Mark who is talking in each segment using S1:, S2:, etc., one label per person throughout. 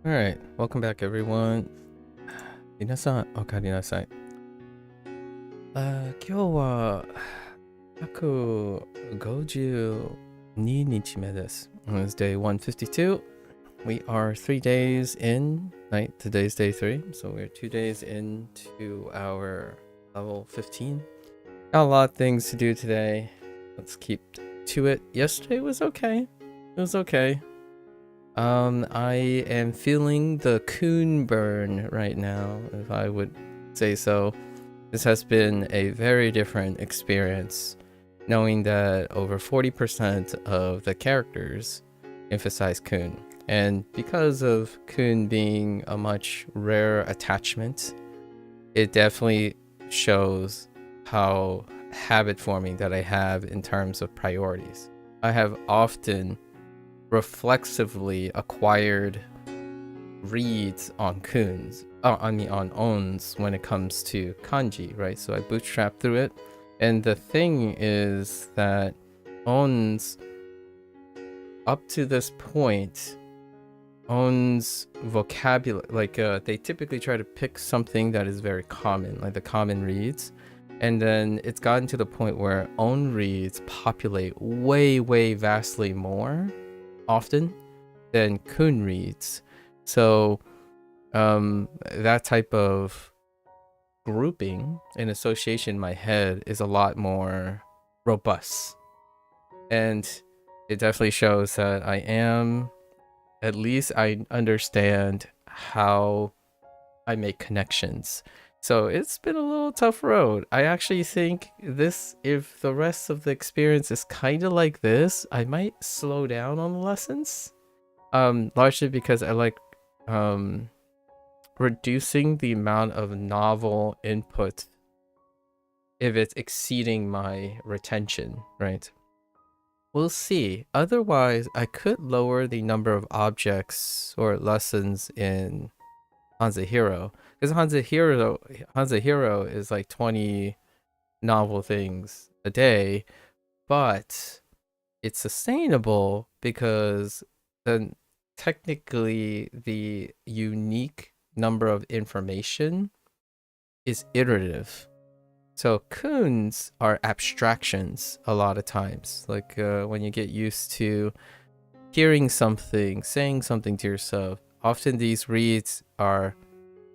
S1: All right, welcome back, everyone. 皆さん、おかえりなさい。今日は152日目です。It's day 152. We are 3 days in, right? Today's day 3, so we're 2 days into our level 15. Got a lot of things to do today. Let's keep to it. Yesterday was okay. It was okay. I am feeling the coon burn right now, if I would say so. This has been a very different experience, knowing that over 40% of the characters emphasize coon. And because of coon being a much rare attachment, it definitely shows how habit forming that I have in terms of priorities. I have often reflexively acquired reads on coons, on ons when it comes to kanji, right? So I bootstrap through it. And the thing is that ons, up to this point, ons vocabulary, like they typically try to pick something that is very common, like the common reads. And then it's gotten to the point where on reads populate way vastly more often than coon reads. So that type of grouping and association in my head is a lot more robust, and it definitely shows that at least I understand how I make connections. So it's been a little tough road. I actually think if the rest of the experience is kind of like this, I might slow down on the lessons. Largely because I like reducing the amount of novel input if it's exceeding my retention, right? We'll see. Otherwise, I could lower the number of objects or lessons in HanziHero, because HanziHero is like 20 novel things a day, but it's sustainable because then technically the unique number of information is iterative. So coons are abstractions a lot of times, like when you get used to hearing something, saying something to yourself. Often these reads are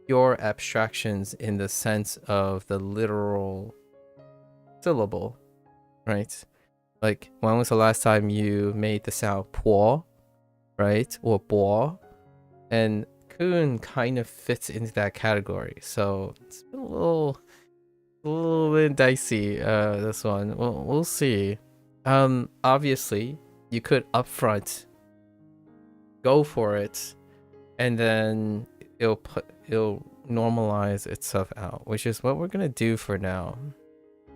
S1: pure abstractions in the sense of the literal syllable, right? Like, when was the last time you made the sound po, right? Or bo? And coon kind of fits into that category. So it's been a little bit dicey, this one. We'll see. Obviously, you could upfront go for it, and then it'll normalize itself out, which is what we're gonna do for now. I'm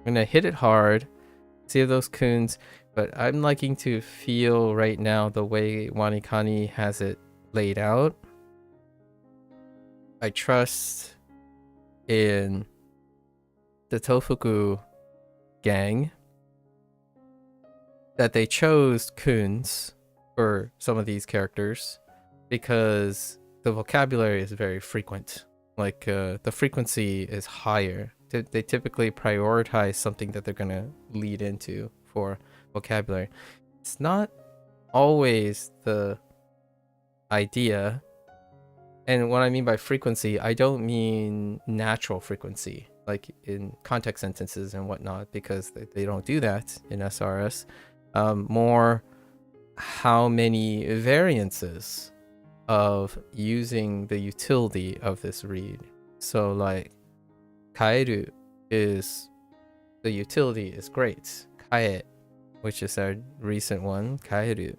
S1: gonna hit it hard, see if those coons, but I'm liking to feel right now the way WaniKani has it laid out. I trust in the Tofugu gang that they chose coons for some of these characters because the vocabulary is very frequent. Like the frequency is higher. They typically prioritize something that they're gonna lead into for vocabulary. It's not always the idea. And what I mean by frequency, I don't mean natural frequency, like in context sentences and whatnot, because they don't do that in SRS. More how many variances of using the utility of this read. So like kaeru is, the utility is great. Kae, which is our recent one, kaeru.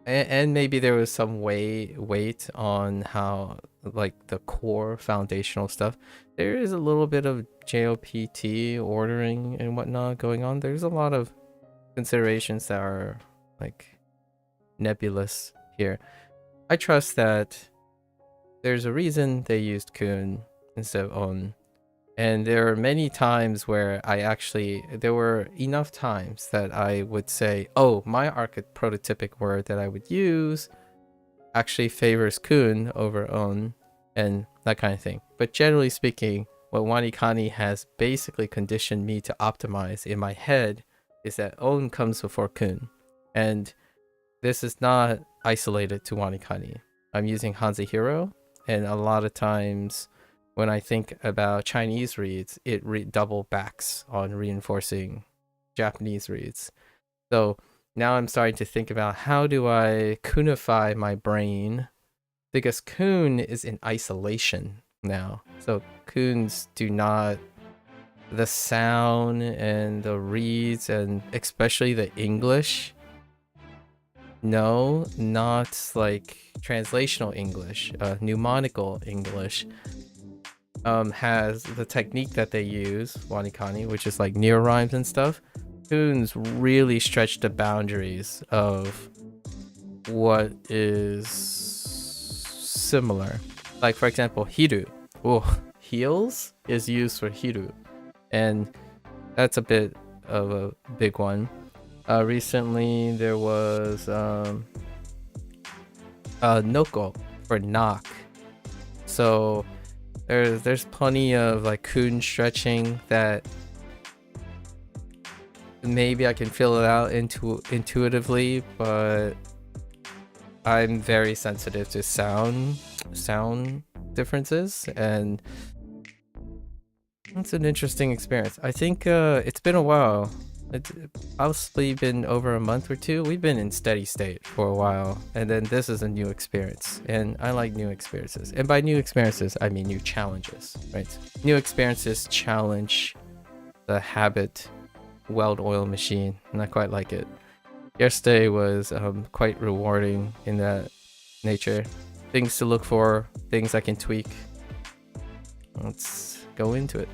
S1: And maybe there was some weight on how, like, the core foundational stuff. There is a little bit of JOPT ordering and whatnot going on. There's a lot of considerations that are like nebulous here. I trust that there's a reason they used coon instead of on. And there are many times where there were enough times that I would say, oh, my prototypic word that I would use, actually favors kun over on and that kind of thing. But generally speaking, what WaniKani has basically conditioned me to optimize in my head is that on comes before kun. And this is not isolated to WaniKani. I'm using HanziHero, and a lot of times when I think about Chinese reads, it double backs on reinforcing Japanese reads. So now I'm starting to think about how do I kunify my brain, because kun is in isolation now. So kuns do not, the sound and the reads and especially the English, no, not like translational English, mnemonical English, has the technique that they use, WaniKani, which is like near rhymes and stuff. Kuns really stretch the boundaries of what is similar. Like for example, hiru. Oh, heels is used for hiru, and that's a bit of a big one. Recently there was noko for knock. So there's plenty of like kun stretching that maybe I can fill it out intuitively, but I'm very sensitive to sound differences, and it's an interesting experience. I think it's been a while. It's possibly been over a month or two. We've been in steady state for a while, and then this is a new experience, and I like new experiences. And by new experiences, I mean new challenges, right? New experiences challenge the habit well-oiled machine, and I quite like it. Yesterday was quite rewarding in that nature. Things to look for, things I can tweak. Let's go into it.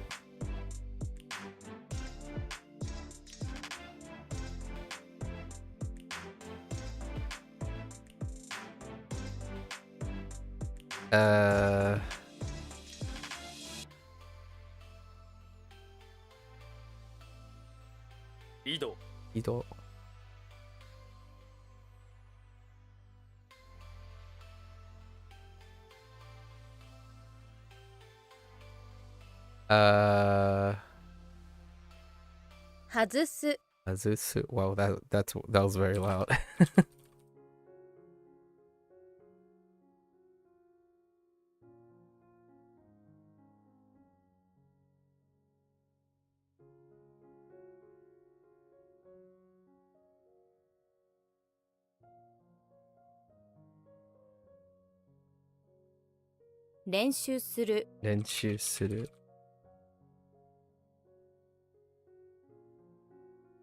S1: Ido.
S2: Hazusu.
S1: Wow, that was very loud.
S2: Renshu suru.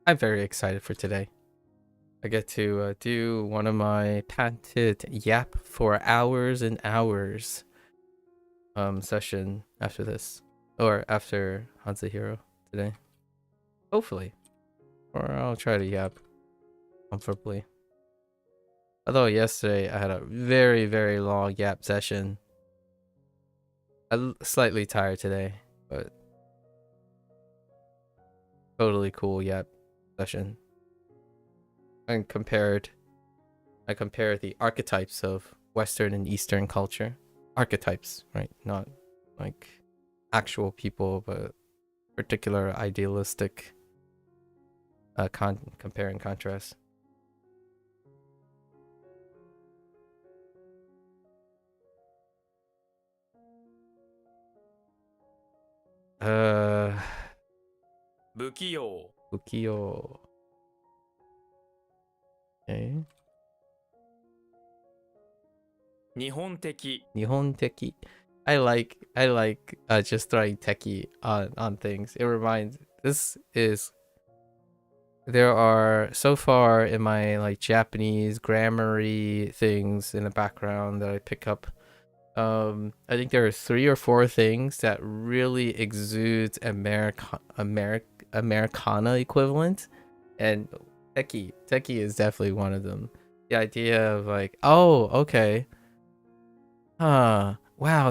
S1: I'm very excited for today. I get to do one of my patented yap for hours and hours session after this, or after HanziHero today, hopefully, or I'll try to yap comfortably. Although yesterday I had a very, very long yap session. I'm slightly tired today, but totally cool yap session. I compared the archetypes of Western and Eastern culture. Archetypes, right? Not like actual people, but particular idealistic compare and contrast. Bukio. Okay. Nihon-teki. I like just throwing teki on things. It reminds, there are so far in my like Japanese grammar-y things in the background that I pick up. I think there are 3 or 4 things that really exudes Americana equivalent, and teki is definitely one of them. The idea of like, oh, okay, wow,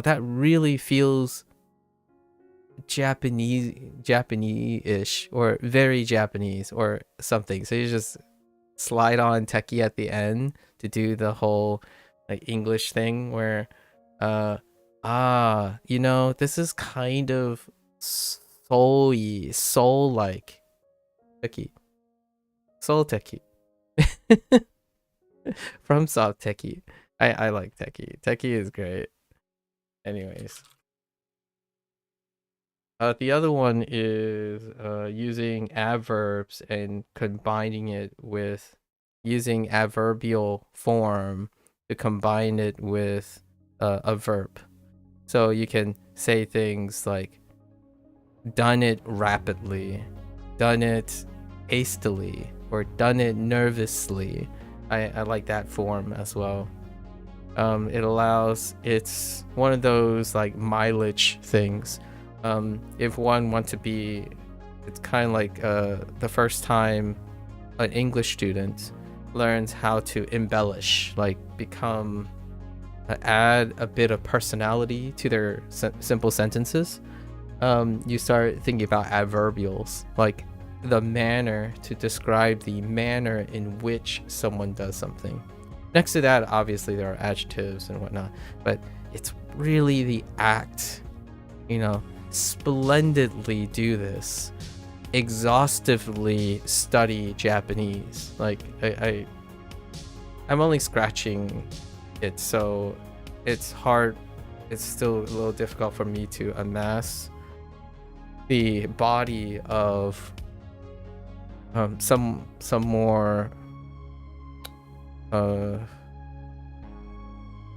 S1: that really feels Japanese-ish, or very Japanese or something. So you just slide on teki at the end to do the whole like English thing where this is kind of soul like techie. Soul techie. From Soft Techie. I like Techie. Techie is great. Anyways. The other one is using adverbs and combining it with using adverbial form to combine it with a verb. So you can say things like done it rapidly, done it hastily, or done it nervously. I like that form as well. It's one of those like mileage things. If one wants to be, it's kind of like the first time an English student learns how to embellish, like add a bit of personality to their simple sentences. You start thinking about adverbials, like the manner to describe the manner in which someone does something. Next to that, obviously there are adjectives and whatnot, but it's really the act, splendidly do this, exhaustively study Japanese. Like I'm only scratching it, so it's hard. It's still a little difficult for me to amass the body of some more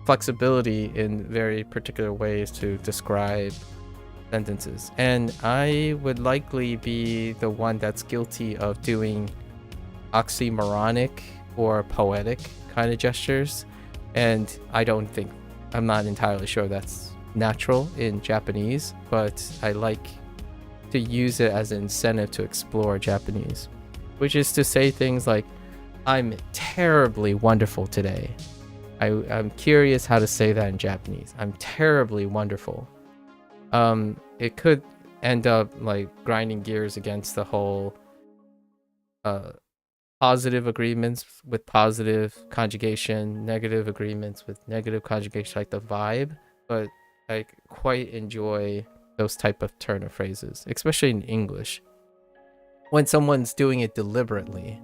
S1: flexibility in very particular ways to describe sentences. And I would likely be the one that's guilty of doing oxymoronic or poetic kind of gestures, and I'm not entirely sure that's natural in Japanese, but I like to use it as an incentive to explore Japanese, which is to say things like, I'm terribly wonderful today. I'm curious how to say that in Japanese. I'm terribly wonderful. It could end up like grinding gears against the whole positive agreements with positive conjugation, negative agreements with negative conjugation, like the vibe. But I quite enjoy those type of turn of phrases, especially in English, when someone's doing it deliberately,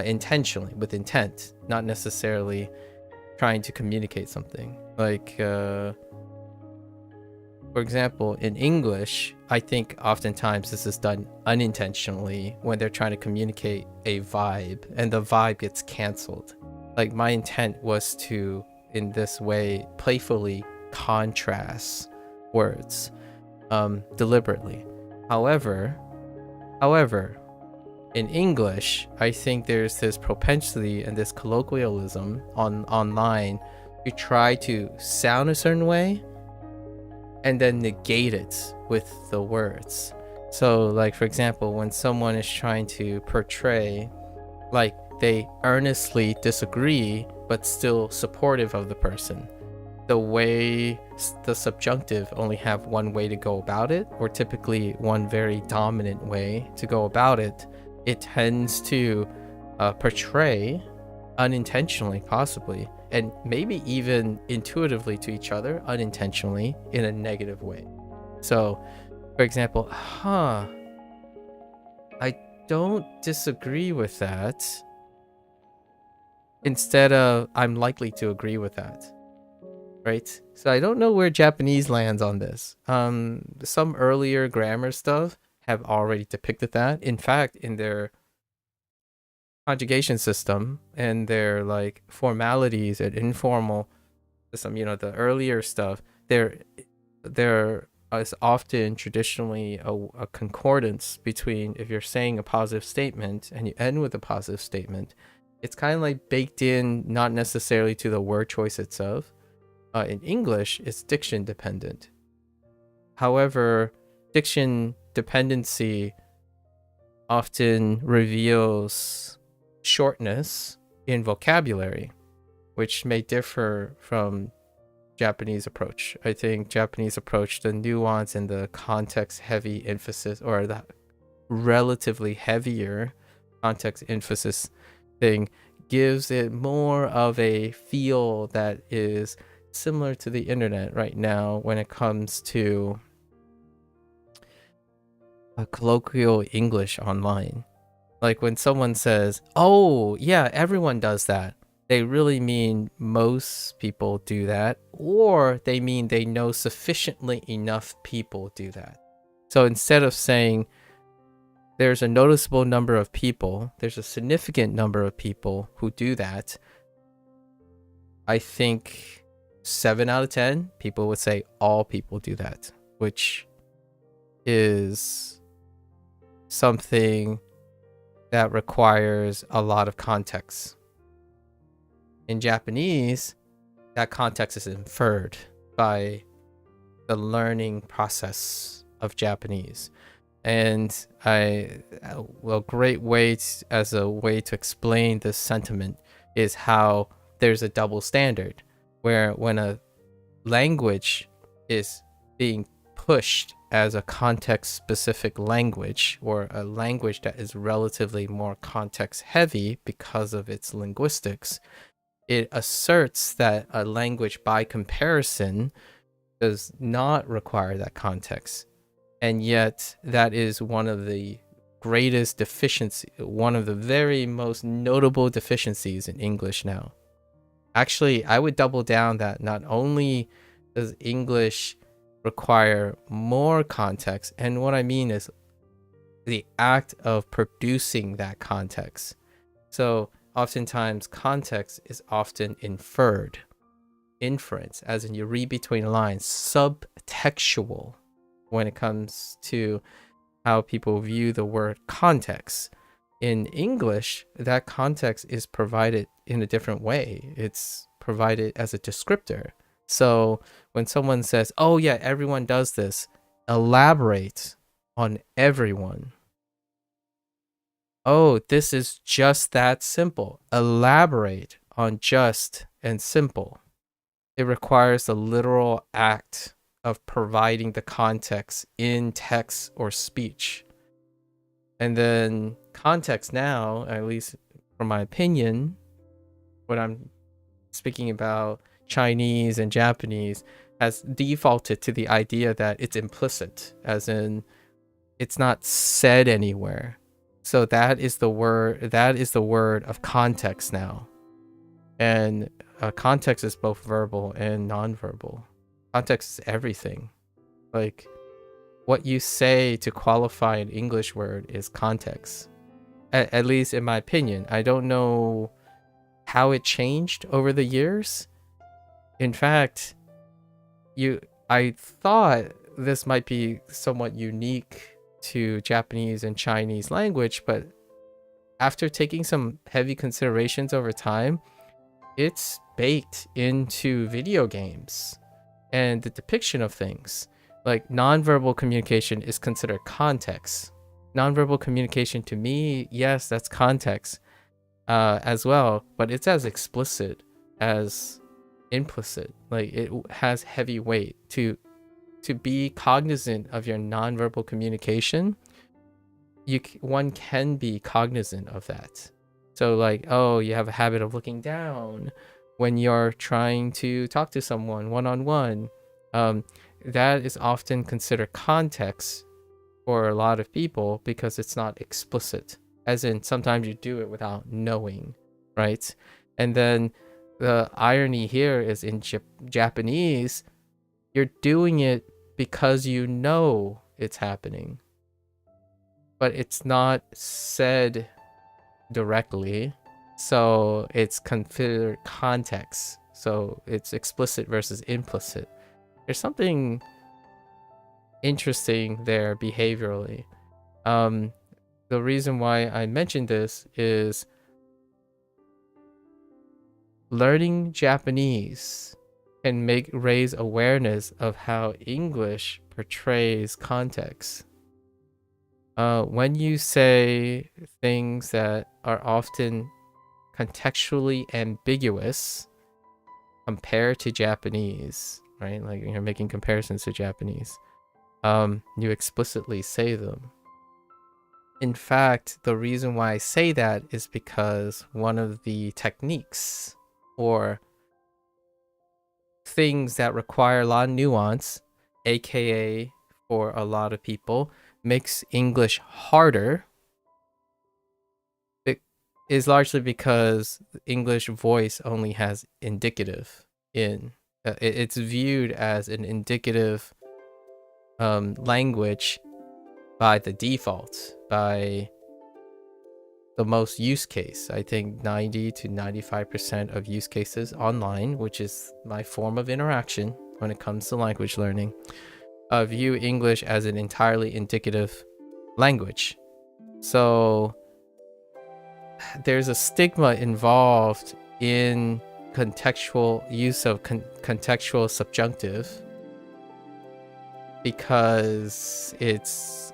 S1: intentionally, with intent, not necessarily trying to communicate something. Like for example, in English, I think oftentimes this is done unintentionally when they're trying to communicate a vibe and the vibe gets canceled. Like, my intent was to, in this way, playfully contrast words deliberately. However, in English, I think there's this propensity and this colloquialism online to try to sound a certain way and then negate it with the words. So, like, for example, when someone is trying to portray, like, they earnestly disagree but still supportive of the person, the way the subjunctive only have one way to go about it, or typically one very dominant way to go about it, it tends to portray unintentionally, possibly, and maybe even intuitively to each other, unintentionally, in a negative way. So, for example, I don't disagree with that, instead of I'm likely to agree with that, right? So I don't know where Japanese lands on this. Some earlier grammar stuff have already depicted that. In fact, in their conjugation system and their like formalities and informal system, the earlier stuff, there is often traditionally a concordance between, if you're saying a positive statement and you end with a positive statement, it's kind of like baked in, not necessarily to the word choice itself. In English, it's diction dependent. However, diction dependency often reveals shortness in vocabulary, which may differ from Japanese approach. I think Japanese approach, the nuance and the context heavy emphasis, or the relatively heavier context emphasis thing, gives it more of a feel that is similar to the internet right now when it comes to colloquial English online. Like when someone says, oh yeah, everyone does that, they really mean most people do that, or they mean they know sufficiently enough people do that. So instead of saying there's a noticeable number of people, there's a significant number of people who do that, I think 7 out of 10 people would say all people do that, which is something that requires a lot of context. In Japanese, that context is inferred by the learning process of Japanese. And a great way as a way to explain this sentiment is how there's a double standard, where when a language is being pushed as a context-specific language, or a language that is relatively more context-heavy because of its linguistics, it asserts that a language by comparison does not require that context. And yet that is one of the greatest deficiencies, one of the very most notable deficiencies in English now. Actually, I would double down that not only does English require more context, and what I mean is the act of producing that context. So oftentimes context is often inferred. Inference, as in you read between the lines, subtextual when it comes to how people view the word context. In English, that context is provided in a different way. It's provided as a descriptor. So when someone says, oh yeah, everyone does this, elaborate on everyone. Oh, this is just that simple. Elaborate on just and simple. It requires the literal act of providing the context in text or speech. And then context now, at least from my opinion, when I'm speaking about Chinese and Japanese, has defaulted to the idea that it's implicit, as in it's not said anywhere. So that is the word of context now. And context is both verbal and non-verbal. Context is everything. Like what you say to qualify an English word is context. At least in my opinion. I don't know how it changed over the years. In fact, I thought this might be somewhat unique to Japanese and Chinese language, but after taking some heavy considerations over time, it's baked into video games and the depiction of things. Like nonverbal communication is considered context. Nonverbal communication to me, yes, that's context as well, but it's as explicit as implicit. Like it has heavy weight. To be cognizant of your nonverbal communication, one can be cognizant of that. So like, oh, you have a habit of looking down when you're trying to talk to someone one-on-one. That is often considered context for a lot of people because it's not explicit. As in, sometimes you do it without knowing, right? And then the irony here is in Japanese, you're doing it because you know it's happening, but it's not said directly, so it's considered context. So it's explicit versus implicit. There's something interesting there behaviorally. The reason why I mentioned this is learning Japanese can raise awareness of how English portrays context. When you say things that are often contextually ambiguous compared to Japanese, right? Like you're making comparisons to Japanese, you explicitly say them. In fact, the reason why I say that is because one of the techniques or things that require a lot of nuance, aka for a lot of people, makes English harder, it is largely because English voice only has indicative in it's viewed as an indicative language by the default, by the most use case. I think 90 to 95% of use cases online, which is my form of interaction when it comes to language learning, view English as an entirely indicative language. So there's a stigma involved in contextual use of contextual subjunctive because it's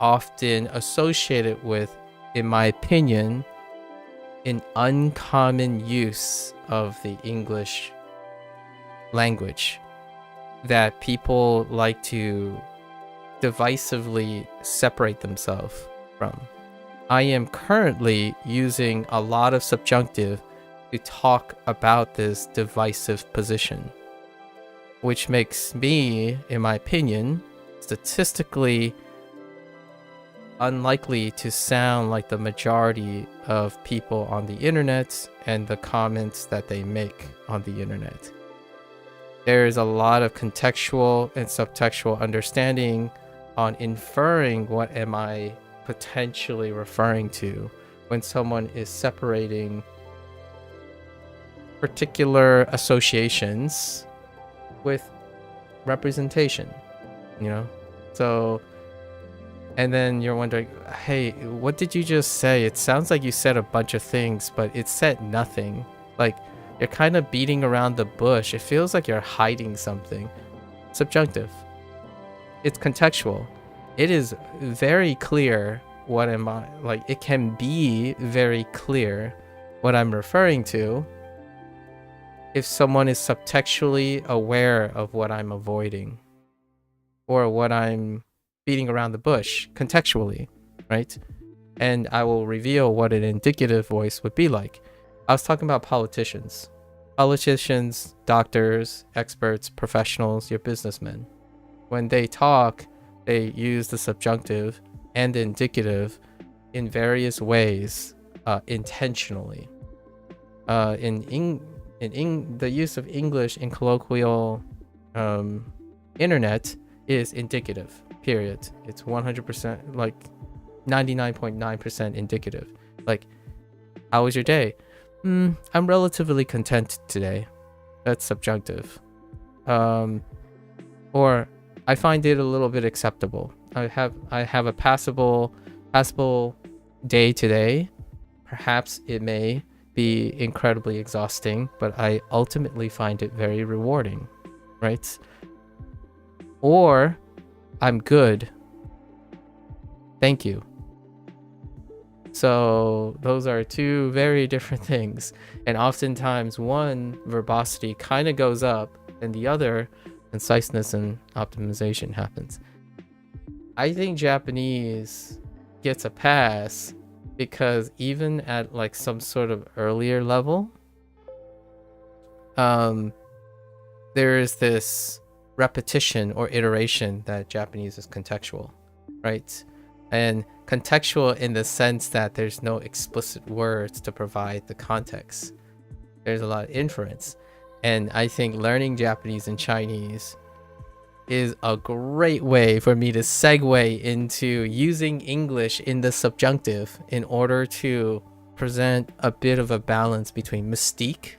S1: often associated with, in my opinion, an uncommon use of the English language that people like to divisively separate themselves from. I am currently using a lot of subjunctive to talk about this divisive position, which makes me, in my opinion, statistically unlikely to sound like the majority of people on the internet and the comments that they make on the internet. There is a lot of contextual and subtextual understanding on inferring what am I potentially referring to when someone is separating particular associations with representation, you know? So, and then you're wondering, hey, what did you just say? It sounds like you said a bunch of things, but it said nothing. Like, you're kind of beating around the bush. It feels like you're hiding something. Subjunctive. It's contextual. It is very clear what am I, like, it can be very clear what I'm referring to if someone is subtextually aware of what I'm avoiding or what I'm beating around the bush contextually, right? And I will reveal what an indicative voice would be like. I was talking about politicians, doctors, experts, professionals, your businessmen. When they talk, they use the subjunctive and the indicative in various ways, intentionally. The use of English in colloquial internet is indicative, period. It's 100%, like 99.9% indicative. Like, how was your day? I'm relatively content today. That's subjunctive. Or I find it a little bit acceptable. I have a passable day today. Perhaps it may be incredibly exhausting, but I ultimately find it very rewarding, right? Or I'm good. Thank you. So those are two very different things. And oftentimes one verbosity kind of goes up and the other, conciseness and optimization, happens. I think Japanese gets a pass because even at like some sort of earlier level, there is this repetition or iteration that Japanese is contextual, right? And contextual in the sense that there's no explicit words to provide the context. There's a lot of inference. And I think learning Japanese and Chinese is a great way for me to segue into using English in the subjunctive in order to present a bit of a balance between mystique,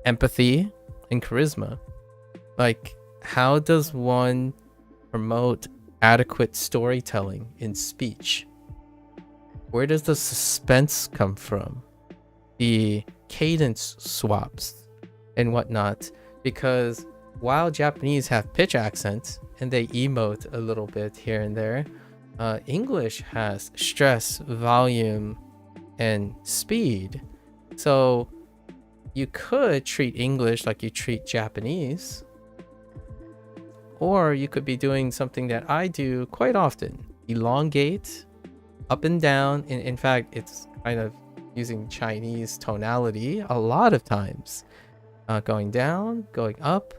S1: empathy, and charisma. Like, how does one promote adequate storytelling in speech? Where does the suspense come from? The cadence swaps and whatnot, because while Japanese have pitch accents and they emote a little bit here and there, English has stress, volume, and speed. So you could treat English like you treat Japanese, or you could be doing something that I do quite often: elongate up and down. In fact, it's kind of using Chinese tonality a lot of times. Going down, going up,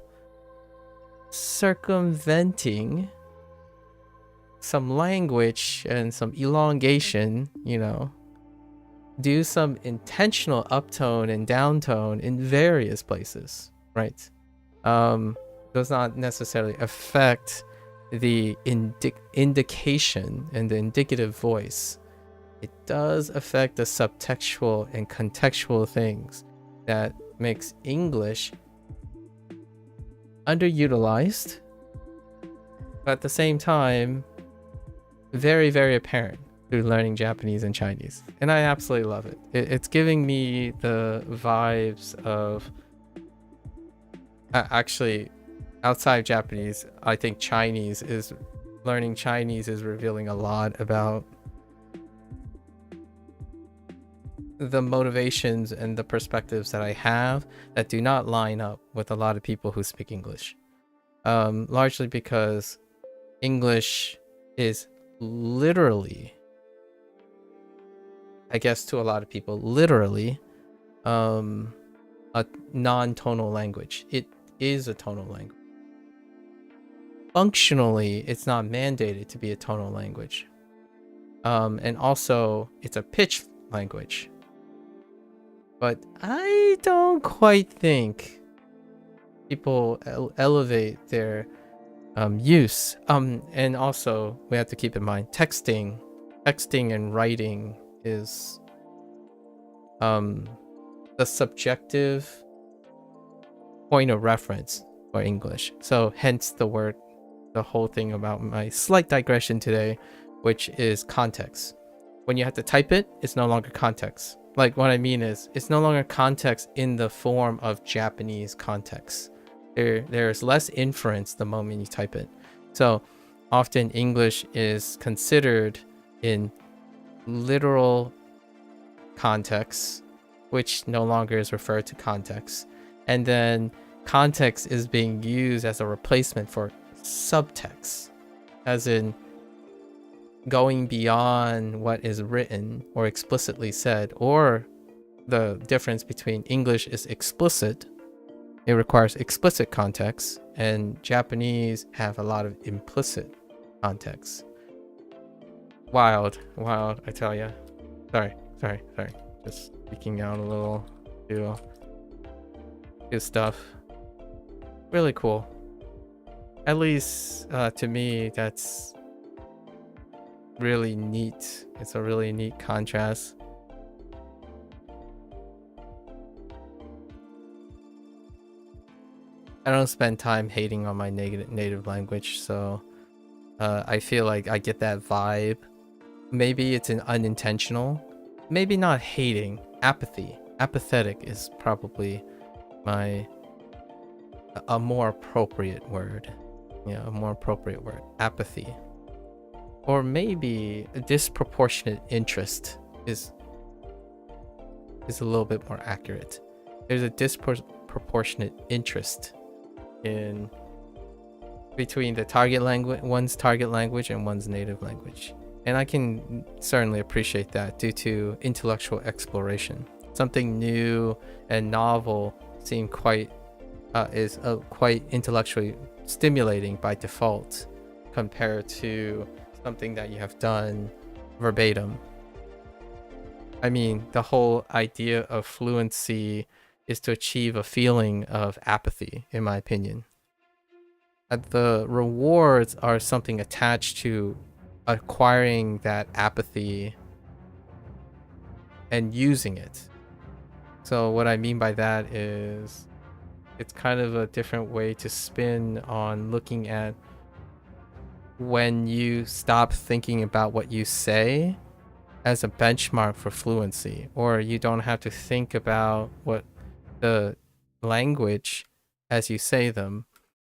S1: circumventing some language and some elongation, do some intentional uptone and downtone in various places, right? Does not necessarily affect the indication and the indicative voice. It does affect the subtextual and contextual things that makes English underutilized, but at the same time, very, very apparent through learning Japanese and Chinese. And I absolutely love it. It's giving me the vibes of... actually, outside Japanese, I think learning Chinese is revealing a lot about the motivations and the perspectives that I have that do not line up with a lot of people who speak English. Largely because English is literally, I guess to a lot of people, literally a non-tonal language. It is a tonal language. Functionally, it's not mandated to be a tonal language. And also, it's a pitch language. But I don't quite think people elevate their use. And also, we have to keep in mind, texting and writing is the subjective point of reference for English. So hence the whole thing about my slight digression today, which is context. When you have to type it, it's no longer context. Like, what I mean is, it's no longer context in the form of Japanese context. There's less inference the moment you type it. So often English is considered in literal context, which no longer is referred to context. And then context is being used as a replacement for subtext, as in going beyond what is written or explicitly said, or the difference between English is explicit, it requires explicit context, and Japanese have a lot of implicit context. Wild, I tell ya. Sorry. Just speaking out a little, do stuff. Really cool. At least to me, that's really neat. It's a really neat contrast. I don't spend time hating on my native language, so I feel like I get that vibe. Maybe it's an unintentional, maybe not hating, apathy. Apathetic is probably a more appropriate word. Yeah, a more appropriate word. Apathy. Or maybe a disproportionate interest is a little bit more accurate. There's a disproportionate interest in between the target language, one's target language and one's native language. And I can certainly appreciate that due to intellectual exploration. Something new and novel is quite intellectually stimulating by default compared to something that you have done verbatim. I mean, the whole idea of fluency is to achieve a feeling of apathy, in my opinion. The rewards are something attached to acquiring that apathy and using it. So what I mean by that is it's kind of a different way to spin on looking at when you stop thinking about what you say as a benchmark for fluency, or you don't have to think about what the language as you say them.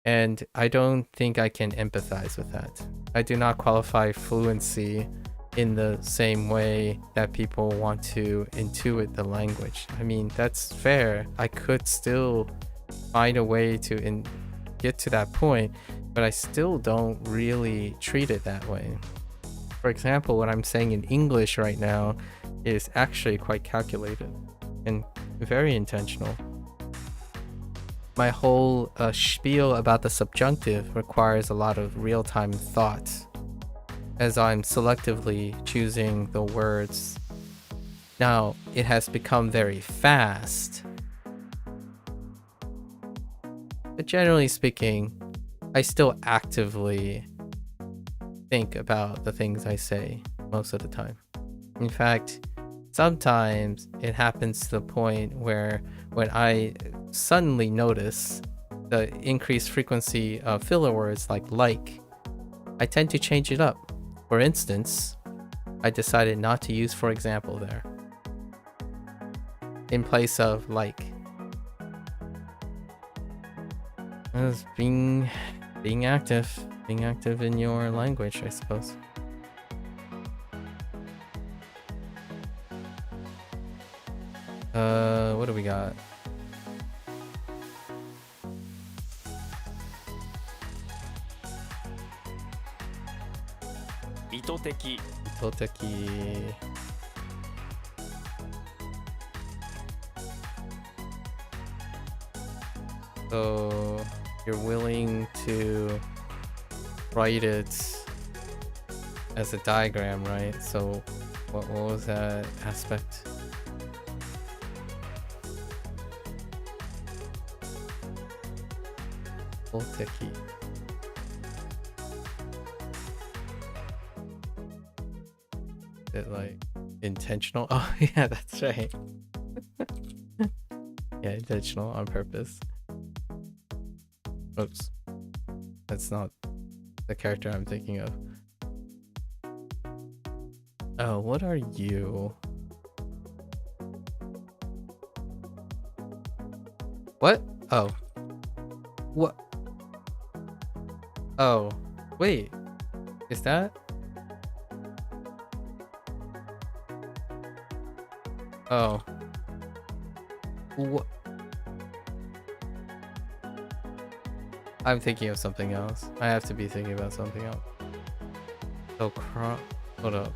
S1: And I don't think I can empathize with that. I do not qualify fluency in the same way that people want to intuit the language. I mean, that's fair. I could still find a way to get to that point, but I still don't really treat it that way. For example, what I'm saying in English right now is actually quite calculated and very intentional. My whole spiel about the subjunctive requires a lot of real-time thought as I'm selectively choosing the words. Now, it has become very fast. But generally speaking, I still actively think about the things I say most of the time. In fact, sometimes it happens to the point where when I suddenly notice the increased frequency of filler words like, I tend to change it up. For instance, I decided not to use for example there in place of like. As being active in your language, I suppose. What do we got? Itoteki. So you're willing to write it as a diagram, right? So what was that aspect? Itoteki. Is it like intentional? Oh yeah, that's right. Yeah, intentional on purpose. Oops. That's not the character I'm thinking of. Oh, what are you? What? Oh. What? Oh. Wait. Is that? Oh. What? I'm thinking of something else. I have to be thinking about something else. So hold up.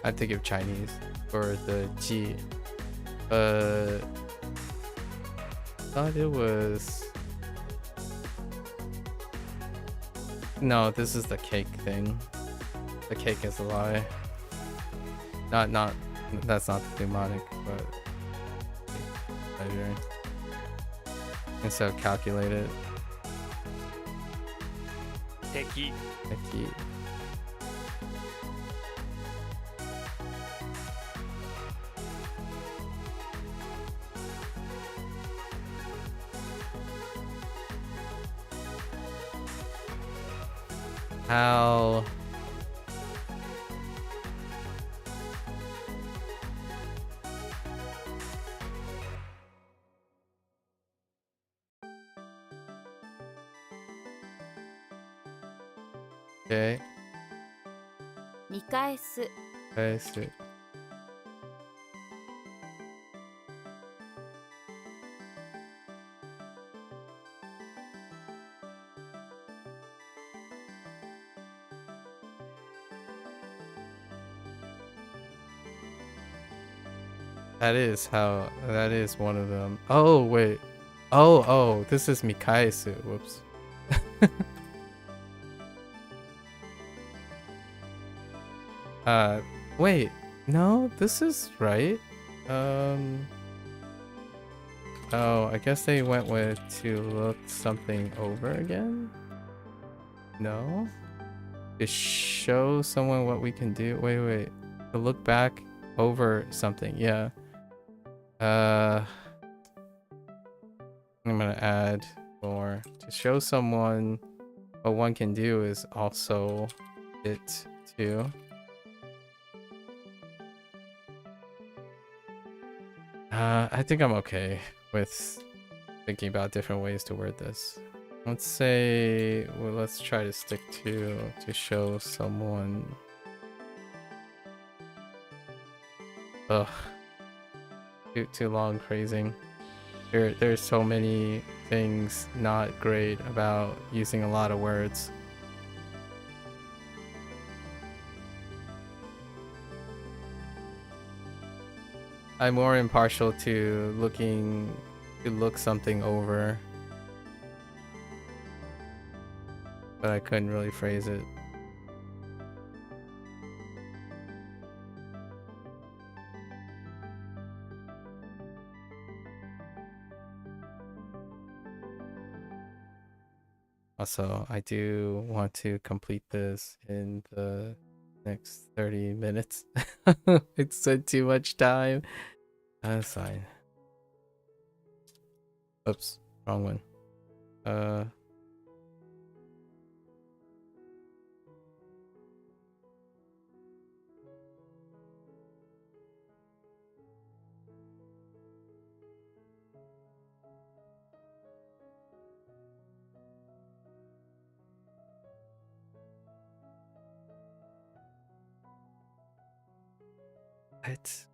S1: I think of Chinese for the G. Thought it was. No, this is the cake thing. The cake is a lie. Not. That's not the mnemonic, but measuring instead of calculated. Teki. How? Okay.
S2: 見返す
S1: That is one of them. Oh, wait. Oh, this is Mikaisu. Whoops. Wait. No, this is right. Oh, I guess they went with to look something over again? No? To show someone what we can do? Wait. To look back over something, yeah. I'm gonna add more. To show someone what one can do is also it too. I think I'm okay with thinking about different ways to word this. Let's say, well, let's try to stick to show someone. Ugh, too long phrasing. There's so many things not great about using a lot of words. I'm more impartial to look something over, but I couldn't really phrase it. Also, I do want to complete this in the next 30 minutes. It's too much time. That's fine. Oops, wrong one. What's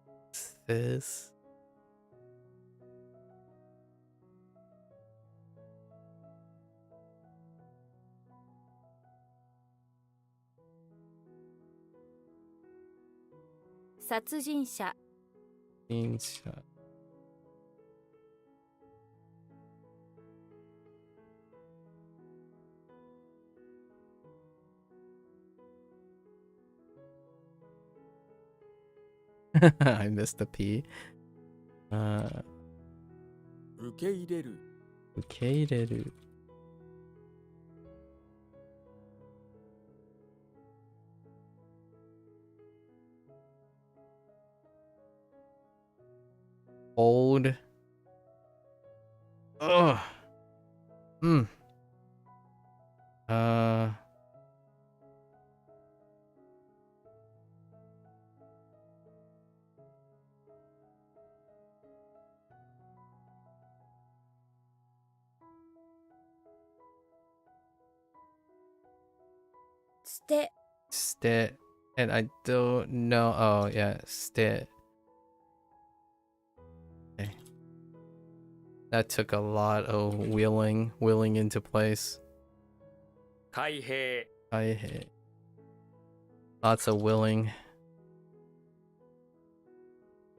S1: this?
S2: "殺人者
S1: I missed the P.
S3: 受け入れる
S1: 受け入れる Old. Ugh. Stit. And I don't know. Oh, yeah. Stit. Okay. That took a lot of willing into place.
S3: 開閉
S1: I hate. Lots of willing.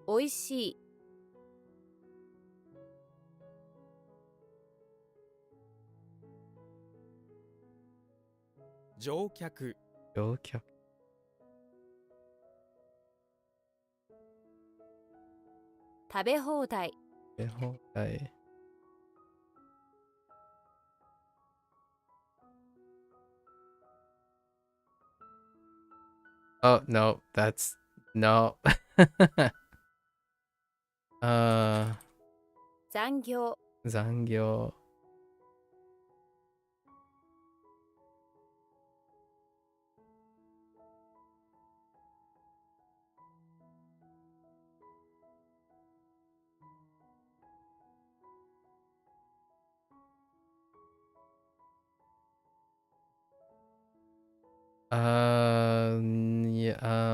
S2: おいしい
S3: 乗客
S1: 乗客
S2: 食べ放題
S1: 放題 Oh, no. That's... No.
S2: 残業
S1: 残業 Yeah,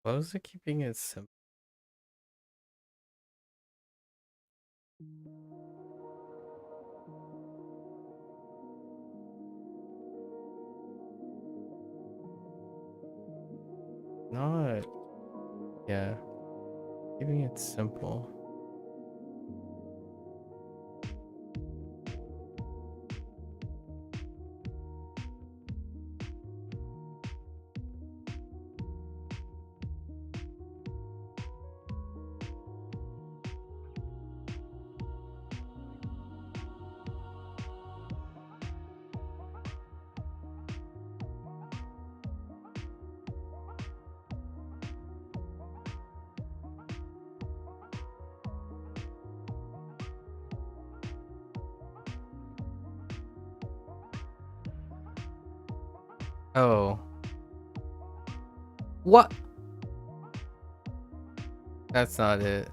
S1: what was it keeping it simple? Not... Yeah. Keeping it simple. Oh. What? That's not it.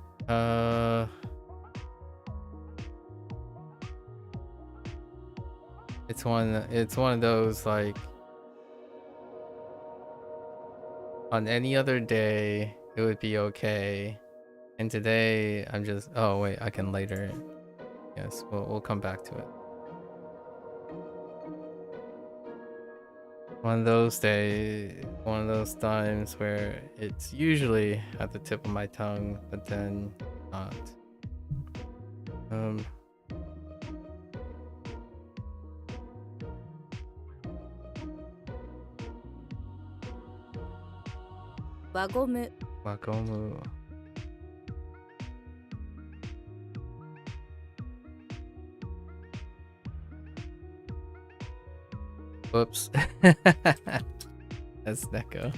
S1: It's one of those like on any other day it would be okay. And today I'm just oh wait, I can later. Yes, we'll come back to it. One of those days, one of those times where it's usually at the tip of my tongue, but then not.
S2: Wagomu.
S1: Wagomu. Whoops. That's Neko.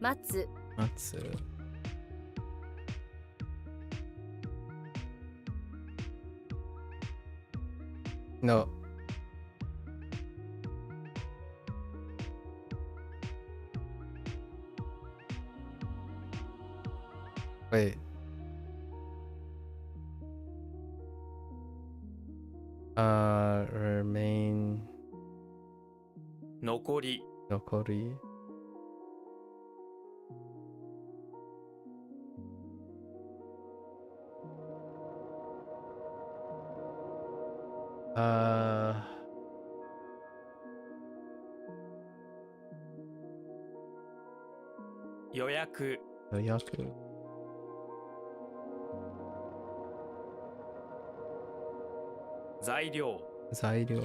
S2: Matsu.
S1: Matsu. No. Wait. Remain.
S3: 残り
S1: Nokori. Uh.
S3: 予約
S1: Yoyaku.
S3: 材料
S1: 材料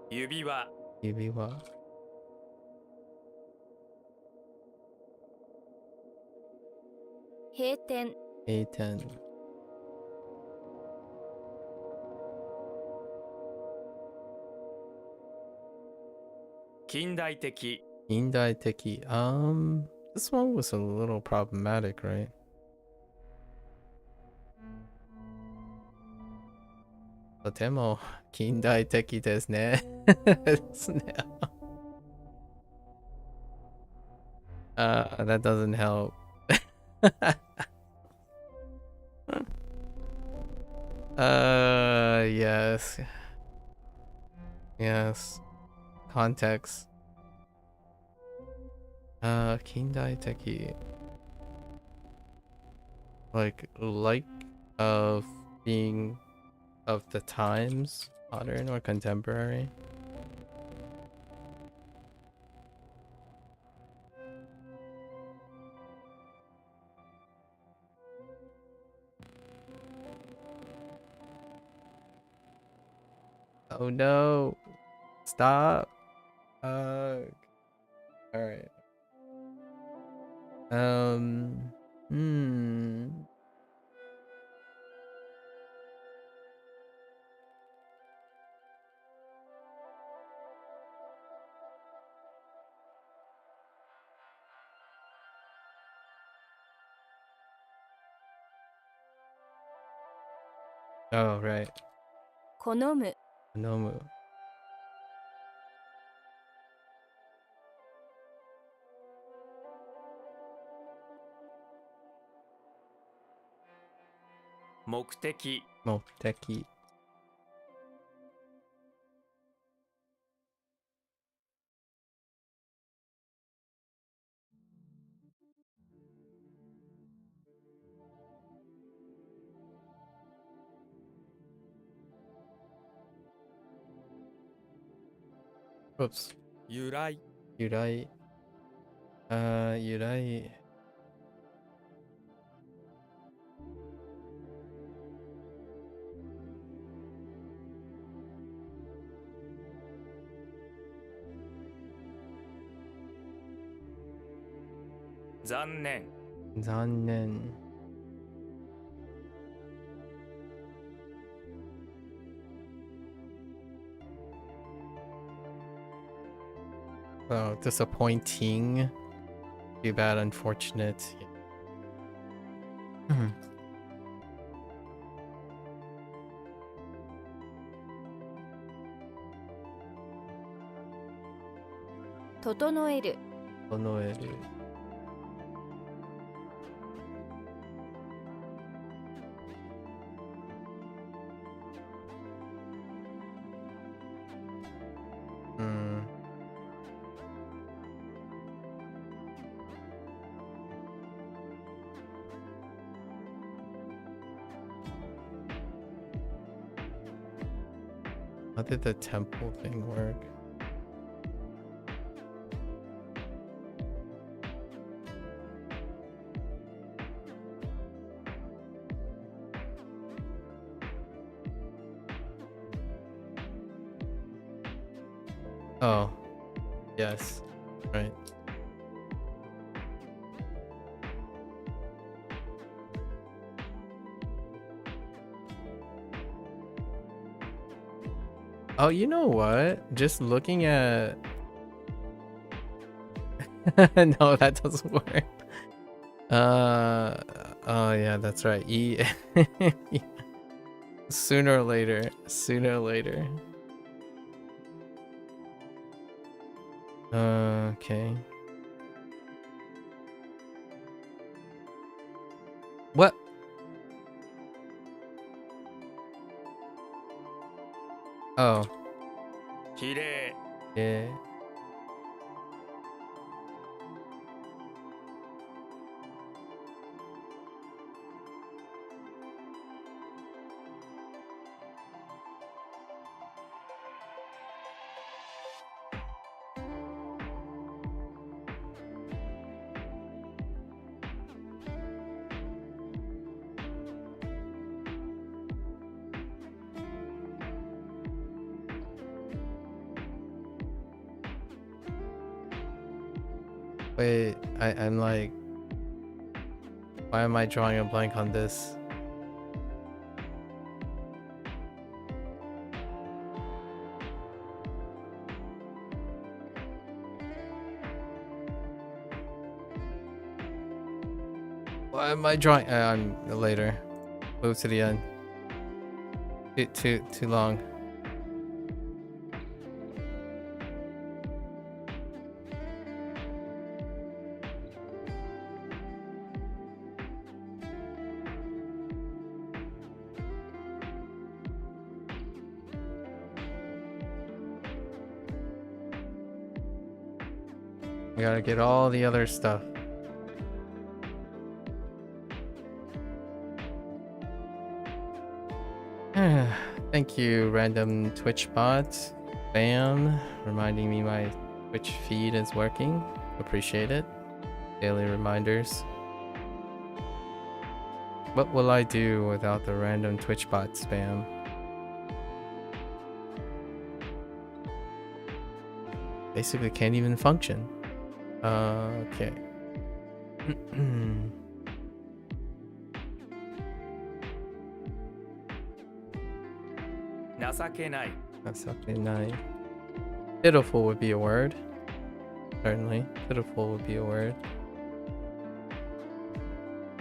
S3: 指輪
S1: 指輪
S2: 閉店。
S1: A10
S3: 近代的
S1: Indaiteki. This one was a little problematic, right? Totemo kindaiteki desu ne. That doesn't help. Yes. Yes. Context. Kindai Teki. Like of being of the times, modern or contemporary. Oh no. Stop. Alright. Hmm. Oh, right.
S2: 好む。
S1: Nomu.
S3: 目的
S1: Moteki. 'Oops.
S3: 由来
S1: Yurai. Yurai.
S3: 残念
S1: 残念 Oh, disappointing. Too bad, unfortunate. Mhm.
S2: 整える、
S1: 整える。How did the temple thing work? Oh, yes, right. Oh, you know what? Just looking at... No, that doesn't work. Oh yeah, that's right. Sooner or later. Okay. What? Oh.
S3: きれい
S1: Yeah. Wait, I'm like, why am I drawing a blank on this? Why am I drawing? I'm later. Move to the end. Too long. We gotta get all the other stuff. Thank you, random Twitch bot. Bam. Reminding me my Twitch feed is working. Appreciate it. Daily reminders. What will I do without the random Twitch bot spam? Basically can't even function. Okay.
S3: 情けない
S1: That's something nice. Pitiful would be a word. Certainly. Pitiful would be a word.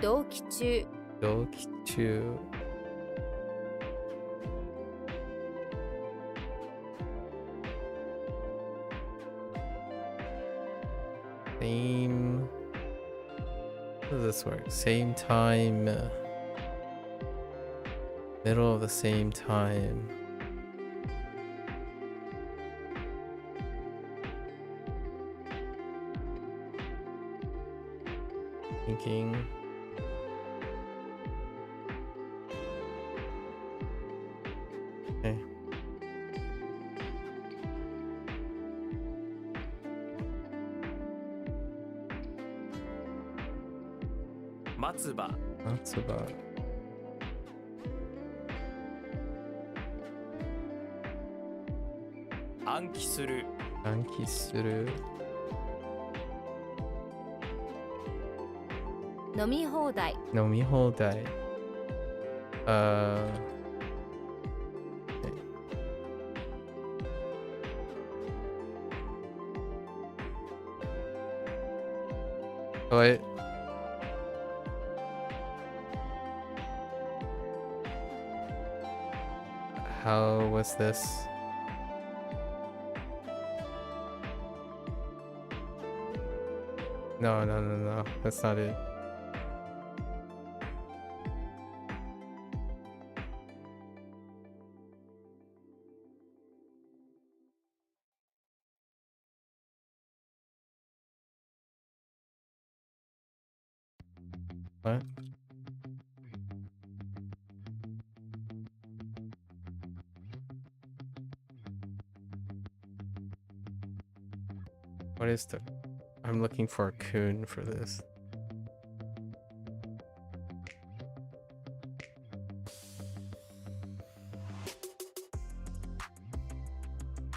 S2: 同期中、
S1: Dokichu. Same. How does this work? Same time. Middle of the same time. Thinking. Okay.
S3: 松葉
S1: That's about.
S3: 暗記する
S1: Anki suru.
S2: 飲み放題
S1: Nomihodai. Okay. What? How was this? No. That's not it. What? What is the... I'm looking for a coon for this.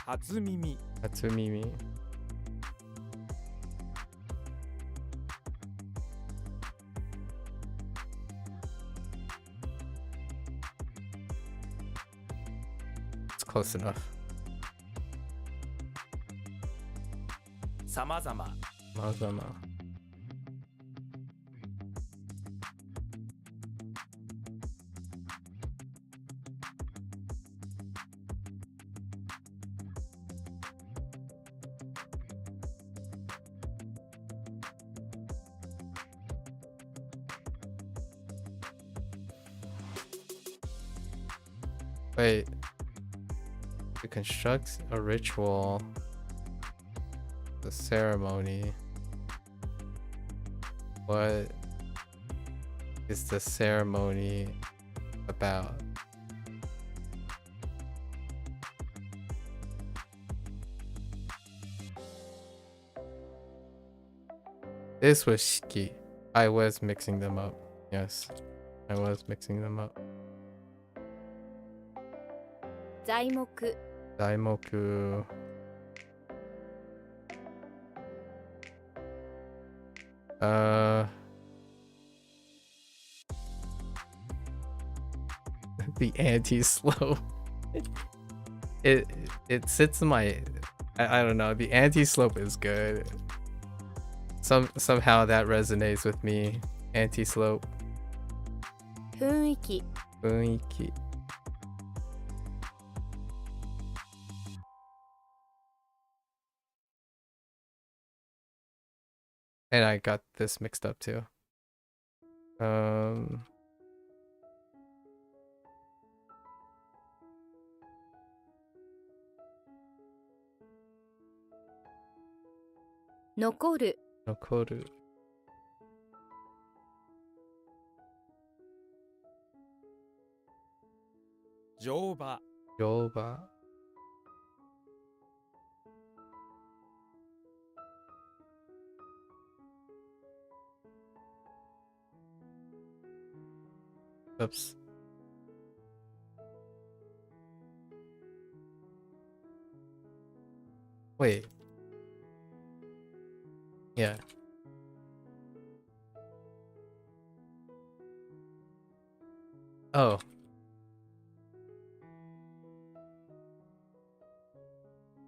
S3: Hatsumimi.
S1: Hatsumimi. It's close enough.
S3: さまざま
S1: Mazama. Wait. To construct a ritual, the ceremony. What is the ceremony about? This was Shiki. I was mixing them up. Yes, I was mixing them up.
S2: 材木
S1: Daimoku. The anti-slope. It sits in my... I don't know. The anti-slope is good. Somehow that resonates with me. Anti-slope.
S2: 雰囲気
S1: 雰囲気. And I got this mixed up too.
S2: Nokoru
S1: Nokoru.
S3: Joba
S1: Yoba. Oops. Wait. Yeah. Oh.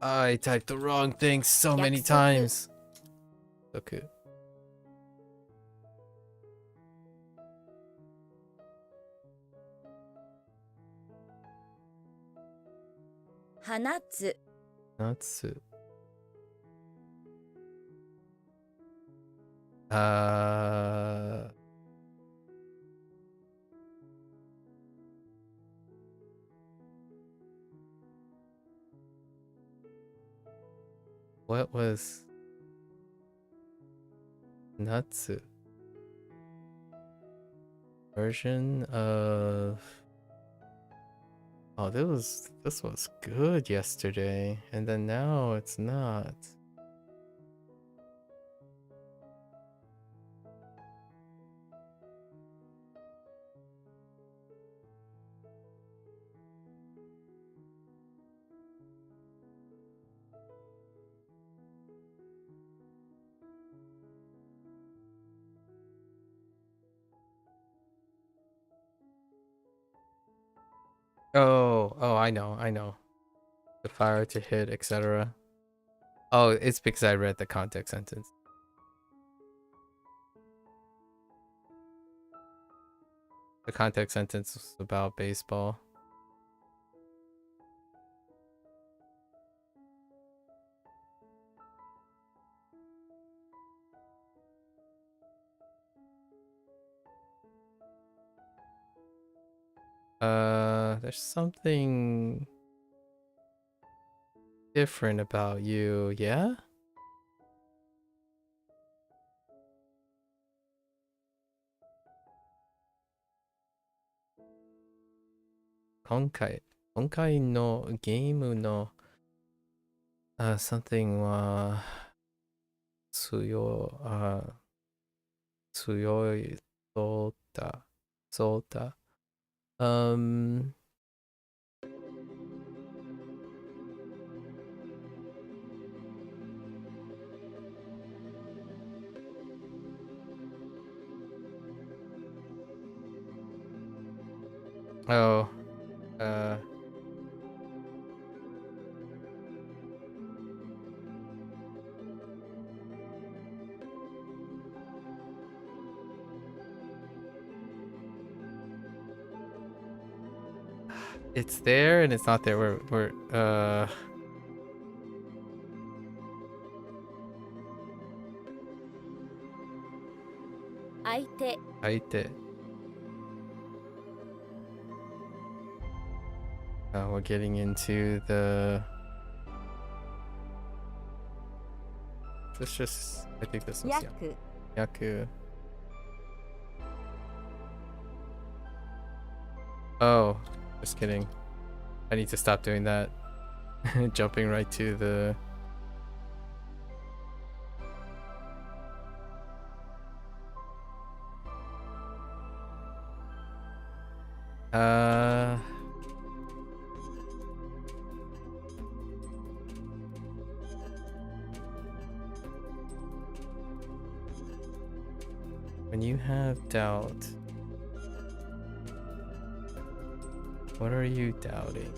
S1: I typed the wrong thing so many
S2: Yaksoku.
S1: times. Okay.
S2: 放つ
S1: Natsu. What was Natsu? Version of... Oh, this was good yesterday, and then now it's not. Oh, I know. The fire to hit, etc. Oh, it's because I read the context sentence. The context sentence was about baseball. There's something different about you, yeah? Honkai no game no something wa tsuyoi soda. Oh, it's there and it's not there. We're Aite. We're getting into the. Let's just. I think this one's Yaku. Oh, just kidding. I need to stop doing that. Jumping right to the. When you have doubt, what are you doubting?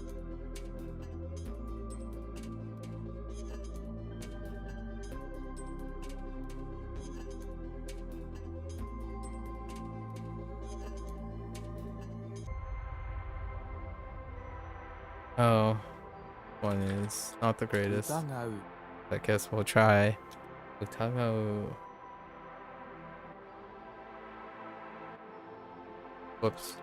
S1: Oh, one is not the greatest. I guess we'll try. Utagao. Whoops.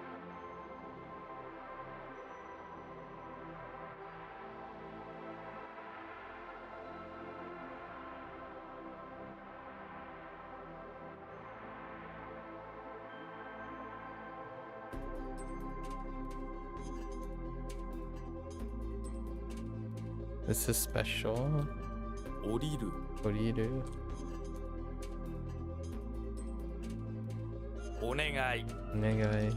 S1: This is special. Oriru.
S3: Onegai.
S1: Onegai.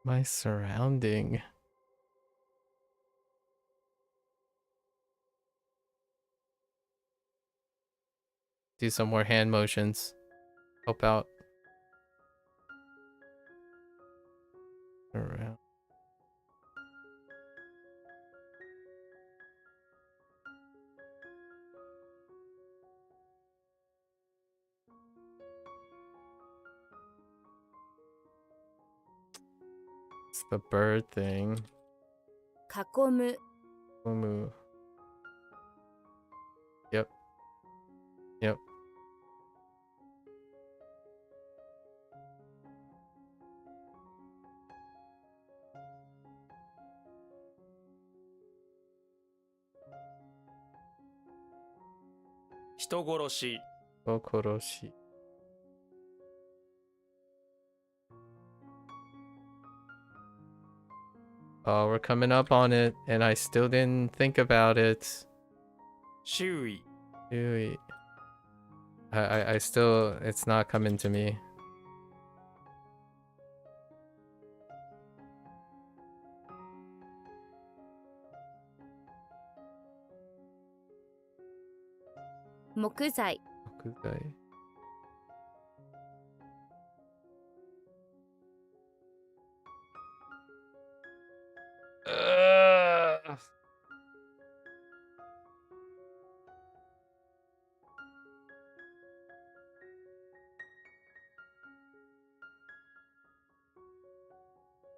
S1: My surrounding. Do some more hand motions. Help out. Around. It's the bird thing.
S2: 囲む
S1: Umu. Yep.
S3: 人殺し。
S1: 殺し。Oh, we're coming up on it, and I still didn't think about it.
S3: 周囲。
S1: I still, it's not coming to me.
S2: 木材
S1: Okudai.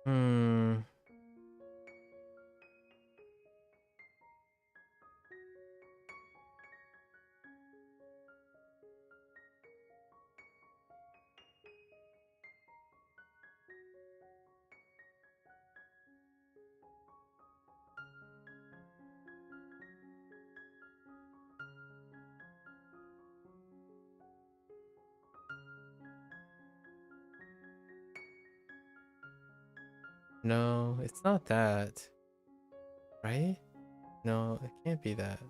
S1: Hmm. No, it's not that. Right? No, it can't be that.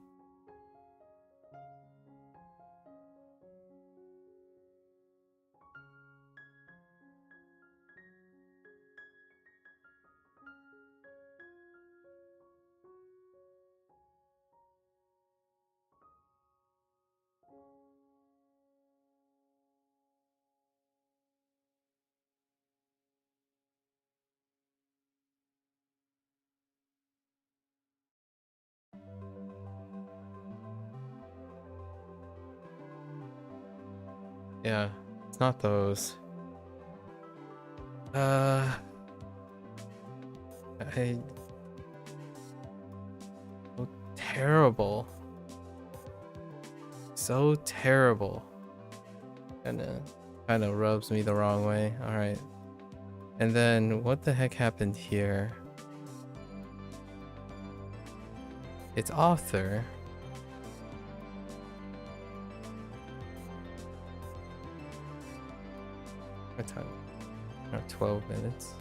S1: Yeah, it's not those. I so terrible. So terrible. Kinda rubs me the wrong way. Alright. And then what the heck happened here? It's author. What time? 12 minutes.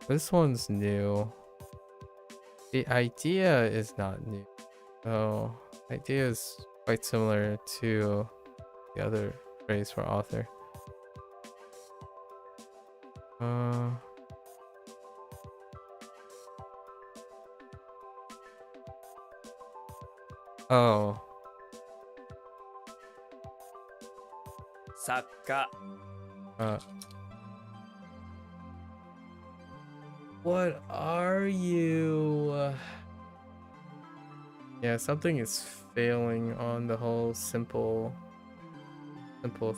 S1: This one's new. The idea is not new. Oh, idea is quite similar to the other phrase for author. Oh.
S3: 作家
S1: What are you? Yeah, something is failing on the whole simple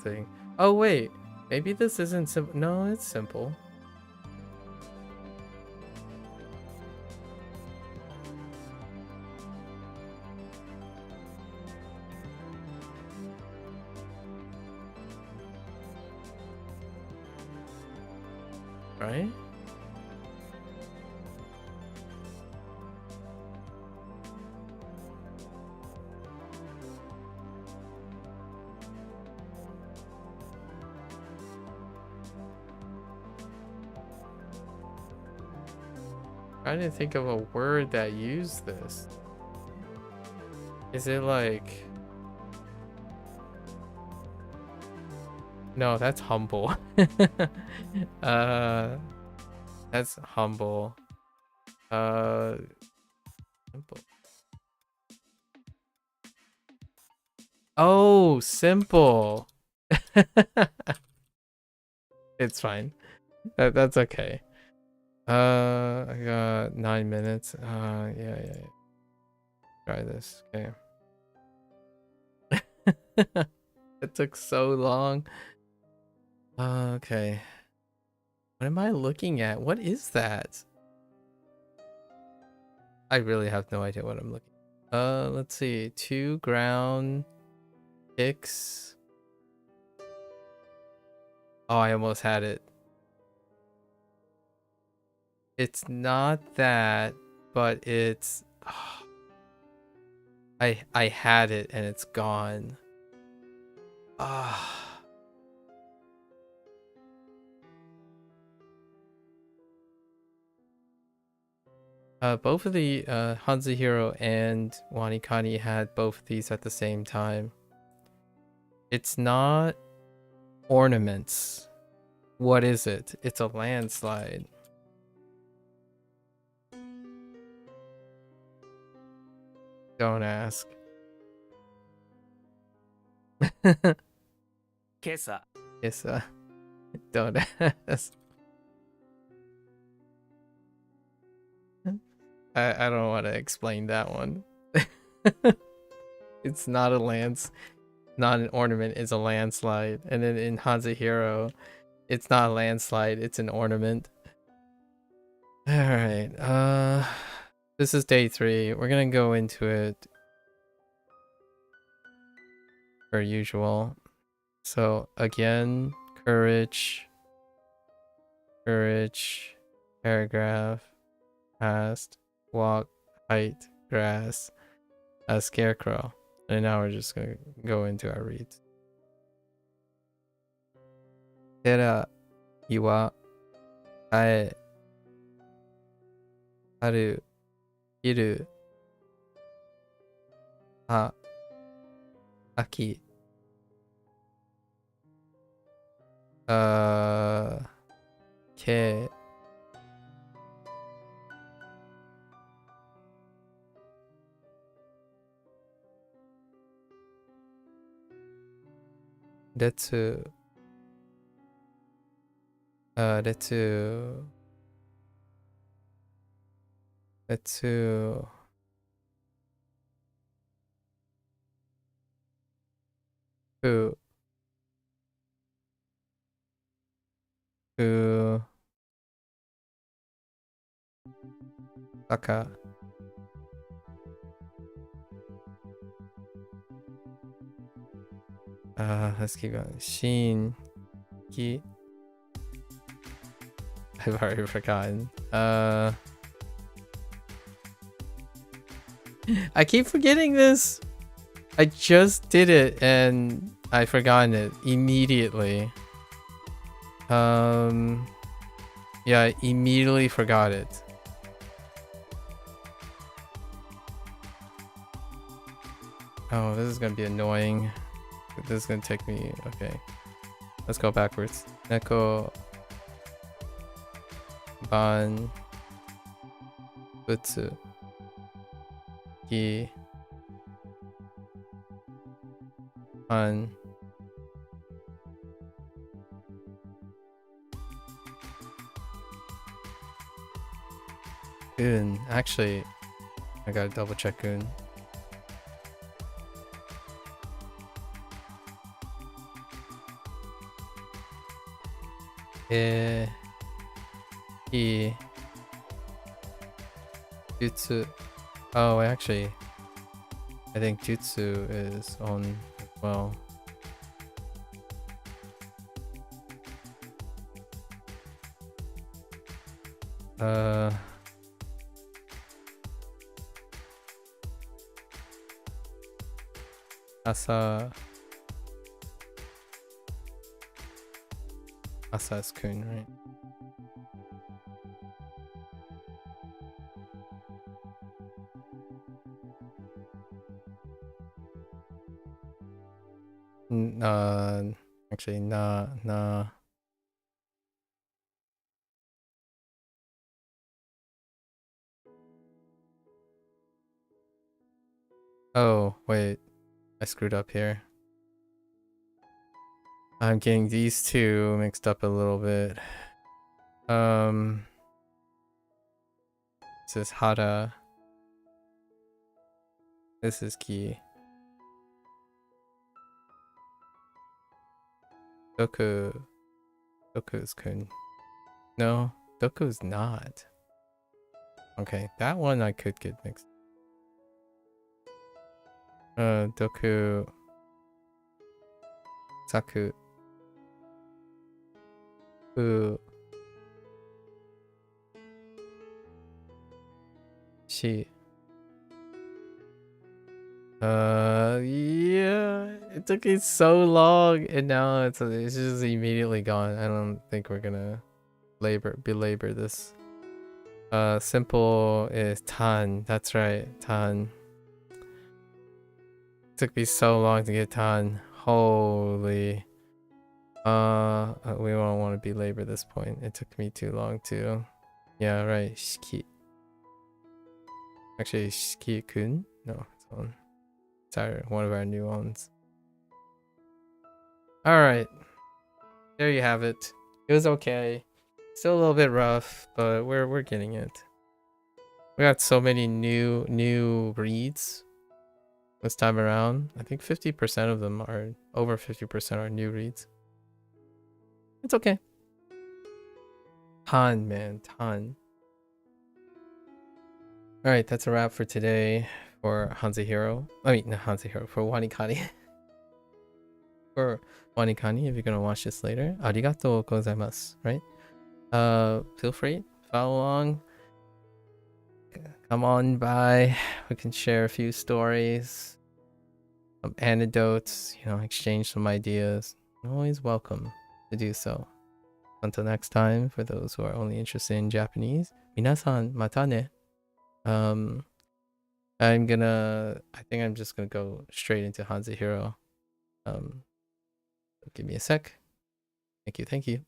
S1: thing. Oh wait, maybe this isn't simple. No, it's simple. Right? Trying to think of a word that used this. Is it like... No, that's humble. That's humble. Simple. Oh, simple. It's fine. That's okay. I got 9 minutes. Yeah. Try this. Okay. It took so long. Okay. What am I looking at? What is that? I really have no idea what I'm looking at. Let's see. 2 ground picks. Oh, I almost had it. It's not that, but it's... I had it and it's gone. Ah. Both of the HanziHero and WaniKani had both of these at the same time. It's not ornaments. What is it? It's a landslide. Don't ask.
S3: 今朝
S1: It's don't ask. I don't want to explain that one. It's not a not an ornament, it's a landslide. And then in HanziHero, it's not a landslide, it's an ornament. Alright, this is day 3. We're gonna go into it per usual. So again, courage, paragraph, past, walk, height, grass, a scarecrow. And now we're just gonna go into our reads. Tera, iwa, ae, haru, hiru, ha, aki, ke, retsu, fu, saka, let's keep going. Shin, ki. I've already forgotten. I keep forgetting this. I just did it and I forgotten it immediately. Yeah, I immediately forgot it. Oh, this is gonna be annoying. This is gonna take me. Okay, let's go backwards. Neko, ban, butsu, ki, an, un. Actually, I gotta double check un. He, jutsu. Oh, actually, I think jutsu is on as well. Asa is kun, right? Actually, nah. Oh, wait. I screwed up here. I'm getting these two mixed up a little bit. This is hara. This is ki. Doku. Doku's kun. No, Doku's not. Okay, that one I could get mixed. Doku. Saku. Fu. Shi. Yeah, it took me so long, and now it's just immediately gone. I don't think we're gonna belabor this. Simple is tan. That's right, tan. Took me so long to get tan. Holy. We don't want to belabor this point. It took me too long to. Yeah, right. Shiki. Actually, Shiki-kun? No, it's one of our new ones. Alright. There you have it. It was okay. Still a little bit rough, but we're getting it. We got so many new reads this time around. I think 50% of them are over 50% are new reads. It's okay. Ton, man, ton. All right, that's a wrap for today for HanziHero. I mean, not HanziHero, for WaniKani. For WaniKani, if you're gonna watch this later, arigatou gozaimasu, right? Feel free, follow along. Come on by. We can share a few stories, some anecdotes, you know, exchange some ideas. You're always welcome to do so. Until next time, for those who are only interested in Japanese, minasan mata ne. I think I'm just gonna go straight into HanziHero. Give me a sec. Thank you.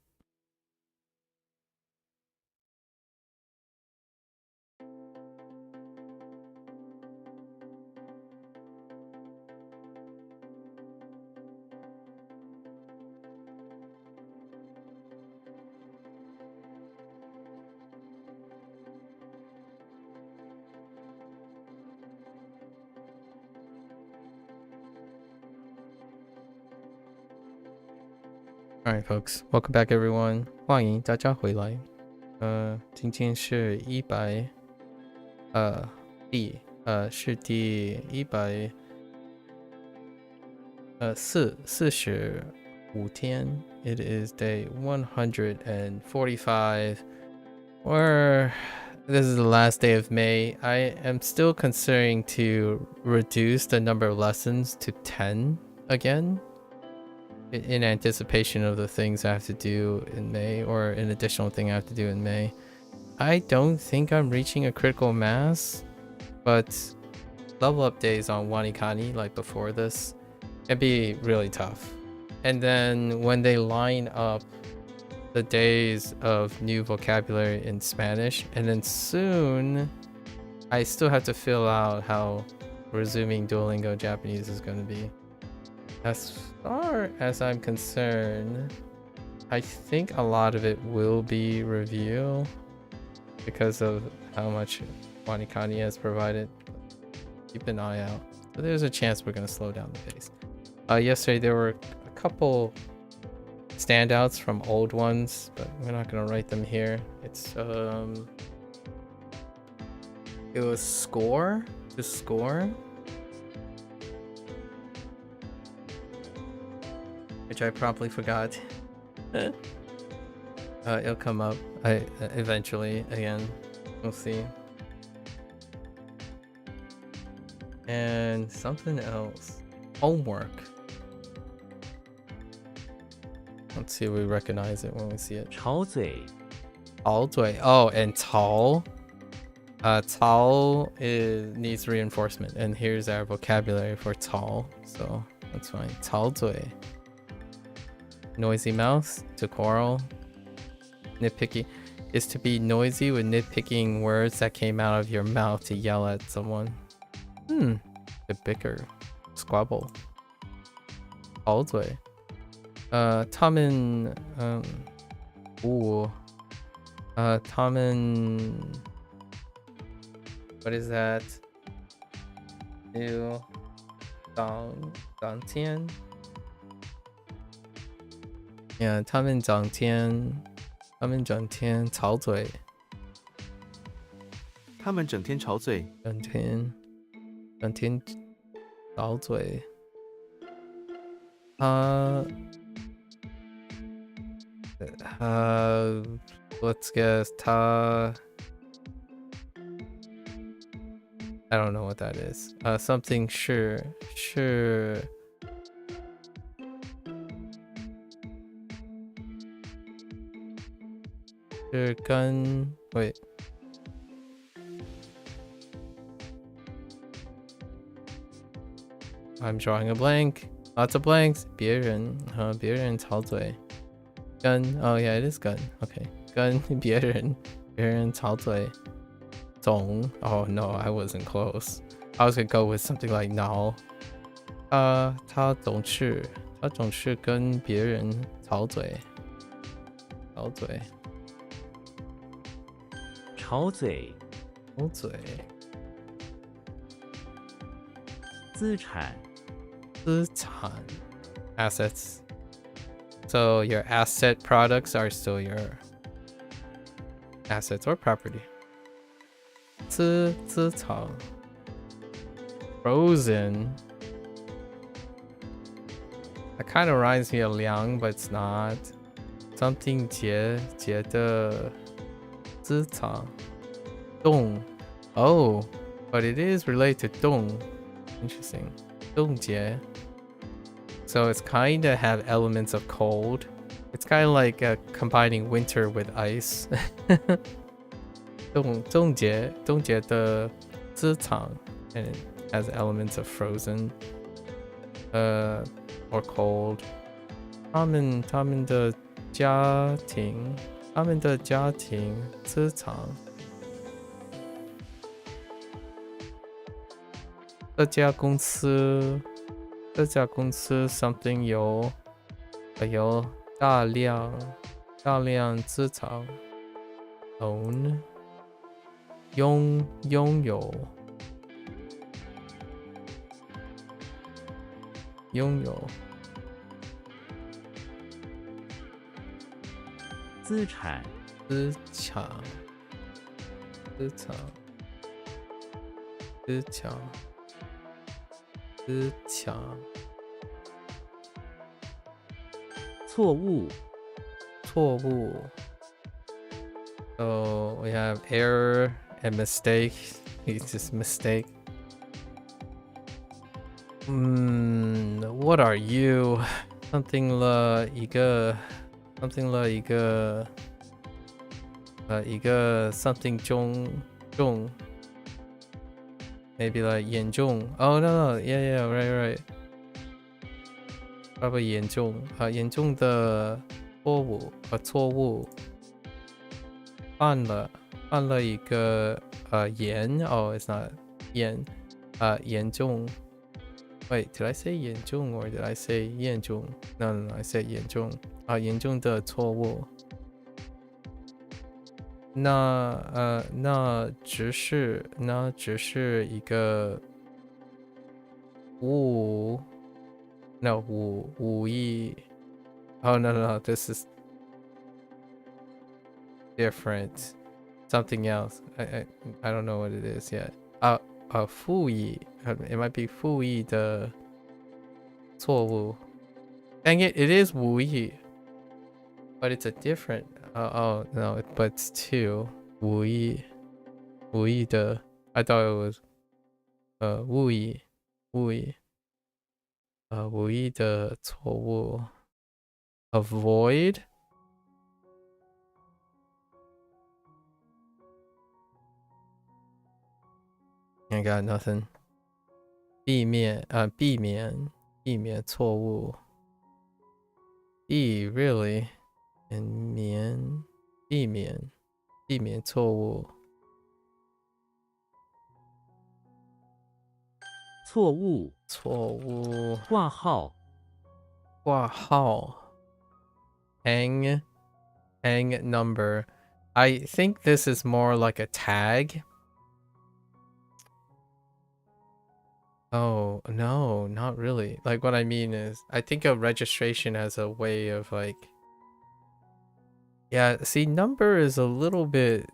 S1: Alright, folks. Welcome back, everyone. 欢迎大家回来。今天是45天. It is day 145. Or this is the last day of May. I am still considering to reduce the number of lessons to 10 again, in anticipation of the things I have to do in May, or an additional thing I have to do in May. I don't think I'm reaching a critical mass, but level up days on WaniKani, like before this, can be really tough. And then when they line up the days of new vocabulary in Spanish, and then soon I still have to fill out how resuming Duolingo Japanese is going to be. As far as I'm concerned, I think a lot of it will be review because of how much WaniKani has provided. Keep an eye out. But there's a chance we're going to slow down the pace. Yesterday there were a couple standouts from old ones, but we're not going to write them here. It was score, which I probably forgot. It'll come up eventually again. We'll see. And something else. Homework. Let's see if we recognize it when we see it.
S3: 吵嘴
S1: Oh, and 吵. 吵 needs reinforcement, and here's our vocabulary for 吵, so that's fine. 吵嘴. Noisy mouth, to quarrel. Nitpicky is to be noisy with nitpicking words that came out of your mouth to yell at someone. To bicker, squabble. 吵嘴. 他们他们 what is that? 涨天. Yeah, 他们涨天吵嘴.
S4: 他们整天吵嘴。
S1: 整天吵嘴. Let's guess. I don't know what that is. Something sure. 是跟 wait. I'm drawing a blank. Lots of blanks. 别人别人吵嘴。跟 oh yeah it is 跟 okay 跟别人吵嘴。总 oh no I wasn't close. I was gonna go with something like 挠。他总是跟别人吵嘴。吵嘴。
S3: 吵嘴。
S1: 吵嘴。
S3: 资产。
S1: 资产 assets. So your asset products are still your assets or property. 资产 frozen. That kind of reminds me of 凉 but it's not. Something 节的资产冻 oh but it is related to 冻 interesting 冻节 so it's kind of have elements of cold. It's kind of like combining winter with ice. 冻节的资产 and it has elements of frozen or cold. 他们的家庭资产这家公司 something 有大量资产 own 拥有
S3: 资产错误
S1: so we have error and mistake. It's just mistake. What are you? Something 了一个 something 重 maybe like 严重 oh no yeah right probably 严重的错误犯了一个严 oh it's not 严重 wait did I say 严重 or did I say 严重 no I said 严重严重的错误那只是一个无意 oh no this is different something else I don't know what it is yet 复议 it might be 复议的错误 dang it is 无意 but it's a different oh no but it's two 无意的 I thought it was 无意的错误 avoid I got nothing 避免错误 really and 避免错误
S3: 错误挂号
S1: hang number I think this is more like a tag. Oh no, not really. Like what I mean is I think of registration as a way of like yeah, see number is a little bit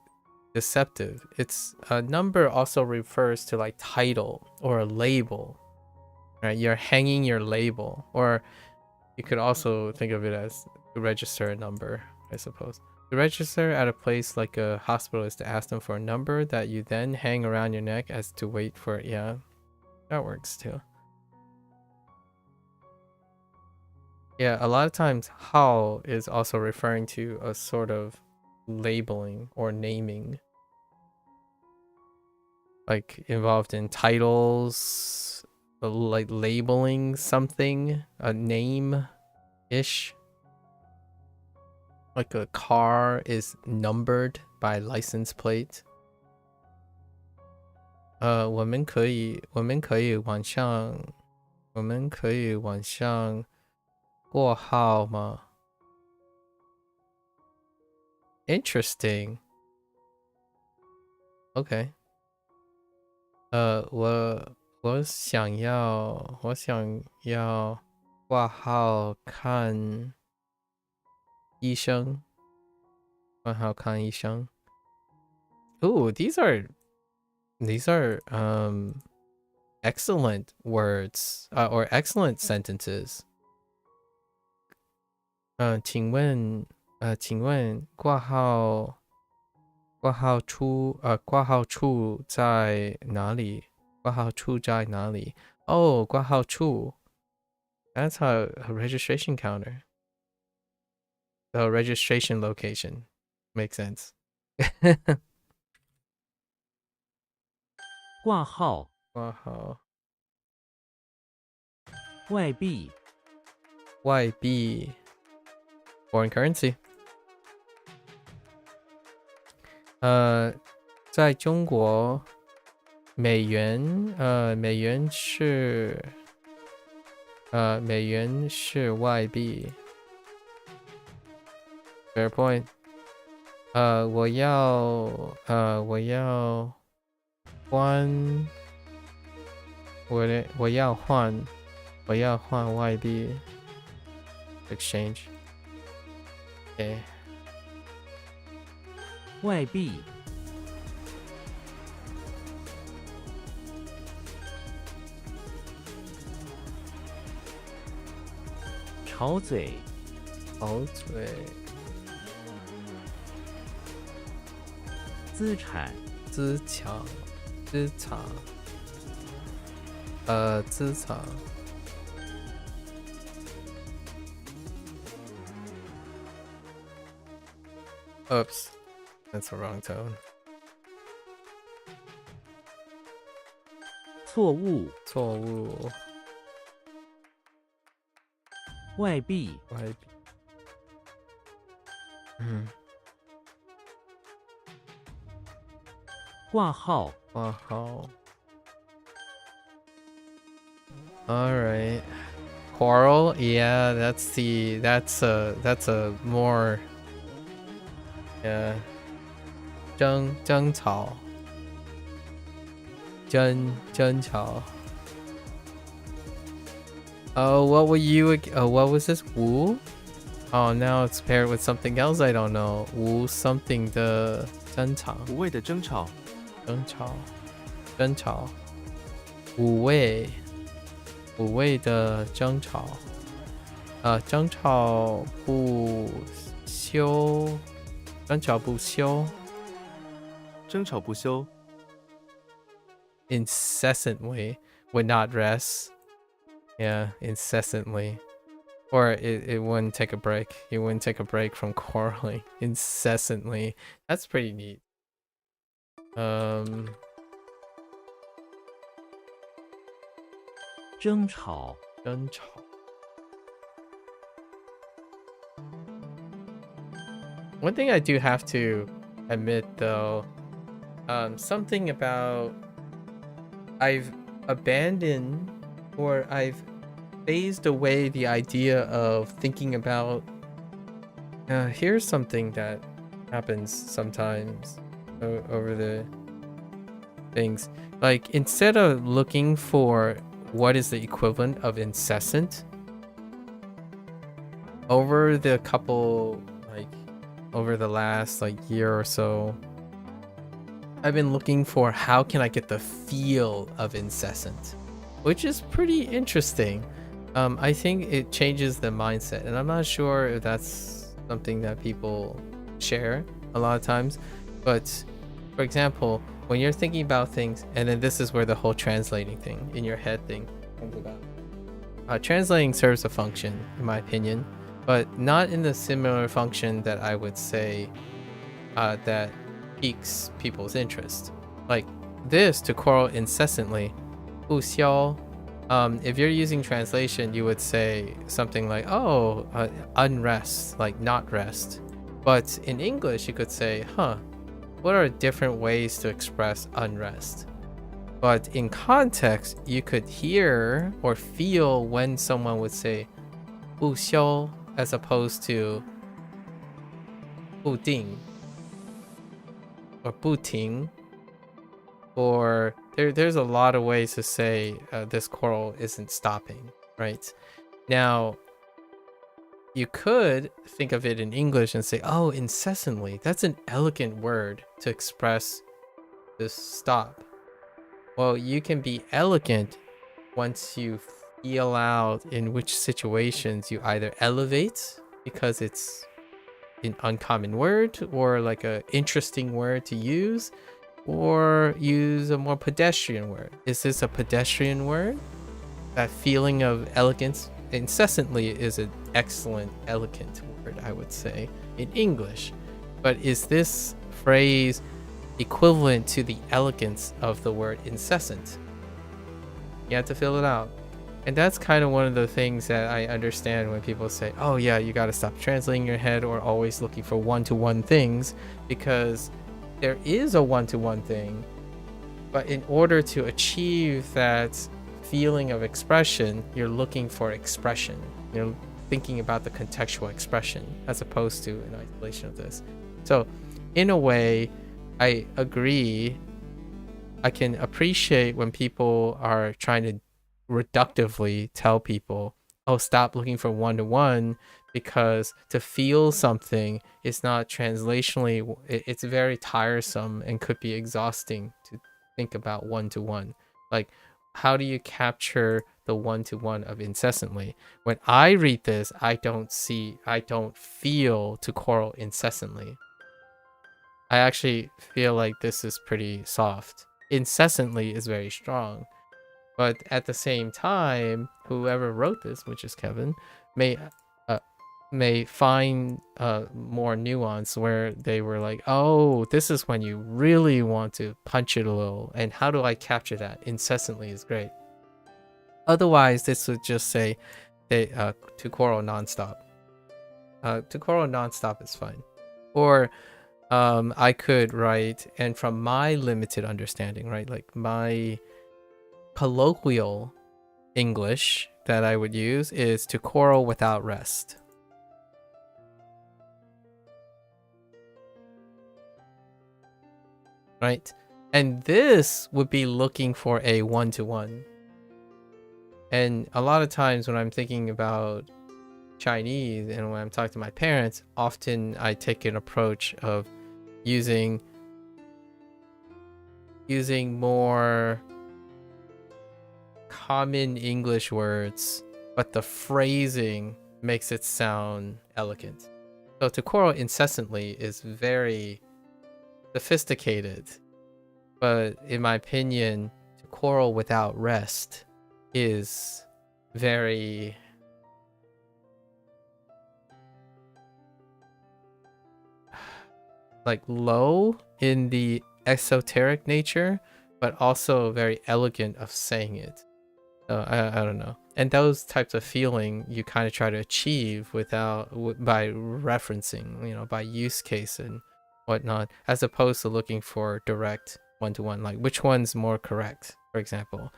S1: deceptive. It's a number also refers to like title or a label. Right? You're hanging your label, or you could also think of it as to register a number, I suppose. To register at a place like a hospital is to ask them for a number that you then hang around your neck as to wait for it. Yeah, that works too. Yeah, a lot of times how is also referring to a sort of labeling or naming. Like involved in titles, like labeling something, a name-ish. Like a car is numbered by license plate. 我们可以往上挂号吗？ Interesting. Okay. 我想要挂号看医生。Ooh, these are excellent words or excellent sentences. 请问挂号处在哪里？Oh, 挂号处. That's a registration counter. The registration location. Makes sense.
S3: 挂号外币
S1: foreign currency. 在中国美元是外币。Fair point. 我要换外币 exchange. Okay.
S3: 外币吵嘴资产
S1: 资产 Oops, that's the wrong tone.
S3: 错误外币挂号
S1: All right. Quarrel, yeah, that's a more争吵 Oh, what was this? Wu? Oh, now it's paired with something else I don't know. Wu something 的争吵
S4: 无谓的争吵
S1: 无谓的争吵争吵不休 incessantly would not rest. Yeah, incessantly. Or it wouldn't take a break. You wouldn't take a break from quarreling incessantly. That's pretty neat.
S3: 争吵
S1: One thing I do have to admit though, something about I've abandoned or I've phased away the idea of thinking about here's something that happens sometimes over the things. Like instead of looking for what is the equivalent of incessant over the last year or so, I've been looking for how can I get the feel of incessant, which is pretty interesting. I think it changes the mindset, and I'm not sure if that's something that people share a lot of times. But for example, when you're thinking about things, and then this is where the whole translating thing in your head thing comes about. Translating serves a function, in my opinion, but not in the similar function that I would say that piques people's interest. Like this, to quarrel incessantly, 不消 If you're using translation, you would say something like, oh, unrest, like not rest. But in English, you could say, what are different ways to express unrest? But in context, you could hear or feel when someone would say 不休 as opposed to 不定 or 不停. Or there's a lot of ways to say this quarrel isn't stopping, right? Now, you could think of it in English and say, oh, incessantly. That's an elegant word to express this stop. Well, you can be elegant once you feel out in which situations you either elevate because it's an uncommon word or like an interesting word to use, or use a more pedestrian word. Is this a pedestrian word? That feeling of elegance, incessantly is an excellent, elegant word, I would say, in English. But is this phrase equivalent to the elegance of the word incessant? You have to fill it out. And that's kind of one of the things that I understand when people say, oh yeah, you got to stop translating your head or always looking for one-to-one things, because there is a one-to-one thing, but in order to achieve that feeling of expression, you're looking for expression. You're thinking about the contextual expression as opposed to an isolation of this. So in a way, I agree. I can appreciate when people are trying to reductively tell people, oh, stop looking for one-to-one, because to feel something is not translationally, it's very tiresome and could be exhausting to think about one-to-one. Like, how do you capture the one-to-one of incessantly? When I read this, I don't feel to quarrel incessantly. I actually feel like this is pretty soft. Incessantly is very strong. But at the same time, whoever wrote this, which is Kevin, may find more nuance where they were like, oh, this is when you really want to punch it a little. And how do I capture that? Incessantly is great. Otherwise, this would just say to quarrel nonstop. To quarrel nonstop is fine. Or I could write, and from my limited understanding, right, like my colloquial English that I would use is to quarrel without rest. Right? And this would be looking for a one-to-one. And a lot of times when I'm thinking about Chinese and when I'm talking to my parents, often I take an approach of using more common English words, but the phrasing makes it sound elegant. So to quarrel incessantly is very sophisticated, but in my opinion, to quarrel without rest is very like low in the esoteric nature, but also very elegant of saying it. I don't know. And those types of feeling you kind of try to achieve by referencing, by use case and whatnot, as opposed to looking for direct one-to-one, like which one's more correct. For example,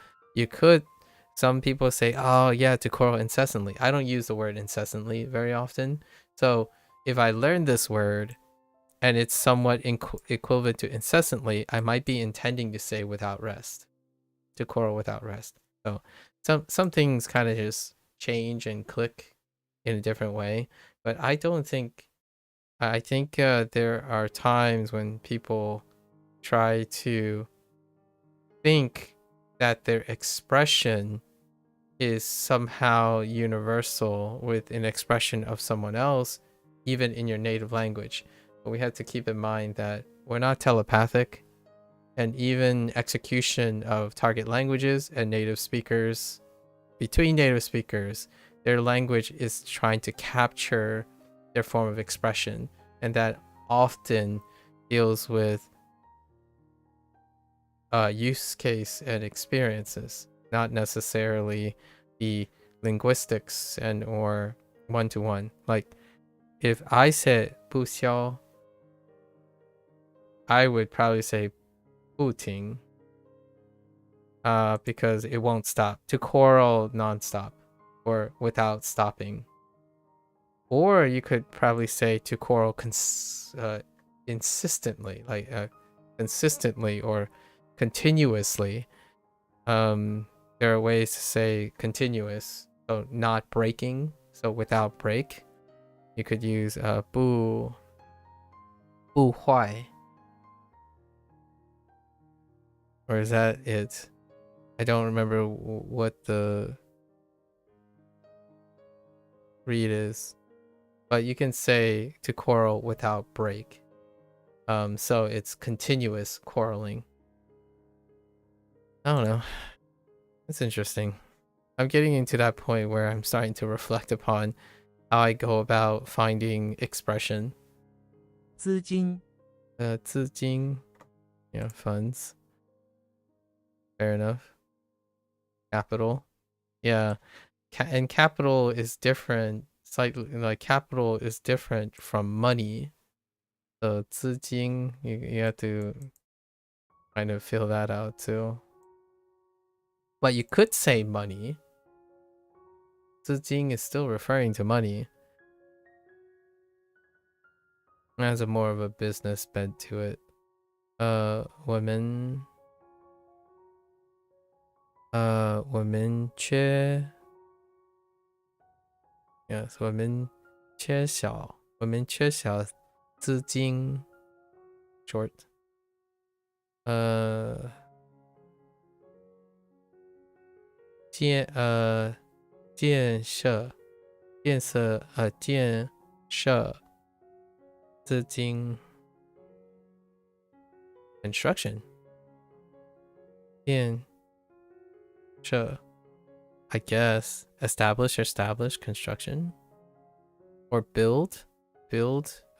S1: some people say, oh yeah, to quarrel incessantly. I don't use the word incessantly very often. So if I learn this word and it's somewhat equivalent to incessantly, I might be intending to say without rest, to quarrel without rest. So some things kind of just change and click in a different way. But I think there are times when people try to think that their expression is somehow universal with an expression of someone else, even in your native language. But we have to keep in mind that we're not telepathic, and even execution of target languages and native speakers, between native speakers, their language is trying to capture their form of expression, and that often deals with use case and experiences. not necessarily be linguistics and or one-to-one. Like if I said 不消, I would probably say 不停, because it won't stop. To quarrel nonstop or without stopping. Or you could probably say to quarrel insistently, like consistently or continuously. There are ways to say continuous, so not breaking, so without break. You could use 不坏. Or is that it? I don't remember what the read is. But you can say to quarrel without break. So it's continuous quarreling. I don't know. It's interesting. I'm getting into that point where I'm starting to reflect upon how I go about finding expression.
S3: 资金
S1: 资金, yeah, funds. Fair enough. Capital. Yeah. And capital is different. Slightly, like capital is different from money. So 资金, you have to kind of feel that out too. But you could say money. 资金 is still referring to money. It has a more of a business bent to it. Women 缺 Yes, 我们缺少资金 short. 建设资金 construction. 建设 I guess establish construction or build,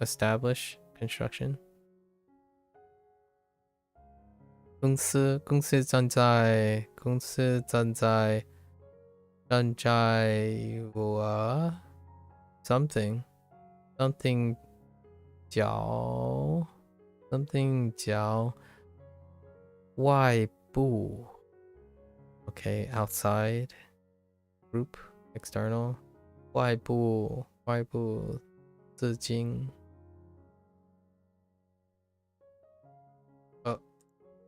S1: establish construction. 公司站在我 something 角外部 okay, outside group, external 外部资金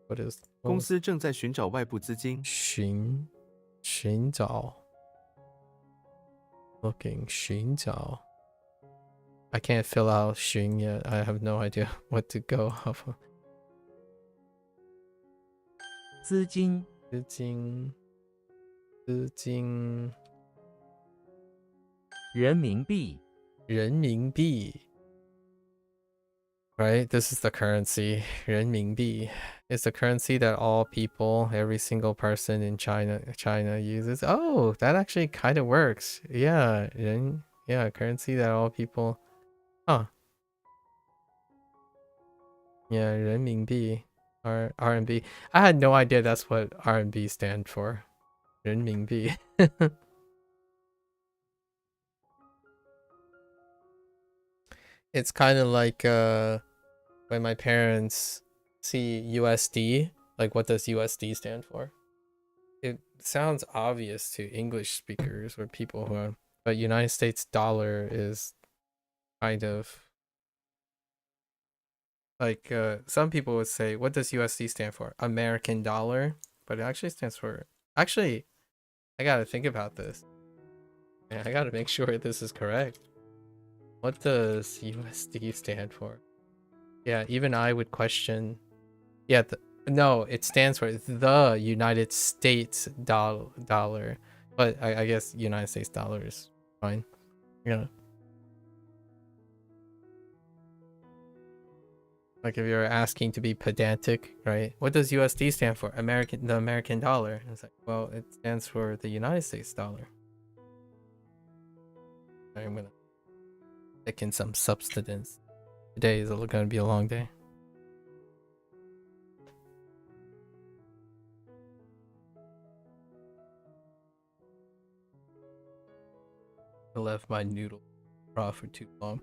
S1: what is
S4: 公司正在寻找外部资金。
S1: 寻找 looking 寻找 I can't fill out 寻 yet. I have no idea what to go off of.
S3: 资金人民币
S1: right? This is the currency. 人民币 is the currency that all people, every single person in China uses. Oh, that actually kind of works. Yeah, currency that all people. Huh. Yeah, 人民币 RMB. I had no idea that's what RMB stand for. 人民币. It's kind of like when my parents see USD, like what does USD stand for? It sounds obvious to English speakers or people who are, but United States dollar is kind of like some people would say, what does USD stand for? American dollar, but it actually stands for, actually, I gotta think about this. Yeah, I gotta make sure this is correct. What does USD stand for? Yeah, even I would question. Yeah, no, it stands for the United States dollar. But I guess United States dollar is fine. Yeah. Like if you're asking to be pedantic, right? What does USD stand for? The American dollar. And it's like, well, it stands for the United States dollar. I'm gonna stick in some substance. Today is gonna be a long day. I left my noodle raw for too long.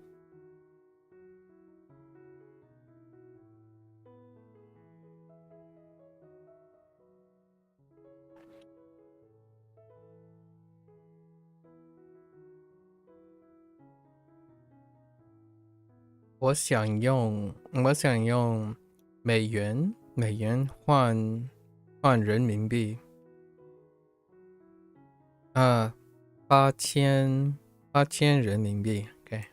S1: 我想用美元换人民币。8000人民币。OK。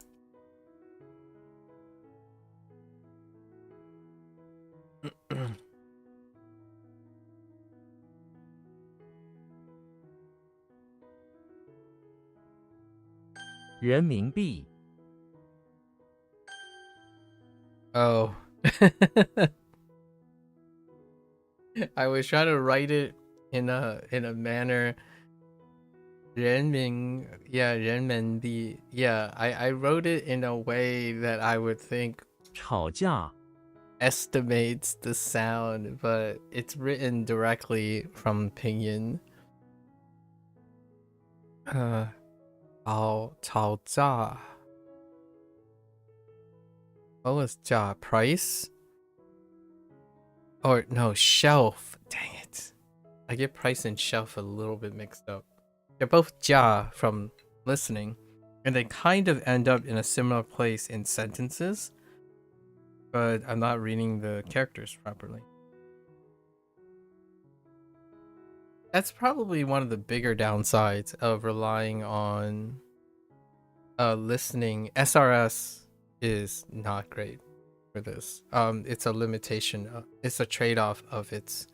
S3: 人民币
S1: Oh. I was trying to write it in a manner. 人民币. Yeah, I wrote it in a way that I would think
S3: 吵架
S1: estimates the sound, but it's written directly from pinyin. 吵架. What was 价? Price? Or no, shelf. Dang it. I get price and shelf a little bit mixed up. They're both 价 from listening, and they kind of end up in a similar place in sentences, but I'm not reading the characters properly. That's probably one of the bigger downsides of relying on listening. SRS is not great for this. It's a limitation. It's a trade-off of its,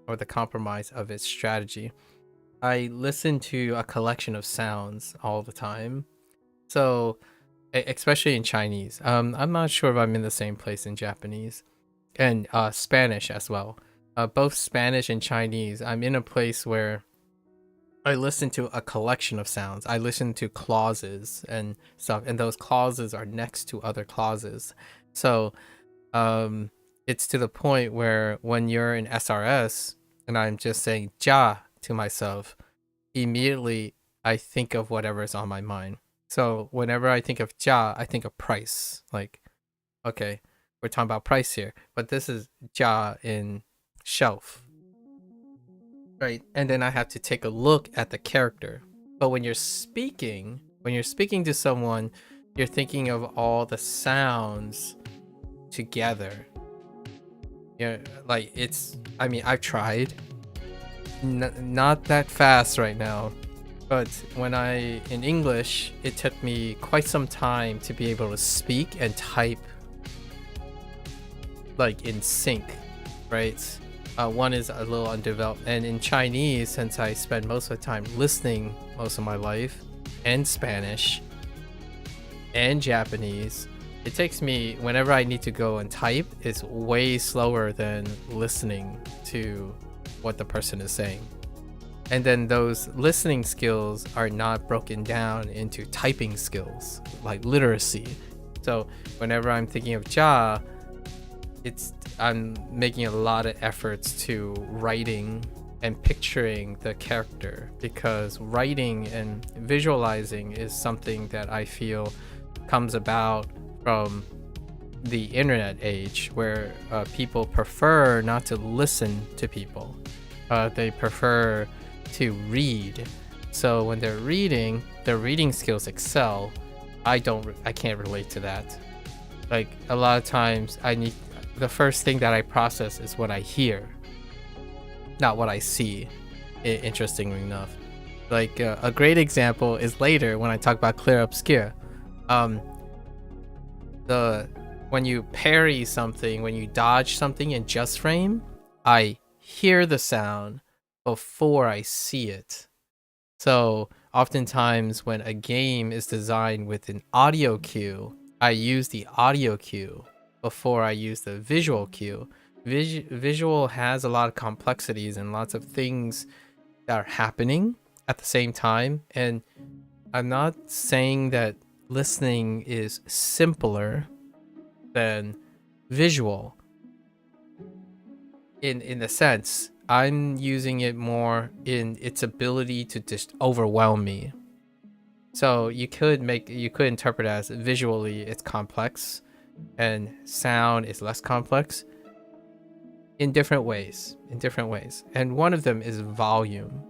S1: or the compromise of its strategy. I listen to a collection of sounds all the time. So, especially in Chinese. I'm not sure if I'm in the same place in Japanese. And Spanish as well. Both Spanish and Chinese, I'm in a place where I listen to a collection of sounds. I listen to clauses and stuff, and those clauses are next to other clauses. So it's to the point where when you're in SRS and I'm just saying ja to myself, immediately I think of whatever's on my mind. So whenever I think of ja, I think of price. Like, okay, we're talking about price here, but this is ja in shelf. Right, and then I have to take a look at the character. But when you're speaking to someone, you're thinking of all the sounds together. Yeah, like I mean, I've tried. Not that fast right now. But in English, it took me quite some time to be able to speak and type like in sync, right? One is a little undeveloped, and in Chinese, since I spend most of the time listening most of my life, and Spanish and Japanese, it takes me, whenever I need to go and type, it's way slower than listening to what the person is saying. And then those listening skills are not broken down into typing skills like literacy. So whenever I'm thinking of ja, I'm making a lot of efforts to writing and picturing the character, because writing and visualizing is something that I feel comes about from the internet age, where people prefer not to listen to people. They prefer to read. So when they're reading, their reading skills excel. I can't relate to that. Like a lot of times the first thing that I process is what I hear, not what I see, interestingly enough. Like a great example is later when I talk about Clair Obscur. When you parry something, when you dodge something in Just Frame, I hear the sound before I see it. So oftentimes when a game is designed with an audio cue, I use the audio cue before I use the visual cue. Visual has a lot of complexities and lots of things that are happening at the same time. And I'm not saying that listening is simpler than visual. In the sense, I'm using it more in its ability to just overwhelm me. So you could interpret it as visually it's complex and sound is less complex in different ways. And one of them is volume.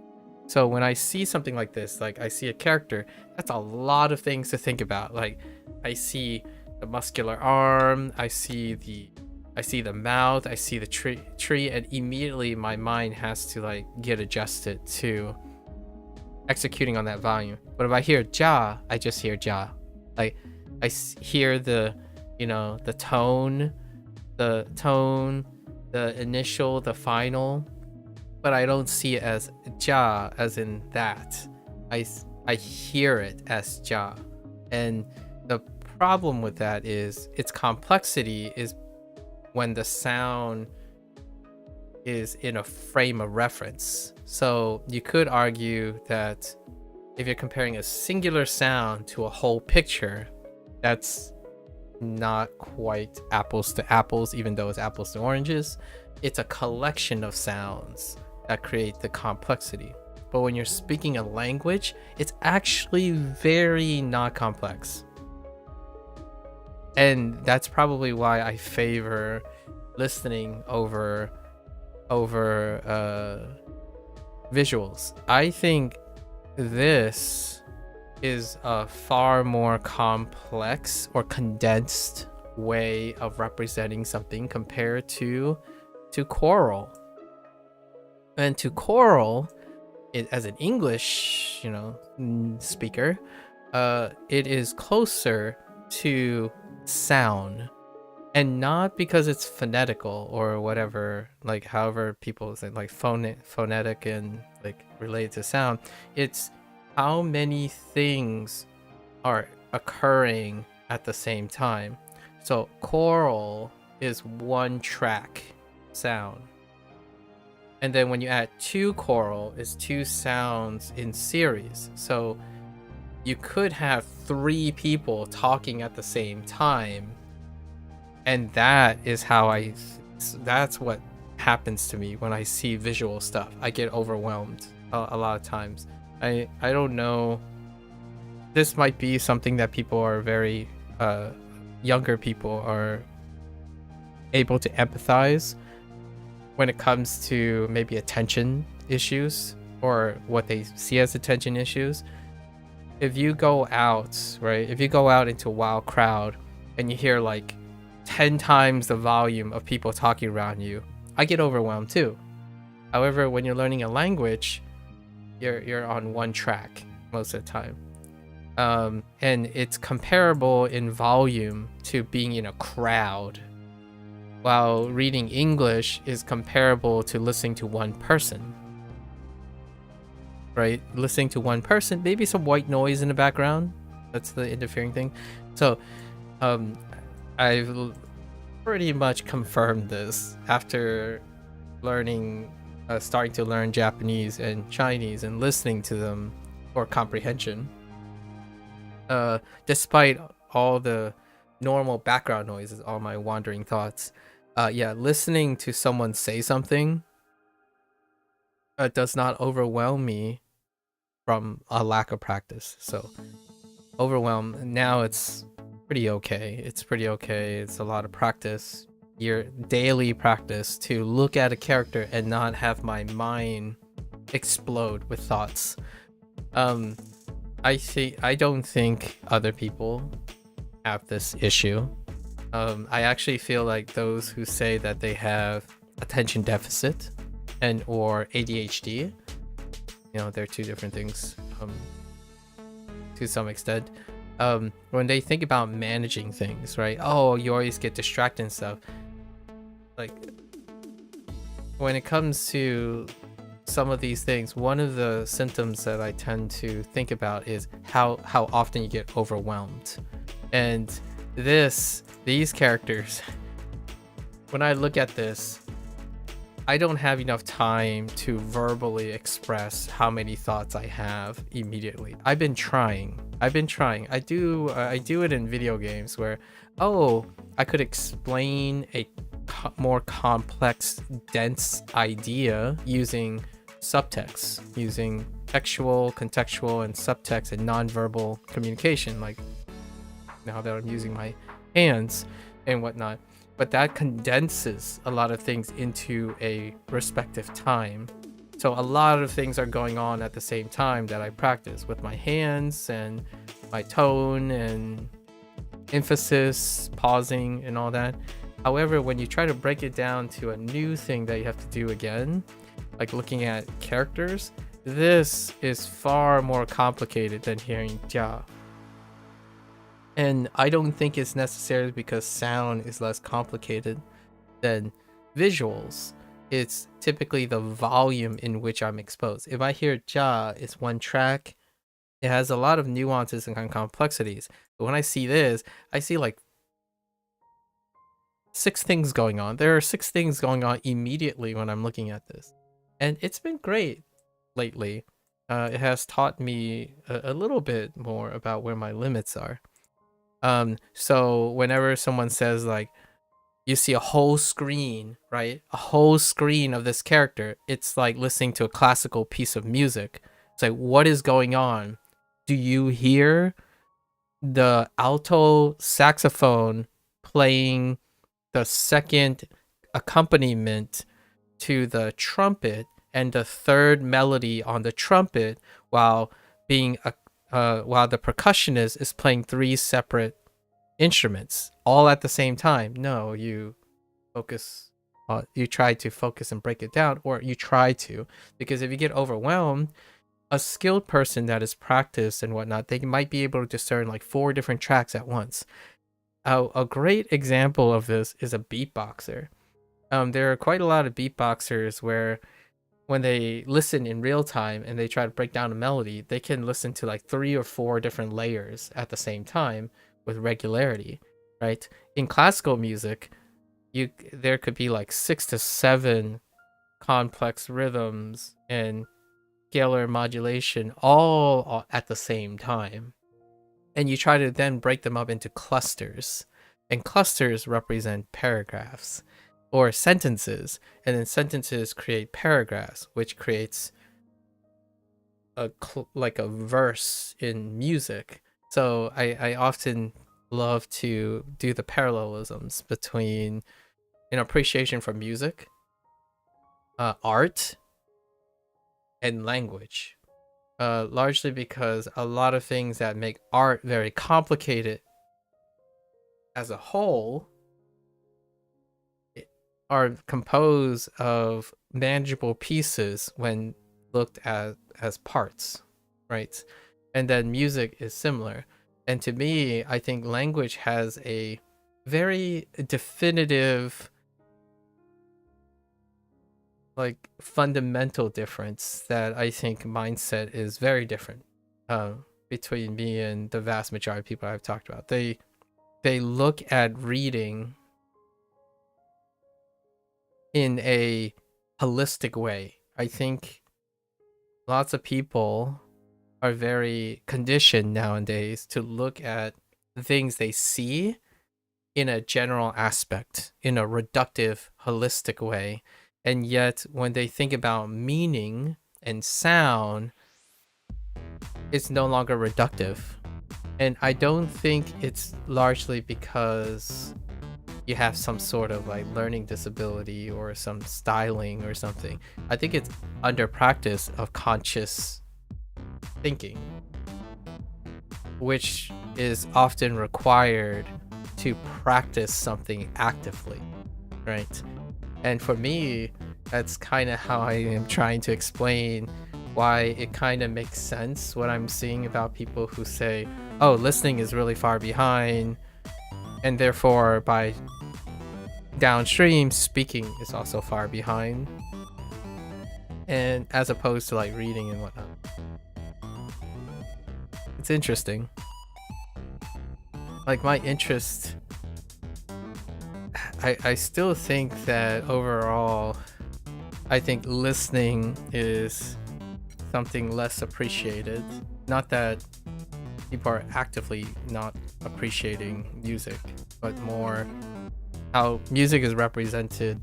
S1: So when I see something like this, like I see a character, that's a lot of things to think about. Like I see the muscular arm, I see the mouth, I see the tree, and immediately my mind has to like get adjusted to executing on that volume. But if I hear ja, I just hear ja. Like hear the, you know, the tone, the initial, the final, but I don't see it as ja, as in that. I hear it as ja. And the problem with that is its complexity is when the sound is in a frame of reference. So you could argue that if you're comparing a singular sound to a whole picture, that's not quite apples to apples, even though it's apples to oranges. It's a collection of sounds that create the complexity. But when you're speaking a language, it's actually very not complex. And that's probably why I favor listening over visuals. I think this is a far more complex or condensed way of representing something compared to choral. And to choral, as an English, you know, speaker, it is closer to sound, and not because it's phonetical or whatever, like however people say, like phonetic and like related to sound. It's how many things are occurring at the same time. So choral is one track sound, and then when you add two choral, it's two sounds in series. So you could have three people talking at the same time, and that is how that's what happens to me when I see visual stuff. I get overwhelmed a lot of times. I don't know, this might be something that people are very younger people are able to empathize when it comes to maybe attention issues or what they see as attention issues. If you go out, right, if you go out into a wild crowd and you hear like 10 times the volume of people talking around you, I get overwhelmed too. However, when you're learning a language, you're on one track most of the time. And it's comparable in volume to being in a crowd, while reading English is comparable to listening to one person. Right? Listening to one person, maybe some white noise in the background. That's the interfering thing. So I've pretty much confirmed this after starting to learn Japanese and Chinese and listening to them for comprehension. Despite all the normal background noises, all my wandering thoughts, listening to someone say something does not overwhelm me from a lack of practice. So overwhelm, now it's pretty okay. It's a lot of practice, your daily practice, to look at a character and not have my mind explode with thoughts. I don't think other people have this issue. I actually feel like those who say that they have attention deficit and or ADHD, you know, they're two different things to some extent. When they think about managing things, right? Oh, you always get distracted and stuff. Like, when it comes to some of these things, one of the symptoms that I tend to think about is how often you get overwhelmed. And these characters, when I look at this, I don't have enough time to verbally express how many thoughts I have immediately. I've been trying. I do it in video games where, I could explain a more complex, dense idea using subtext, using textual, contextual, and subtext and nonverbal communication, like now that I'm using my hands and whatnot. But that condenses a lot of things into a respective time. So a lot of things are going on at the same time that I practice with my hands and my tone and emphasis, pausing, and all that. However, when you try to break it down to a new thing that you have to do again, like looking at characters, this is far more complicated than hearing jia. And I don't think it's necessarily because sound is less complicated than visuals. It's typically the volume in which I'm exposed. If I hear jia, it's one track. It has a lot of nuances and complexities. But when I see this, I see like 6 things going on. There are 6 things going on immediately when I'm looking at this. And it's been great lately. It has taught me a little bit more about where my limits are. So whenever someone says like, you see a whole screen, right? A whole screen of this character, it's like listening to a classical piece of music. It's like, what is going on? Do you hear the alto saxophone playing the second accompaniment to the trumpet and the third melody on the trumpet while while the percussionist is playing 3 separate instruments all at the same time? No, you try to focus and break it down, or you try to, because if you get overwhelmed, a skilled person that is practiced and whatnot, they might be able to discern like 4 different tracks at once. A great example of this is a beatboxer. There are quite a lot of beatboxers where when they listen in real time and they try to break down a melody, they can listen to like 3 or 4 different layers at the same time with regularity, right? In classical music, there could be like 6 to 7 complex rhythms and scalar modulation all at the same time. And you try to then break them up into clusters. And clusters represent paragraphs or sentences. And then sentences create paragraphs, which creates like a verse in music. So I often love to do the parallelisms between an appreciation for music, art, and language. Largely because a lot of things that make art very complicated as a whole are composed of manageable pieces when looked at as parts, right? And then music is similar. And to me, I think language has a very definitive, like, fundamental difference that I think mindset is very different between me and the vast majority of people I've talked about. They look at reading in a holistic way. I think lots of people are very conditioned nowadays to look at things they see in a general aspect, in a reductive, holistic way. And yet, when they think about meaning and sound, it's no longer reductive. And I don't think it's largely because you have some sort of like learning disability or some styling or something. I think it's under practice of conscious thinking, which is often required to practice something actively, right? And for me, that's kind of how I am trying to explain why it kind of makes sense what I'm seeing about people who say, oh, listening is really far behind, and therefore by downstream, speaking is also far behind, and as opposed to like reading and whatnot. It's interesting. Like my interest, I still think that overall, I think listening is something less appreciated. Not that people are actively not appreciating music, but more how music is represented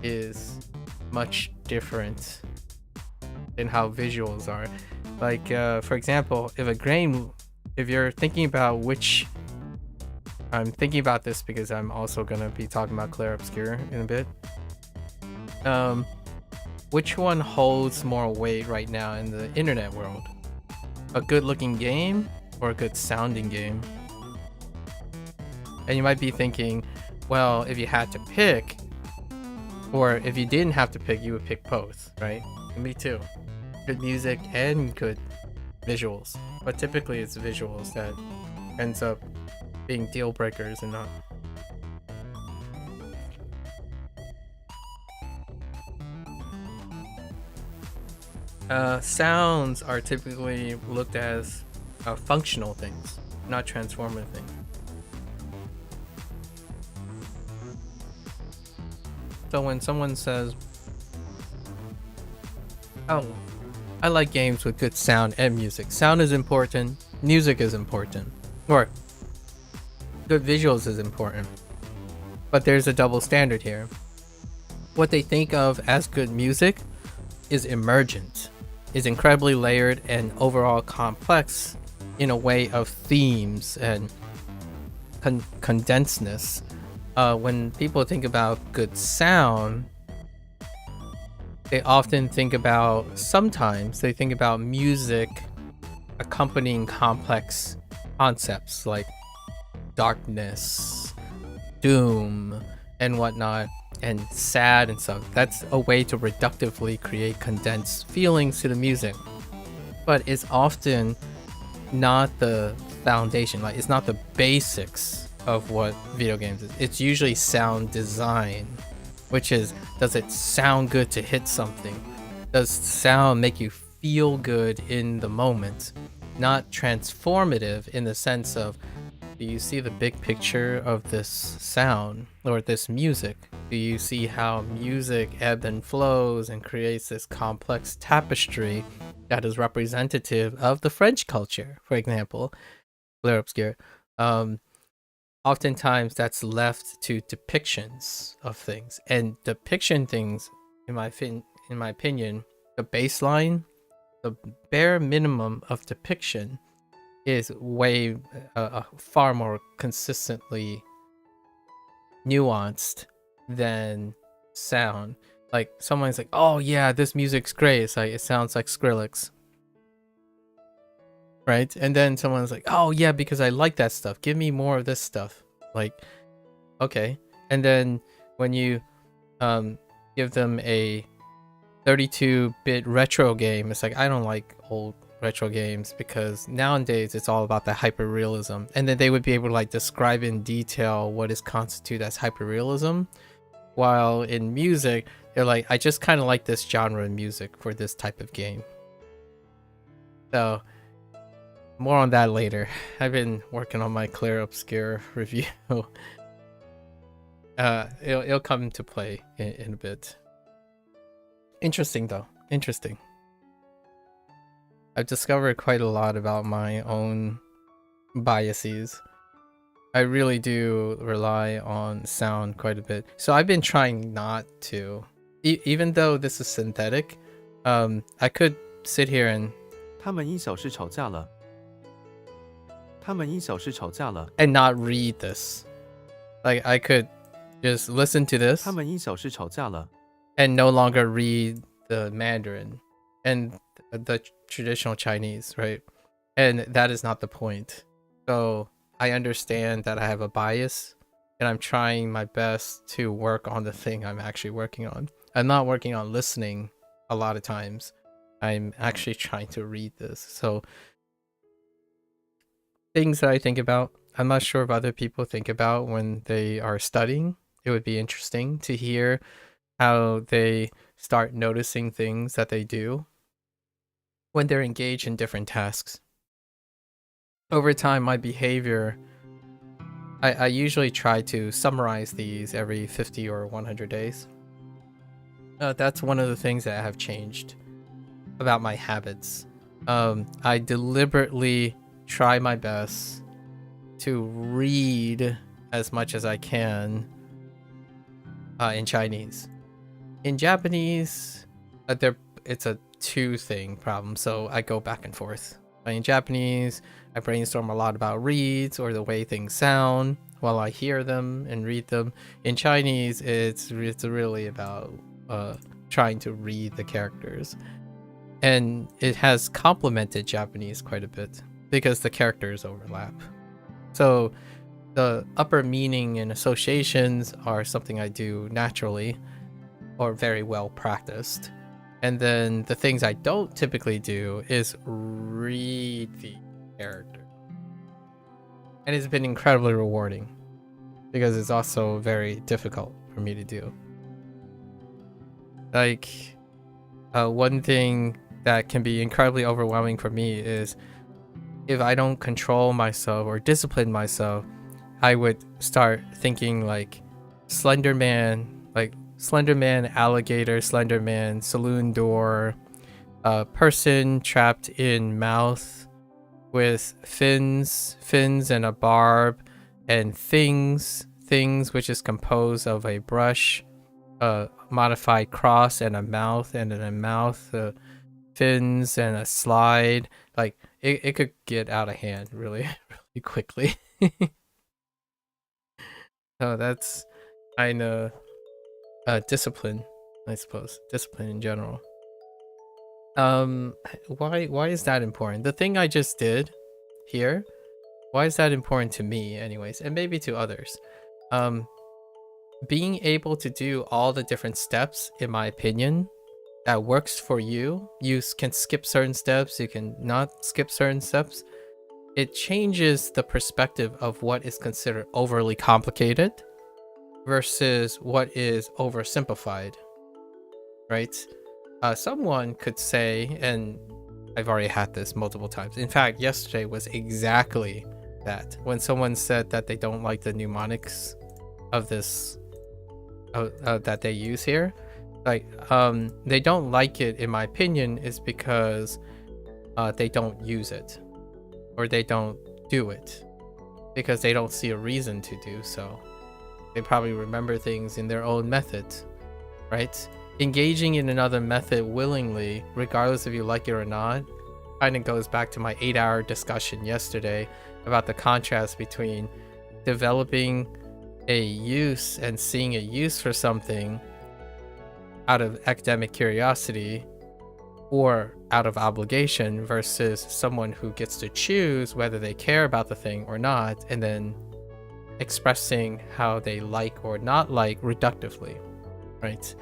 S1: is much different in how visuals are. Like, for example, if you're thinking about which, I'm thinking about this because I'm also gonna be talking about Clair Obscur in a bit. Which one holds more weight right now in the internet world? A good-looking game or a good sounding game? And you might be thinking, well, if you had to pick, or if you didn't have to pick, you would pick both, right? And me too. Good music and good visuals. But typically it's visuals that ends up being deal breakers and not. Sounds are typically looked as functional things, not transformative things. So when someone says, oh, I like games with good sound and music. Sound is important, music is important, or good visuals is important. But there's a double standard here. What they think of as good music is emergent, is incredibly layered and overall complex in a way of themes and condensedness. When people think about good sound, they often think about, sometimes they think about music accompanying complex concepts like darkness, doom, and whatnot, and sad and stuff. That's a way to reductively create condensed feelings to the music. But it's often not the foundation, like it's not the basics of what video games is. It's usually sound design, which is, does it sound good to hit something? Does sound make you feel good in the moment? Not transformative in the sense of, do you see the big picture of this sound or this music? Do you see how music ebbs and flows and creates this complex tapestry that is representative of the French culture, for example, Clair Obscur? Oftentimes that's left to depictions of things, and depiction things, in my opinion, the baseline, the bare minimum of depiction is way far more consistently nuanced than sound. Like someone's like, oh yeah, this music's great, it's like, it sounds like Skrillex, right? And then someone's like, oh yeah, because I like that stuff, give me more of this stuff. Like, okay. And then when you give them a 32-bit retro game, it's like, I don't like old retro games because nowadays it's all about the hyperrealism. And then they would be able to like describe in detail what is constituted as hyperrealism, while in music they're like, I just kind of like this genre of music for this type of game. So more on that later. I've been working on my Clair Obscur review. It'll come into play in a bit. Interesting though, interesting. I've discovered quite a lot about my own biases. I really do rely on sound quite a bit. So I've been trying not to, even though this is synthetic, I could sit here and
S4: 他们因小事吵架了。他们因小事吵架了。
S1: and not read this. Like I could just listen to this
S4: 他们因小事吵架了。
S1: and no longer read the Mandarin and the traditional Chinese, right? And that is not the point. So I understand that I have a bias, and I'm trying my best to work on the thing I'm actually working on. I'm not working on listening a lot of times. I'm actually trying to read this. So things that I think about, I'm not sure if other people think about when they are studying. It would be interesting to hear how they start noticing things that they do when they're engaged in different tasks. Over time, my behavior, I usually try to summarize these every 50 or 100 days. That's one of the things that have changed about my habits. I deliberately try my best to read as much as I can in Chinese. In Japanese, it's a two thing problem. So I go back and forth. In Japanese, I brainstorm a lot about reads or the way things sound while I hear them and read them. In Chinese, it's really about trying to read the characters. And it has complemented Japanese quite a bit because the characters overlap. So the upper meaning and associations are something I do naturally or very well practiced. And then the things I don't typically do is read the character. And it's been incredibly rewarding because it's also very difficult for me to do. Like, one thing that can be incredibly overwhelming for me is if I don't control myself or discipline myself, I would start thinking like Slenderman, alligator, Slenderman, saloon door, person trapped in mouth with fins and a barb, and things which is composed of a brush, a modified cross, and a mouth, and then a mouth, fins, and a slide. Like it could get out of hand really, really quickly. So that's kind of discipline, I suppose. Discipline in general. Why is that important? The thing I just did here, why is that important to me anyways, and maybe to others? Being able to do all the different steps, in my opinion, that works for you. You can skip certain steps, you can not skip certain steps. It changes the perspective of what is considered overly complicated versus what is oversimplified, right? Someone could say, and I've already had this multiple times. In fact, yesterday was exactly that. When someone said that they don't like the mnemonics of this, that they use here, like, they don't like it, in my opinion, is because they don't use it, or they don't do it because they don't see a reason to do so. They probably remember things in their own method, right? Engaging in another method willingly, regardless if you like it or not, kind of goes back to my 8-hour discussion yesterday about the contrast between developing a use and seeing a use for something out of academic curiosity or out of obligation versus someone who gets to choose whether they care about the thing or not, and then expressing how they like or not like reductively, right?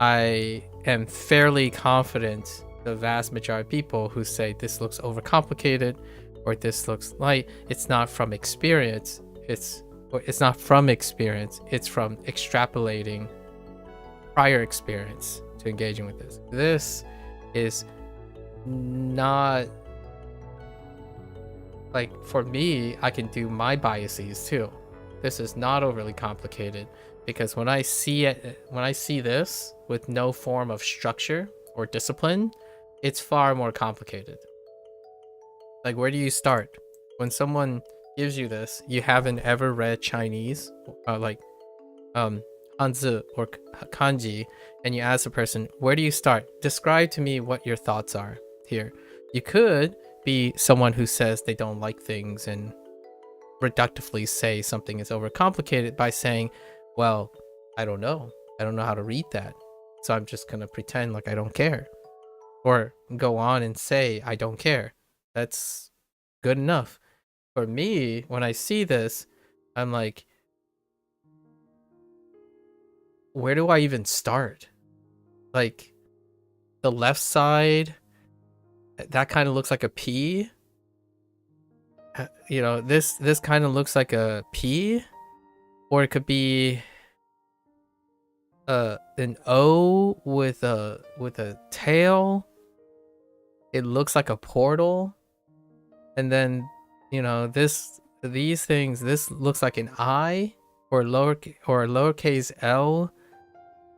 S1: I am fairly confident the vast majority of people who say this looks overcomplicated or this looks light, it's not from experience, it's not from experience, it's from extrapolating prior experience to engaging with this. This is not, like, for me, I can do my biases too. This is not overly complicated because when I see this with no form of structure or discipline, it's far more complicated. Like, where do you start? When someone gives you this, you haven't ever read Chinese, Hanzi or kanji, and you ask the person, where do you start? Describe to me what your thoughts are here. You could be someone who says they don't like things and reductively say something is overcomplicated by saying, well, I don't know how to read that, so I'm just gonna pretend like I don't care, or go on and say I don't care. That's good enough. For me, when I see this, I'm like, where do I even start? Like, the left side, that kind of looks like a P. You know, this kind of looks like a P, or it could be an O with a tail. It looks like a portal. And then, you know, these things, this looks like an I or a lowercase L.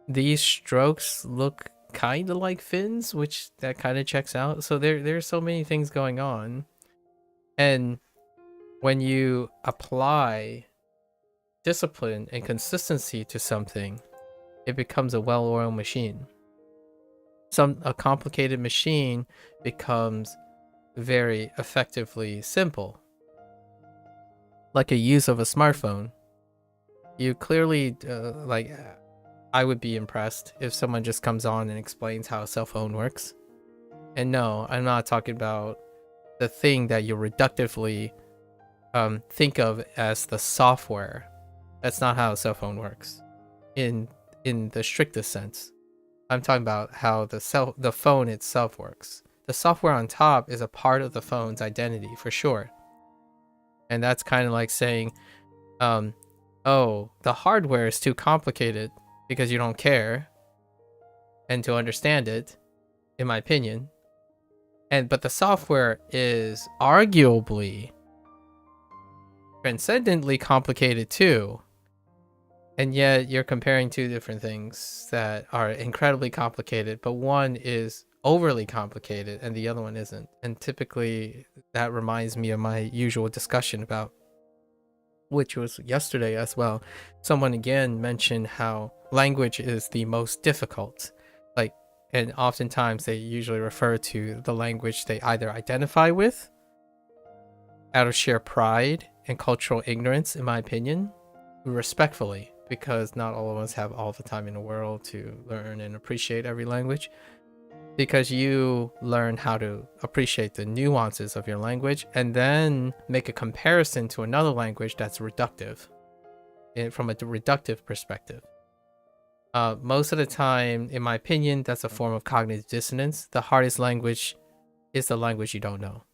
S1: These strokes look kind of like fins, which that kind of checks out. So there's so many things going on. And when you apply discipline and consistency to something, it becomes a well-oiled machine. a complicated machine becomes very effectively simple. Like a use of a smartphone. You clearly, I would be impressed if someone just comes on and explains how a cell phone works. And no, I'm not talking about the thing that you reductively think of as the software. That's not how a cell phone works in the strictest sense. I'm talking about how the phone itself works. The software on top is a part of the phone's identity for sure. And that's kind of like saying, oh, the hardware is too complicated because you don't care and to understand it, in my opinion. But the software is arguably transcendently complicated too. And yet you're comparing two different things that are incredibly complicated, but one is overly complicated and the other one isn't. And typically that reminds me of my usual discussion about, which was yesterday as well. Someone again mentioned how language is the most difficult. And oftentimes they usually refer to the language they either identify with out of sheer pride and cultural ignorance, in my opinion, respectfully, because not all of us have all the time in the world to learn and appreciate every language. Because you learn how to appreciate the nuances of your language and then make a comparison to another language that's reductive, from a reductive perspective. Most of the time, in my opinion, that's a form of cognitive dissonance. The hardest language is the language you don't know.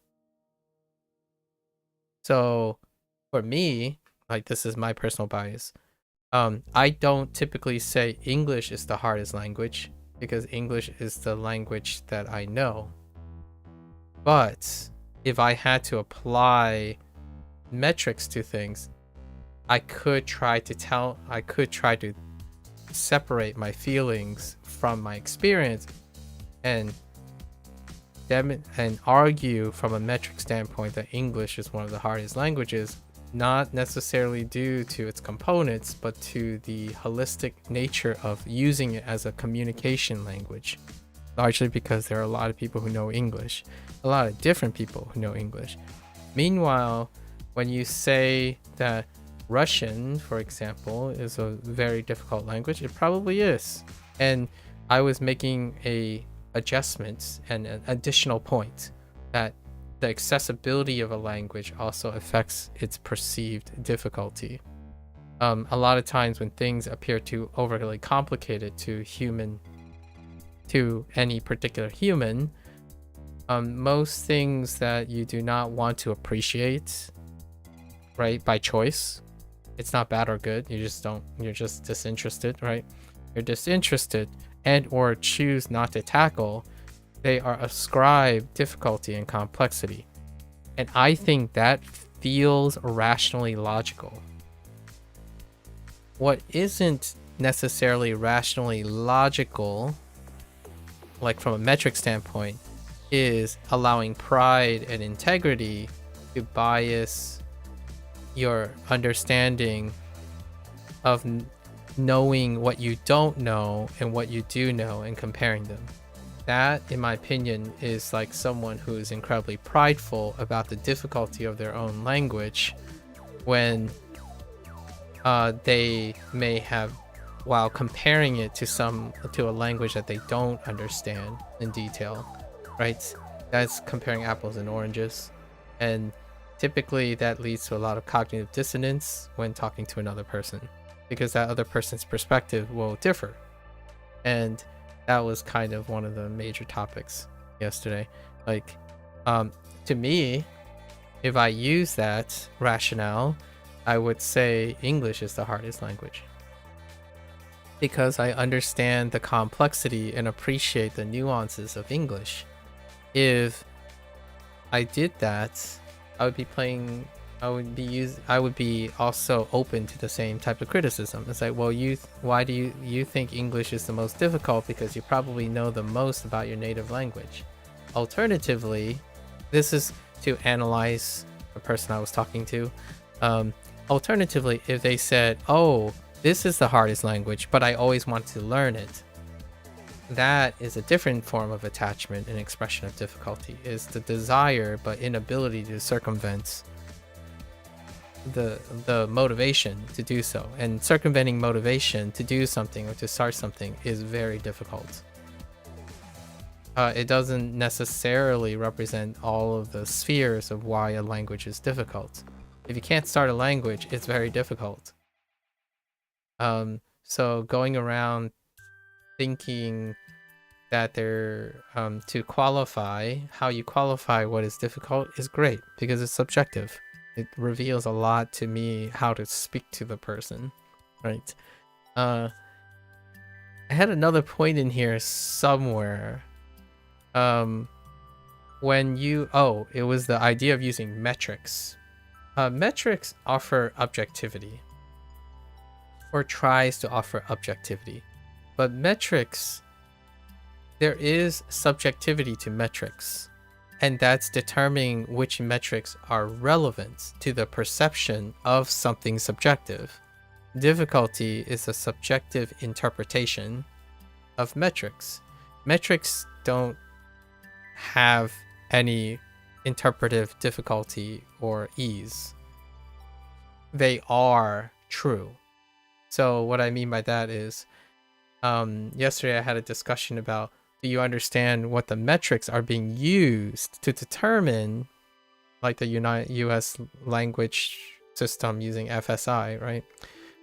S1: So for me, this is my personal bias. I don't typically say English is the hardest language because English is the language that I know. But if I had to apply metrics to things, I could try to separate my feelings from my experience and argue from a metric standpoint that English is one of the hardest languages, not necessarily due to its components, but to the holistic nature of using it as a communication language. Largely because there are a lot of people who know English, a lot of different people who know English. Meanwhile, when you say that Russian, for example, is a very difficult language, it probably is. And I was making a adjustment and an additional point that the accessibility of a language also affects its perceived difficulty. A lot of times when things appear too overly complicated to any particular human, most things that you do not want to appreciate, right, by choice, it's not bad or good, you're just disinterested, right? You're disinterested and or choose not to tackle, they are ascribed difficulty and complexity. And I think that feels rationally logical. What isn't necessarily rationally logical, like from a metric standpoint, is allowing pride and integrity to bias your understanding of knowing what you don't know and what you do know and comparing them. That, in my opinion, is like someone who is incredibly prideful about the difficulty of their own language when they may have, while comparing it to a language that they don't understand in detail, right? That's comparing apples and oranges. And typically that leads to a lot of cognitive dissonance when talking to another person, because that other person's perspective will differ. And that was kind of one of the major topics yesterday. To me, if I use that rationale, I would say English is the hardest language, because I understand the complexity and appreciate the nuances of English. If I did that, I would be also open to the same type of criticism. It's like, well, why do you think English is the most difficult? Because you probably know the most about your native language. Alternatively, this is to analyze the person I was talking to. Alternatively, if they said, oh, this is the hardest language, but I always want to learn it, that is a different form of attachment and expression of difficulty, is the desire but inability to circumvent the motivation to do so. And circumventing motivation to do something or to start something is very difficult. It doesn't necessarily represent all of the spheres of why a language is difficult. If you can't start a language, it's very difficult. So going around thinking that they're to qualify, how you qualify what is difficult is great because it's subjective. It reveals a lot to me how to speak to the person, right? I had another point in here somewhere. When you, it was the idea of using metrics. Metrics offer objectivity, or tries to offer objectivity, but metrics, there is subjectivity to metrics, and that's determining which metrics are relevant to the perception of something subjective. Difficulty is a subjective interpretation of metrics. Metrics don't have any interpretive difficulty or ease. They are true. So what I mean by that is, yesterday I had a discussion about, do you understand what the metrics are being used to determine, like the US language system using FSI, right?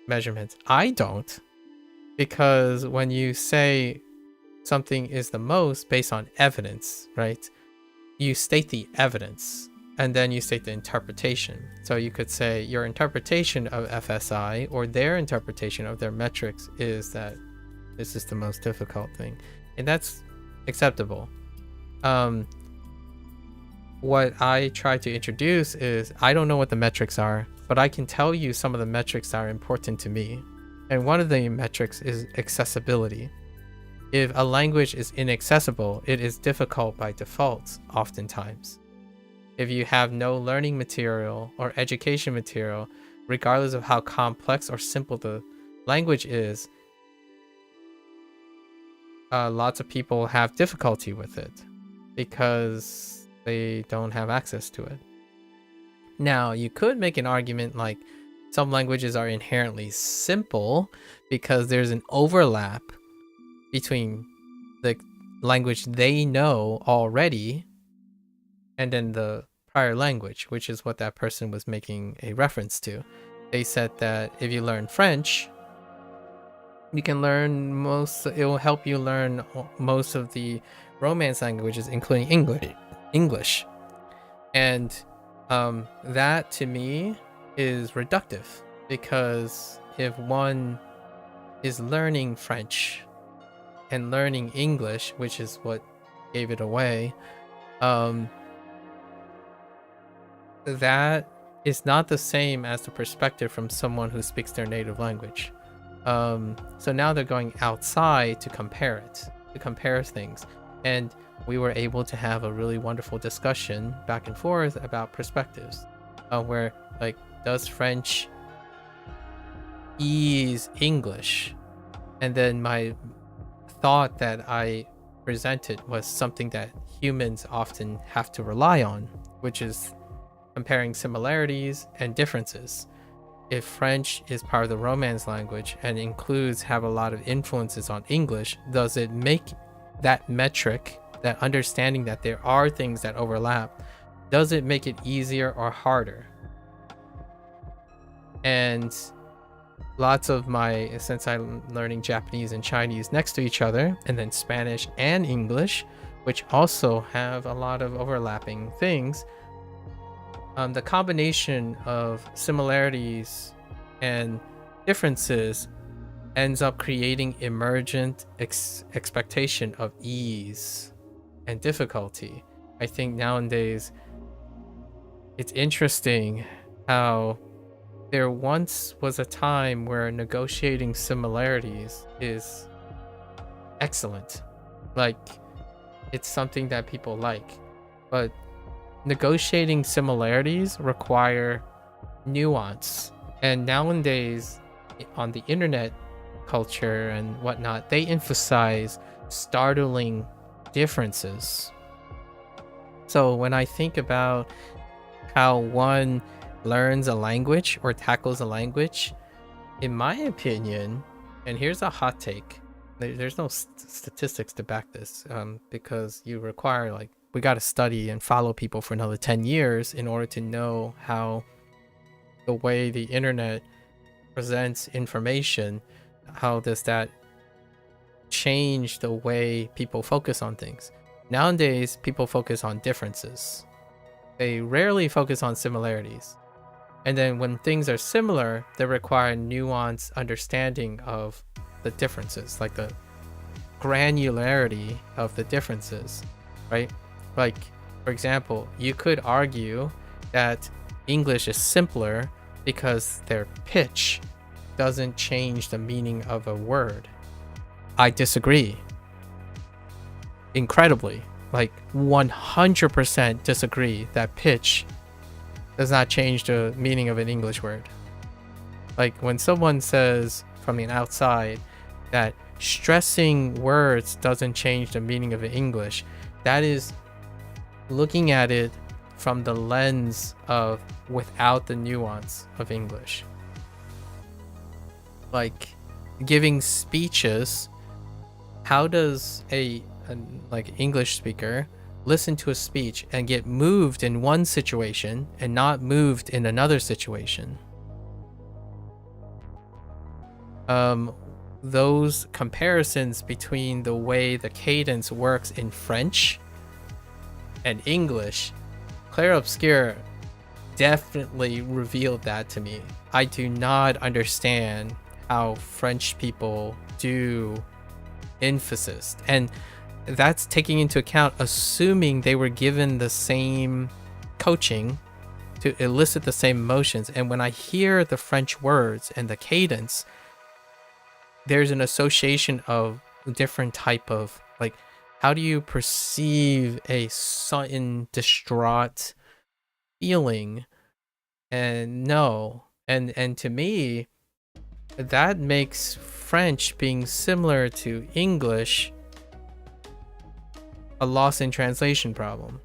S1: Measurements. I don't, because when you say something is the most based on evidence, right? You state the evidence and then you state the interpretation. So you could say your interpretation of FSI or their interpretation of their metrics is that this is the most difficult thing. And that's acceptable. What I try to introduce is, I don't know what the metrics are, but I can tell you some of the metrics that are important to me. And one of the metrics is accessibility. If a language is inaccessible, it is difficult by default, oftentimes. If you have no learning material or education material, regardless of how complex or simple the language is, lots of people have difficulty with it because they don't have access to it. Now, you could make an argument like some languages are inherently simple because there's an overlap between the language they know already and then the prior language, which is what that person was making a reference to. They said that if you learn French, you can learn it will help you learn most of the Romance languages, including English. And that to me is reductive, because if one is learning French and learning English, which is what gave it away, that is not the same as the perspective from someone who speaks their native language. So now they're going outside to compare things. And we were able to have a really wonderful discussion back and forth about perspectives, where, like, does French ease English? And then my thought that I presented was something that humans often have to rely on, which is comparing similarities and differences. If French is part of the Romance language and have a lot of influences on English, does it make that metric, that understanding that there are things that overlap, does it make it easier or harder? And lots of since I'm learning Japanese and Chinese next to each other, and then Spanish and English, which also have a lot of overlapping things, the combination of similarities and differences ends up creating emergent expectation of ease and difficulty. I think nowadays it's interesting how there once was a time where negotiating similarities is excellent. Like, it's something that people like. But negotiating similarities require nuance. And nowadays, on the internet culture and whatnot, they emphasize startling differences. So when I think about how one learns a language or tackles a language, in my opinion, and here's a hot take, there's no statistics to back this, because you require, like, we got to study and follow people for another 10 years in order to know how the way the internet presents information, how does that change the way people focus on things. Nowadays, people focus on differences. They rarely focus on similarities. And then when things are similar, they require nuanced understanding of the differences, like the granularity of the differences, right? Like, for example, you could argue that English is simpler because their pitch doesn't change the meaning of a word. I disagree. Incredibly, like 100% disagree that pitch does not change the meaning of an English word. Like when someone says from the outside that stressing words doesn't change the meaning of English, that is looking at it from the lens of without the nuance of English. Like giving speeches, how does a like English speaker listen to a speech and get moved in one situation and not moved in another situation? Those comparisons between the way the cadence works in French and English, Clair Obscur definitely revealed that to me. I do not understand how French people do emphasis, and that's taking into account assuming they were given the same coaching to elicit the same emotions. And when I hear the French words and the cadence, there's an association of different type of, like, how do you perceive a sudden distraught feeling? And to me, that makes French being similar to English a loss in translation problem.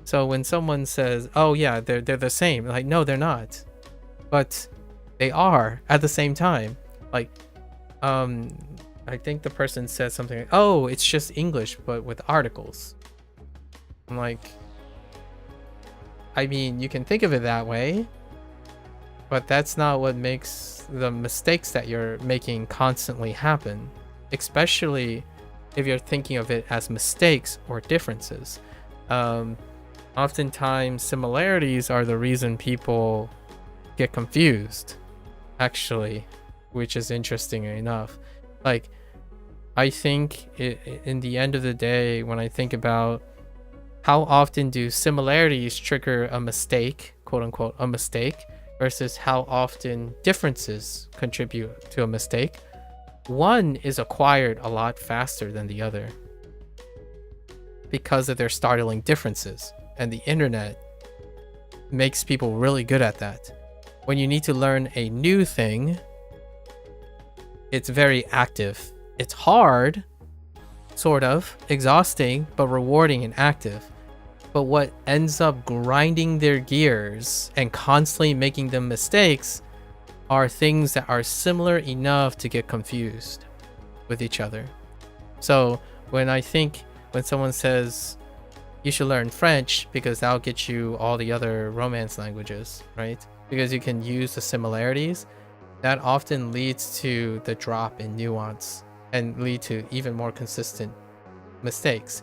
S1: So when someone says, oh yeah, they're the same, like, no, they're not, but they are at the same time. Like, I think the person says something like, oh, it's just English but with articles. I'm like, I mean, you can think of it that way, but that's not what makes the mistakes that you're making constantly happen, especially if you're thinking of it as mistakes or differences. Oftentimes similarities are the reason people get confused, actually, which is interesting enough. Like, I think in the end of the day, when I think about how often do similarities trigger a mistake, quote unquote, a mistake, versus how often differences contribute to a mistake, one is acquired a lot faster than the other because of their startling differences. And the internet makes people really good at that. When you need to learn a new thing, it's very active. It's hard, sort of, exhausting, but rewarding and active. But what ends up grinding their gears and constantly making them mistakes are things that are similar enough to get confused with each other. So when someone says you should learn French because that'll get you all the other Romance languages, right? Because you can use the similarities, that often leads to the drop in nuance and lead to even more consistent mistakes.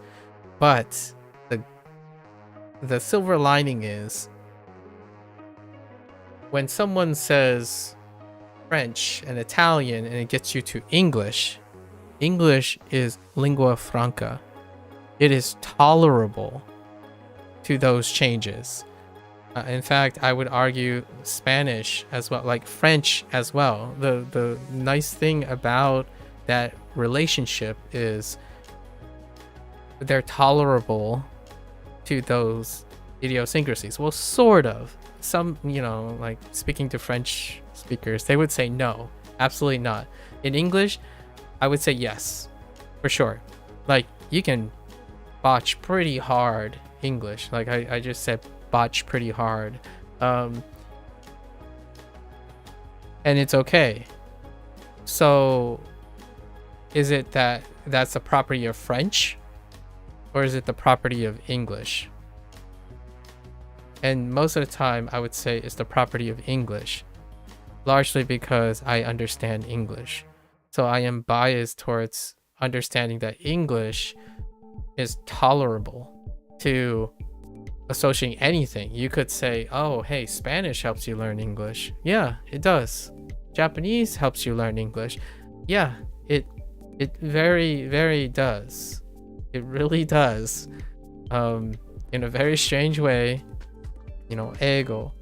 S1: But the silver lining is when someone says French and Italian and it gets you to English, English is lingua franca. It is tolerable to those changes. In fact, I would argue Spanish as well, like French as well. The nice thing about that relationship is they're tolerable to those idiosyncrasies. Well, sort of. Some, like speaking to French speakers, they would say no, absolutely not. In English, I would say yes, for sure. Like, you can botch pretty hard English. Like, I just said botch pretty hard. And it's okay. So, is it that that's a property of French? Or is it the property of English? And most of the time, I would say it's the property of English. Largely because I understand English. So I am biased towards understanding that English is tolerable to associating anything. You could say, oh, hey, Spanish helps you learn English. Yeah, it does. Japanese helps you learn English. Yeah, it very, very does. It really does. In a very strange way, you know, ego.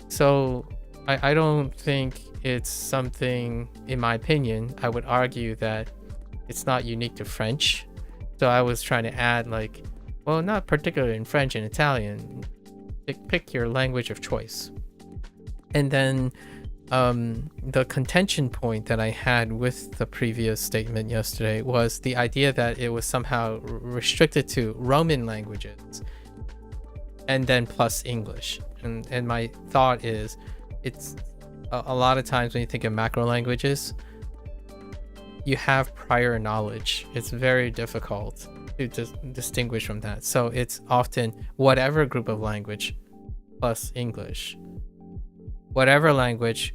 S1: So I don't think it's something, in my opinion, I would argue that it's not unique to French. So I was trying to add, like, well, not particularly in French and Italian. Pick your language of choice. And then the contention point that I had with the previous statement yesterday was the idea that it was somehow restricted to Roman languages and then plus English. And my thought is, it's a lot of times when you think of macro languages, you have prior knowledge. It's very difficult to distinguish from that. So it's often whatever group of language plus English. Whatever language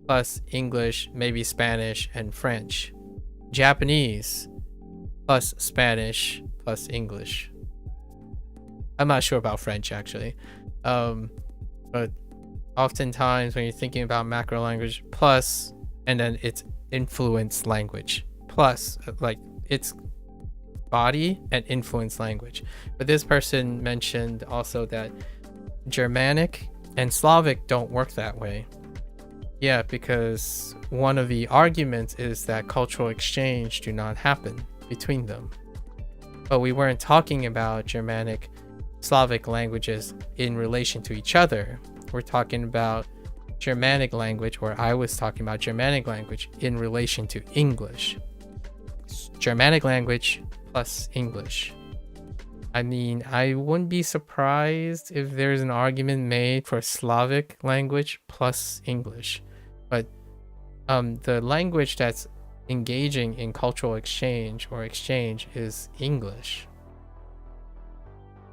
S1: plus English, maybe Spanish and French. Japanese plus Spanish plus English. I'm not sure about French actually. But oftentimes when you're thinking about macro language plus, and then it's influence language plus, like it's body and influence language. But this person mentioned also that Germanic and Slavic don't work that way. Yeah, because one of the arguments is that cultural exchange do not happen between them. But we weren't talking about Germanic, Slavic languages in relation to each other. We're talking about Germanic language, or I was talking about Germanic language in relation to English. Germanic language plus English. I mean, I wouldn't be surprised if there's an argument made for Slavic language plus English. But the language that's engaging in cultural exchange or exchange is English.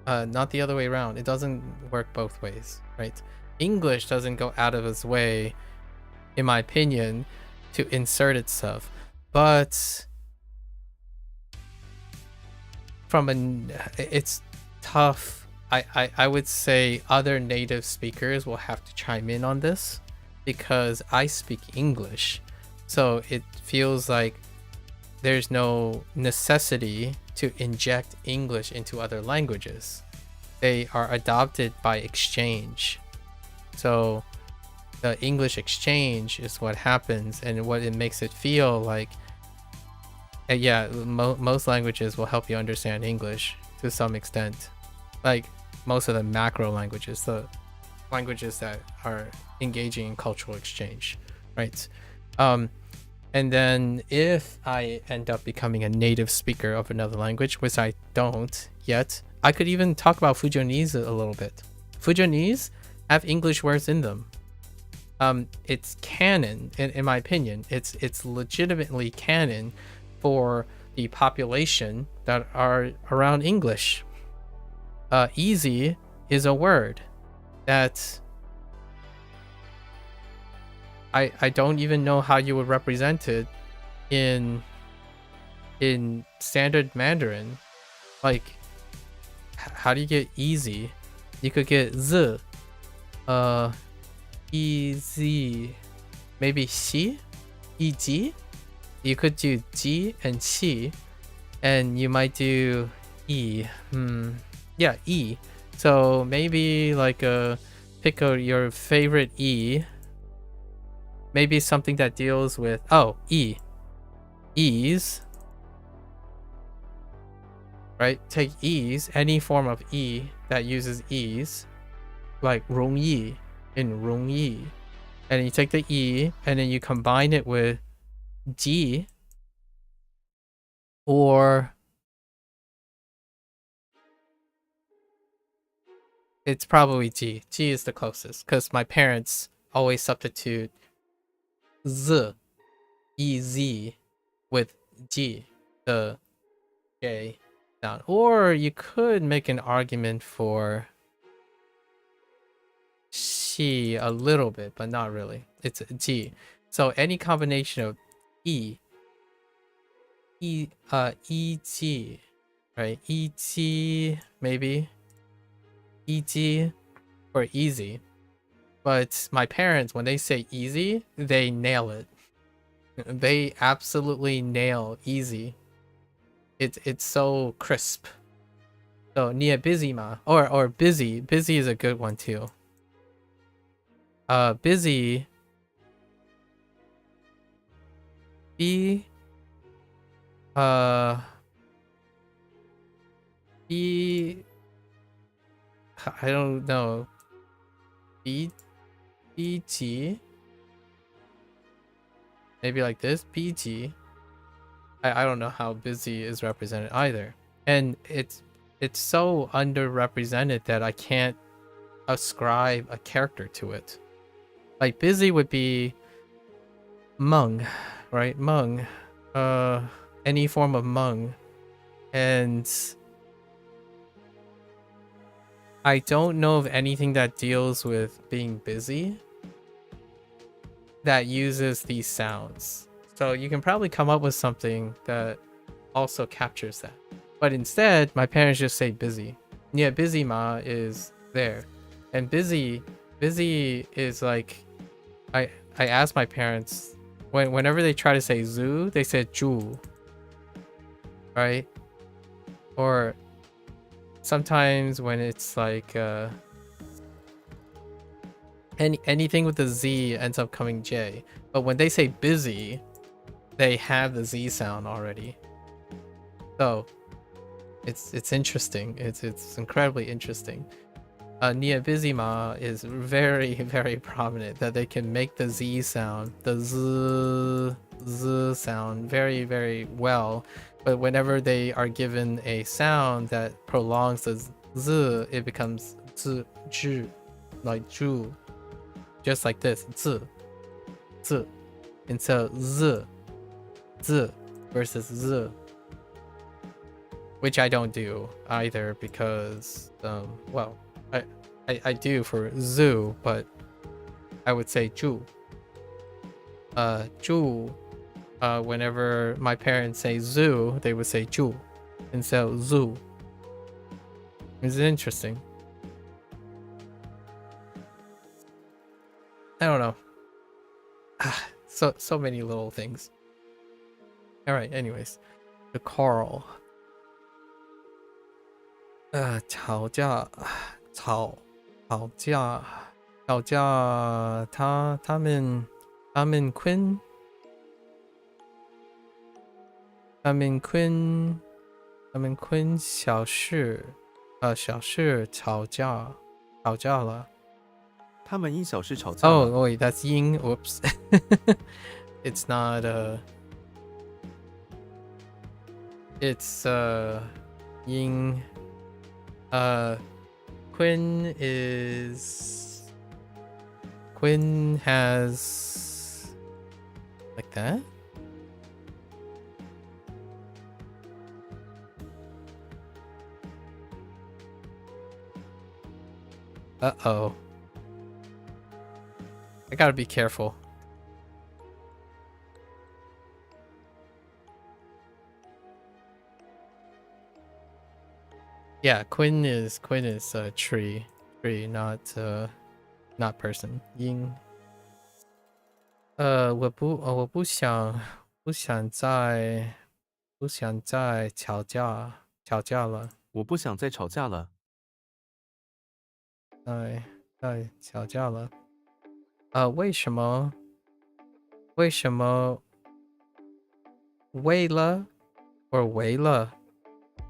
S1: Not the other way around. It doesn't work both ways, right? English doesn't go out of its way, in my opinion, to insert itself. But it's tough. I would say other native speakers will have to chime in on this because I speak English. So it feels like there's no necessity to inject English into other languages. They are adopted by exchange. So the English exchange is what happens, and what it makes it feel like. Yeah, most languages will help you understand English to some extent. Like most of the macro languages, the languages that are engaging in cultural exchange, right? And then if I end up becoming a native speaker of another language, which I don't yet, I could even talk about Fujianese a little bit. Fujianese have English words in them. It's canon, in my opinion. It's legitimately canon for the population that are around English. Easy is a word that I don't even know how you would represent it in standard Mandarin. Like, how do you get easy? You could get z, easy, maybe xi, eg. You could do ji and qi, and you might do e. Yeah, e. So maybe like pick your favorite e. Maybe something that deals with ease, right? Take ease, any form of e that uses ease, like 容易 in 容易, and you take the e and then you combine it with ji, or it's probably G. G is the closest because my parents always substitute Z, EZ with G, the J sound. Or you could make an argument for she a little bit, but not really. It's G. So any combination of EG, right? EG, maybe. EG or easy. But my parents, when they say easy, they nail it. They absolutely nail easy. It's so crisp. So nia busy ma, or busy. Busy is a good one too. Busy. B. B. I don't know. BG. Maybe like this. BG. I don't know how busy is represented either. And it's so underrepresented that I can't ascribe a character to it. Like busy would be Hmong, right? Hmong. Any form of Hmong. And I don't know of anything that deals with being busy that uses these sounds. So you can probably come up with something that also captures that. But instead, my parents just say busy. Yeah, busy ma is there. And busy is like, I asked my parents, whenever they try to say zoo, they said ju. Right? Or sometimes when it's like anything with the Z ends up coming J. But when they say busy, they have the Z sound already. So it's interesting. It's incredibly interesting. Nia busy ma is very, very prominent that they can make the Z sound, the Z sound very, very well. But whenever they are given a sound that prolongs the Z, it becomes Z, zhu, like zhu. Just like this, Z, Z. And so Z, Z versus Z. Which I don't do either because, well, I do for zoo, but I would say ju. Ju. Whenever my parents say zoo, they would say ju. And so zoo. It's interesting. I don't know. So many little things. Alright, anyways. The Carl. 吵架，吵架，他们昆小事吵架了。
S4: 他们因小事吵架了。
S1: Oh, wait, that's Ying. Whoops. It's not, it's, Ying. Quinn has like that. Uh-oh. I gotta be careful. Yeah, Quinn is tree, not person. Ying. 我不想再吵架了。
S4: 我不想再吵架了。
S1: 再吵架了。为什么为了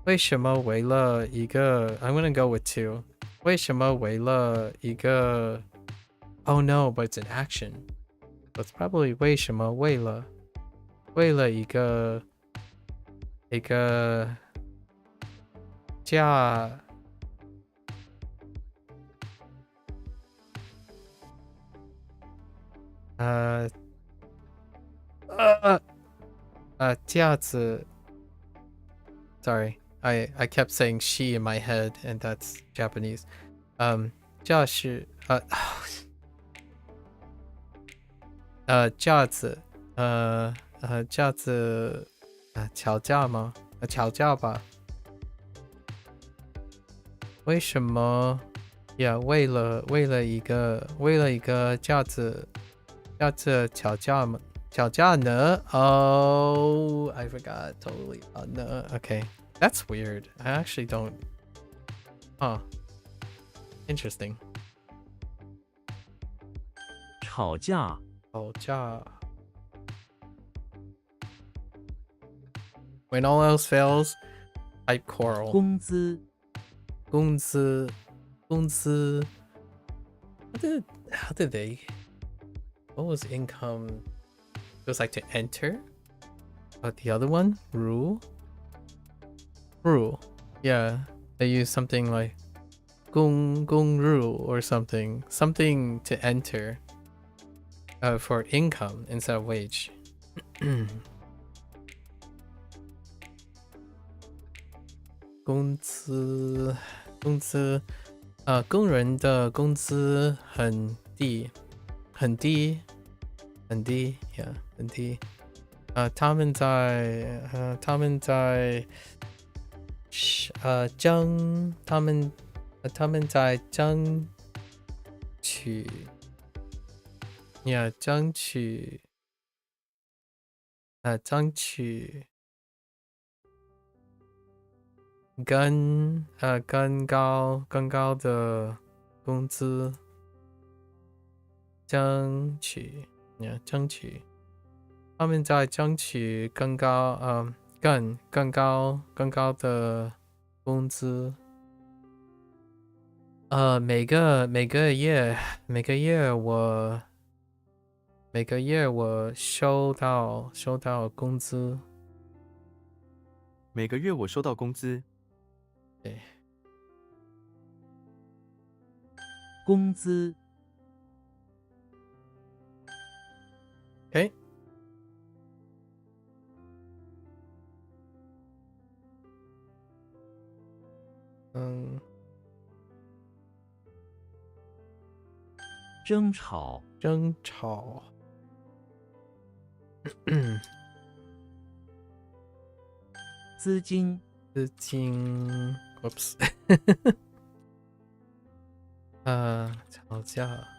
S1: 为什么为了一个 I'm gonna go with two. 为什么为了一个 Oh no, but it's an action. So it's probably 为什么为了一个一个架架子 sorry, I kept saying she in my head and that's Japanese. 架势架子架子吵架吗？吵架吧。为什么呀？为了一个架子吵架吗？吵架呢？Oh, I forgot totally about呢。Okay, that's weird. I actually don't. Huh. Interesting.
S3: 吵架，
S1: 吵架。When all else fails, type quarrel.
S3: 工资，
S1: 工资。How did they? What was income? It was like to enter. But the other one, rule. Yeah, they use something like 公入 or something to enter. For income instead of wage. 工资，工人的工资很低，很低，yeah, 很低。他们在争取 ，yeah, 争取更高的工资，争取他们在争取更高的工资。每个月我收到工资。
S4: 每个月我收到工资。
S1: 对，
S3: 工资，
S1: OK。
S3: 争吵，资金，
S1: Whoops.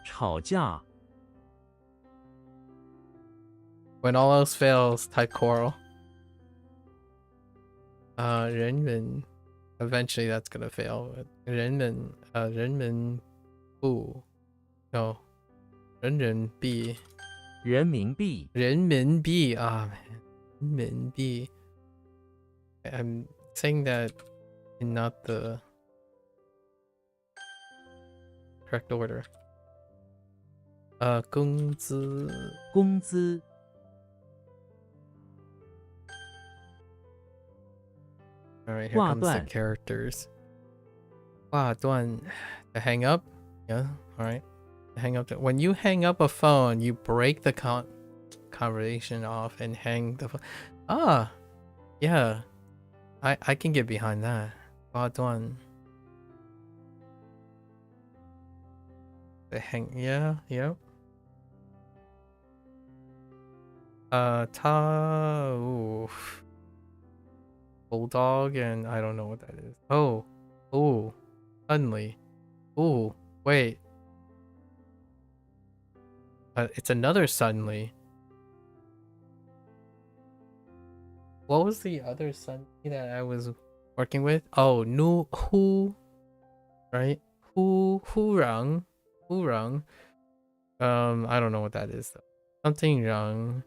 S1: 吵架。 When all else fails, type quarrel. 人民 eventually that's gonna fail. 人民币 no 人民币
S3: 人民币，
S1: 人民币 ah man 人民币 I'm saying that in not the correct order. 工资
S3: 工资，
S1: Alright, here comes the
S3: 挂断，
S1: characters. 挂断 to hang up? Yeah, alright. Hang up. When you hang up a phone, you break the conversation off and hang the phone. Ah, yeah. I can get behind that. 挂断 They hang, yeah, yep. Oof. Bulldog and I don't know what that is. Oh, suddenly. Ooh, wait. It's another suddenly. What was the other suddenly that I was working with? Oh, who, right? Hoang. I don't know what that is though. Something 让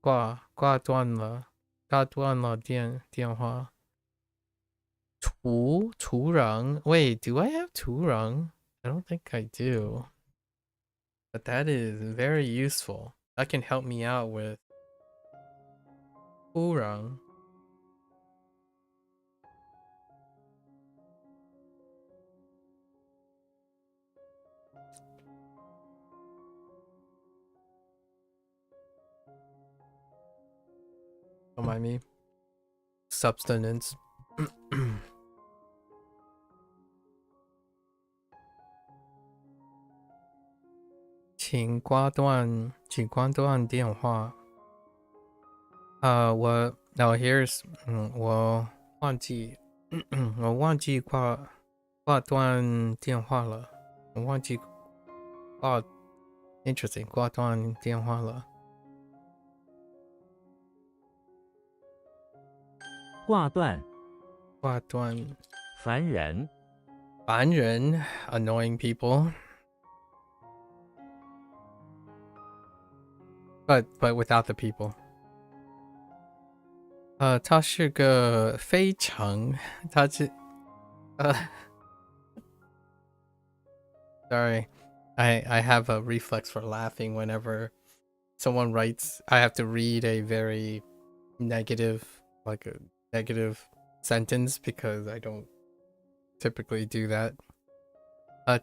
S1: 挂断了电话。土壤 Wait, do I have 土壤? I don't think I do. But that is very useful. That can help me out with 忽然 Don't mind me. Substance. 请挂断电话。now here's 我忘记挂断电话了。我忘记interesting 挂断电话了。
S3: 挂断，
S1: 烦
S3: 人，
S1: annoying people. But without the people. 他是个非常，sorry, I have a reflex for laughing whenever someone writes. I have to read a very negative, like a negative sentence because I don't typically do that.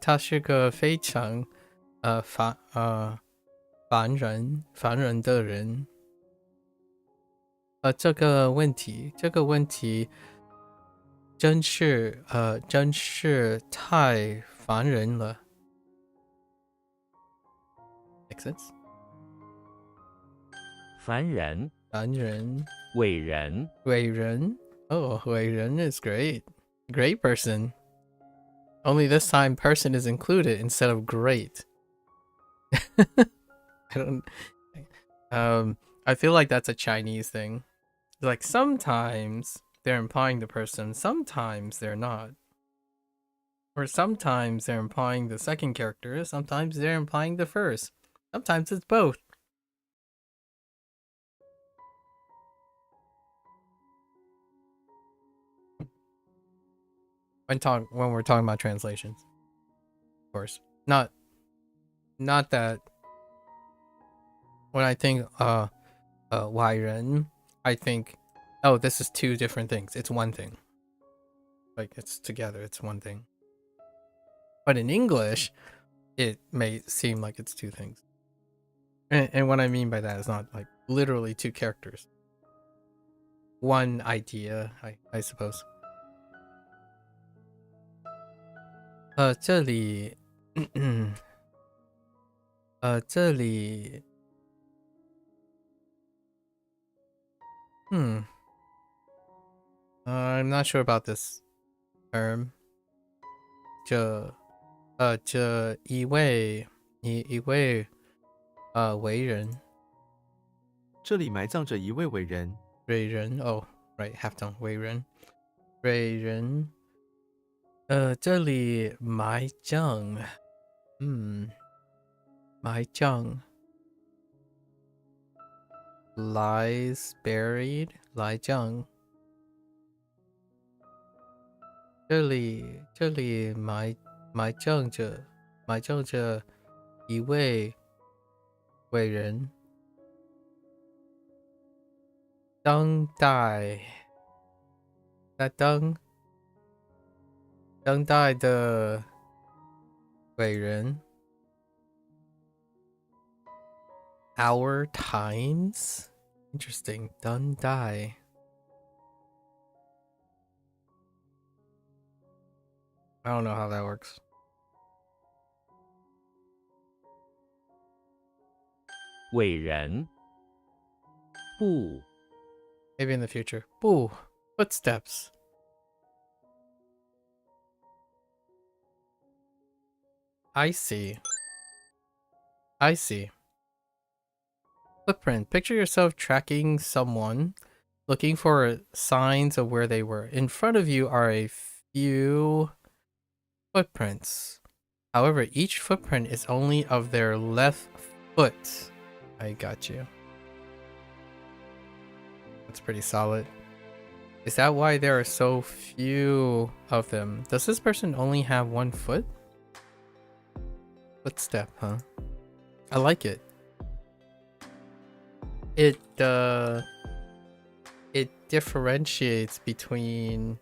S1: 他是个非常烦人的人。这个问题真是太烦人了。Make sense?
S3: 凡人，
S1: 伟人。Oh, 伟人 is great. Great person. Only this time person is included instead of great. I feel like that's a Chinese thing. Like sometimes they're implying the person, sometimes they're not. Or sometimes they're implying the second character, sometimes they're implying the first. Sometimes it's both. When we're talking about translations. Of course. Not that when I think 外人, I think, oh, this is two different things. It's one thing. Like it's together, it's one thing. But in English, it may seem like it's two things. And what I mean by that is not like literally two characters. One idea, I suppose. 这里 I'm not sure about this term. 这一位伟人。
S4: 这里埋葬着一位伟人。
S1: 伟人 oh right half tone 伟人。这里埋葬lies buried 埋葬。这里埋葬着一位伟人。当代的伟人。Our times? Interesting. 当代。I don't know how that works.
S3: 伟人，步，
S1: Maybe in the future. 步 footsteps. I see. Footprint. Picture yourself tracking someone, looking for signs of where they were. In front of you are a few footprints. However, each footprint is only of their left foot. I got you. That's pretty solid. Is that why there are so few of them? Does this person only have one foot? Footstep, huh? I like it. it differentiates between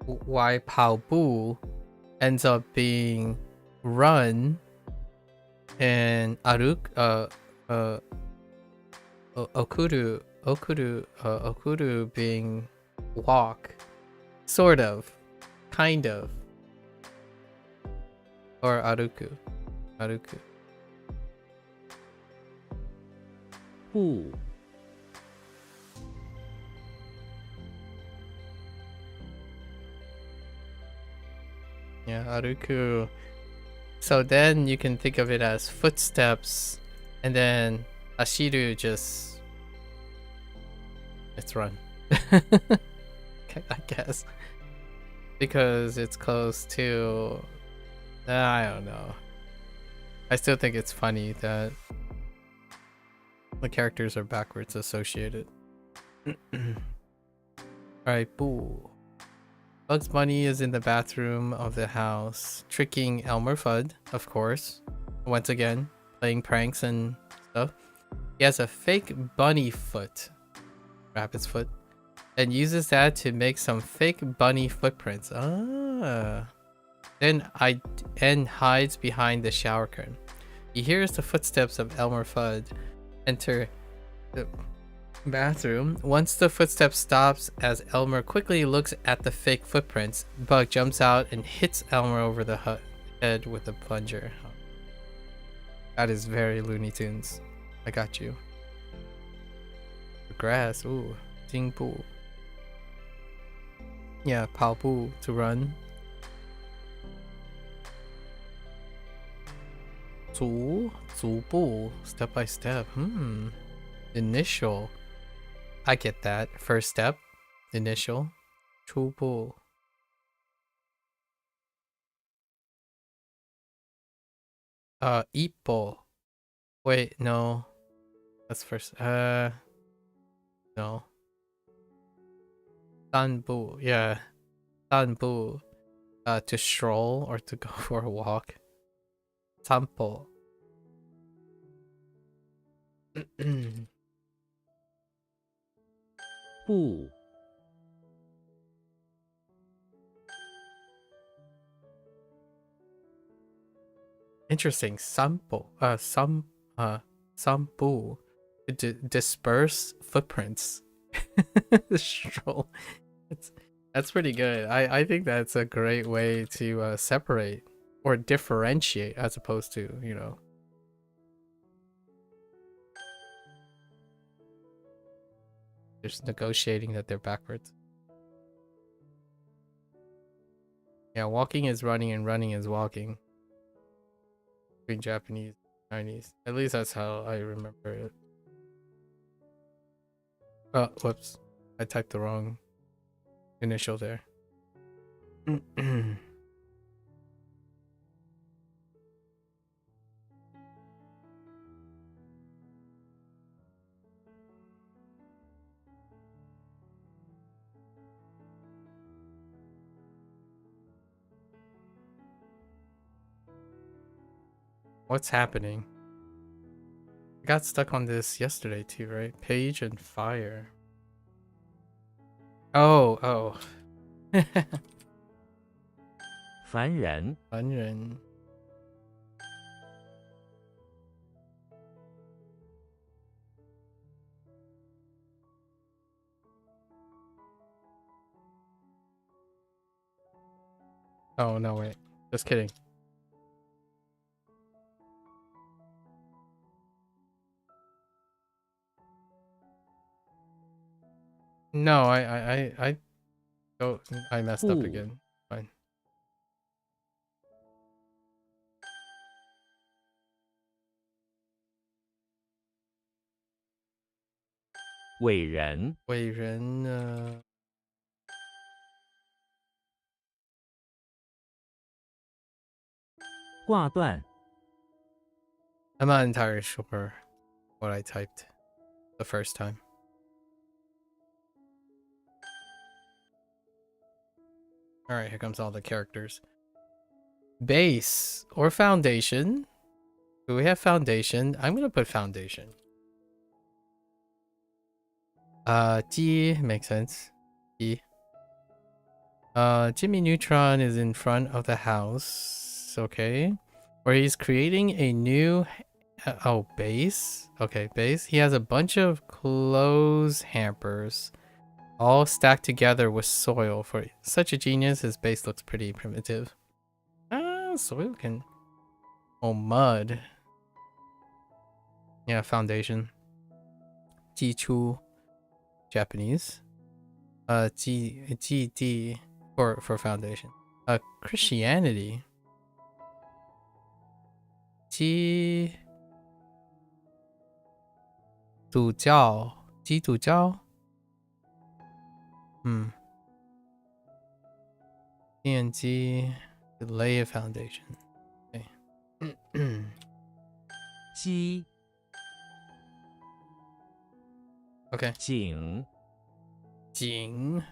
S1: why Pao Bu ends up being run and Okuru being walk, sort of, kind of, or Aruku.
S3: 不
S1: Yeah, Aruku. So then you can think of it as footsteps, and then Ashiru just it's run. I guess because it's close to. I don't know. I still think it's funny that the characters are backwards associated. Alright, boo. Bugs Bunny is in the bathroom of the house, tricking Elmer Fudd, of course. Once again, playing pranks and stuff. He has a fake bunny foot, rabbit's foot, and uses that to make some fake bunny footprints. Then hides behind the shower curtain. He hears the footsteps of Elmer Fudd enter the bathroom. Once the footsteps stops, as Elmer quickly looks at the fake footprints, Bug jumps out and hits Elmer over the head with a plunger. That is very Looney Tunes. I got you. The grass, ooh, Jingbu. Yeah, Pao Bu to run. Zu Bu, step by step. Initial. I get that. First step. Initial. Chu Bu. Ippo. Wait, no. That's first. No. Sanbu. Yeah. Sanbu. To stroll or to go for a walk. Sampo.
S3: Bu.
S1: Interesting. Sampo. Sampu. Disperse footprints. Stroll. That's pretty good. I think that's a great way to separate or differentiate as opposed to, you know. Just negotiating that they're backwards. Yeah, walking is running and running is walking. Between Japanese and Chinese. At least that's how I remember it. Oh, whoops. I typed the wrong initial there. What's happening? I got stuck on this yesterday too, right? Page and fire. Oh.
S3: 凡人
S1: 凡人. Oh, no, wait. Just kidding. No, I messed up
S3: Ooh.
S1: again. Fine.
S3: 伟人
S1: 伟人
S3: 挂断
S1: I'm not entirely sure what I typed the first time. Alright, here comes all the characters. Base or foundation. Do we have foundation? I'm gonna put foundation. G makes sense. G. Jimmy Neutron is in front of the house. Okay. Where he's creating a new base. Okay, base. He has a bunch of clothes hampers all stacked together with soil. For such a genius, his base looks pretty primitive. Soil can... Oh, mud. Yeah, foundation. Jichu, Japanese. GD for foundation. Christianity. Ji 主教，基督教。奠基 to lay a foundation. Okay.
S3: 鸡
S1: Okay.
S3: 井
S1: Jing.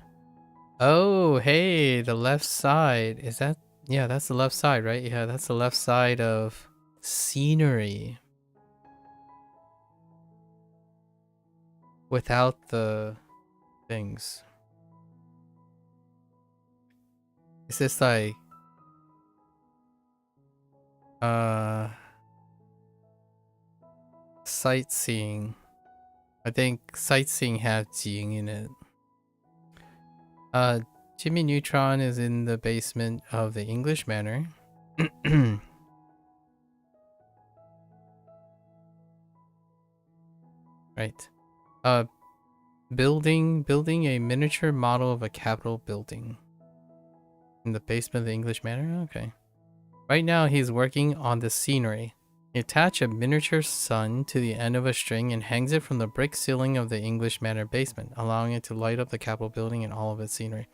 S1: Oh, hey, the left side. Is that... Yeah, that's the left side, right? Yeah, that's the left side of scenery. Without the things. Is this like... sightseeing. I think sightseeing have Jing in it. Jimmy Neutron is in the basement of the English Manor. Right. Building a miniature model of a Capitol building. In the basement of the English Manor? Okay. Right now he's working on the scenery. He attached a miniature sun to the end of a string and hangs it from the brick ceiling of the English Manor basement, allowing it to light up the Capitol building and all of its scenery.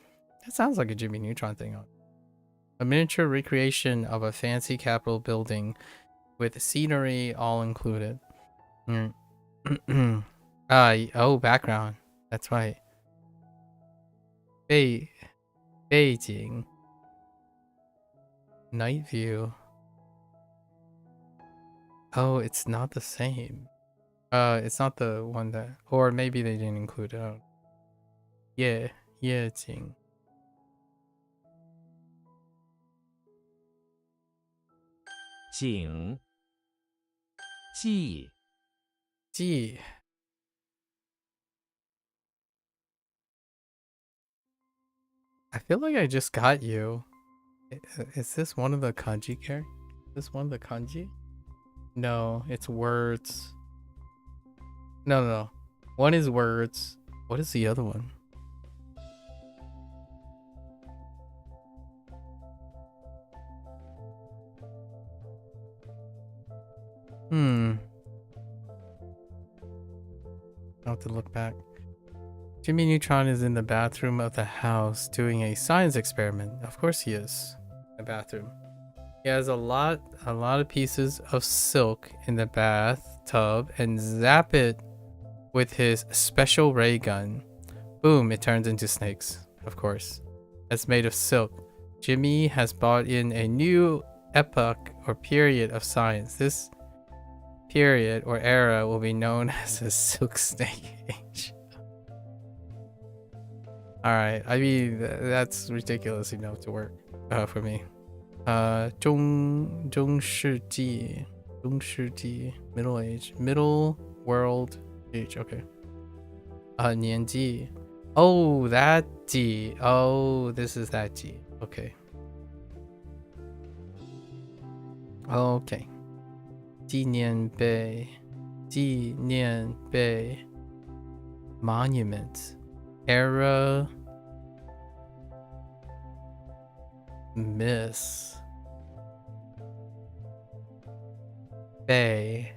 S1: That sounds like a Jimmy Neutron thing. A miniature recreation of a fancy Capitol building with scenery all included. Oh, background. That's right. Beijing. Night view. Oh, it's not the same. It's not the one that... Or maybe they didn't include it. Oh. Yeah, Jing.
S3: Jing 记
S1: Gee. I feel like I just got you. Is this one of the kanji characters? Is this one of the kanji? No, it's words. No. One is words. What is the other one? I'll have to look back. Jimmy Neutron is in the bathroom of the house doing a science experiment. Of course he is. The bathroom. He has a lot of pieces of silk in the bathtub and zap it with his special ray gun. Boom, it turns into snakes. Of course. That's made of silk. Jimmy has brought in a new epoch or period of science. This period or era will be known as the Silk Snake Age. Alright, I mean, that's ridiculous enough to work for me. 中世纪 middle age, middle world age, okay. 年纪 oh, that 纪 oh, this is that 纪 okay. Okay. 纪念碑 monument era miss bay.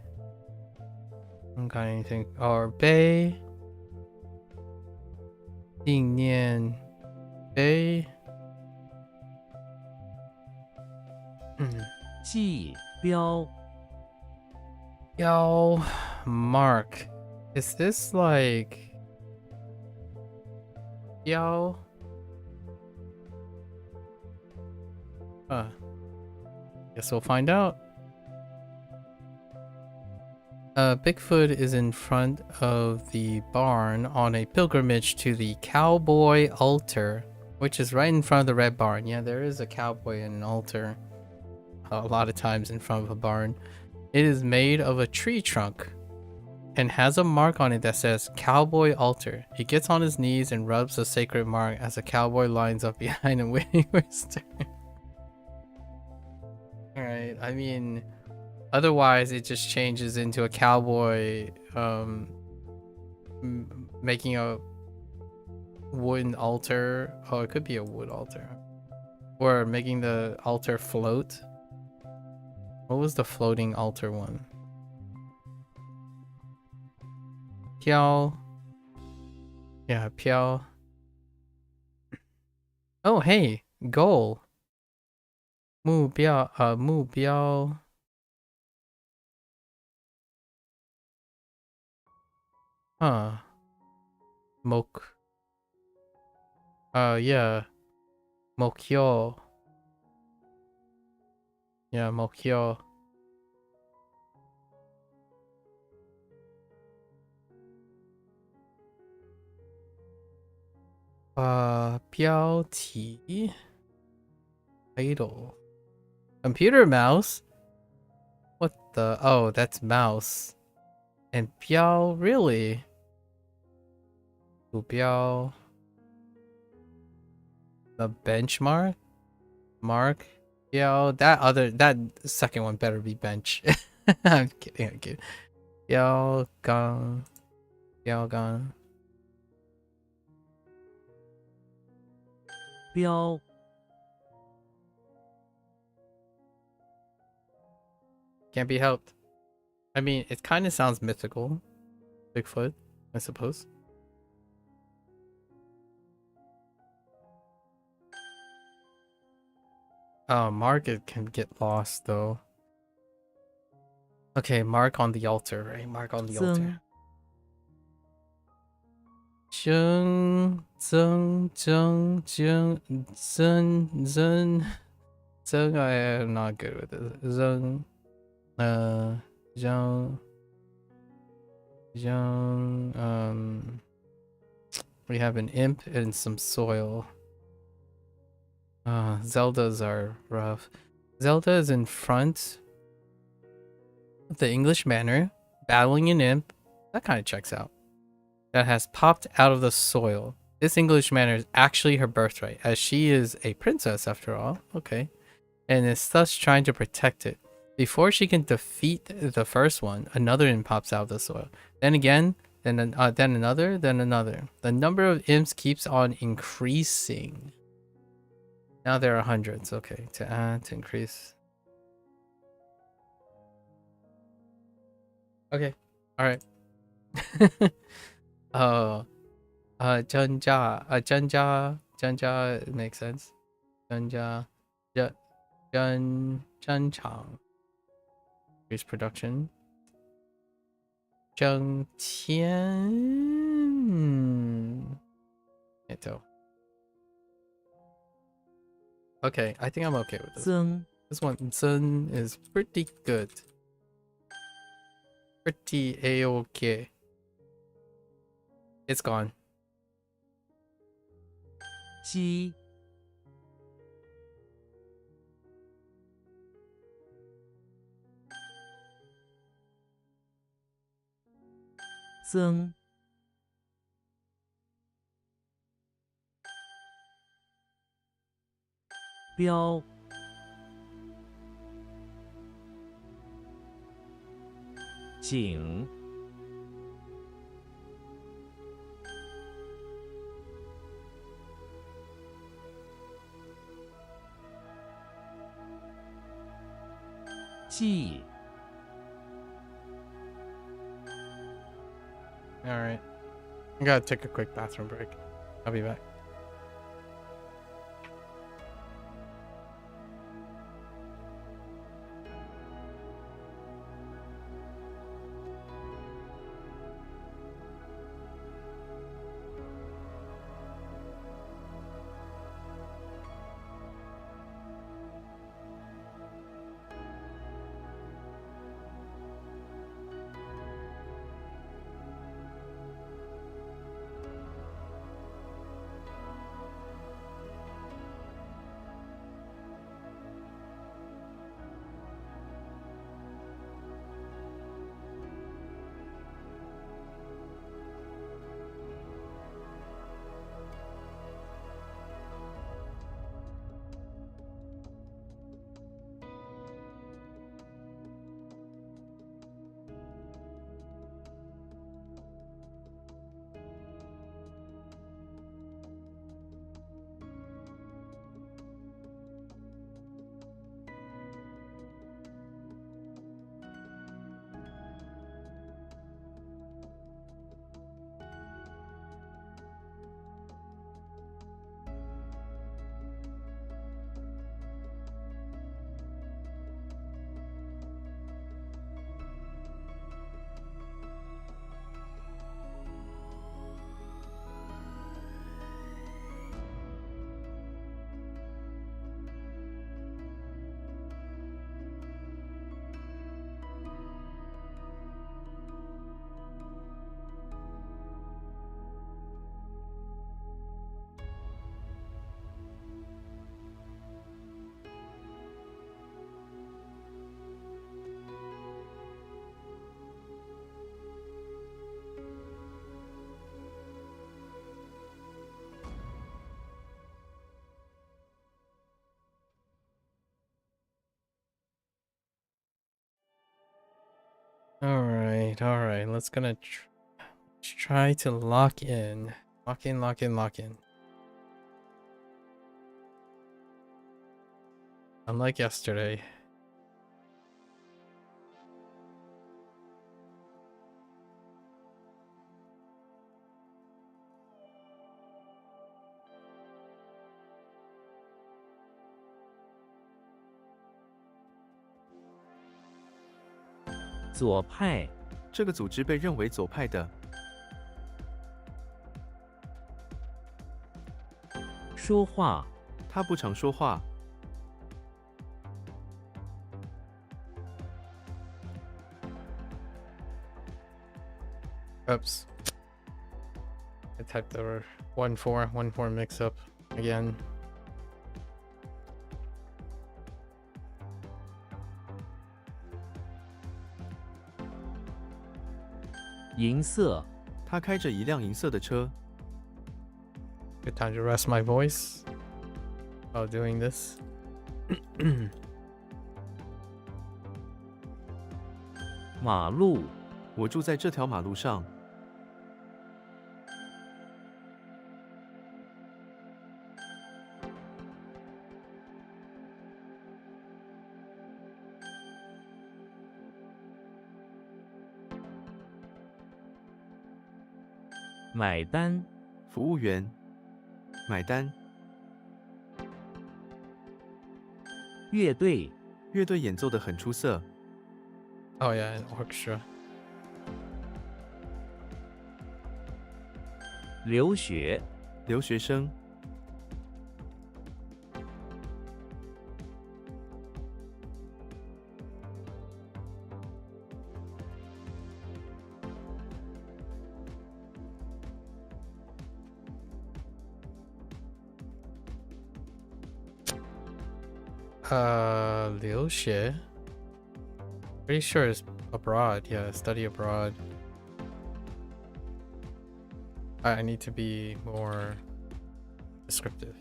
S1: I don't got anything. Or bay 纪念碑
S3: 记标
S1: Yo, Mark, is this like... Yo? Guess we'll find out. Bigfoot is in front of the barn on a pilgrimage to the cowboy altar, which is right in front of the red barn. Yeah, there is a cowboy and an altar a lot of times in front of a barn. It is made of a tree trunk and has a mark on it that says cowboy altar. He gets on his knees and rubs the sacred mark as a cowboy lines up behind him waiting for his turn. Alright, I mean, otherwise it just changes into a cowboy making a wooden altar. Oh, it could be a wood altar. Or making the altar float. What was the floating altar one? Piao. Yeah, Piao. Oh, hey, goal. 目标, 目标. Huh. Mok. Yeah. Mokyo. Yeah, Mokyo. Piao Ti. Idle. Computer mouse? What the? Oh, that's mouse. And Piao, really? Piao. The benchmark? Mark? Piao. That second one better be bench. I'm kidding. Piao Gang. Piao Gang.
S3: 标
S1: Can't be helped. I mean, it kind of sounds mythical. Bigfoot, I suppose. Oh, mark it can get lost though. Okay, mark on the altar, right? Mark on the altar.
S3: 增
S1: Zeng, I am not good with this. Zeng, we have an imp and some soil. Zeldas are rough. Zelda is in front of the English manor, battling an imp. That kind of checks out. That has popped out of the soil. This English manor is actually her birthright, as she is a princess after all. Okay. And is thus trying to protect it. Before she can defeat the first one, another imp pops out of the soil. Then again, then another, then another. The number of imps keeps on increasing. Now there are hundreds. Okay, to add, to increase. Okay, all right. Oh, Zhenjia makes sense. Zhenjia, Zhenchang. Increase production. Zhengqian. Can't tell. Okay, I think I'm okay with this.
S3: 增
S1: This one, Zhen, is pretty good. Pretty A-okay. It's gone.
S3: 鸡 增 标 景 记
S1: Alright. I gotta take a quick bathroom break. I'll be back. All right. Let's try to lock in. Lock in. Unlike yesterday.
S3: 左派，
S4: 这个组织被认为左派的，
S3: 说话，
S4: 他不常说话，
S1: Oops. I typed the 1-4 mix up again.
S3: 银色，
S4: 他开着一辆银色的车，
S1: Good time to rest my voice while doing this.
S3: 马路，
S4: 我住在这条马路上，
S3: 买单，
S4: 服务员，买单，
S3: 乐队，
S4: 乐队演奏得很出色，
S1: Oh yeah, an orchestra.
S3: 留学，
S4: 留学生，
S1: 留学. Pretty sure it's abroad. Yeah, study abroad. I need to be more descriptive.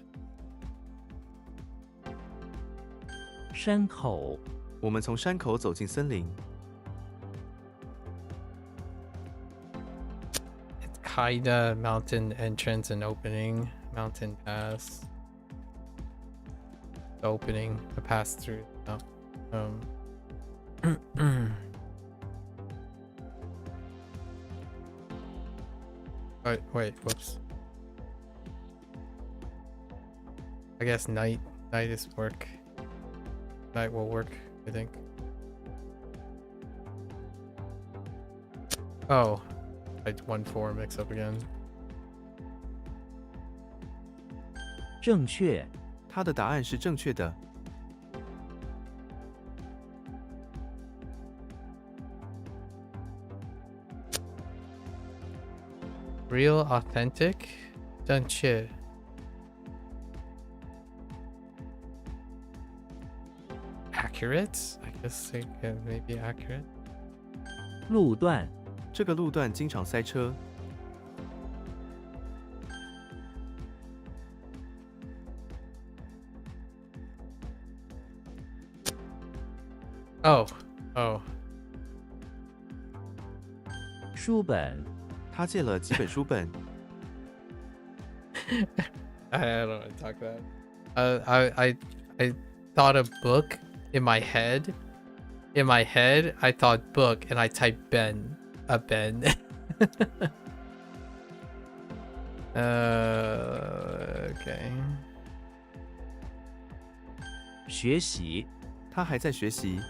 S3: 山口，
S4: 我们从山口走进森林，
S1: It's kinda mountain entrance and opening. Mountain pass. The opening. The pass through. Oh. Wait, whoops. I guess night is work. Night will work, I think. Oh, I 1-4 mix up again.
S3: 正确，
S4: 他的答案是正确的，
S1: Real, authentic, 正确. Accurate? I guess they can maybe accurate.
S3: 路段，
S4: 这个路段经常塞车，
S1: Oh.
S3: 书本，
S4: 他借了几本书本，
S1: I don't want to talk that. I thought a book in my head. In my head, I thought book and I typed Ben. A Ben. Okay.
S3: 学习，
S4: 他还在学习，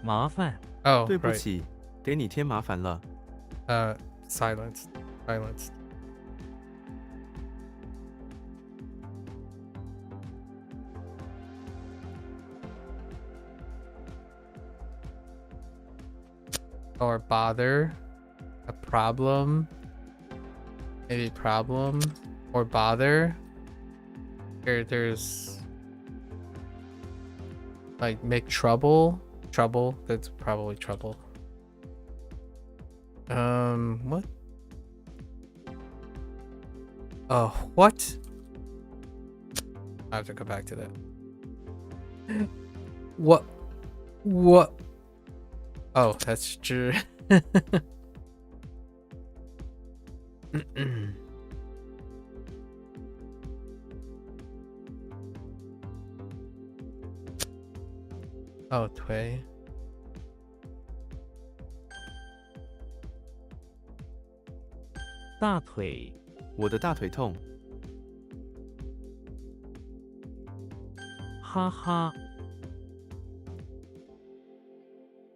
S3: 麻烦，
S1: Oh,
S4: 对不
S1: right.
S4: 起，给你添麻烦了，
S1: Silenced. Or bother. A problem. Maybe problem. Or bother. There's like make trouble. Trouble. That's probably trouble. What? Oh, what? I have to go back to that. What? What? Oh, that's true. Oh, 腿。
S3: 大腿，
S4: 我的大腿痛。
S3: 哈哈，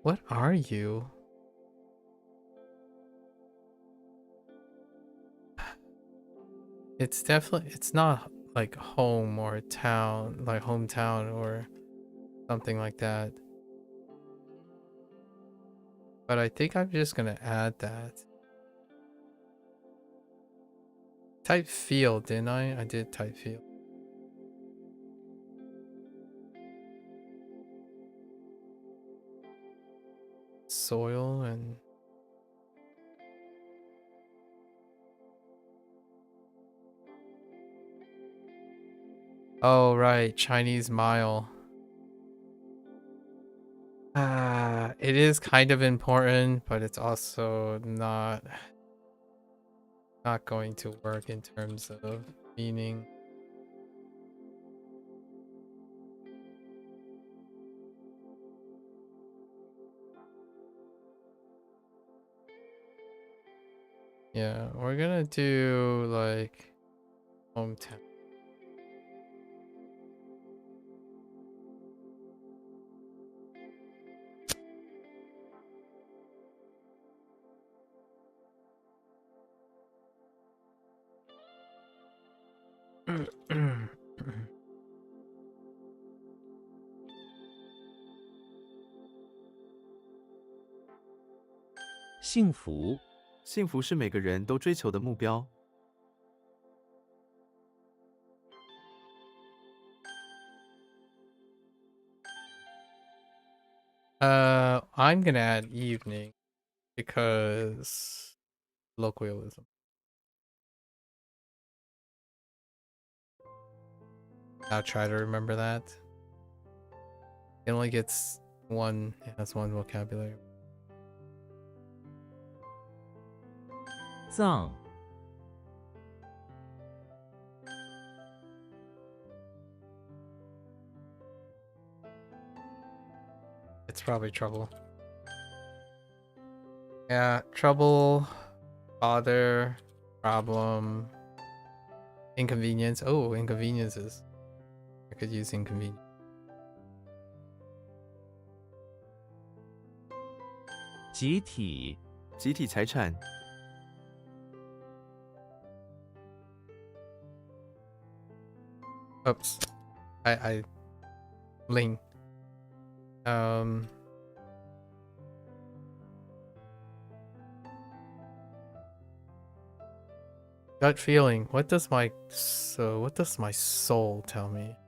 S1: What are you? It's definitely, it's not like home or town, like hometown or something like that. But I think I'm just gonna add that. Type field, didn't I? I did type field. Soil and oh right, Chinese mile. It is kind of important, but it's also not going to work in terms of meaning. Yeah, we're gonna do like hometown.
S3: "幸福，
S4: 幸福是每个人都追求的目标。
S1: I'm gonna add evening because colloquialism. I'll try to remember that. It only gets one, it has one vocabulary.
S3: 藏，
S1: It's probably trouble. Yeah, trouble, bother, problem, inconvenience. Oh, inconveniences. I could use inconvenience.
S3: 集体，
S4: 集体财产，
S1: Oops. I Ling. Gut feeling. What does my soul tell me?
S3: "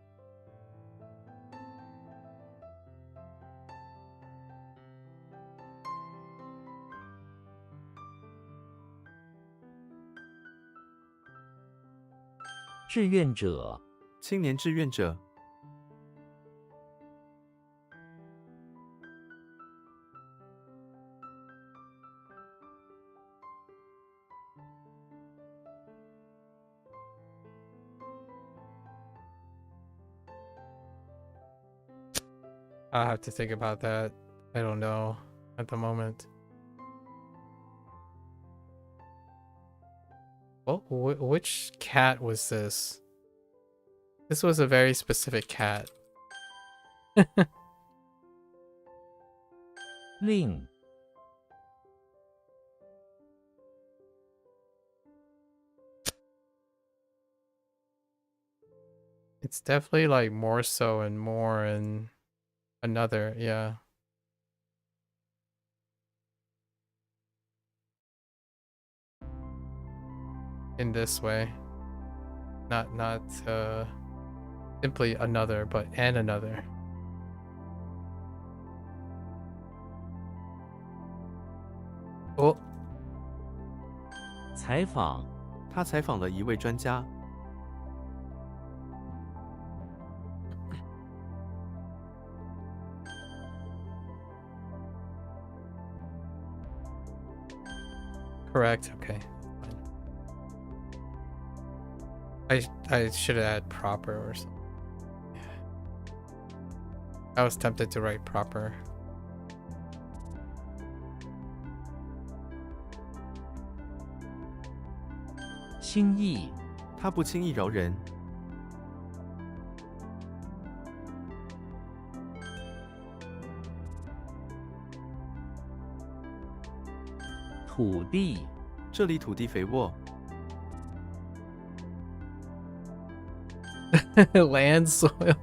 S3: 志愿者，
S4: 青年志愿者，
S1: I have to think about that. I don't know at the moment. Oh, which cat was this? This was a very specific cat.
S3: 令，
S1: It's definitely like more so and more and another, yeah. In this way. Not simply another, but and another. Oh,
S3: 采访，
S4: 他他采访了一位专家。
S1: Correct. Okay. I should have had proper or something. I was tempted to write proper.
S3: 轻易，
S4: 他不轻易饶人。
S3: 土地，
S4: 这里土地肥沃，
S1: Land soil.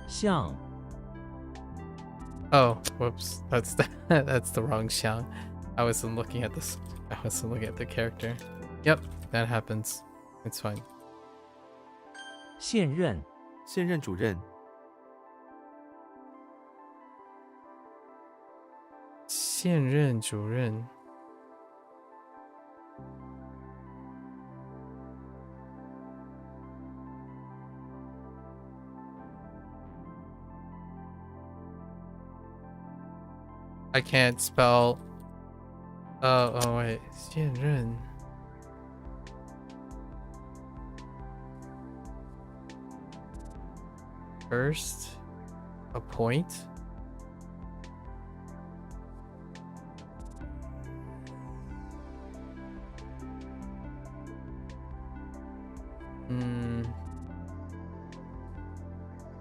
S3: 像，
S1: Oh, whoops. That's the wrong xiang. I wasn't looking at this. I wasn't looking at the character. Yep, that happens. It's fine.
S3: 现任，
S4: 现任主任。
S1: 现任主任。I can't spell. Oh wait, 现任. First, appoint.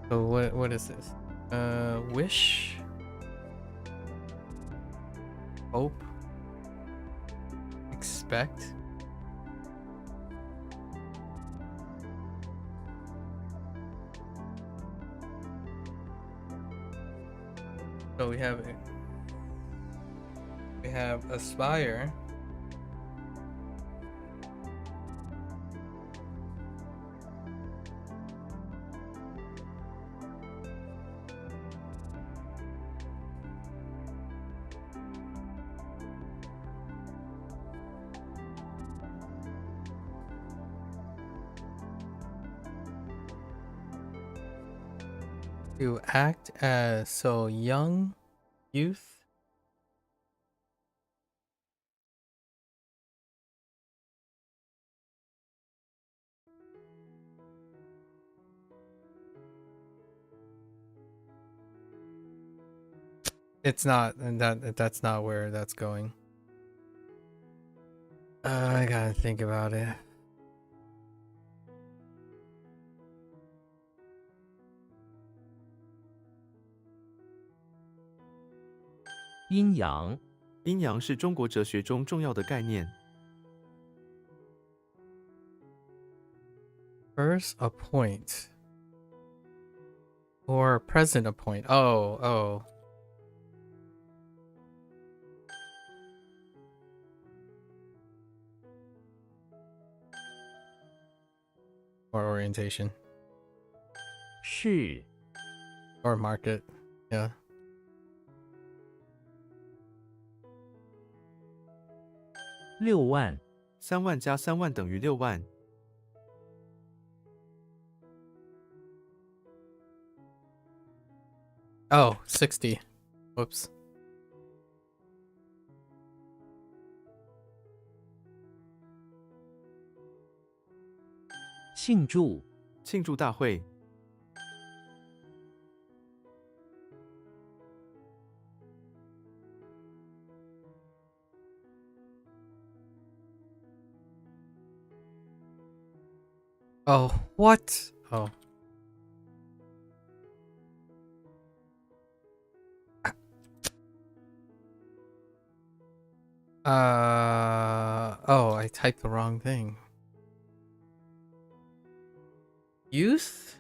S1: So what is this? Wish. Hope. Expect. So we have aspire. To act as so young youth. It's not, and that's not where that's going. I gotta think about it.
S3: 阴阳，
S4: 阴阳是中国哲学中重要的概念。
S1: First appoint. Or present appoint. Oh. Or orientation.
S3: 是，
S1: Or market. Yeah.
S3: 6万，
S4: 3万加3万等于6万。
S1: Oh, 60. Whoops.
S3: 庆祝，
S4: 庆祝大会。
S1: Oh, what? Oh. Oh, I typed the wrong thing. Youth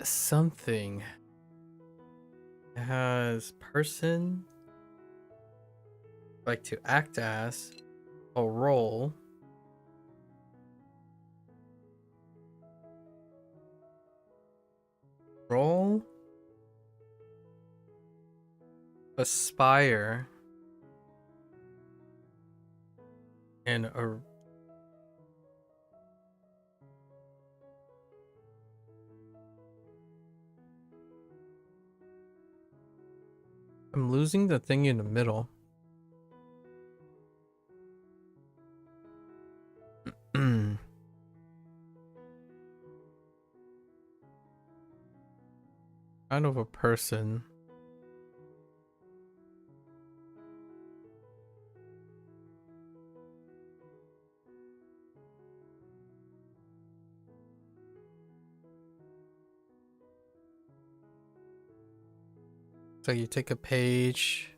S1: something. It has person, like to act as, a role. Role. Aspire and a I'm losing the thing in the middle. Kind of a person. So you take a page.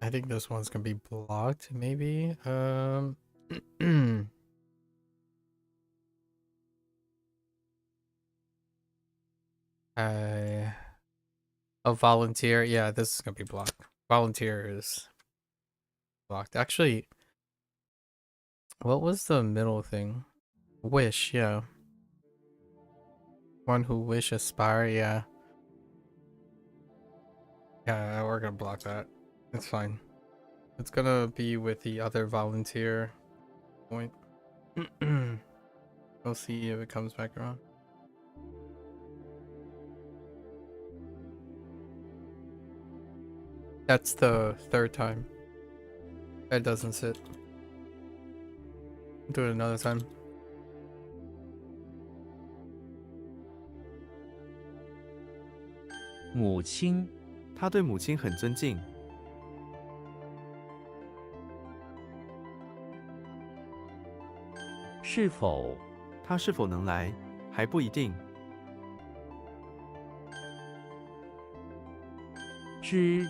S1: I think this one's gonna be blocked, maybe. A volunteer. Yeah, this is gonna be blocked. Volunteer is blocked. Actually, what was the middle thing? Wish, yeah. One who wish aspire, yeah. Yeah, we're gonna block that. It's fine. It's gonna be with the other volunteer point. We'll see if it comes back around. That's the third time. That doesn't sit. Do it another time.
S3: 母亲，
S4: 他对母亲很尊敬。
S3: 是否，
S4: 他是否能来，还不一定。
S3: 知，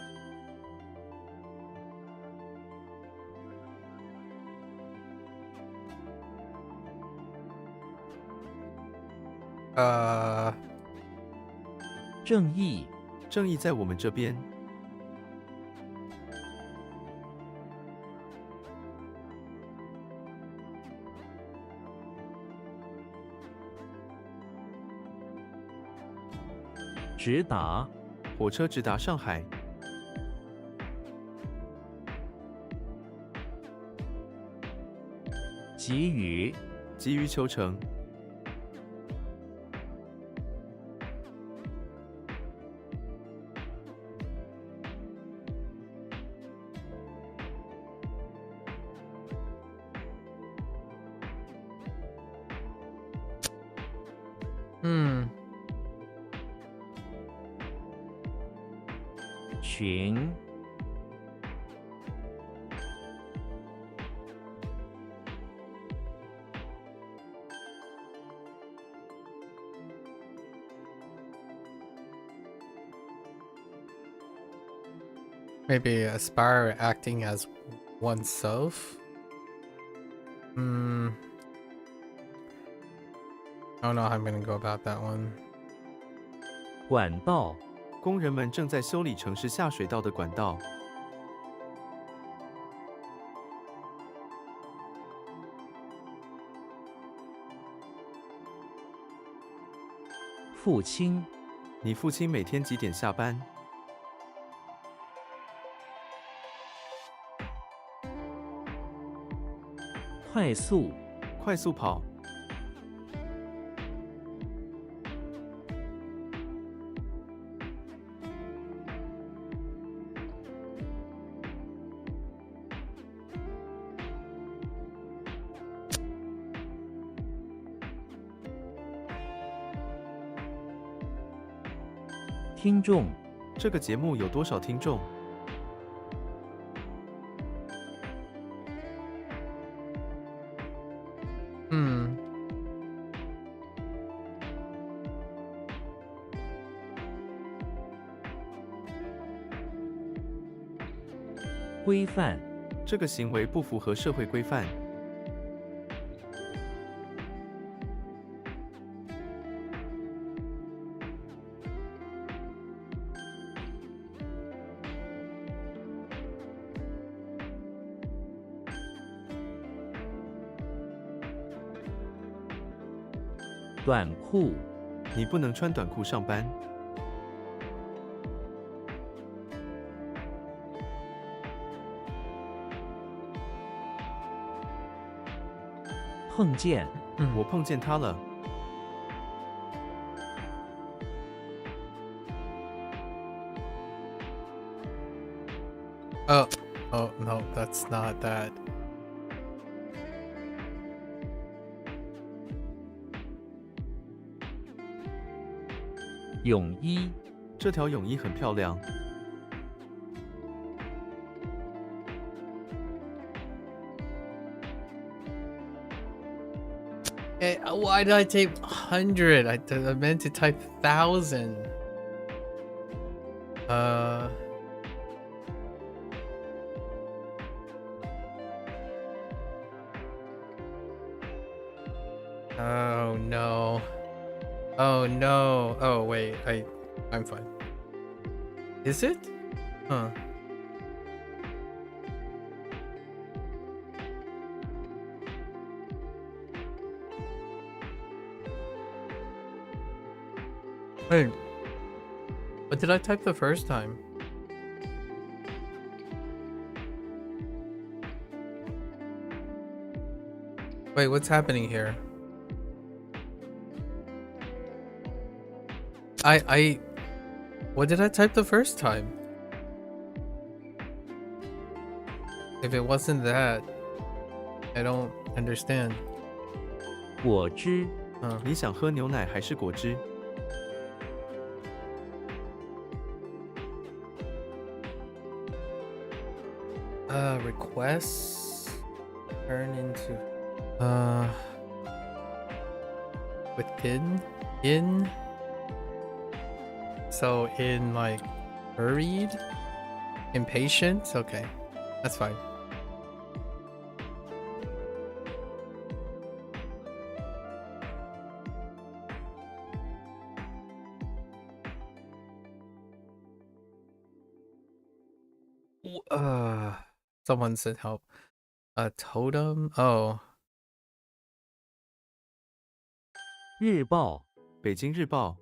S3: 正义，
S4: 正义在我们这边。
S3: 直达，
S4: 火车直达上海。
S3: 急于，
S4: 急于求成。
S3: 群，
S1: Maybe aspire acting as oneself. I don't know how I'm gonna go about that one.
S3: 管道，
S4: 工人们正在修理城市下水道的管道。
S3: 父亲，
S4: 你父亲每天几点下班？
S3: 快速，
S4: 快速跑。
S3: 听众，
S4: 这个节目有多少听众？
S3: 规范，
S4: 这个行为不符合社会规范。
S3: 短裤，
S4: 你不能穿短裤上班。
S3: 碰见，
S4: 我碰见他了。
S1: Oh no, that's not that.
S3: 泳衣，
S4: 这条泳衣很漂亮。
S1: Hey, why did I type 100? I meant to type 1,000. Oh no. Oh no. Oh wait, I'm fine. Is it? Huh. Wait. What did I type the first time? Wait, what's happening here? What did I type the first time? If it wasn't that, I don't understand.
S3: 果汁，
S4: 你想喝牛奶还是果汁？
S1: Requests turn into within in, so in like hurried, impatient. Okay, that's fine. Someone said help. A totem? Oh.
S3: 日报，
S4: 北京日报。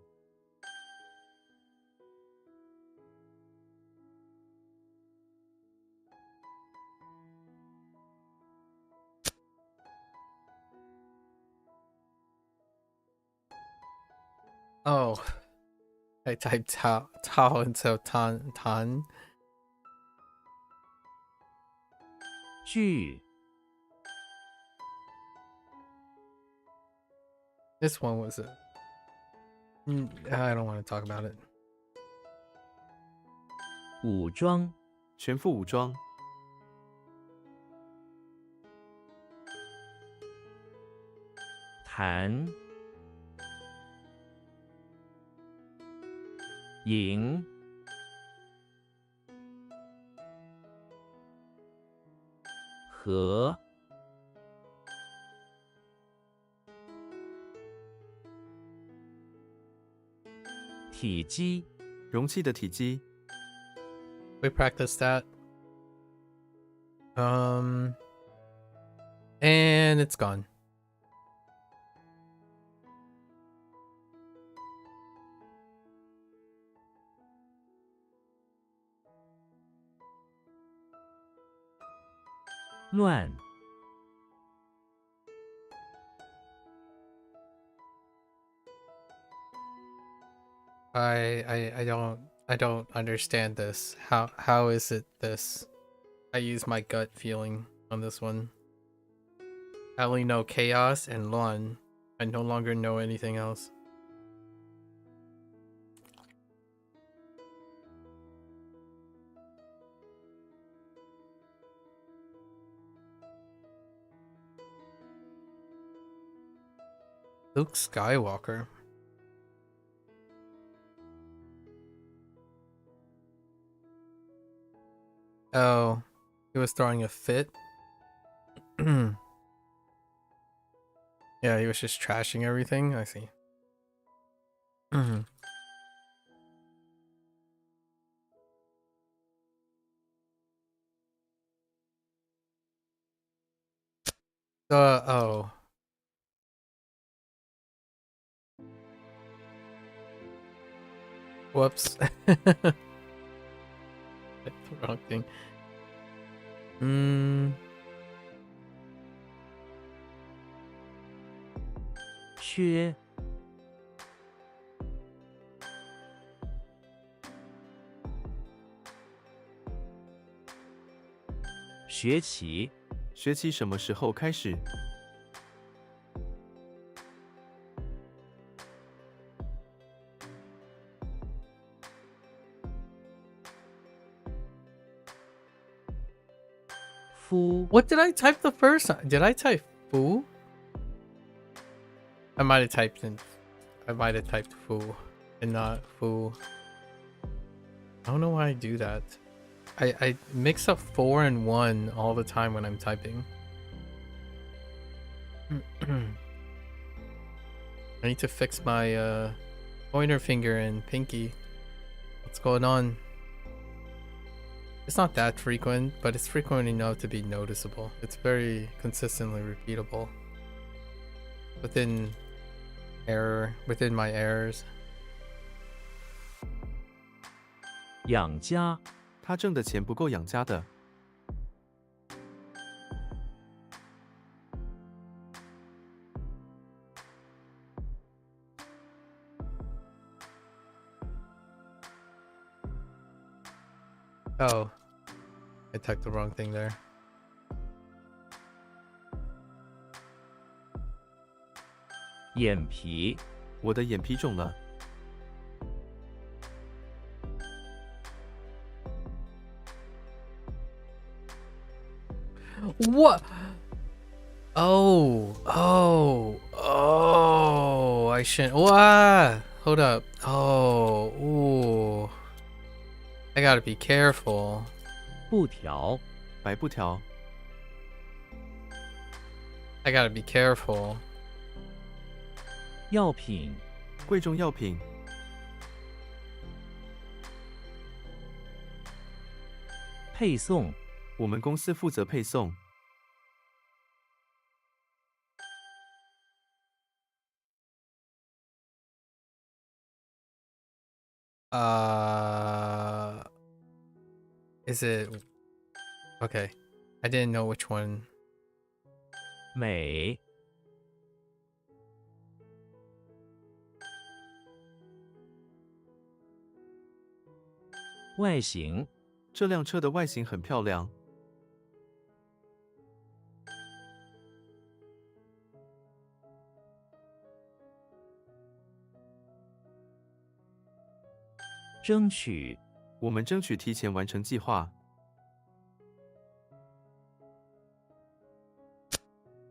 S1: Oh. I typed Tao instead of Tan.
S3: 剧，
S1: This one was a... I don't want to talk about it.
S3: 武装，
S4: 全副武装。
S3: 谈，赢，和，体积，
S4: 容器的体积。
S1: We practiced that. And it's gone.
S3: “乱”，
S1: I don't understand this. How is it this? I use my gut feeling on this one. I only know chaos and Luan. I no longer know anything else. Luke Skywalker. Oh, he was throwing a fit. Yeah, he was just trashing everything. I see. Oh. Whoops. That's the wrong thing.
S3: 缺，学期，
S4: 学期什么时候开始？
S3: 夫，
S1: What did I type the first time? Did I type foo? I might have typed foo and not foo. I don't know why I do that. I mix up 4 and 1 all the time when I'm typing. I need to fix my pointer finger and pinky. What's going on? It's not that frequent, but it's frequent enough to be noticeable. It's very consistently repeatable within my errors.
S3: 养家，
S4: 他挣的钱不够养家的。
S1: Oh, I typed the wrong thing there.
S3: 眼皮，
S4: 我的眼皮肿了。
S1: What? Oh, I shouldn't. What? Hold up. Oh, ooh. I gotta be careful.
S3: 布条，
S4: 白布条，
S1: I gotta be careful.
S3: 药品，
S4: 贵重药品，
S3: 配送，
S4: 我们公司负责配送。
S1: Is it okay? I didn't know which one.
S3: 美，外形，
S4: 这辆车的外形很漂亮。
S3: 争取，
S4: 我们争取提前完成计划。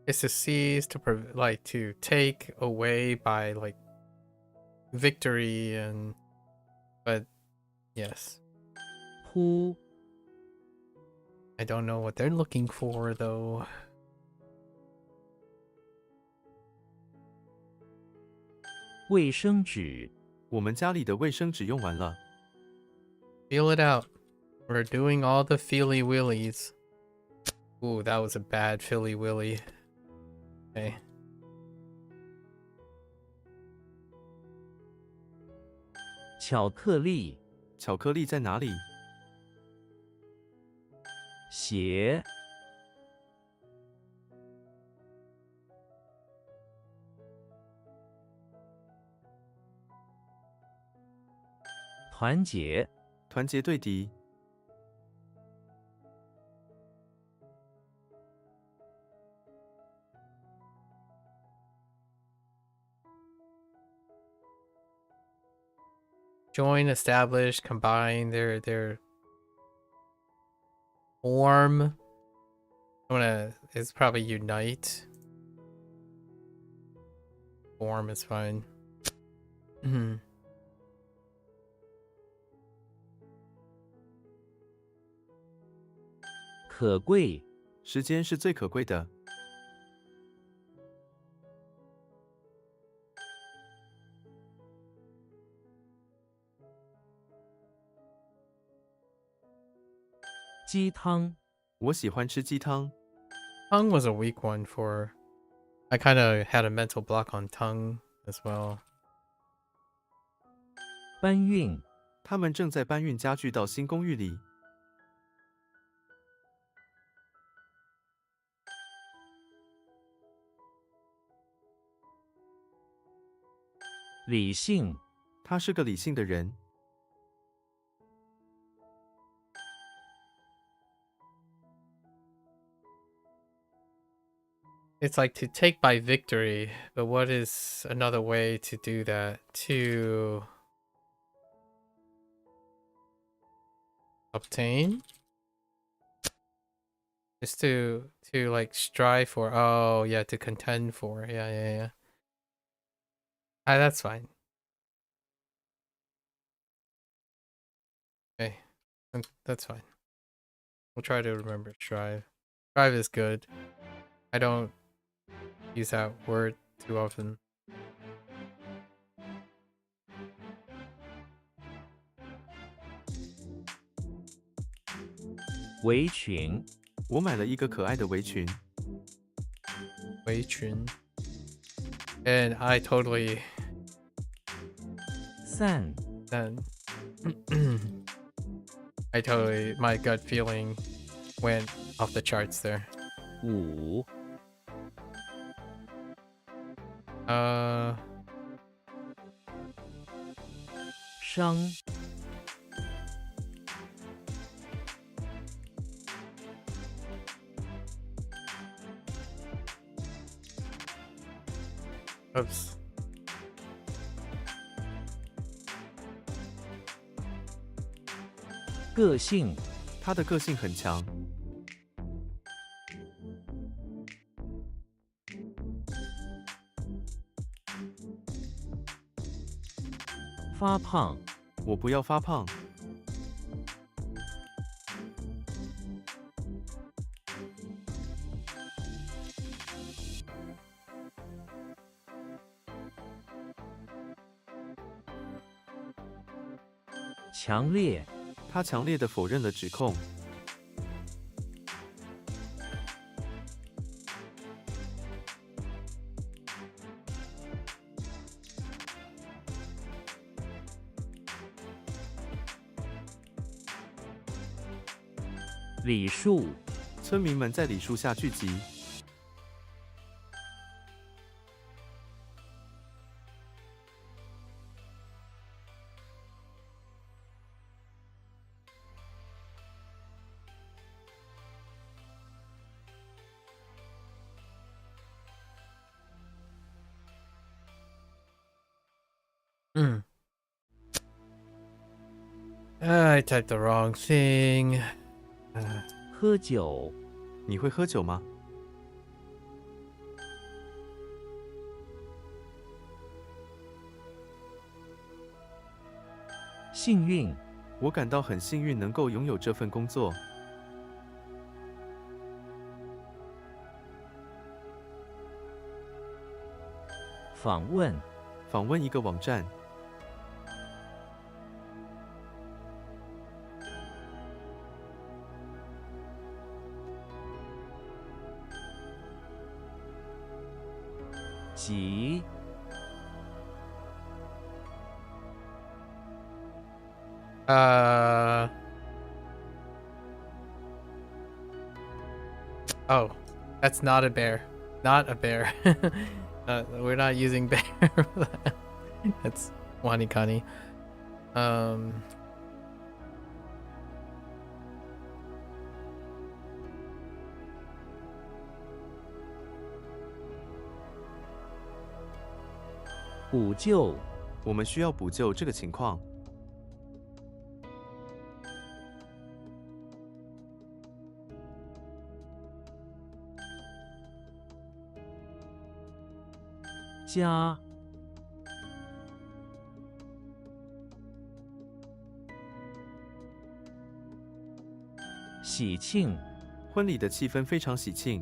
S1: It's to seize, to like to take away by like victory and, but yes,
S3: 铺，
S1: I don't know what they're looking for though.
S3: 卫生纸，
S4: 我们家里的卫生纸用完了。
S1: Feel it out. We're doing all the feely willies. Ooh, that was a bad Philly Willy. Okay.
S3: 巧克力，
S4: 巧克力在哪里？
S3: 鞋，团结，
S4: 团结对敌。
S1: Join, establish, combine their form. It's probably unite. Form is fine. Mhm.
S3: 可贵，
S4: 时间是最可贵的。
S3: 鸡汤，
S4: 我喜欢吃鸡汤。
S1: Tongue was a weak one for. I kind of had a mental block on tongue as well.
S3: 搬运，
S4: 他们正在搬运家具到新公寓里。
S3: 理性，
S4: 他是个理性的人。
S1: It's like to take by victory, but what is another way to do that? To obtain? Just to like strive for. Oh yeah, to contend for. Yeah. That's fine. Okay, that's fine. We'll try to remember strive. Strive is good. I don't use that word too often.
S3: 围裙，
S4: 我买了一个可爱的围裙。
S1: 围裙. And I totally
S3: 散，
S1: then I totally my gut feeling went off the charts there.
S3: 舞， 伤，
S1: Oops.
S3: 个性，
S4: 他的个性很强。
S3: 发胖，
S4: 我不要发胖。
S3: 强烈，
S4: 他强烈的否认了指控。
S3: 礼数，
S4: 村民们在礼树下聚集。
S1: I typed the wrong thing.
S3: 喝酒，
S4: 你会喝酒吗？
S3: 幸运，
S4: 我感到很幸运能够拥有这份工作。
S3: 访问，
S4: 访问一个网站。
S3: 急，Oh,
S1: that's not a bear. Not a bear. We're not using bear for that. That's WaniKani.
S3: 补救，
S4: 我们需要补救这个情况。
S3: 加，喜庆，
S4: 婚礼的气氛非常喜庆。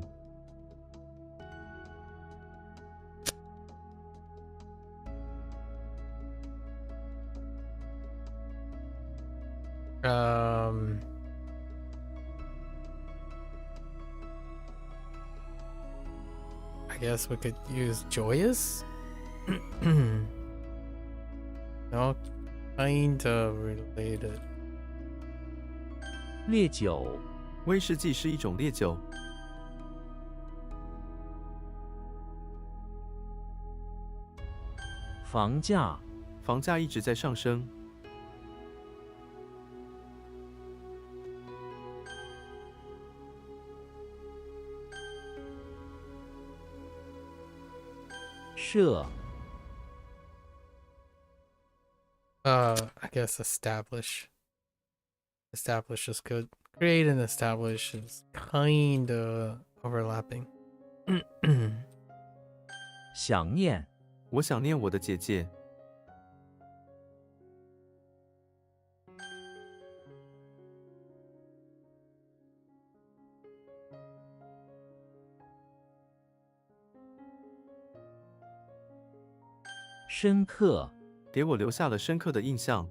S1: I guess we could use joyous. No, Kinda related.
S3: 烈酒、
S4: 威士忌是一种烈酒。
S3: 房价、
S4: 房价一直在上升。
S3: 设、
S1: I guess establish. Establish is good. Create and establish is kinda overlapping.
S3: 想念、
S4: 我想念我的姐姐。
S3: 深刻、
S4: 给我留下了深刻的印象。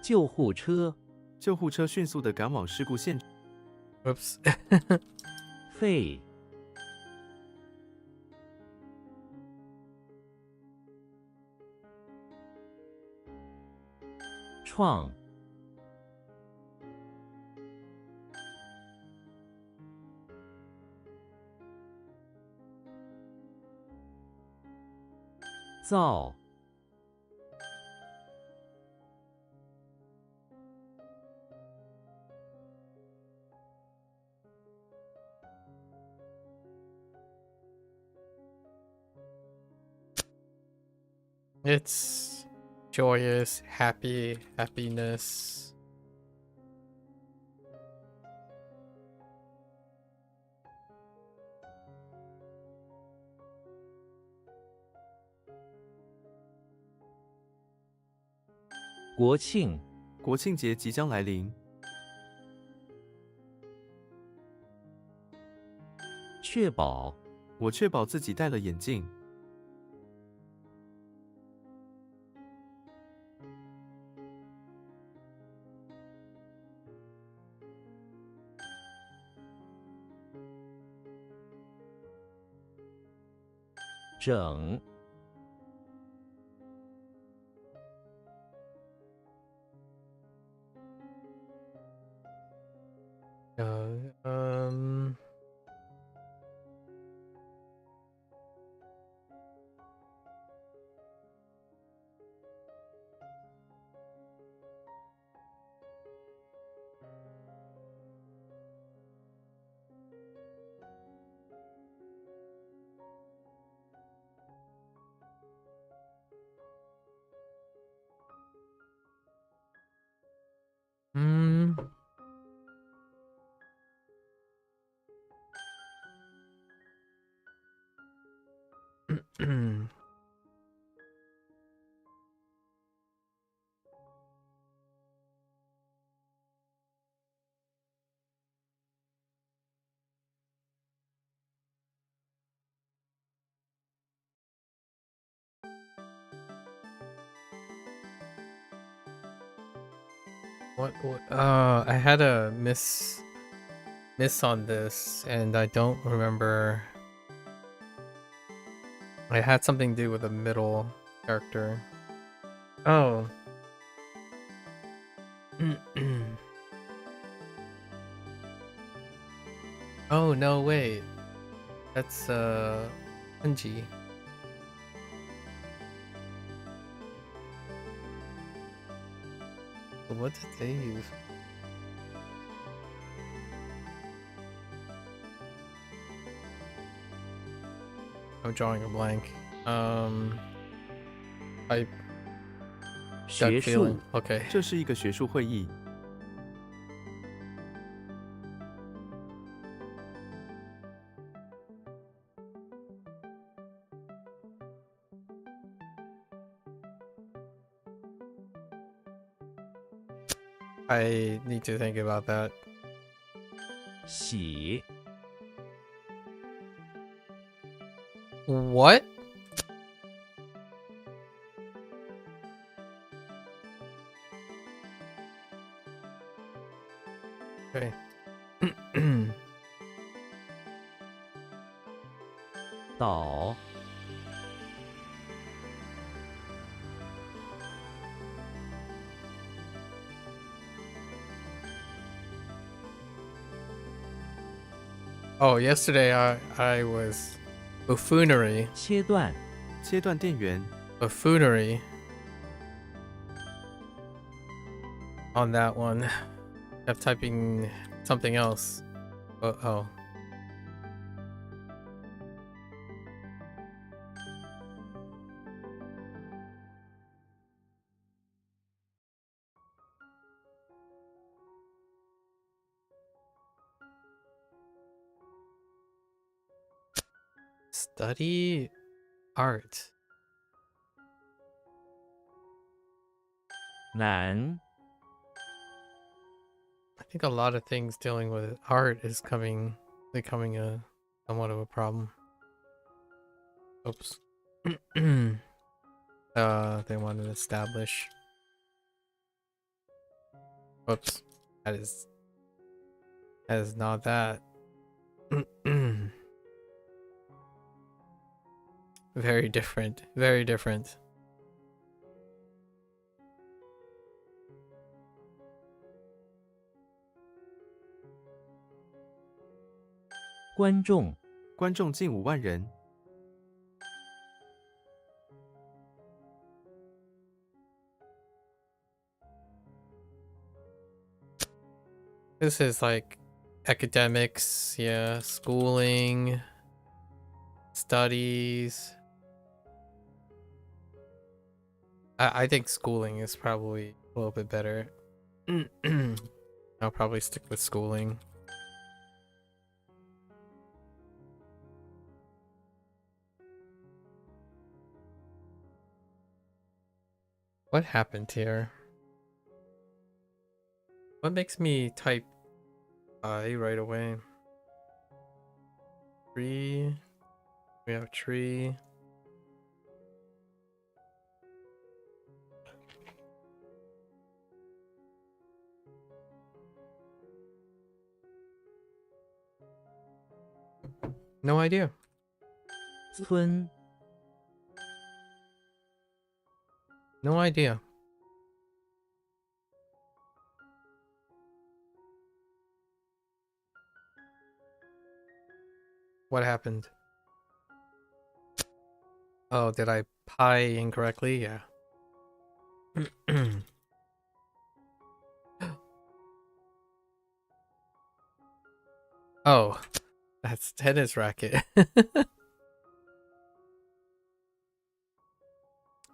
S3: 救护车、
S4: 救护车迅速地赶往事故现场。
S1: Whoops.
S3: 费、创、造、
S1: It's joyous, happy, happiness. .
S3: 国庆、
S4: 国庆节即将来临，
S3: 确保、
S4: 我确保自己戴了眼镜。
S3: 整、
S1: Um. Hmm. What? I had a miss on this, and I don't remember. I had something to do with a middle character. Oh. Oh no! Wait, that's Hanji. What did they use? I'm drawing a blank. I
S3: 学
S1: gut
S3: 术
S1: feeling. Okay.
S4: 这是一个学术会议。
S1: I need to think about that.
S3: 喜、
S1: What? Okay.
S3: 岛
S1: Oh, yesterday I was buffoonery.
S3: 切断
S4: 切断电源，
S1: Buffoonery on that one. Kept typing something else. Oh. Study art.
S3: 难
S1: I think a lot of things dealing with art is becoming somewhat of a problem. Oops. They want to establish. Oops. That is not that. Very different. Very different.
S3: 观众
S4: 观众近5万人，
S1: This is like academics, yeah, schooling, studies. I think schooling is probably a little bit better. I'll probably stick with schooling. What happened here? What makes me type I right away? Tree. We have tree. No idea.
S3: 村
S1: No idea. What happened? Oh, did I pie incorrectly? Yeah. Oh, that's tennis racket.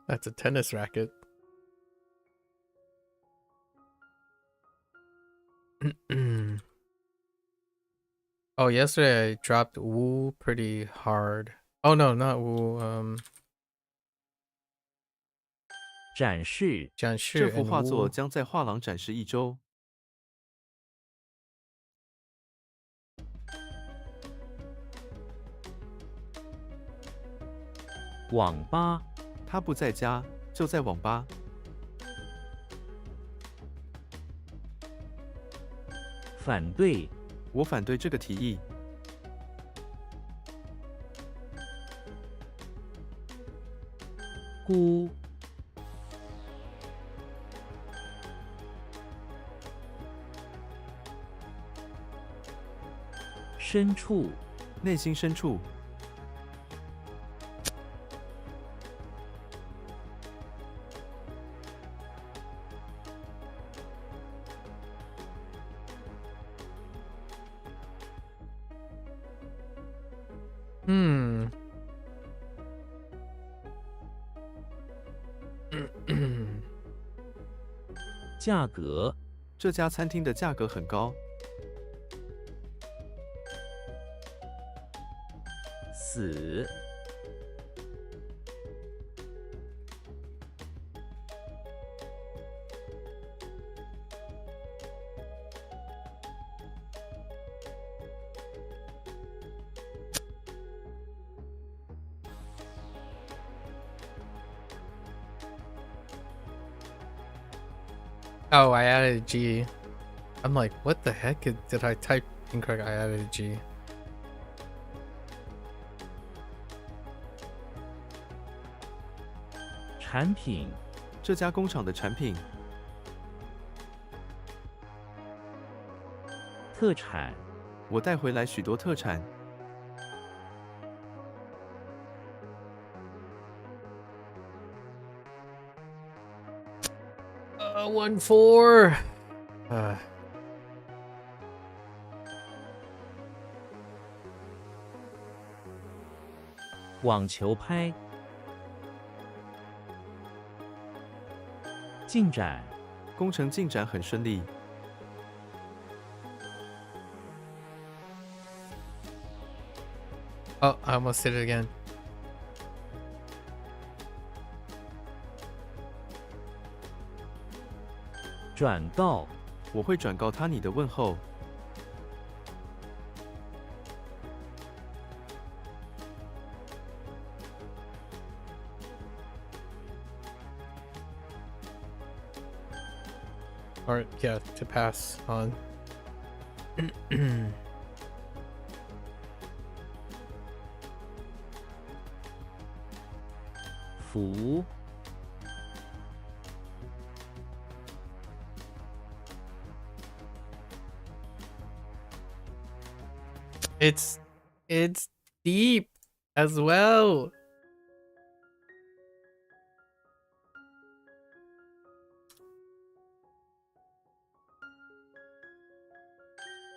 S1: That's a tennis racket. Oh, yesterday I dropped Wu pretty hard. Oh no, not Wu.
S3: 展示
S4: 这
S1: Jianshi
S4: 幅
S1: and
S4: 画作
S1: Wu.
S4: 将在画廊展示1周。
S3: 网吧
S4: 他不在家，就在网吧。
S3: 反对
S4: 我反对这个提议。
S3: 孤 深处
S4: 内心深处，
S3: 价格
S4: 这家餐厅的价格很高。
S3: 死
S1: Oh, I added a G. I'm like, what the heck did I type incorrect? I added a G.
S3: 产品，
S4: 这家工厂的产品，
S3: 特产，
S4: 我带回来许多特产。
S1: 1-4.
S3: 网球拍，进展，
S4: 工程进展很顺利。
S1: Oh, I almost did it again.
S3: 转告，
S4: 我会转告他你的问候。
S1: Or, yeah, to pass on.
S3: 服，
S1: It's deep as well.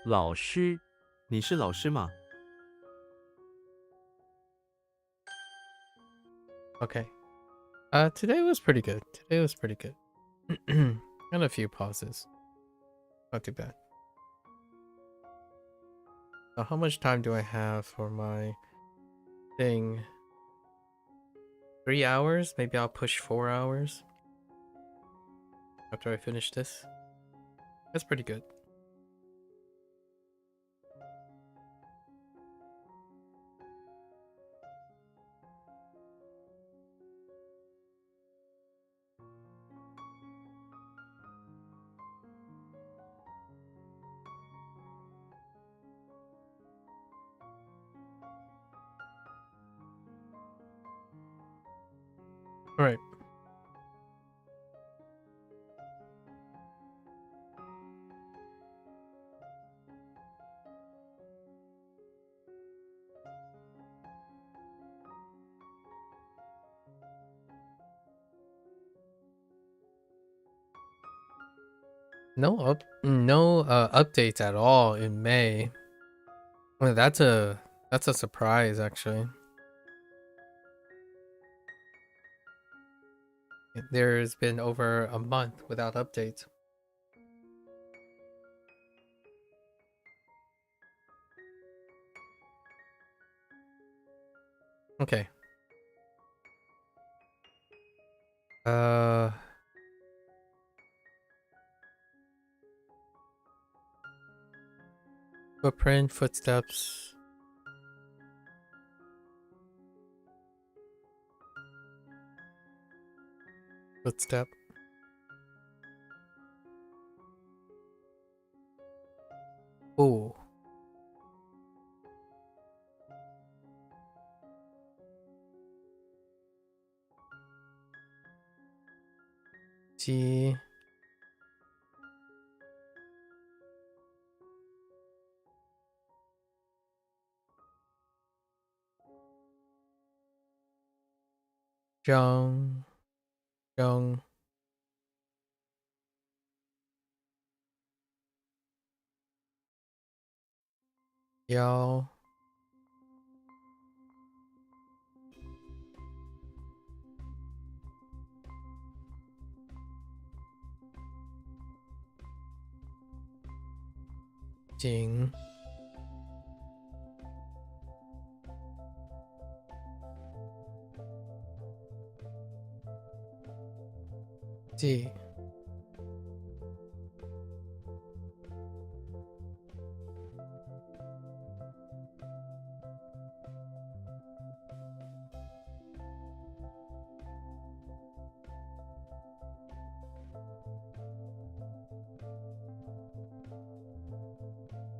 S3: 老师，
S4: 你是老师吗？
S1: Okay. Today was pretty good. And a few pauses. Not too bad. Now, how much time do I have for my thing? 3 hours? Maybe I'll push 4 hours after I finish this. That's pretty good. All right. No updates at all in May. Well, that's a surprise actually. There's been over a month without updates. Okay. Footprint, footsteps. Footstep. Ooh. G. Jung. Yao. Jing. G.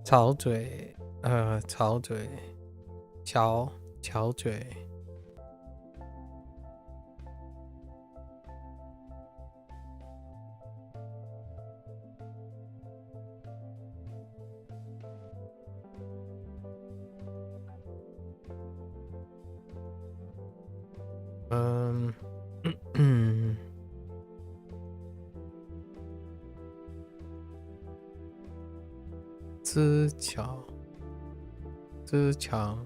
S1: Chao Zui. Chao Zui. Chao Zui. Um. 自强，自强。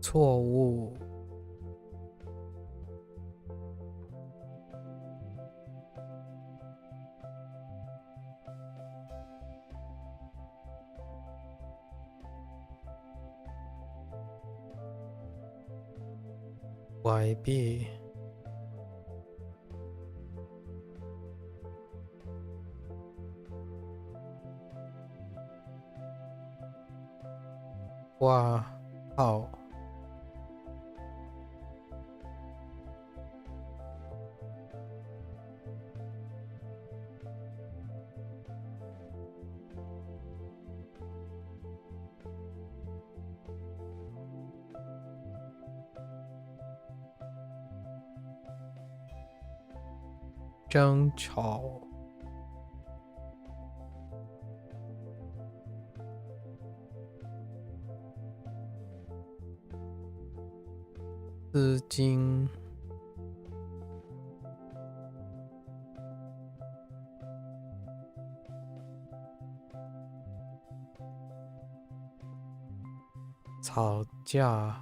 S1: 错误。YB 挂号争吵资金吵架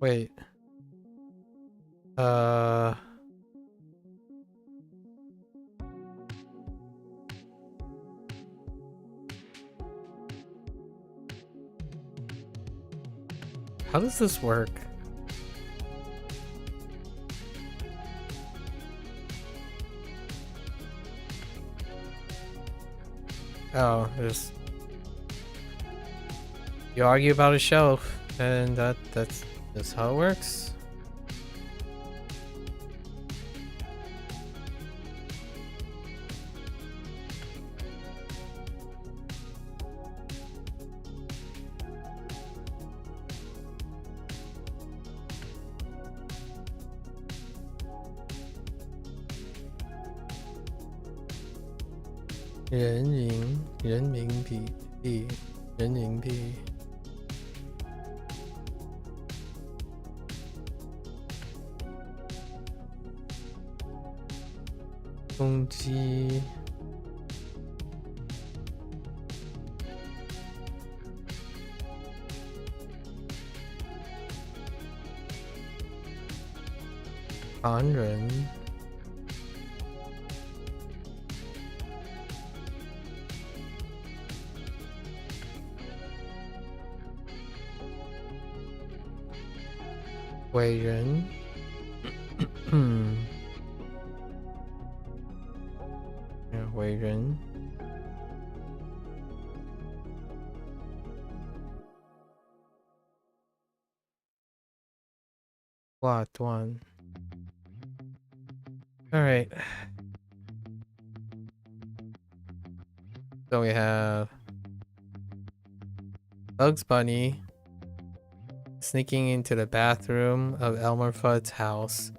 S1: Wait. How does this work? Oh, there's... You argue about a shelf, and that's how it works.人民币人民币攻击唐人伟人伟人挂断 All right. So we have Bugs Bunny sneaking into the bathroom of Elmer Fudd's house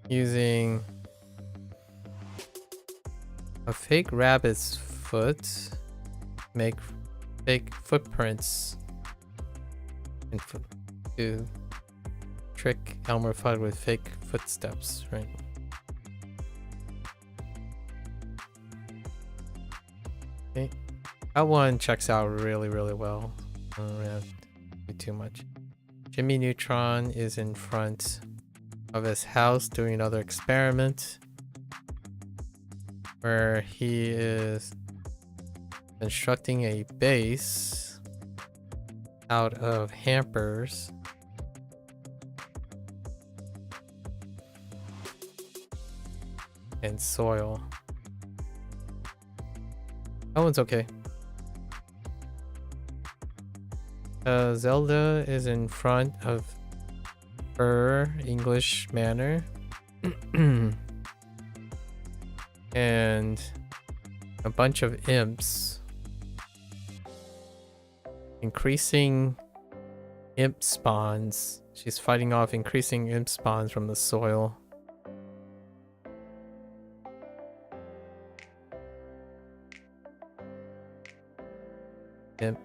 S1: using a fake rabbit's foot to make fake footprints and to trick Elmer Fudd with fake footsteps, right? Okay. That one checks out really well. I don't have to do too much. Jimmy Neutron is in front of his house doing another experiment where he is constructing a base out of hampers and soil. That one's okay. Zelda is in front of her English manor. And a bunch of imps. Increasing imp spawns. She's fighting off increasing imp spawns from the soil. Imp.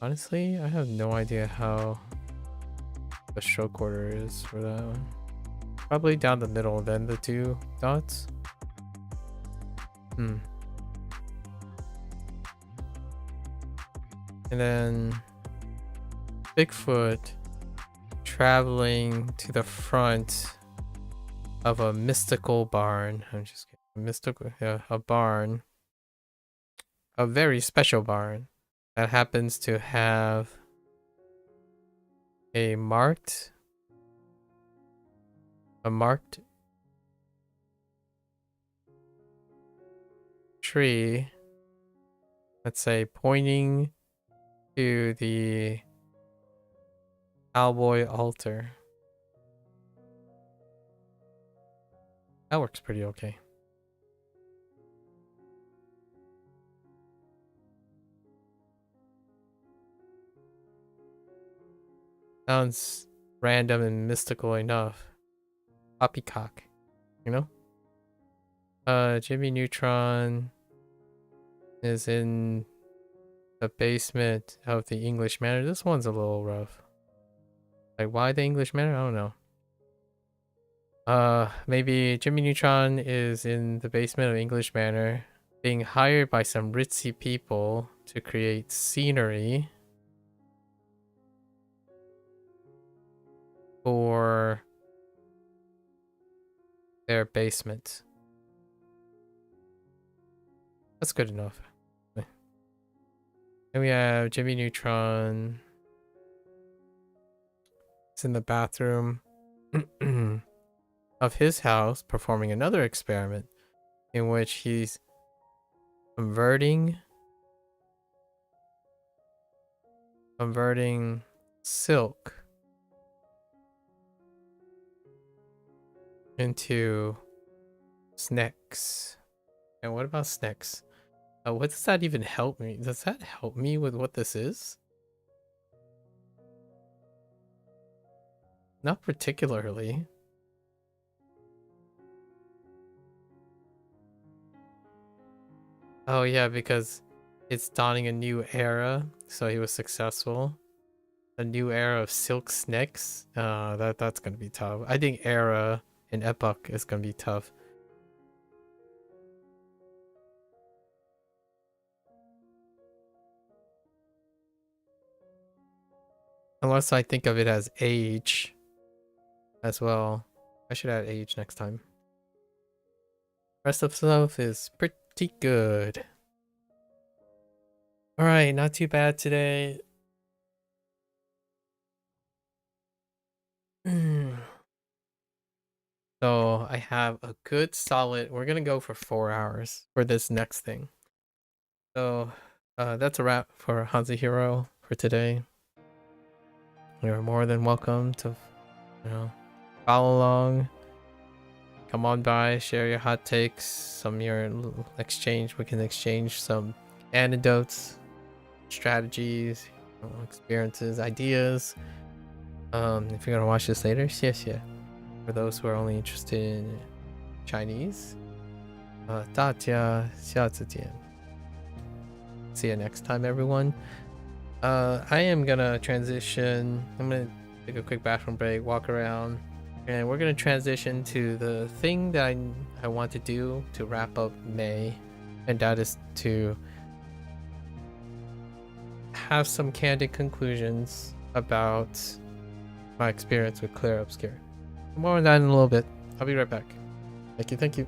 S1: Honestly, I have no idea how the stroke order is for that one. Probably down the middle, then the two dots. And then Bigfoot traveling to the front of a mystical barn. I'm just kidding. A barn. A very special barn that happens to have a marked tree, let's say, pointing to the cowboy altar. That works pretty okay. Sounds random and mystical enough. Poppycock, you know? Jimmy Neutron is in the basement of the English Manor. This one's a little rough. Like, why the English Manor? I don't know. Maybe Jimmy Neutron is in the basement of English Manor, being hired by some ritzy people to create scenery for their basement. That's good enough. Then we have Jimmy Neutron. It's in the bathroom of his house performing another experiment in which he's converting silk into snacks. And what about snacks? What does that even help me? Does that help me with what this is? Not particularly. Oh yeah, because it's dawning a new era, so he was successful. A new era of silk snacks. That's gonna be tough. I think era and epoch is gonna be tough. Unless I think of it as age as well. I should add age next time. Rest of stuff is pretty good. Alright, not too bad today. So I have a good solid, we're gonna go for 4 hours for this next thing. So that's a wrap for HanziHero for today. You're more than welcome to, follow along. Come on by, share your hot takes, some of your exchange. We can exchange some anecdotes, strategies, experiences, ideas. If you're gonna watch this later, yeah. For those who are only interested in Chinese, 大家下次见. See you next time, everyone. I am gonna transition. I'm gonna take a quick bathroom break, walk around, and we're gonna transition to the thing that I want to do to wrap up May, and that is to have some candid conclusions about my experience with Clair Obscur. More on that in a little bit. I'll be right back. Thank you.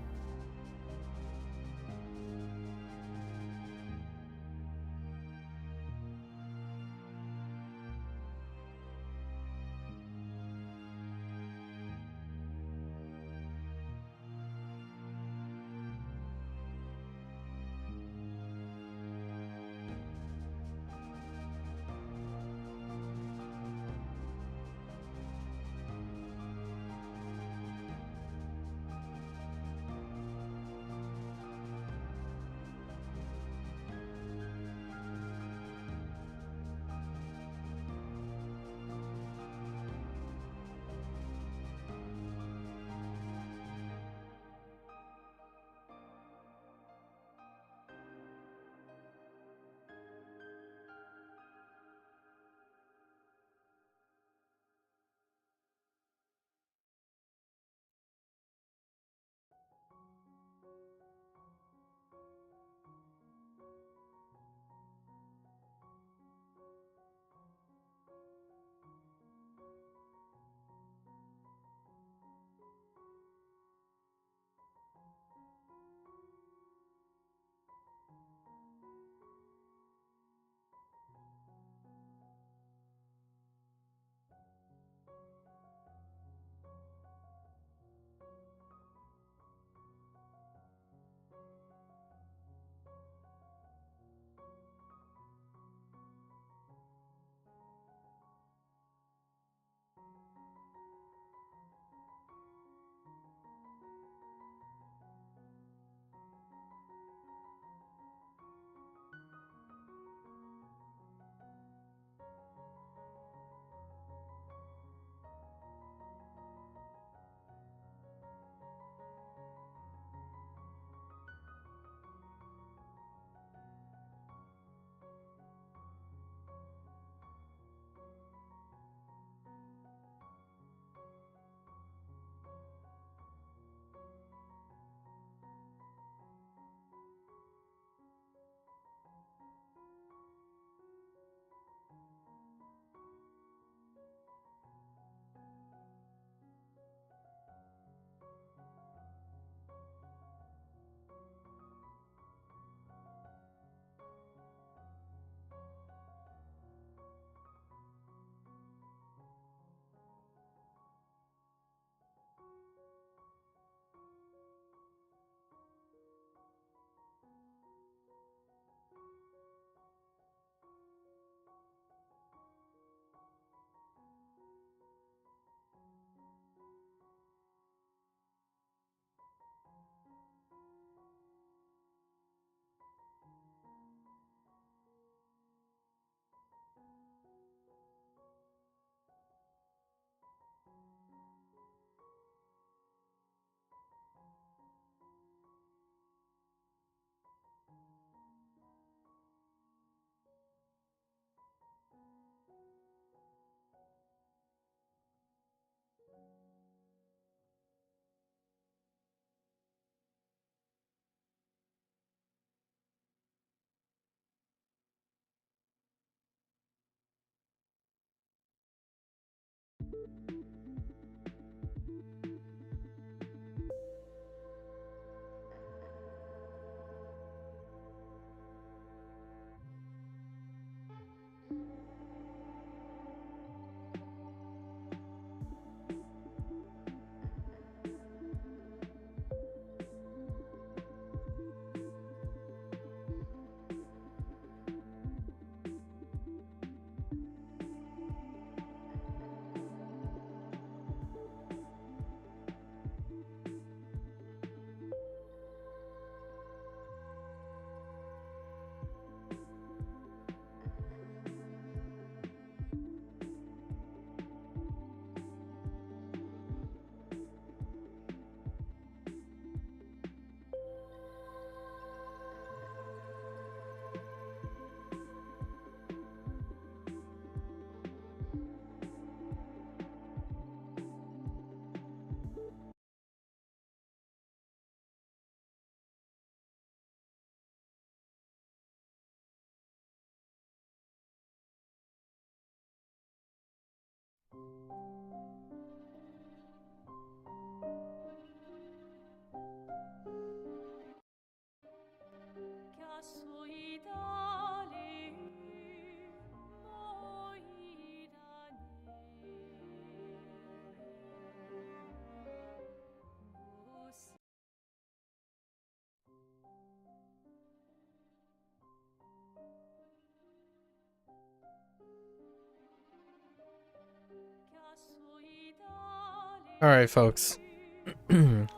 S1: Alright, folks.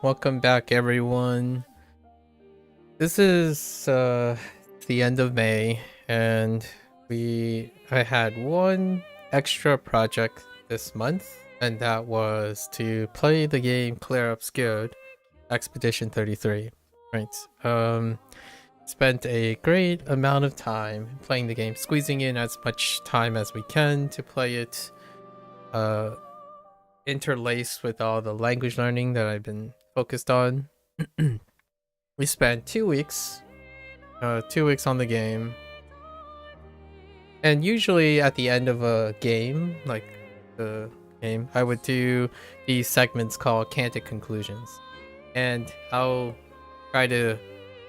S1: Welcome back, everyone. This is the end of May, and I had one extra project this month, and that was to play the game Clair Obscur Expedition 33. Right. Spent a great amount of time playing the game, squeezing in as much time as we can to play it. Interlaced with all the language learning that I've been focused on. We spent 2 weeks, 2 weeks on the game. And usually at the end of a game, like the game, I would do these segments called Candid Conclusions. And I'll try to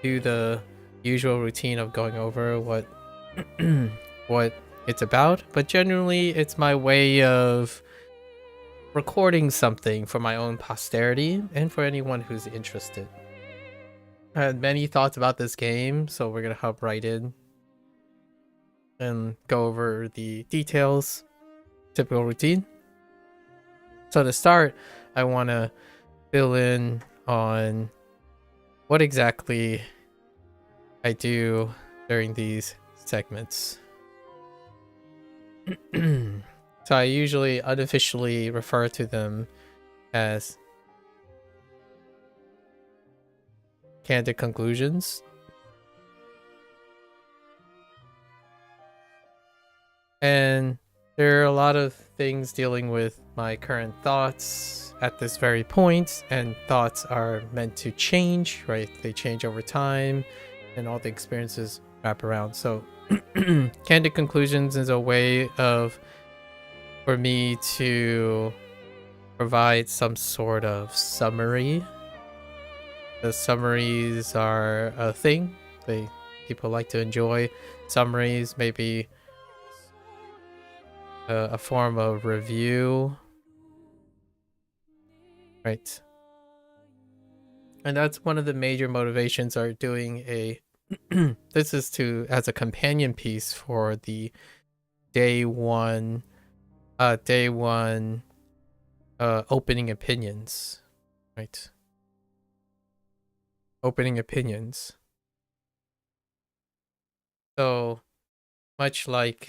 S1: do the usual routine of going over what what it's about, but generally it's my way of recording something for my own posterity and for anyone who's interested. I had many thoughts about this game, so we're gonna hop right in and go over the details. Typical routine. So to start, I want to fill in on what exactly I do during these segments. So I usually unofficially refer to them as candid conclusions. And there are a lot of things dealing with my current thoughts at this very point, and thoughts are meant to change, right? They change over time, and all the experiences wrap around. So candid conclusions is a way for me to provide some sort of summary. The summaries are a thing. People like to enjoy summaries, maybe a form of review, right? And that's one of the major motivations are doing a this is as a companion piece for the day one opening opinions, right? Opening opinions. So much like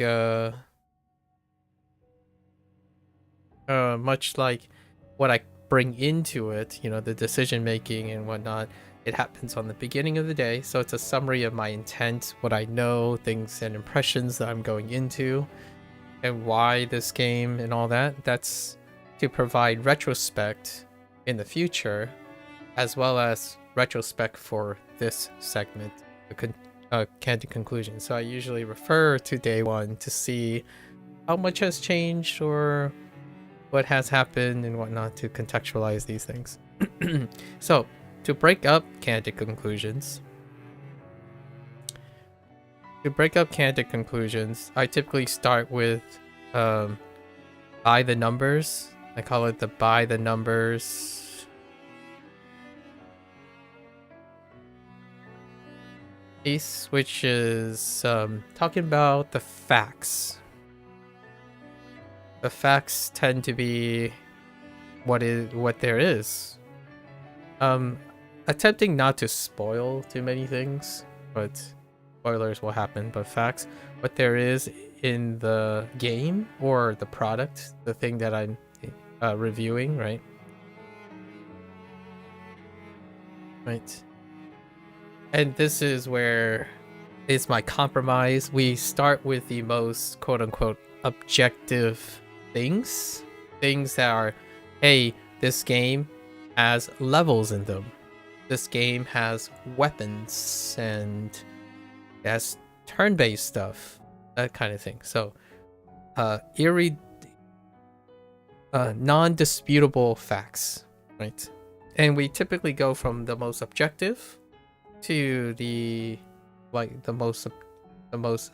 S1: what I bring into it, the decision making and whatnot, it happens on the beginning of the day. So it's a summary of my intent, what I know, things and impressions that I'm going into, and why this game and all that. That's to provide retrospect in the future, as well as retrospect for this segment, the candid conclusion. So I usually refer to day one to see how much has changed or what has happened and whatnot, to contextualize these things. So to break up candid conclusions, I typically start with by the numbers. I call it the by the numbers piece, which is talking about the facts. The facts tend to be what there is. Attempting not to spoil too many things, but spoilers will happen. But facts, what there is in the game or the product, the thing that I'm reviewing, right? Right. And this is where it's my compromise. We start with the most quote-unquote objective things that are, hey, this game has levels in them, this game has weapons, and it has turn-based stuff, that kind of thing. So non-disputable facts, right? And we typically go from the most objective to the most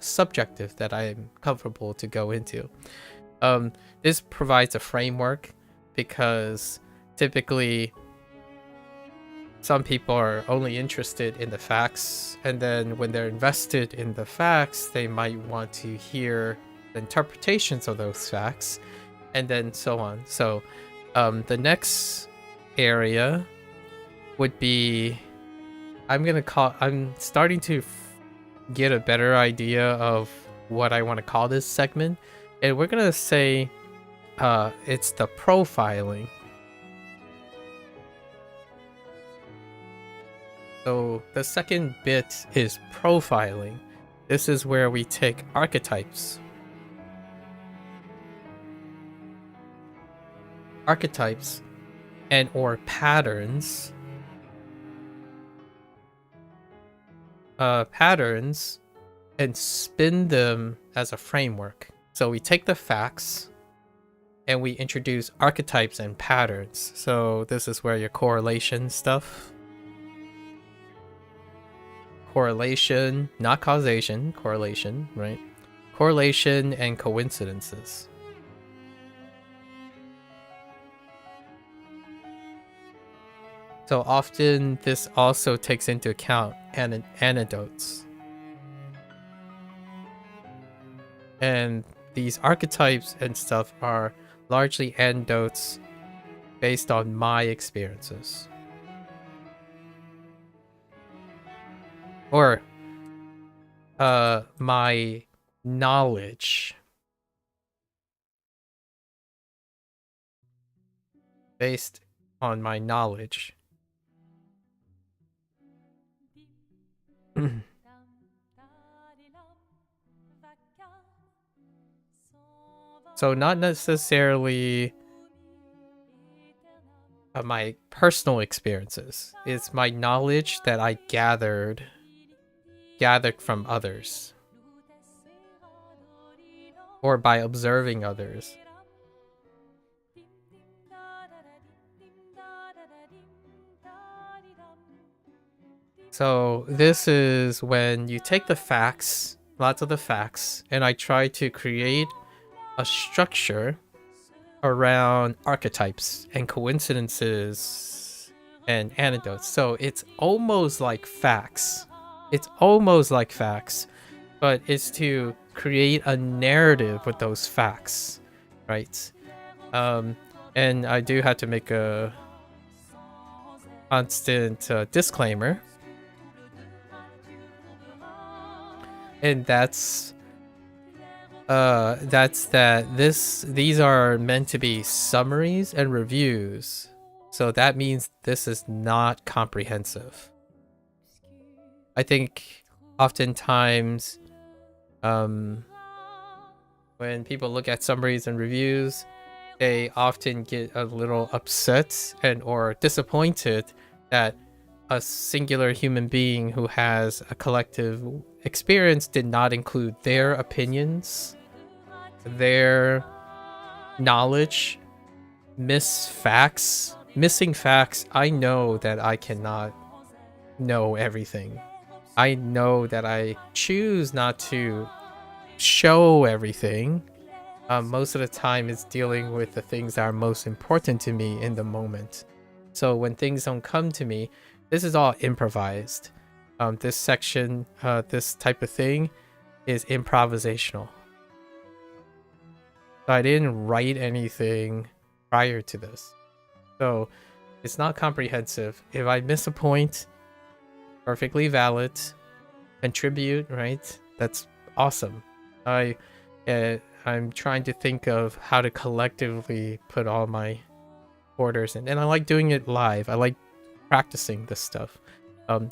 S1: subjective that I'm comfortable to go into. This provides a framework because typically some people are only interested in the facts, and then when they're invested in the facts, they might want to hear the interpretations of those facts, and then so on. So the next area would be, I'm starting to get a better idea of what I want to call this segment, and we're gonna say it's the profiling. So the second bit is profiling. This is where we take archetypes and or patterns and spin them as a framework. So we take the facts and we introduce archetypes and patterns. So this is where your correlation stuff, correlation, not causation, correlation, right? Correlation and coincidences. So often this also takes into account anecdotes. And these archetypes and stuff are largely anecdotes based on my experiences. Or my knowledge. Based on my knowledge. So not necessarily my personal experiences. It's my knowledge that I gathered from others, or by observing others. So this is when you take the facts, lots of the facts, and I try to create a structure around archetypes and coincidences and anecdotes. So it's almost like facts. It's almost like facts, but it's to create a narrative with those facts, right? And I do have to make a constant disclaimer. And that's that these are meant to be summaries and reviews. So that means this is not comprehensive. I think oftentimes when people look at summaries and reviews, they often get a little upset and or disappointed that a singular human being who has a collective experience did not include their opinions, their knowledge, missing facts. I know that I cannot know everything. I know that I choose not to show everything. Most of the time it's dealing with the things that are most important to me in the moment. So when things don't come to me, this is all improvised. This section, this type of thing is improvisational. So I didn't write anything prior to this. So it's not comprehensive. If I miss a point, perfectly valid. Contribute, right? That's awesome. I'm trying to think of how to collectively put all my orders in. And I like doing it live. I like practicing this stuff.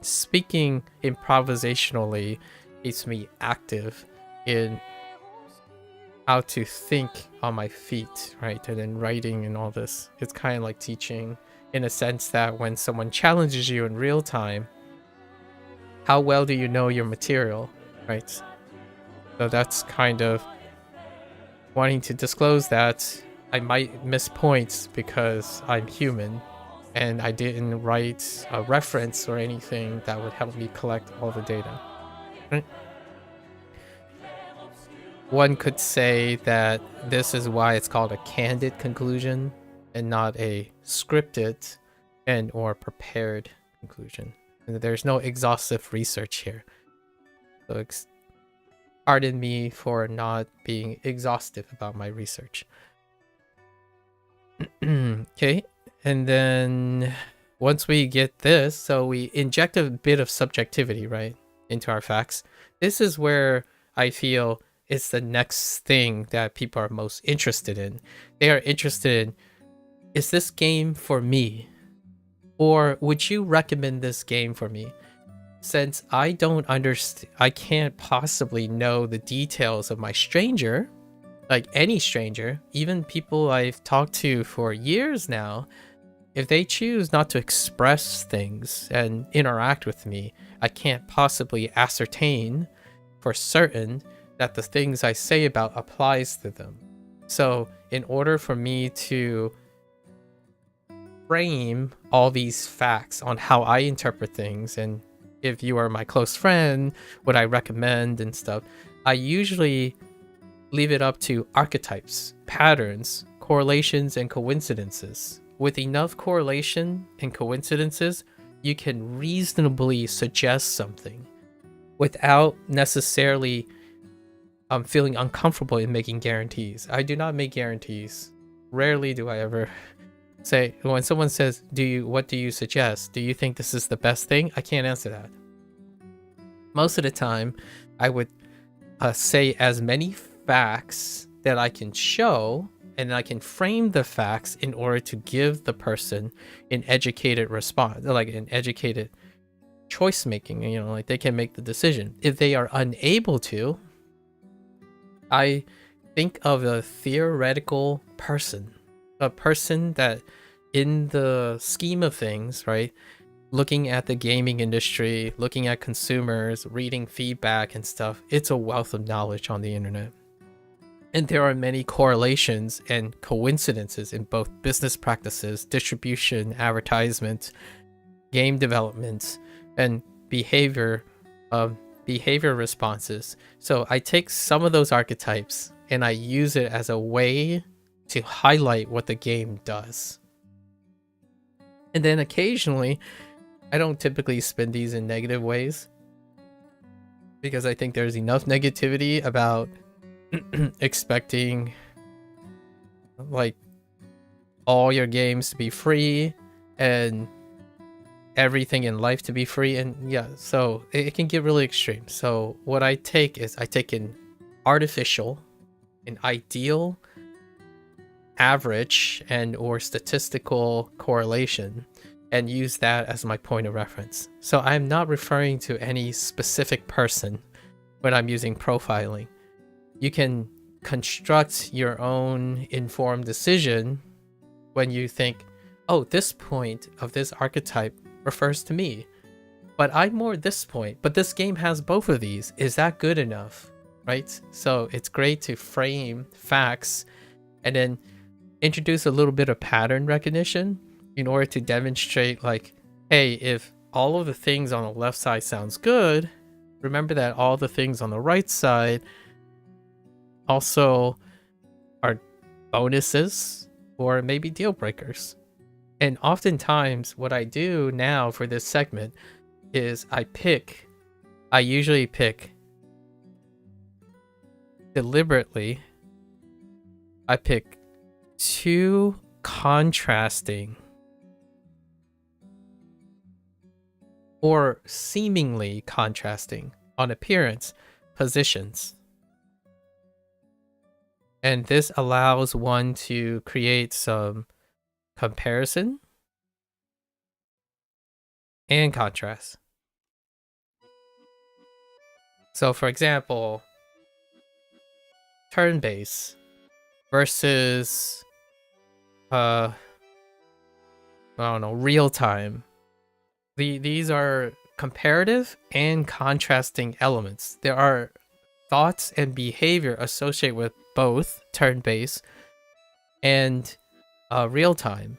S1: Speaking improvisationally keeps me active in how to think on my feet, right? And then writing and all this. It's kind of like teaching in a sense that when someone challenges you in real time, how well do you know your material, right? So that's kind of wanting to disclose that. I might miss points because I'm human and I didn't write a reference or anything that would help me collect all the data. Right? One could say that this is why it's called a candid conclusion and not a scripted and or prepared conclusion. And there's no exhaustive research here. So pardon me for not being exhaustive about my research. Okay, and then once we get this, so we inject a bit of subjectivity, right, into our facts. This is where I feel it's the next thing that people are most interested in. They are interested in, is this game for me? Or would you recommend this game for me? Since I don't understand, I can't possibly know the details of my stranger, like any stranger, even people I've talked to for years now, if they choose not to express things and interact with me, I can't possibly ascertain for certain that the things I say about applies to them. So in order for me to frame all these facts on how I interpret things, and if you are my close friend, what I recommend and stuff, I usually leave it up to archetypes, patterns, correlations, and coincidences. With enough correlation and coincidences, you can reasonably suggest something without necessarily feeling uncomfortable in making guarantees. I do not make guarantees. Rarely do I ever say, when someone says, what do you suggest? Do you think this is the best thing? I can't answer that. Most of the time, I would say as many facts that I can show, and I can frame the facts in order to give the person an educated response, like an educated choice making, you know, like they can make the decision. If they are unable to, I think of a theoretical person, a person that in the scheme of things, right, looking at the gaming industry, looking at consumers, reading feedback and stuff, it's a wealth of knowledge on the internet. And there are many correlations and coincidences in both business practices, distribution, advertisement, game development, and behavior responses. So I take some of those archetypes and I use it as a way to highlight what the game does. And then occasionally, I don't typically spin these in negative ways, because I think there's enough negativity about expecting like all your games to be free and everything in life to be free, and yeah, so it can get really extreme. So what I take is I take an artificial, an ideal, average, and or statistical correlation and use that as my point of reference. So I'm not referring to any specific person when I'm using profiling. You can construct your own informed decision when you think, oh, this point of this archetype refers to me, but I'm more this point, but this game has both of these. Is that good enough? Right? So it's great to frame facts and then introduce a little bit of pattern recognition in order to demonstrate, like, hey, if all of the things on the left side sounds good, remember that all the things on the right side also are bonuses or maybe deal breakers. And oftentimes what I do now for this segment is I usually pick deliberately, I pick two contrasting or seemingly contrasting on appearance positions. And this allows one to create some comparison and contrast. So for example, turn-based versus I don't know, real time. These are comparative and contrasting elements. There are thoughts and behavior associated with both turn-based and real time.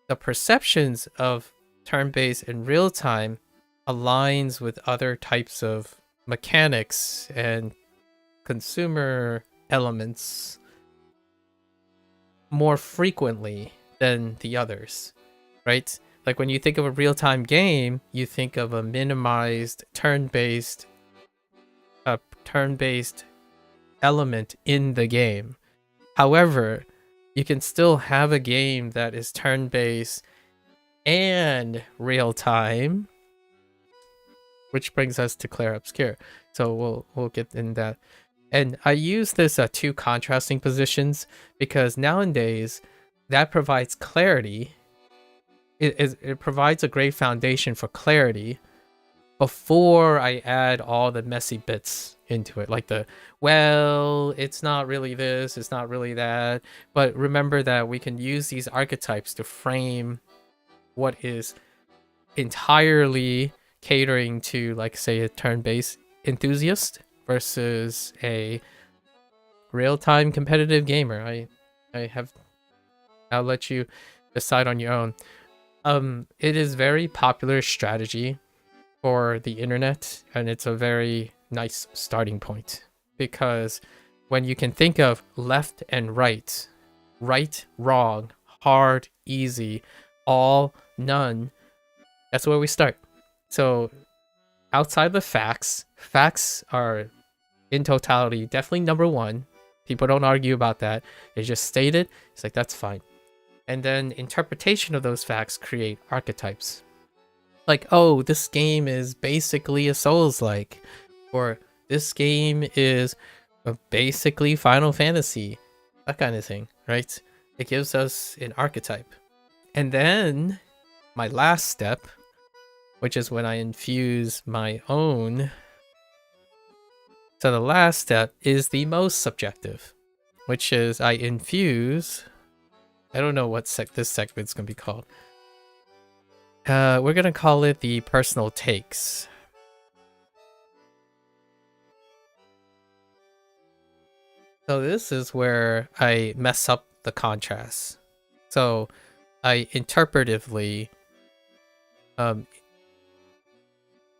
S1: The perceptions of turn-based and real time aligns with other types of mechanics and consumer elements more frequently than the others, right? Like when you think of a real-time game, you think of a minimized turn-based element in the game. However, you can still have a game that is turn-based and real-time, which brings us to Clair Obscur. So we'll get in that. And I use this two contrasting positions because nowadays that provides clarity. It provides a great foundation for clarity before I add all the messy bits into it, like well, it's not really this, it's not really that. But remember that we can use these archetypes to frame what is entirely catering to, like, say, a turn-based enthusiast versus a real-time competitive gamer. I'll let you decide on your own. It is very popular strategy for the internet, and it's a very nice starting point because when you can think of left and right, wrong, hard, easy, all, none, that's where we start. So outside the facts are in totality definitely number one. People don't argue about that. They just state it. It's like, that's fine. And then interpretation of those facts create archetypes. Like, oh, this game is basically a Souls-like, or this game is basically Final Fantasy, that kind of thing, right? It gives us an archetype. And then my last step, which is when I infuse my own. So the last step is the most subjective, which is I infuse, I don't know what this segment's gonna be called. We're gonna call it the personal takes. So this is where I mess up the contrast. So I interpretively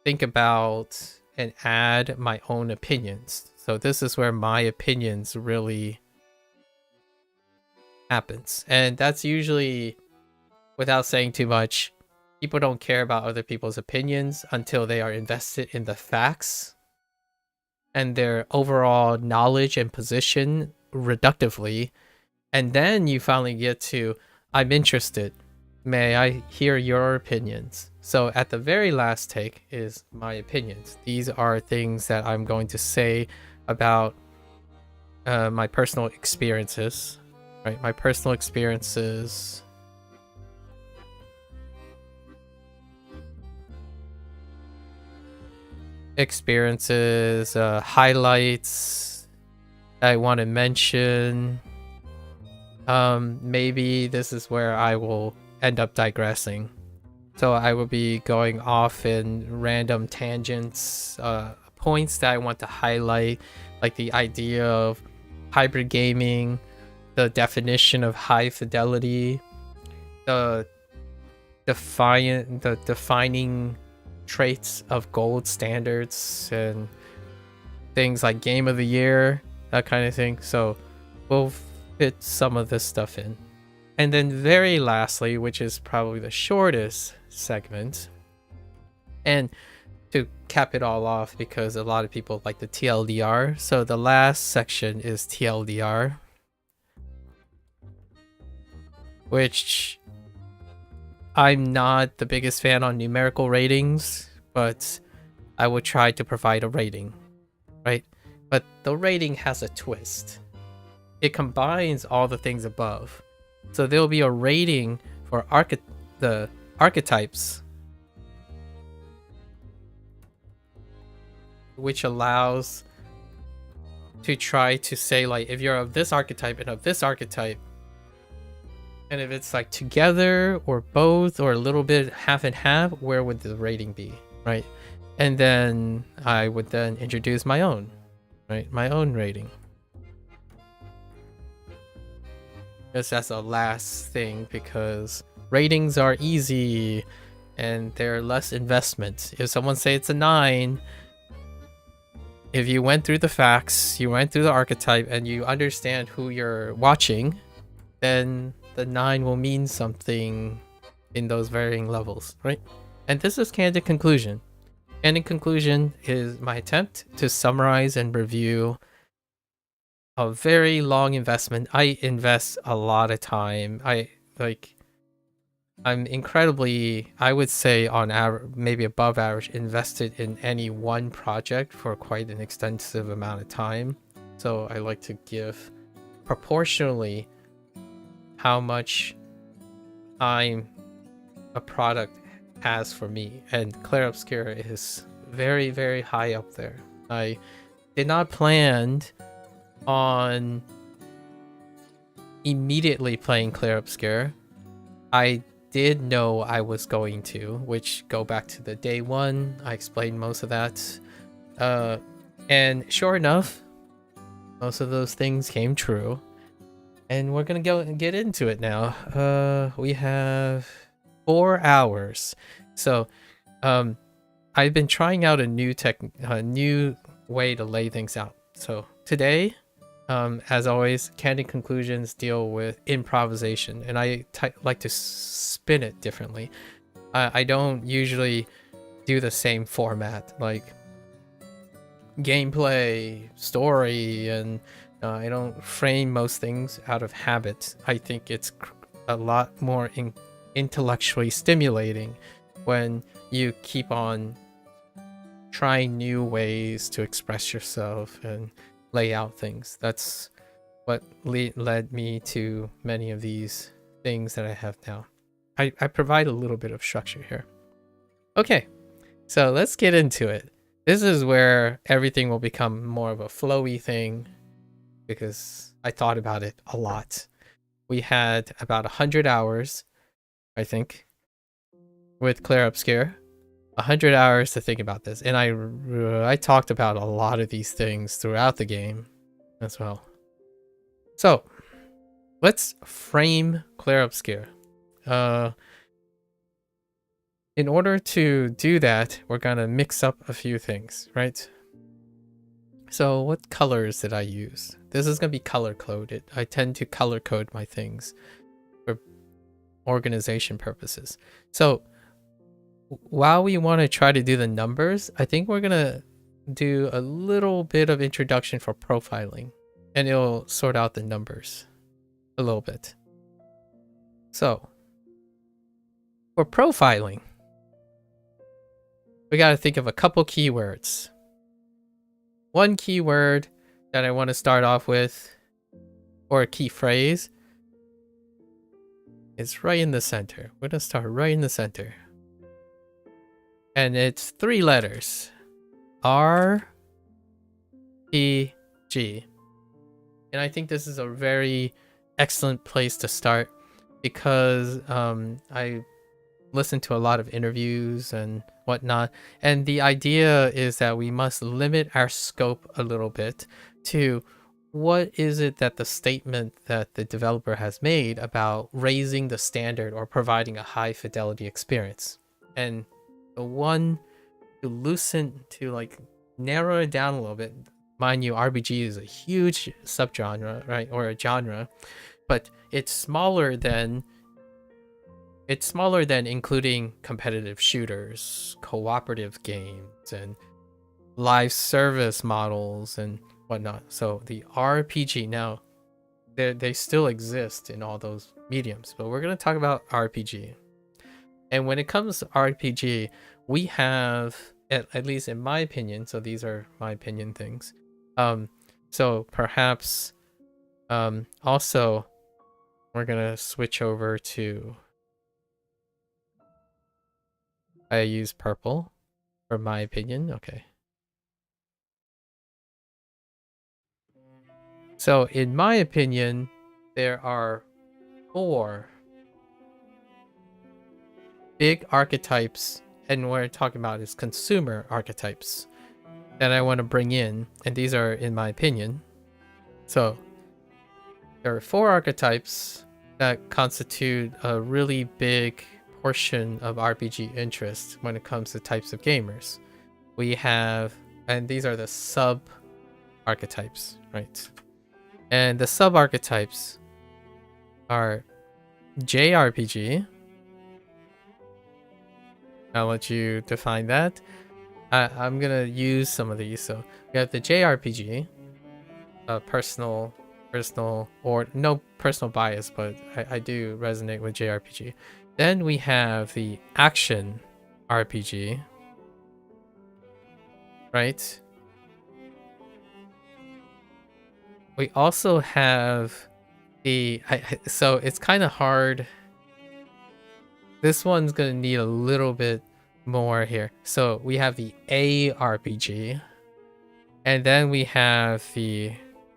S1: think about and add my own opinions. So this is where my opinions really happens. And that's usually, without saying too much, people don't care about other people's opinions until they are invested in the facts and their overall knowledge and position reductively. And then you finally get to, I'm interested. May I hear your opinions? So at the very last take is my opinions. These are things that I'm going to say about my personal experiences, right? My personal experiences. Highlights I want to mention. Maybe this is where I will end up digressing. So I will be going off in random tangents, points that I want to highlight, like the idea of hybrid gaming, the definition of high fidelity, the defining traits of gold standards, and things like game of the year, that kind of thing. So we'll fit some of this stuff in. And then very lastly, which is probably the shortest segment, and to cap it all off, because a lot of people like the TLDR, so the last section is TLDR, which I'm not the biggest fan on numerical ratings, but I will try to provide a rating, right? But the rating has a twist. It combines all the things above. So there'll be a rating for the archetypes, which allows to try to say, like, if you're of this archetype and of this archetype, and if it's like together or both or a little bit half and half, where would the rating be, right? And then I would then introduce my own, right? My own rating. just as a last thing, because ratings are easy and they're less investment. If someone say it's a 9, if you went through the facts, you went through the archetype, and you understand who you're watching, then the 9 will mean something in those varying levels, right? And this is Candid Conclusion. Candid Conclusion is my attempt to summarize and review a very long investment. I invest a lot of time. I'm incredibly, I would say on average, maybe above average, invested in any one project for quite an extensive amount of time. So I like to give proportionally how much time a product has for me. And Clair Obscur is very, very high up there. I did not plan on immediately playing Clair Obscur. I did know I was going to, which go back to the day one. I explained most of that. And sure enough, most of those things came true. And we're gonna go and get into it now. We have 4 hours. So I've been trying out a new way to lay things out. So today, as always, Candid Conclusions deal with improvisation, and I like to spin it differently. I don't usually do the same format, like gameplay, story, and I don't frame most things out of habit. I think it's a lot more intellectually stimulating when you keep on trying new ways to express yourself and lay out things. That's what led me to many of these things that I have now. I provide a little bit of structure here. Okay, so let's get into it. This is where everything will become more of a flowy thing, because I thought about it a lot. We had about 100 hours, I think, with Clair Obscur. 100 hours to think about this, and I talked about a lot of these things throughout the game as well. So let's frame Clair Obscur. In order to do that, we're gonna mix up a few things, right? So what colors did I use? This is gonna be color coded. I tend to color code my things for organization purposes. So while we want to try to do the numbers, I think we're gonna do a little bit of introduction for profiling, and it'll sort out the numbers a little bit. So for profiling, we got to think of a couple keywords. One keyword that I want to start off with, or a key phrase, is right in the center. We're gonna start right in the center. And it's 3 letters. R, P, G. And I think this is a very excellent place to start, because I listened to a lot of interviews and whatnot. And the idea is that we must limit our scope a little bit to what is it that the statement that the developer has made about raising the standard or providing a high fidelity experience. And the one to like narrow it down a little bit. Mind you, RPG is a huge subgenre, right? Or a genre, but it's smaller than including competitive shooters, cooperative games, and live service models and whatnot. So the RPG, now they still exist in all those mediums, but we're going to talk about RPG. And when it comes to RPG, we have, at least in my opinion, so these are my opinion things. So perhaps also we're gonna switch over to, I use purple for my opinion. Okay. So in my opinion, there are 4 big archetypes, and what we're talking about is consumer archetypes that I want to bring in, and these are in my opinion. So there are 4 archetypes that constitute a really big portion of RPG interest when it comes to types of gamers. We have, and these are the sub archetypes, right? And the sub archetypes are JRPG. I'll let you define that. I'm gonna use some of these. So we have the JRPG, personal, or no personal bias, but I do resonate with JRPG. Then we have the action RPG, right? We also have the so it's kind of hard. This one's gonna need a little bit more here. So we have the ARPG, and then we have the,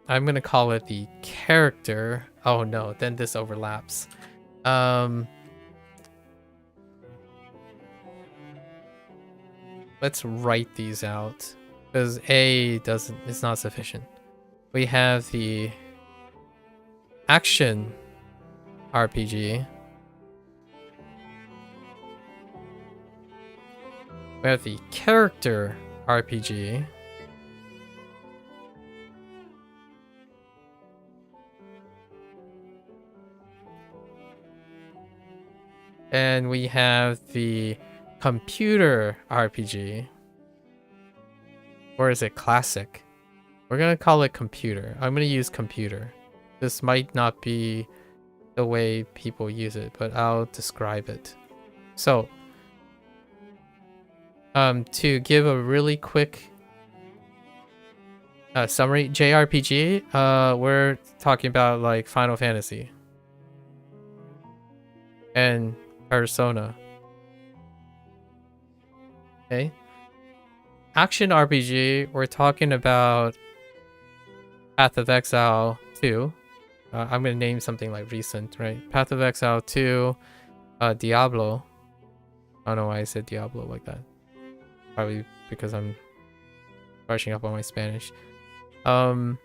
S1: I'm gonna call it the character. Oh no, then this overlaps. Let's write these out because A doesn't, it's not sufficient. We have the action RPG. We have the character RPG. And we have the computer RPG. Or is it classic? We're gonna call it computer. I'm gonna use computer. This might not be the way people use it, but I'll describe it. So, to give a really quick summary, JRPG, we're talking about like Final Fantasy and Persona. Okay. Action RPG, we're talking about Path of Exile 2. I'm gonna name something like recent, right? Path of Exile 2, Diablo. I don't know why I said Diablo like that. Probably because I'm brushing up on my Spanish. And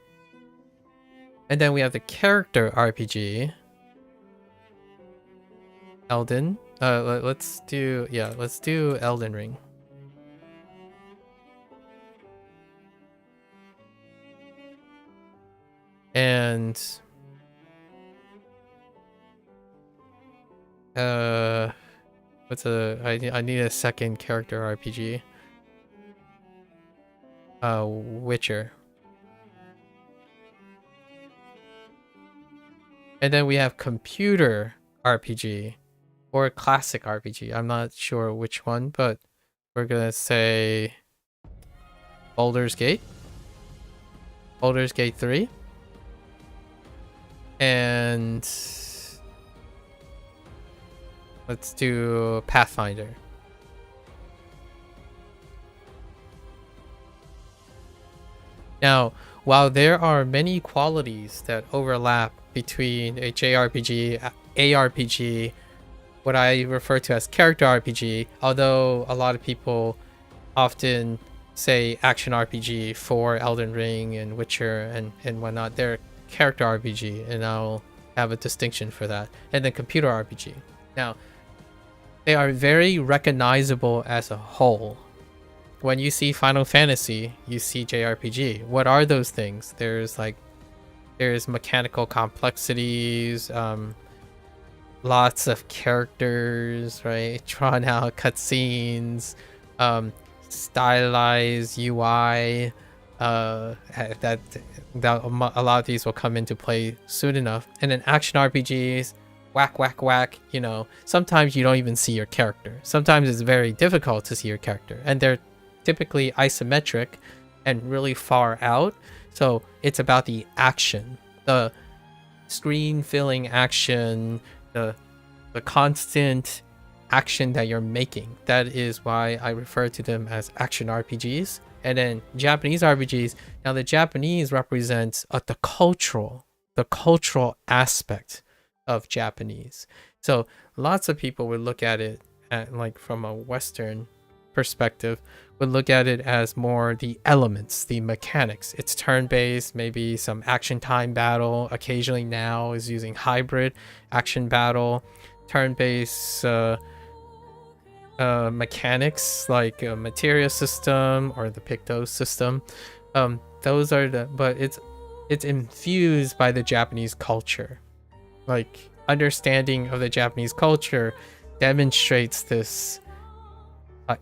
S1: then we have the character RPG. Elden. Let's do Elden Ring. And what's I need a second character RPG. Witcher. And then we have computer RPG or classic RPG. I'm not sure which one, but we're gonna say Baldur's Gate. Baldur's Gate 3. And let's do Pathfinder. Now, while there are many qualities that overlap between a JRPG, ARPG, what I refer to as character RPG, although a lot of people often say action RPG for Elden Ring and Witcher and whatnot, they're character RPG, and I'll have a distinction for that. And then computer RPG. Now, they are very recognizable as a whole. When you see Final Fantasy, you see JRPG. What are those things? There's mechanical complexities, lots of characters, right? Drawn out cutscenes, stylized UI. That a lot of these will come into play soon enough. And then action RPGs, whack, you know, sometimes you don't even see your character. Sometimes it's very difficult to see your character, and they're typically isometric and really far out. So it's about the action, the screen filling action, the constant action that you're making. That is why I refer to them as action RPGs. And then Japanese RPGs. Now the Japanese represents the cultural aspect of Japanese. So lots of people would look at it like from a Western perspective would look at it as more the elements, the mechanics. It's turn-based, maybe some action time battle. Occasionally now is using hybrid action battle, turn-based mechanics like a materia system or the Picto system. Those are but it's infused by the Japanese culture. Like, understanding of the Japanese culture demonstrates this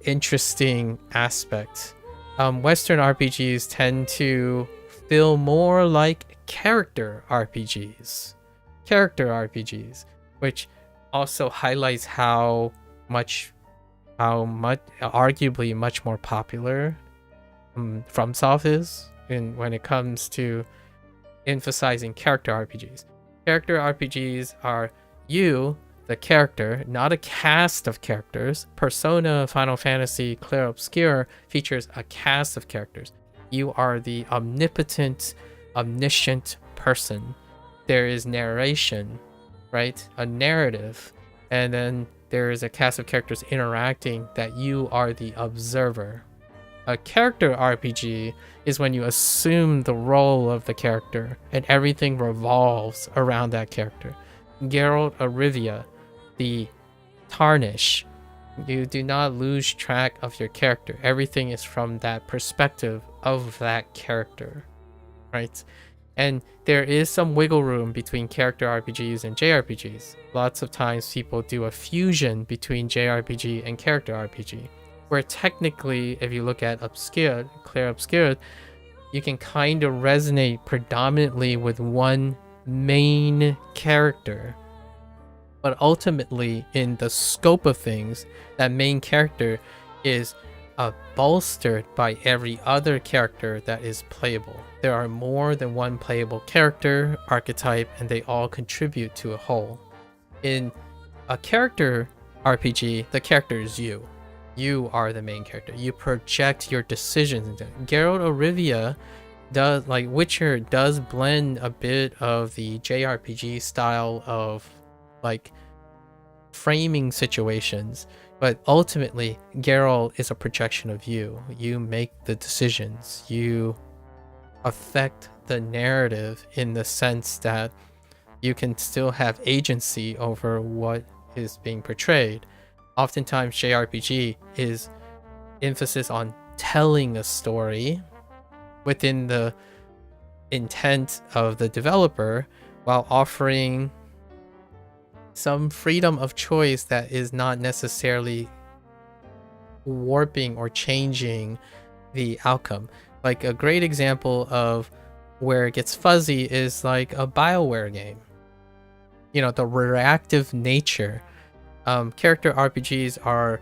S1: interesting aspect. Western RPGs tend to feel more like character RPGs, which also highlights how much arguably much more popular FromSoft is when it comes to emphasizing character RPGs. Character RPGs are you, the character, not a cast of characters. Persona, Final Fantasy, Clair Obscur features a cast of characters. You are the omnipotent, omniscient person. There is narration, right? A narrative. And then there is a cast of characters interacting that you are the observer. A character RPG is when you assume the role of the character and everything revolves around that character. Geralt of Rivia, the Tarnish, you do not lose track of your character. Everything is from that perspective of that character, right? And there is some wiggle room between character RPGs and JRPGs. Lots of times people do a fusion between JRPG and character RPG, where technically, if you look at Clair Obscur, you can kind of resonate predominantly with one main character. But ultimately, in the scope of things, that main character is bolstered by every other character that is playable. There are more than one playable character, archetype, and they all contribute to a whole. In a character RPG, the character is you. You are the main character. You project your decisions into it. Geralt of Rivia does, like Witcher, does blend a bit of the JRPG style of like framing situations, but ultimately Geralt is a projection of you. You make the decisions. You affect the narrative in the sense that you can still have agency over what is being portrayed. Oftentimes JRPG is emphasis on telling a story within the intent of the developer while offering some freedom of choice that is not necessarily warping or changing the outcome. Like a great example of where it gets fuzzy is like a BioWare game. You know, the reactive nature. Character RPGs are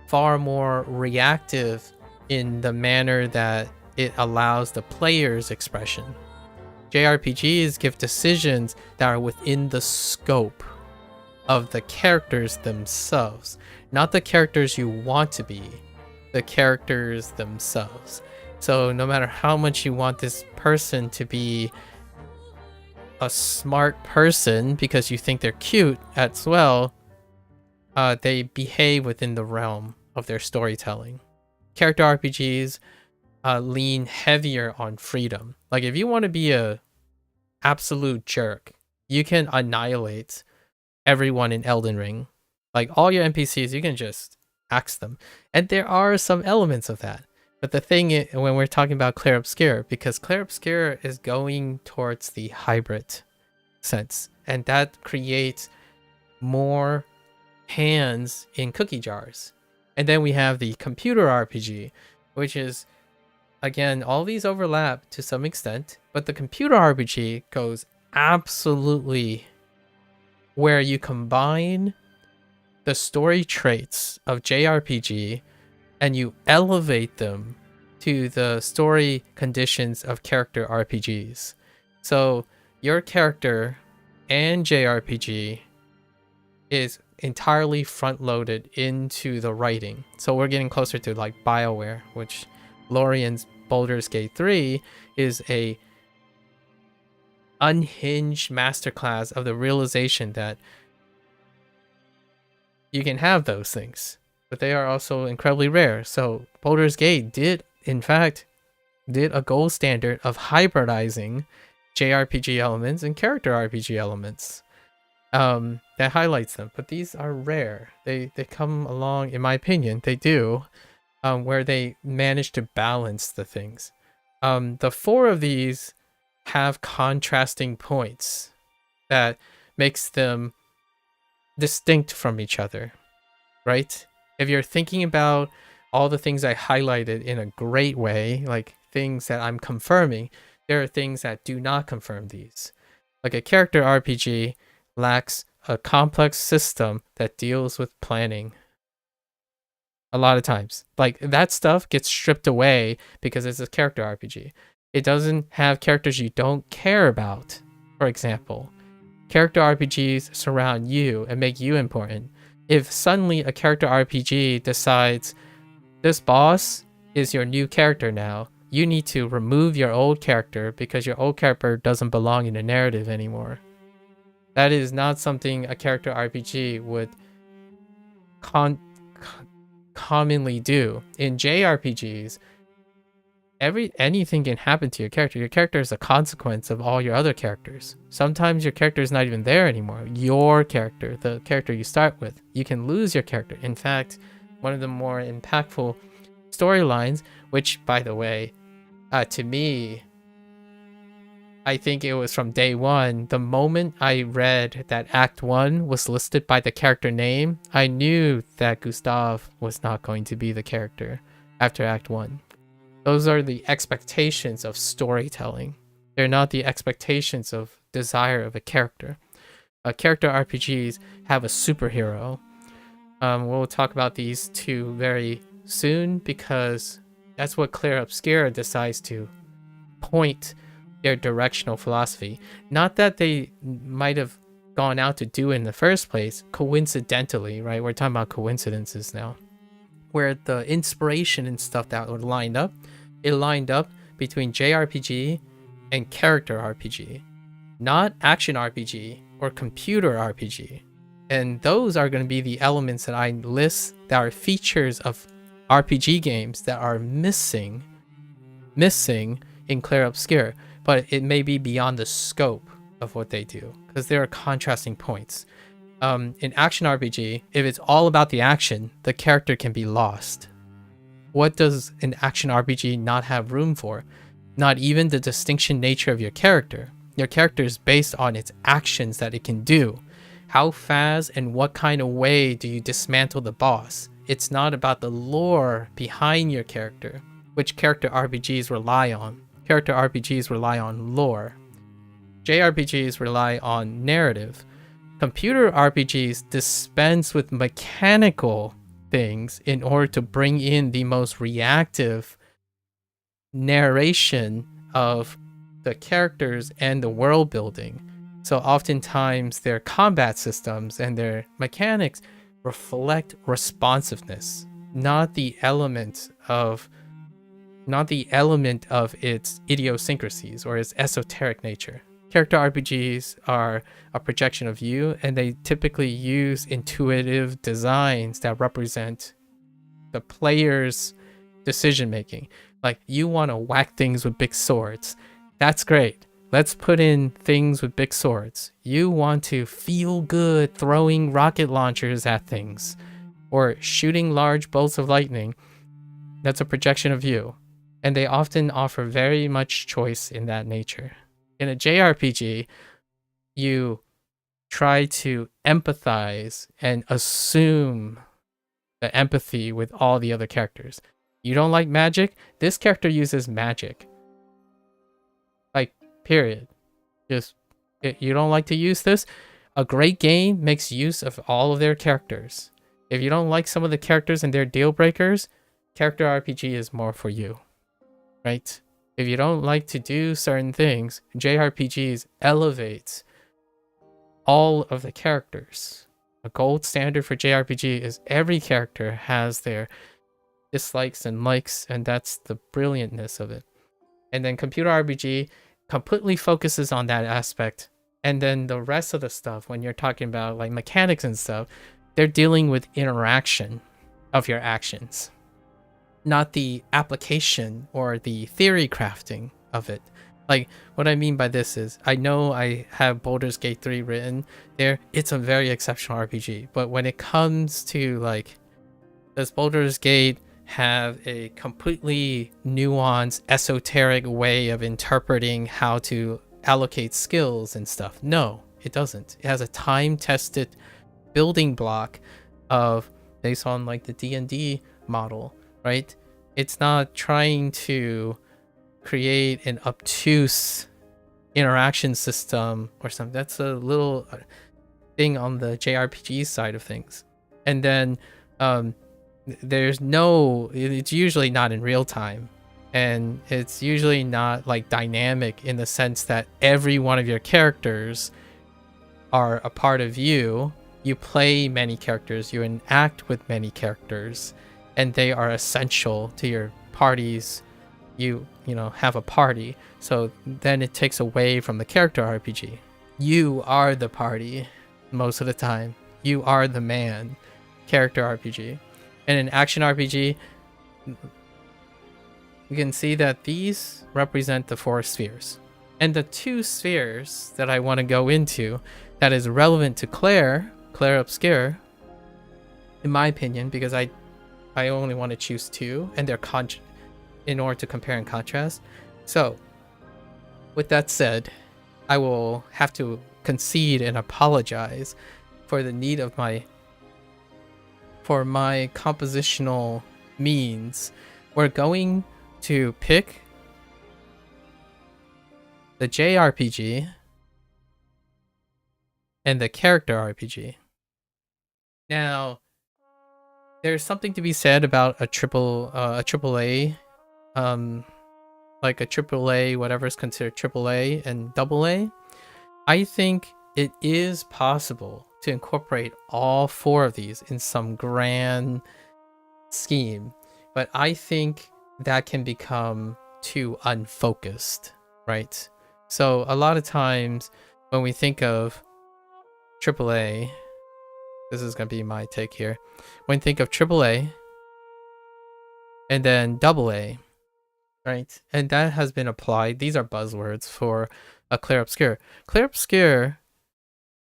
S1: far more reactive in the manner that it allows the player's expression. JRPGs give decisions that are within the scope of the characters themselves, not the characters you want to be, the characters themselves. So no matter how much you want this person to be a smart person because you think they're cute as well, they behave within the realm of their storytelling. Character RPGs lean heavier on freedom. Like if you want to be a absolute jerk, you can annihilate everyone in Elden Ring. Like all your NPCs, you can just axe them. And there are some elements of that. But the thing is, when we're talking about Clair Obscur, because Clair Obscur is going towards the hybrid sense, and that creates more hands in cookie jars. And then we have the computer RPG, which is, again, all these overlap to some extent, but the computer RPG goes absolutely where you combine the story traits of JRPG and you elevate them to the story conditions of character RPGs. So your character and JRPG is entirely front-loaded into the writing. So we're getting closer to like BioWare, which Lorian's Baldur's Gate 3 is a unhinged masterclass of the realization that you can have those things. but they are also incredibly rare. So Baldur's Gate did, in fact, did a gold standard of hybridizing JRPG elements and character RPG elements. That highlights them, but these are rare. They come along, in my opinion, they do, where they manage to balance the things. The 4 of these have contrasting points that makes them distinct from each other, right? If you're thinking about all the things I highlighted in a great way, like things that I'm confirming, there are things that do not confirm these. Like a character RPG lacks a complex system that deals with planning. A lot of times, like that stuff gets stripped away because it's a character RPG. It doesn't have characters you don't care about. For example, character RPGs surround you and make you important. If suddenly a character RPG decides this boss is your new character now, you need to remove your old character because your old character doesn't belong in the narrative anymore. That is not something a character RPG would commonly do. In JRPGs, anything can happen to your character. Your character is a consequence of all your other characters. Sometimes your character is not even there anymore. Your character, the character you start with, you can lose your character. In fact, one of the more impactful storylines, which, by the way, to me, I think it was from day one, the moment I read that Act 1 was listed by the character name, I knew that Gustav was not going to be the character after Act 1. Those are the expectations of storytelling. They're not the expectations of desire of a character. Character RPGs have a superhero. We'll talk about these 2 very soon because that's what Clair Obscur decides to point their directional philosophy. Not that they might have gone out to do in the first place, coincidentally, right? We're talking about coincidences now. Where the inspiration and stuff that would line up, it lined up between JRPG and character RPG, not action RPG or computer RPG. And those are going to be the elements that I list that are features of RPG games that are missing in Clair Obscur, but it may be beyond the scope of what they do because there are contrasting points. In action RPG, if it's all about the action, the character can be lost. What does an action RPG not have room for? Not even the distinction nature of your character. Your character is based on its actions that it can do. How fast and what kind of way do you dismantle the boss? It's not about the lore behind your character, which character RPGs rely on. Character RPGs rely on lore. JRPGs rely on narrative. Computer RPGs dispense with mechanical things in order to bring in the most reactive narration of the characters and the world building. So oftentimes their combat systems and their mechanics reflect responsiveness, not the element of its idiosyncrasies or its esoteric nature. Character RPGs are a projection of you, and they typically use intuitive designs that represent the player's decision making. Like, you want to whack things with big swords. That's great. Let's put in things with big swords. You want to feel good throwing rocket launchers at things or shooting large bolts of lightning. That's a projection of you. And they often offer very much choice in that nature. In a JRPG, you try to empathize and assume the empathy with all the other characters. You don't like magic? This character uses magic. Like, period. You don't like to use this? A great game makes use of all of their characters. If you don't like some of the characters and their deal breakers, character RPG is more for you. Right? If you don't like to do certain things, JRPGs elevates all of the characters. A gold standard for JRPG is every character has their dislikes and likes, and that's the brilliantness of it. And then computer RPG completely focuses on that aspect. And then the rest of the stuff, when you're talking about like mechanics and stuff, they're dealing with interaction. of your actions, not the application or the theory crafting of it. Like, what I mean by this is, I know I have Baldur's Gate 3 written there. It's a very exceptional RPG. But when it comes to, like, does Baldur's Gate have a completely nuanced, esoteric way of interpreting how to allocate skills and stuff? No, it doesn't. It has a time-tested building block of, based on, like, the D&D model, right? It's not trying to create an obtuse interaction system or something. That's a little thing on the JRPG side of things. And then it's usually not in real time, and it's usually not like dynamic in the sense that every one of your characters are a part of you. You play many characters, you enact with many characters, and they are essential to your parties. You know, have a party, so then it takes away from the character RPG. You are the party most of the time. You are the man. Character RPG. And in action RPG, you can see that these represent the 4 spheres. And the 2 spheres that I want to go into that is relevant to Clair Obscur, in my opinion, because I only want to choose 2, and they're in order to compare and contrast. So, with that said, I will have to concede and apologize for the need of my compositional means. We're going to pick the JRPG and the character RPG. Now, there's something to be said about a AAA, like a AAA, whatever is considered AAA and AA. I think it is possible to incorporate all 4 of these in some grand scheme, but I think that can become too unfocused, right? So a lot of times when we think of AAA, this is going to be my take here. When you think of AAA and then AA, right? And that has been applied. These are buzzwords for a Clair Obscur. Clair Obscur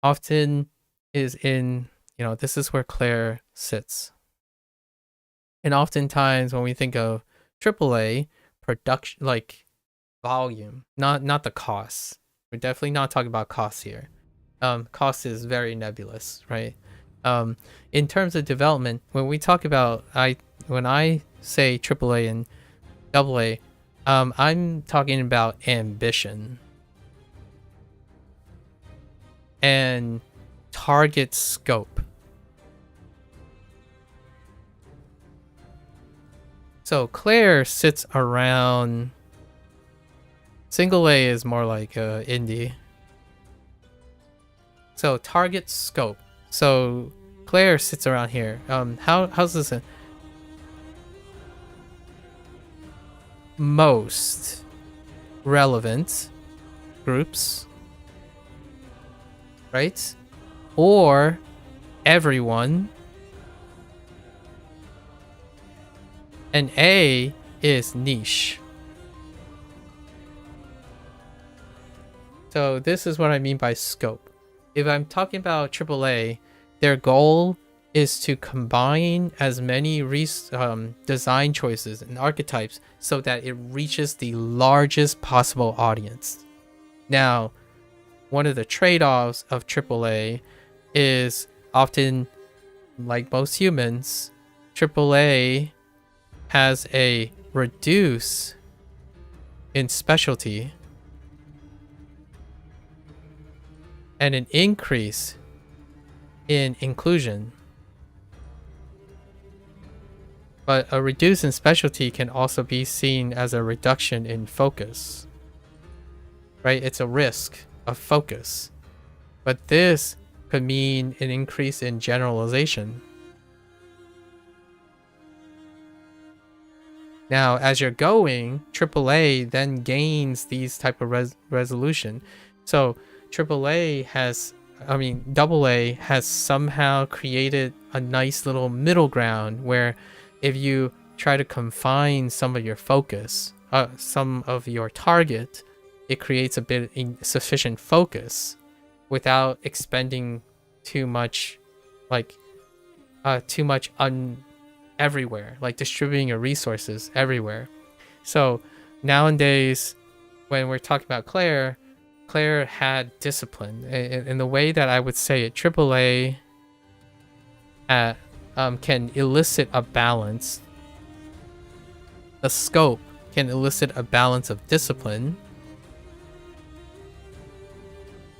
S1: often is in, this is where Clair sits. And oftentimes when we think of AAA, production, like volume, not the costs. We're definitely not talking about costs here. Cost is very nebulous, right? In terms of development, when we talk about, when I say AAA and AA, I'm talking about ambition and target scope. So Clair sits around, single A is more like indie. So target scope. So Clair sits around here. How's this? Most relevant groups, right? Or everyone. And A is niche. So this is what I mean by scope. If I'm talking about AAA, their goal is to combine as many design choices and archetypes so that it reaches the largest possible audience. Now, one of the trade-offs of AAA is often, like most humans, AAA has a reduce in specialty and an increase in inclusion. But a reduce in specialty can also be seen as a reduction in focus, right? It's a risk of focus. But this could mean an increase in generalization. Now, as you're going, AAA then gains these type of resolution. So AAA has AA has somehow created a nice little middle ground where if you try to confine some of your focus, some of your target, it creates a bit insufficient focus without expending too much, like everywhere, like distributing your resources everywhere. So nowadays, when we're talking about Clair had discipline. In the way that I would say it, AAA can elicit a balance. The scope can elicit a balance of discipline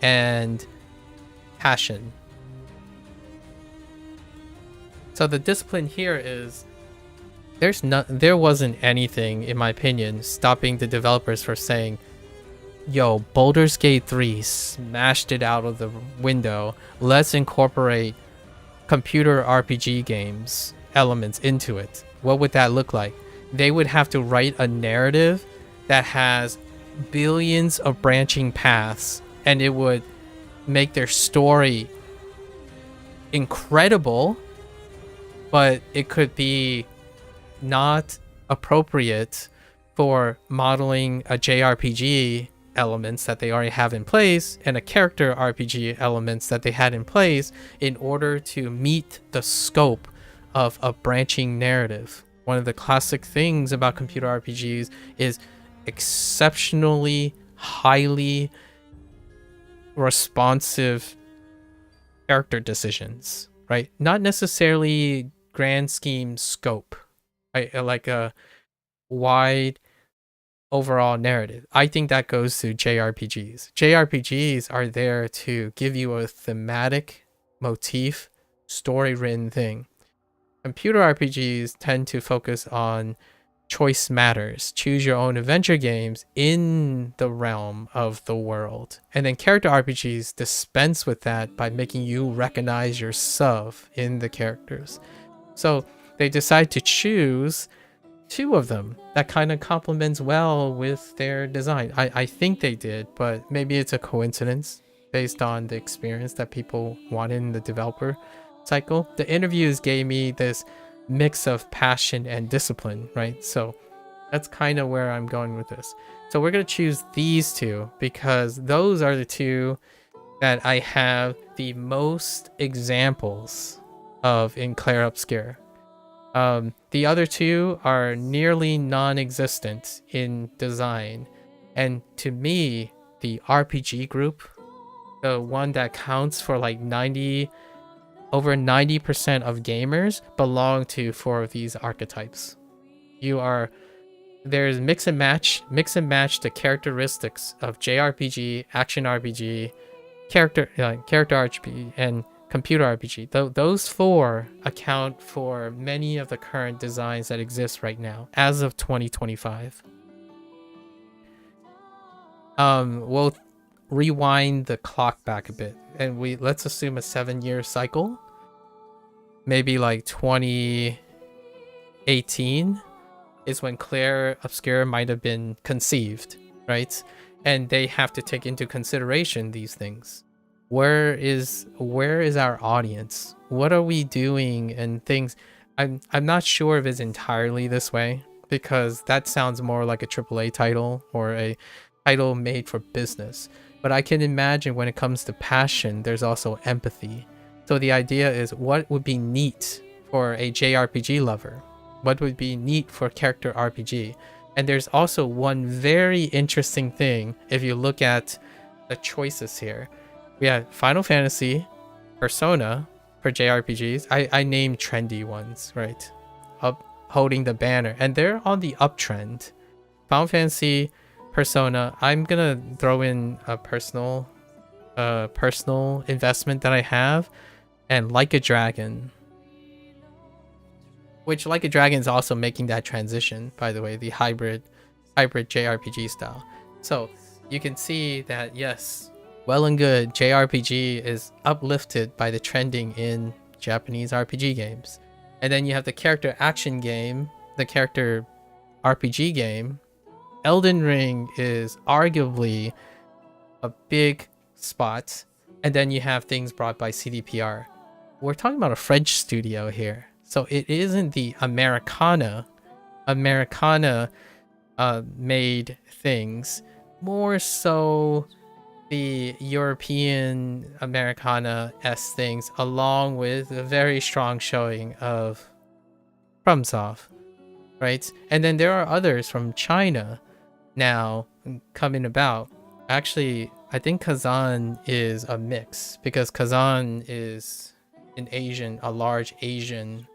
S1: and passion. So the discipline here is there wasn't anything, in my opinion, stopping the developers from saying, yo, Baldur's Gate 3 smashed it out of the window. Let's incorporate computer RPG games elements into it. What would that look like? They would have to write a narrative that has billions of branching paths, and it would make their story incredible, but it could be not appropriate for modeling a JRPG elements that they already have in place and a character RPG elements that they had in place in order to meet the scope of a branching narrative. One of the classic things about computer RPGs is exceptionally highly responsive character decisions, right? Not necessarily grand scheme scope, right? Like a wide overall narrative. I think that goes to JRPGs. JRPGs are there to give you a thematic motif, story written thing. Computer RPGs tend to focus on choice matters, choose your own adventure games in the realm of the world. And then character RPGs dispense with that by making you recognize yourself in the characters. So they decide to choose two of them that kind of complements well with their design. I think they did, but maybe it's a coincidence based on the experience that people wanted in the developer cycle. The interviews gave me this mix of passion and discipline, right? So that's kind of where I'm going with this. So we're going to choose these two because those are the two that I have the most examples of in Clair Obscur. The other two are nearly non-existent in design. And to me, the RPG group, the one that counts for like over 90% of gamers, belong to 4 of these archetypes. There's mix and match the characteristics of JRPG, action RPG, character RPG, and computer RPG. Those 4 account for many of the current designs that exist right now as of 2025. We'll rewind the clock back a bit, and let's assume a 7-year cycle. Maybe like 2018 is when Clair Obscur might have been conceived, right? And they have to take into consideration these things. Where is our audience? What are we doing and things? I'm not sure if it's entirely this way, because that sounds more like a AAA title or a title made for business. But I can imagine when it comes to passion, there's also empathy. So the idea is, what would be neat for a JRPG lover? What would be neat for character RPG? And there's also one very interesting thing if you look at the choices here. We have Final Fantasy, Persona for JRPGs. I named trendy ones, right? Up holding the banner, and they're on the uptrend. Final Fantasy, Persona. I'm gonna throw in a personal investment that I have, and Like a Dragon. Which Like a Dragon is also making that transition, by the way, the hybrid JRPG style. So you can see that, yes, well and good, JRPG is uplifted by the trending in Japanese RPG games. And then you have the character action game, the character RPG game. Elden Ring is arguably a big spot And then you have things brought by CDPR. We're talking about a French studio here. So it isn't the Americana made things, more so the European Americana-esque things, along with a very strong showing of FromSoft, right? And then there are others from China now coming about. Actually, I think Kazan is a mix, because Kazan is a large Asian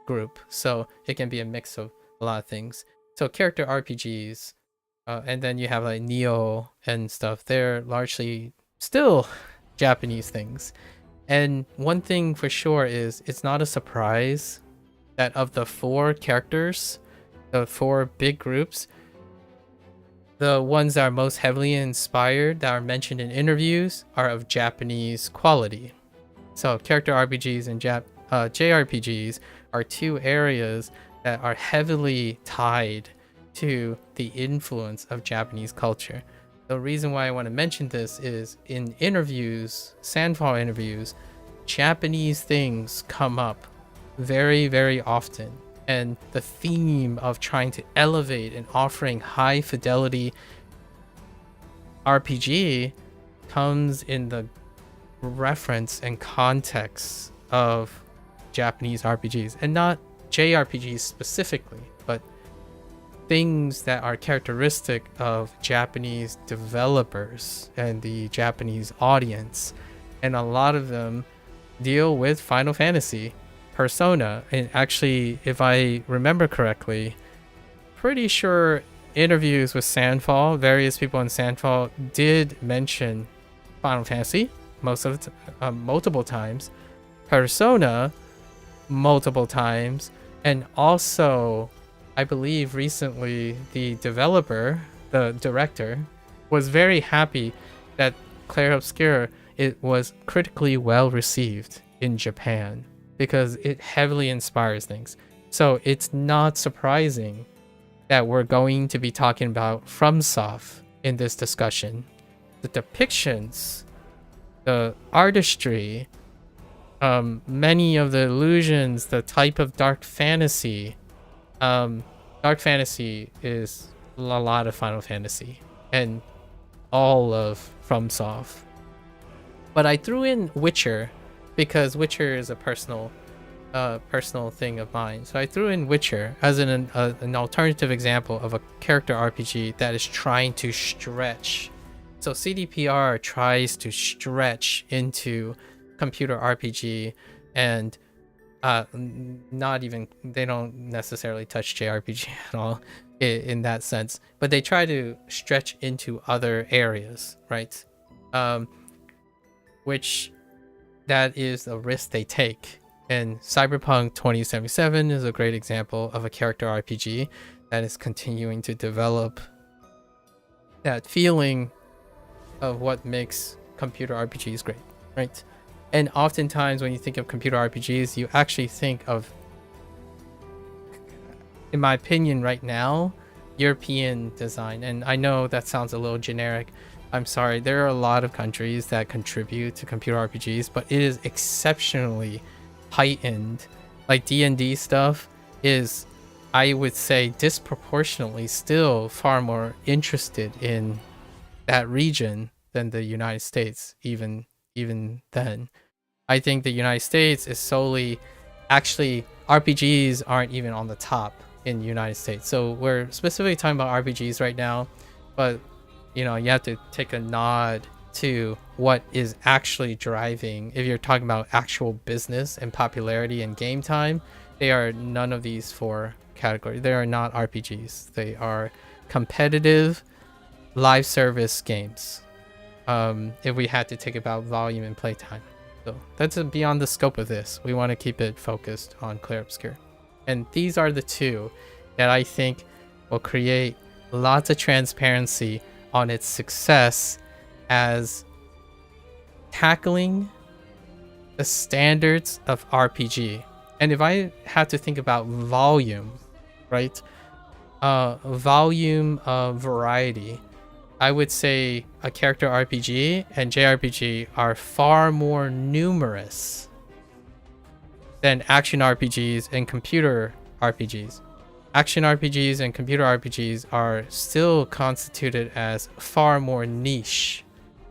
S1: group, so it can be a mix of a lot of things. So character RPGs, and then you have like Neo and stuff, they're largely still Japanese things. And one thing for sure is, it's not a surprise that of the 4 characters, the 4 big groups, the ones that are most heavily inspired, that are mentioned in interviews, are of Japanese quality. So character RPGs and JRPGs are 2 areas that are heavily tied to the influence of Japanese culture. The reason why I want to mention this is, in interviews, Sandfall interviews, Japanese things come up very, very often. And the theme of trying to elevate and offering high fidelity RPG comes in the reference and context of Japanese RPGs, and not JRPGs specifically, but things that are characteristic of Japanese developers and the Japanese audience. And a lot of them deal with Final Fantasy, Persona, and actually, if I remember correctly, pretty sure interviews with Sandfall, various people in Sandfall did mention Final Fantasy multiple times, Persona multiple times, and also I believe recently the director was very happy that Clair Obscur, it was critically well received in Japan, because it heavily inspires things. So it's not surprising that we're going to be talking about FromSoft in this discussion. The depictions, the artistry, many of the illusions, the type of dark fantasy. Dark fantasy is a lot of Final Fantasy and all of FromSoft. But I threw in Witcher because Witcher is a personal thing of mine. So I threw in Witcher as an alternative example of a character RPG that is trying to stretch. So CDPR tries to stretch into computer RPG, and they don't necessarily touch JRPG at all in that sense, but they try to stretch into other areas, right? Which that is a risk they take. And Cyberpunk 2077 is a great example of a character RPG that is continuing to develop that feeling of what makes computer RPGs great, right? And oftentimes when you think of computer RPGs, you actually think of, in my opinion right now, European design. And I know that sounds a little generic. I'm sorry, there are a lot of countries that contribute to computer RPGs, but it is exceptionally heightened. Like D&D stuff is, I would say, disproportionately still far more interested in that region than the United States, even then. I think the United States is solely, actually RPGs aren't even on the top in the United States. So we're specifically talking about RPGs right now, but you know, you have to take a nod to what is actually driving. If you're talking about actual business and popularity and game time, they are none of these 4 categories. They are not RPGs. They are competitive live service games. If we had to take about volume and playtime. So that's beyond the scope of this. We want to keep it focused on Clair Obscur. And these are the 2 that I think will create lots of transparency on its success as tackling the standards of RPG. And if I had to think about volume, right? Volume of variety, I would say a character RPG and JRPG are far more numerous than action RPGs and computer RPGs. Action RPGs and computer RPGs are still constituted as far more niche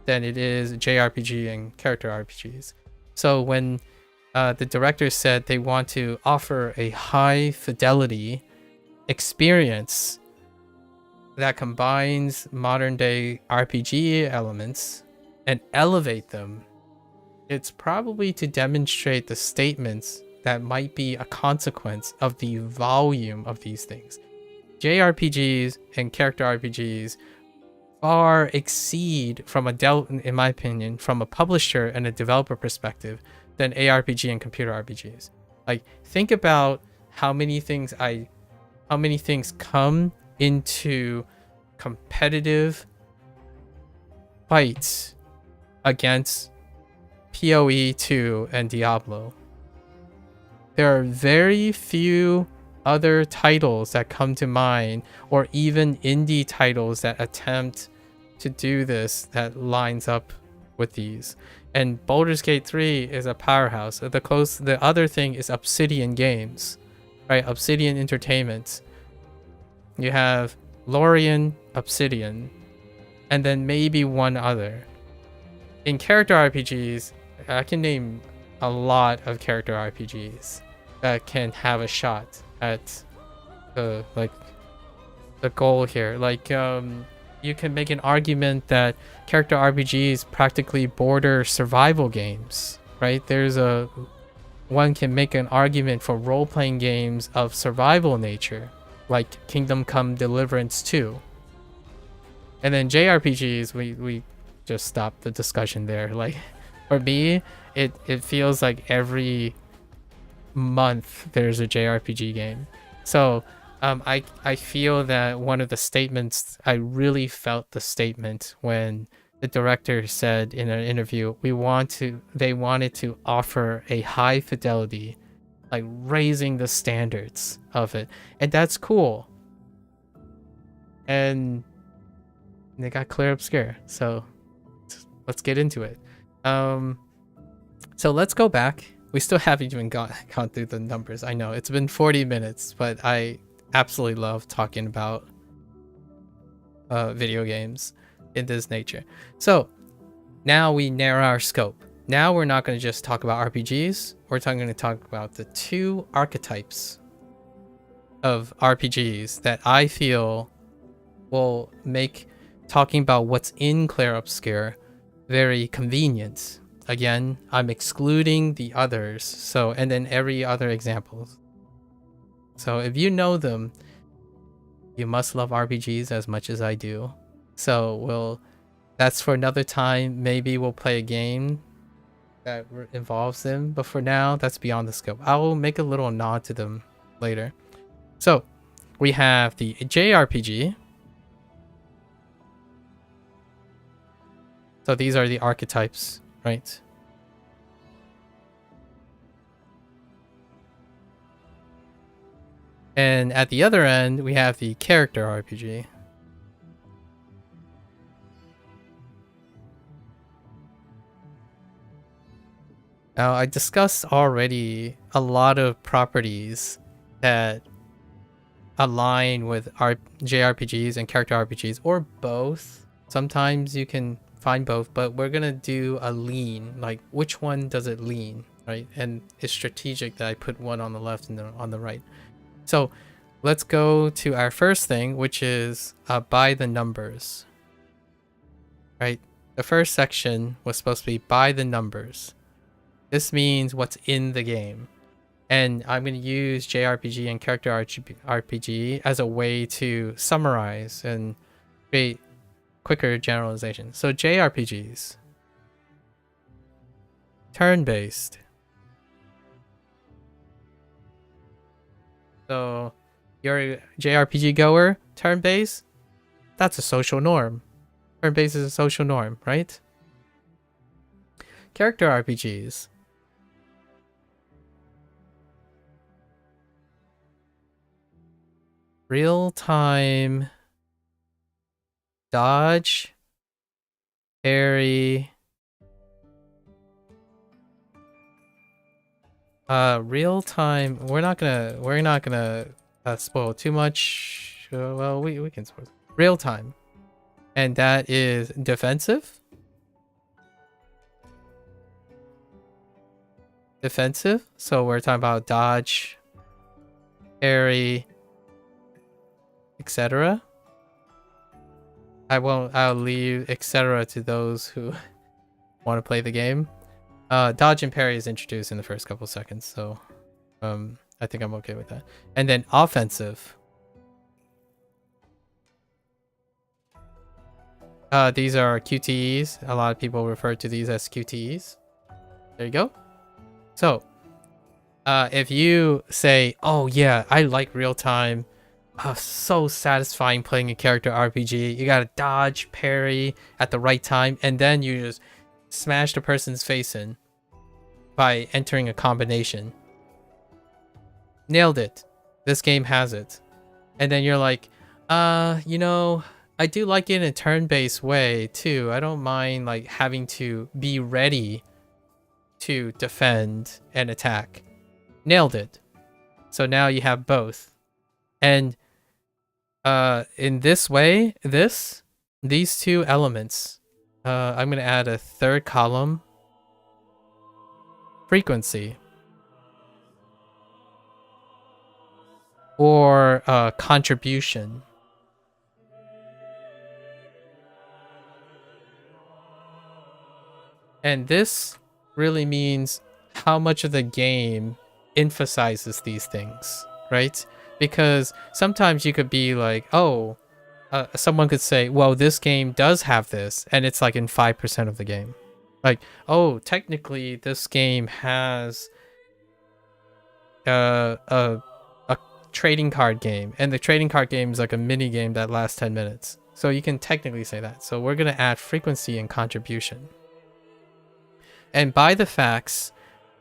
S1: than it is JRPG and character RPGs. So when the directors said they want to offer a high fidelity experience that combines modern day RPG elements and elevate them, it's probably to demonstrate the statements that might be a consequence of the volume of these things. JRPGs and character RPGs far exceed, in my opinion, from a publisher and a developer perspective, than ARPG and computer RPGs. Like, think about how many things come into competitive fights against PoE 2 and Diablo. There are very few other titles that come to mind, or even indie titles that attempt to do this that lines up with these. And Baldur's Gate 3 is a powerhouse. The other thing is Obsidian Games, right? Obsidian Entertainment. You have Lorien, Obsidian, and then maybe one other. In character RPGs, I can name a lot of character RPGs that can have a shot at the goal here. Like, you can make an argument that character RPGs practically border survival games, right? One can make an argument for role-playing games of survival nature, like Kingdom Come Deliverance 2. And then JRPGs, we just stopped the discussion there. Like, for me, it feels like every month there's a JRPG game. So I feel that one of the statements, I really felt the statement when the director said in an interview, they wanted to offer a high fidelity, like raising the standards of it. And that's cool. And they got Clair Obscur. So let's get into it. So let's go back. We still haven't even gone through the numbers. I know it's been 40 minutes, but I absolutely love talking about video games in this nature. So now we narrow our scope. Now we're not going to just talk about RPGs. We're going to talk about the two archetypes of RPGs that I feel will make talking about what's in Clair Obscur very convenient. Again, I'm excluding the others. So, and then every other example. So if you know them, you must love RPGs as much as I do. So that's for another time. Maybe we'll play a game that involves them. But for now, that's beyond the scope. I will make a little nod to them later. So we have the JRPG. So these are the archetypes, right? And at the other end, we have the character RPG. Now, I discussed already a lot of properties that align with JRPGs and character RPGs, or both. Sometimes you can find both, but we're gonna do a lean, like which one does it lean, right? And it's strategic that I put one on the left and on the right. So let's go to our first thing, which is by the numbers, right? The first section was supposed to be by the numbers. This means what's in the game. And I'm going to use JRPG and character RPG as a way to summarize and create quicker generalization. So JRPGs, turn-based. So you're a JRPG goer, turn-based, that's a social norm. Turn-based is a social norm, right? Character RPGs. Real-time dodge, parry, real time. We're not gonna spoil too much. Well, we can spoil real time, and that is defensive. Defensive. So we're talking about dodge, parry, etc. I'll leave etc. to those who want to play the game. Dodge and parry is introduced in the first couple seconds, so I think I'm okay with that. And then offensive. These are QTEs. A lot of people refer to these as QTEs. There you go. So, if you say, oh yeah, I like real time, so satisfying playing a character RPG. You gotta dodge, parry at the right time, and then you just smash the person's face in by entering a combination. Nailed it. This game has it. And then you're like, you know, I do like it in a turn-based way too. I don't mind like having to be ready to defend and attack. Nailed it. So now you have both. And in this way, these two elements, I'm gonna add a third column. Frequency. Or contribution. And this really means how much of the game emphasizes these things, right? Because sometimes you could be like, oh, someone could say, well, this game does have this, and it's like in 5% of the game. Like, oh, technically this game has a trading card game, and the trading card game is like a mini game that lasts 10 minutes. So you can technically say that. So we're gonna add frequency and contribution. And by the facts,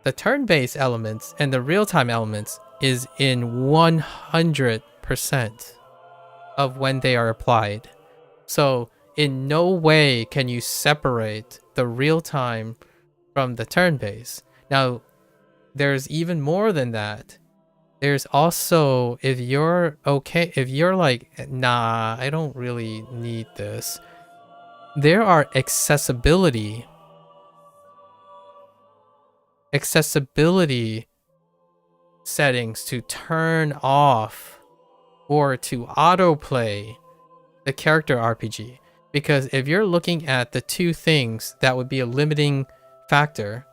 S1: the turn-based elements and the real-time elements is in 100% of when they are applied. So in no way can you separate the real-time from the turn-based. Now, there's even more than that. There's also, if you're like, nah, I don't really need this, there are accessibility settings to turn off or to autoplay the character RPG. Because if you're looking at the two things that would be a limiting factor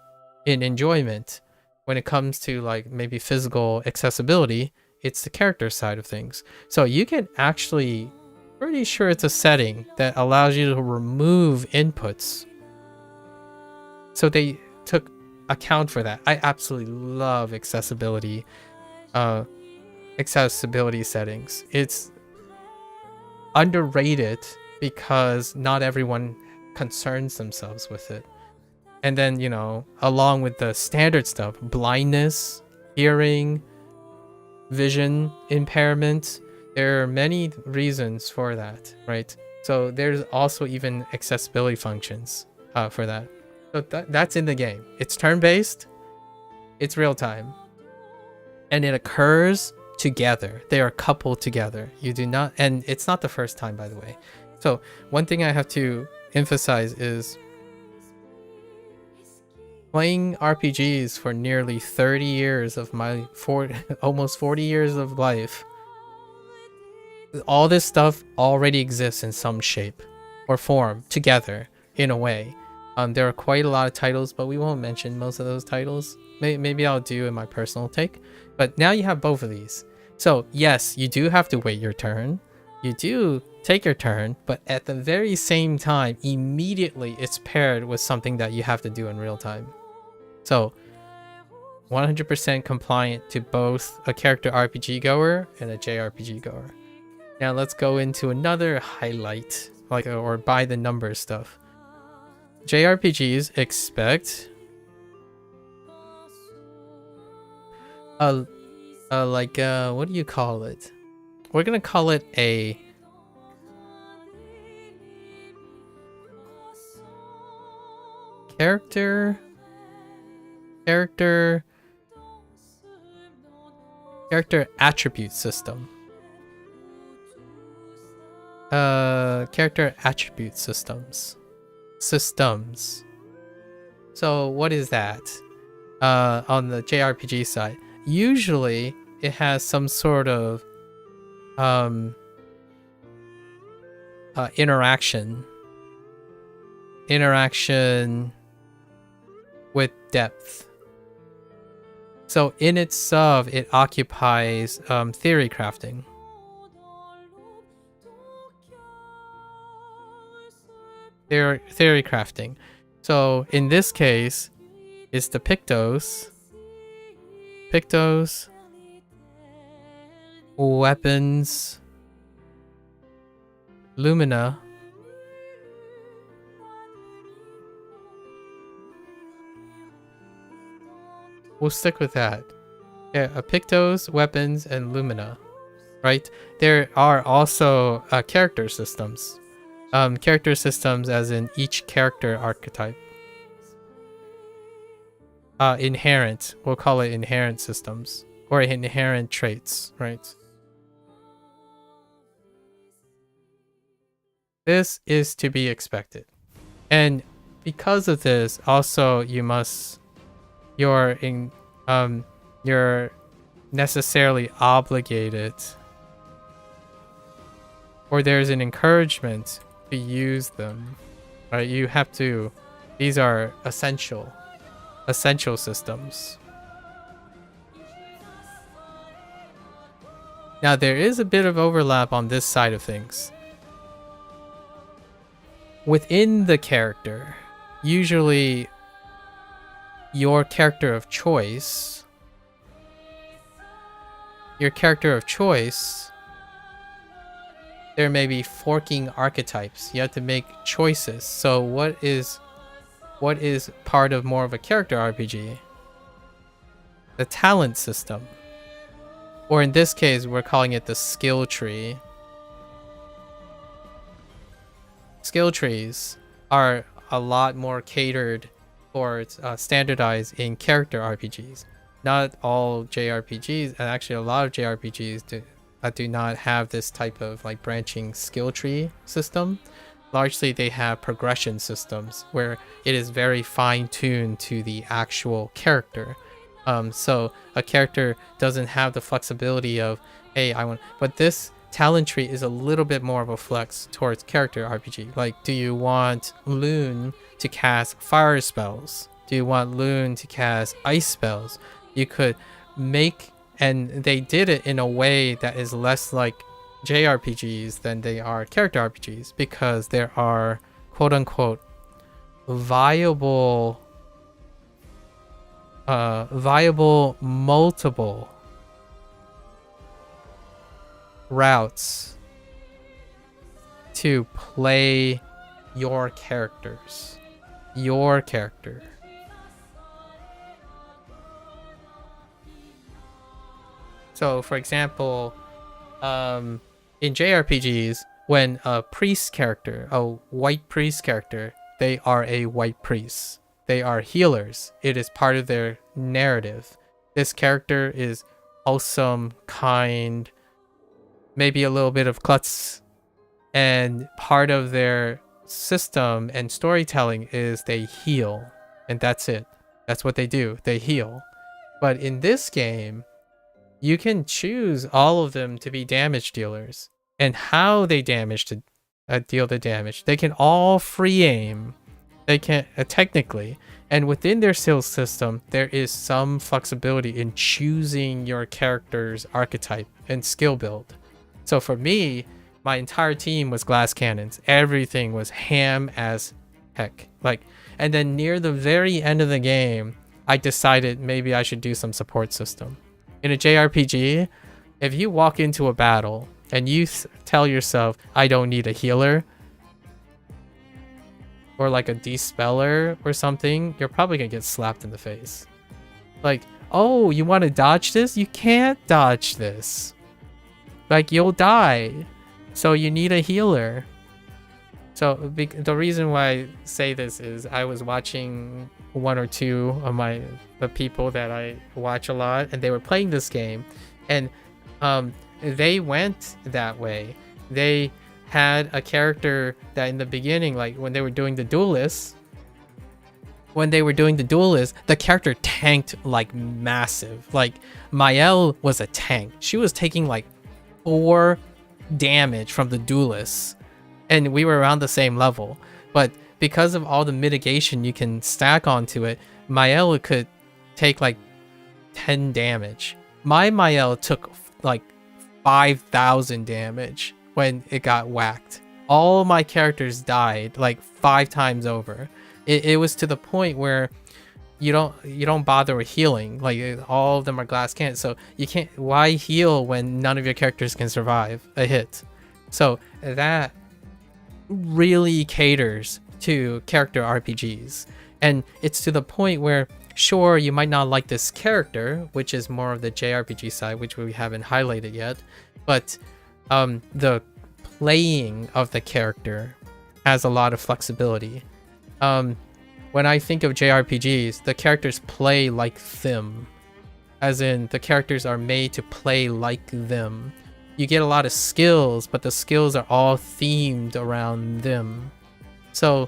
S1: in enjoyment when it comes to like maybe physical accessibility, it's the character side of things. So you can actually, pretty sure it's a setting that allows you to remove inputs. So they took account for that. I absolutely love accessibility settings. It's underrated because not everyone concerns themselves with it. And then, you know, along with the standard stuff, blindness, hearing, vision impairment, there are many reasons for that, right? So there's also even accessibility functions for that. So that's in the game. It's turn-based, it's real-time, and it occurs together. They are coupled together. You do not, and it's not the first time, by the way. So one thing I have to emphasize is playing RPGs for nearly 30 years of my almost 40 years of life. All this stuff already exists in some shape or form together in a way. There are quite a lot of titles, but we won't mention most of those titles. Maybe I'll do in my personal take. But now you have both of these. So yes, you do have to wait your turn. You do take your turn, but at the very same time, immediately it's paired with something that you have to do in real time. So 100% compliant to both a character RPG goer and a JRPG goer. Now let's go into another highlight, like or by the numbers stuff. JRPGs expect what do you call it? We're gonna call it a character attribute system. Character attribute systems. So what is that? On the JRPG side, usually it has some sort of interaction with depth. So in itself, it occupies theory crafting. Theory crafting. So in this case, it's the Pictos, weapons, Lumina, we'll stick with that. Yeah, Pictos, weapons, and Lumina, right? There are also character systems. Character systems as in each character archetype. Inherent, we'll call it inherent systems. Or inherent traits, right? This is to be expected. And because of this, also you're necessarily obligated, or there's an encouragement to use them, right? You have to, these are essential systems. Now there is a bit of overlap on this side of things. Within the character, usually your character of choice, there may be forking archetypes. You have to make choices. So what is part of more of a character RPG? The talent system. Or in this case, we're calling it the skill tree. Skill trees are a lot more catered towards standardized in character RPGs. Not all JRPGs, and actually a lot of JRPGs do not have this type of like branching skill tree system. Largely they have progression systems where it is very fine-tuned to the actual character. So a character doesn't have the flexibility of, hey, but this talent tree is a little bit more of a flex towards character RPG. Like, do you want Loon to cast fire spells? Do you want Loon to cast ice spells? You could make, and they did it in a way that is less like JRPGs than they are character RPGs, because there are quote unquote viable multiple routes to play your character. So for example, in JRPGs, when a priest character, a white priest character, they are a white priest. They are healers. It is part of their narrative. This character is wholesome, kind, maybe a little bit of klutz, and part of their system and storytelling is they heal, and that's it. That's what they do. They heal. But in this game, you can choose all of them to be damage dealers, and how they deal the damage. They can all free aim. They can technically, and within their skill system, there is some flexibility in choosing your character's archetype and skill build. So for me, my entire team was glass cannons. Everything was ham as heck. And then near the very end of the game, I decided maybe I should do some support system. In a JRPG, if you walk into a battle and you tell yourself, I don't need a healer, or like a despeller or something, you're probably gonna get slapped in the face. Like, oh, you want to dodge this? You can't dodge this. Like, you'll die. So you need a healer. So the reason why I say this is I was watching one or two of the people that I watch a lot, and they were playing this game, and they went that way. They had a character that in the beginning, like when they were doing the duelists, the character tanked like massive. Like Mael was a tank. She was taking like 4 damage from the duelists, and we were around the same level. But because of all the mitigation you can stack onto it, Mael could take like 10 damage. My Mael took like 5,000 damage when it got whacked. All my characters died like 5 times over. It was to the point where you don't bother with healing. Like all of them are glass cannons, so you can't. Why heal when none of your characters can survive a hit? So that really caters to character RPGs, and it's to the point where sure, you might not like this character, which is more of the JRPG side, which we haven't highlighted yet, but the playing of the character has a lot of flexibility. When I think of JRPGs, the characters play like them, as in the characters are made to play like them. You get a lot of skills, but the skills are all themed around them. So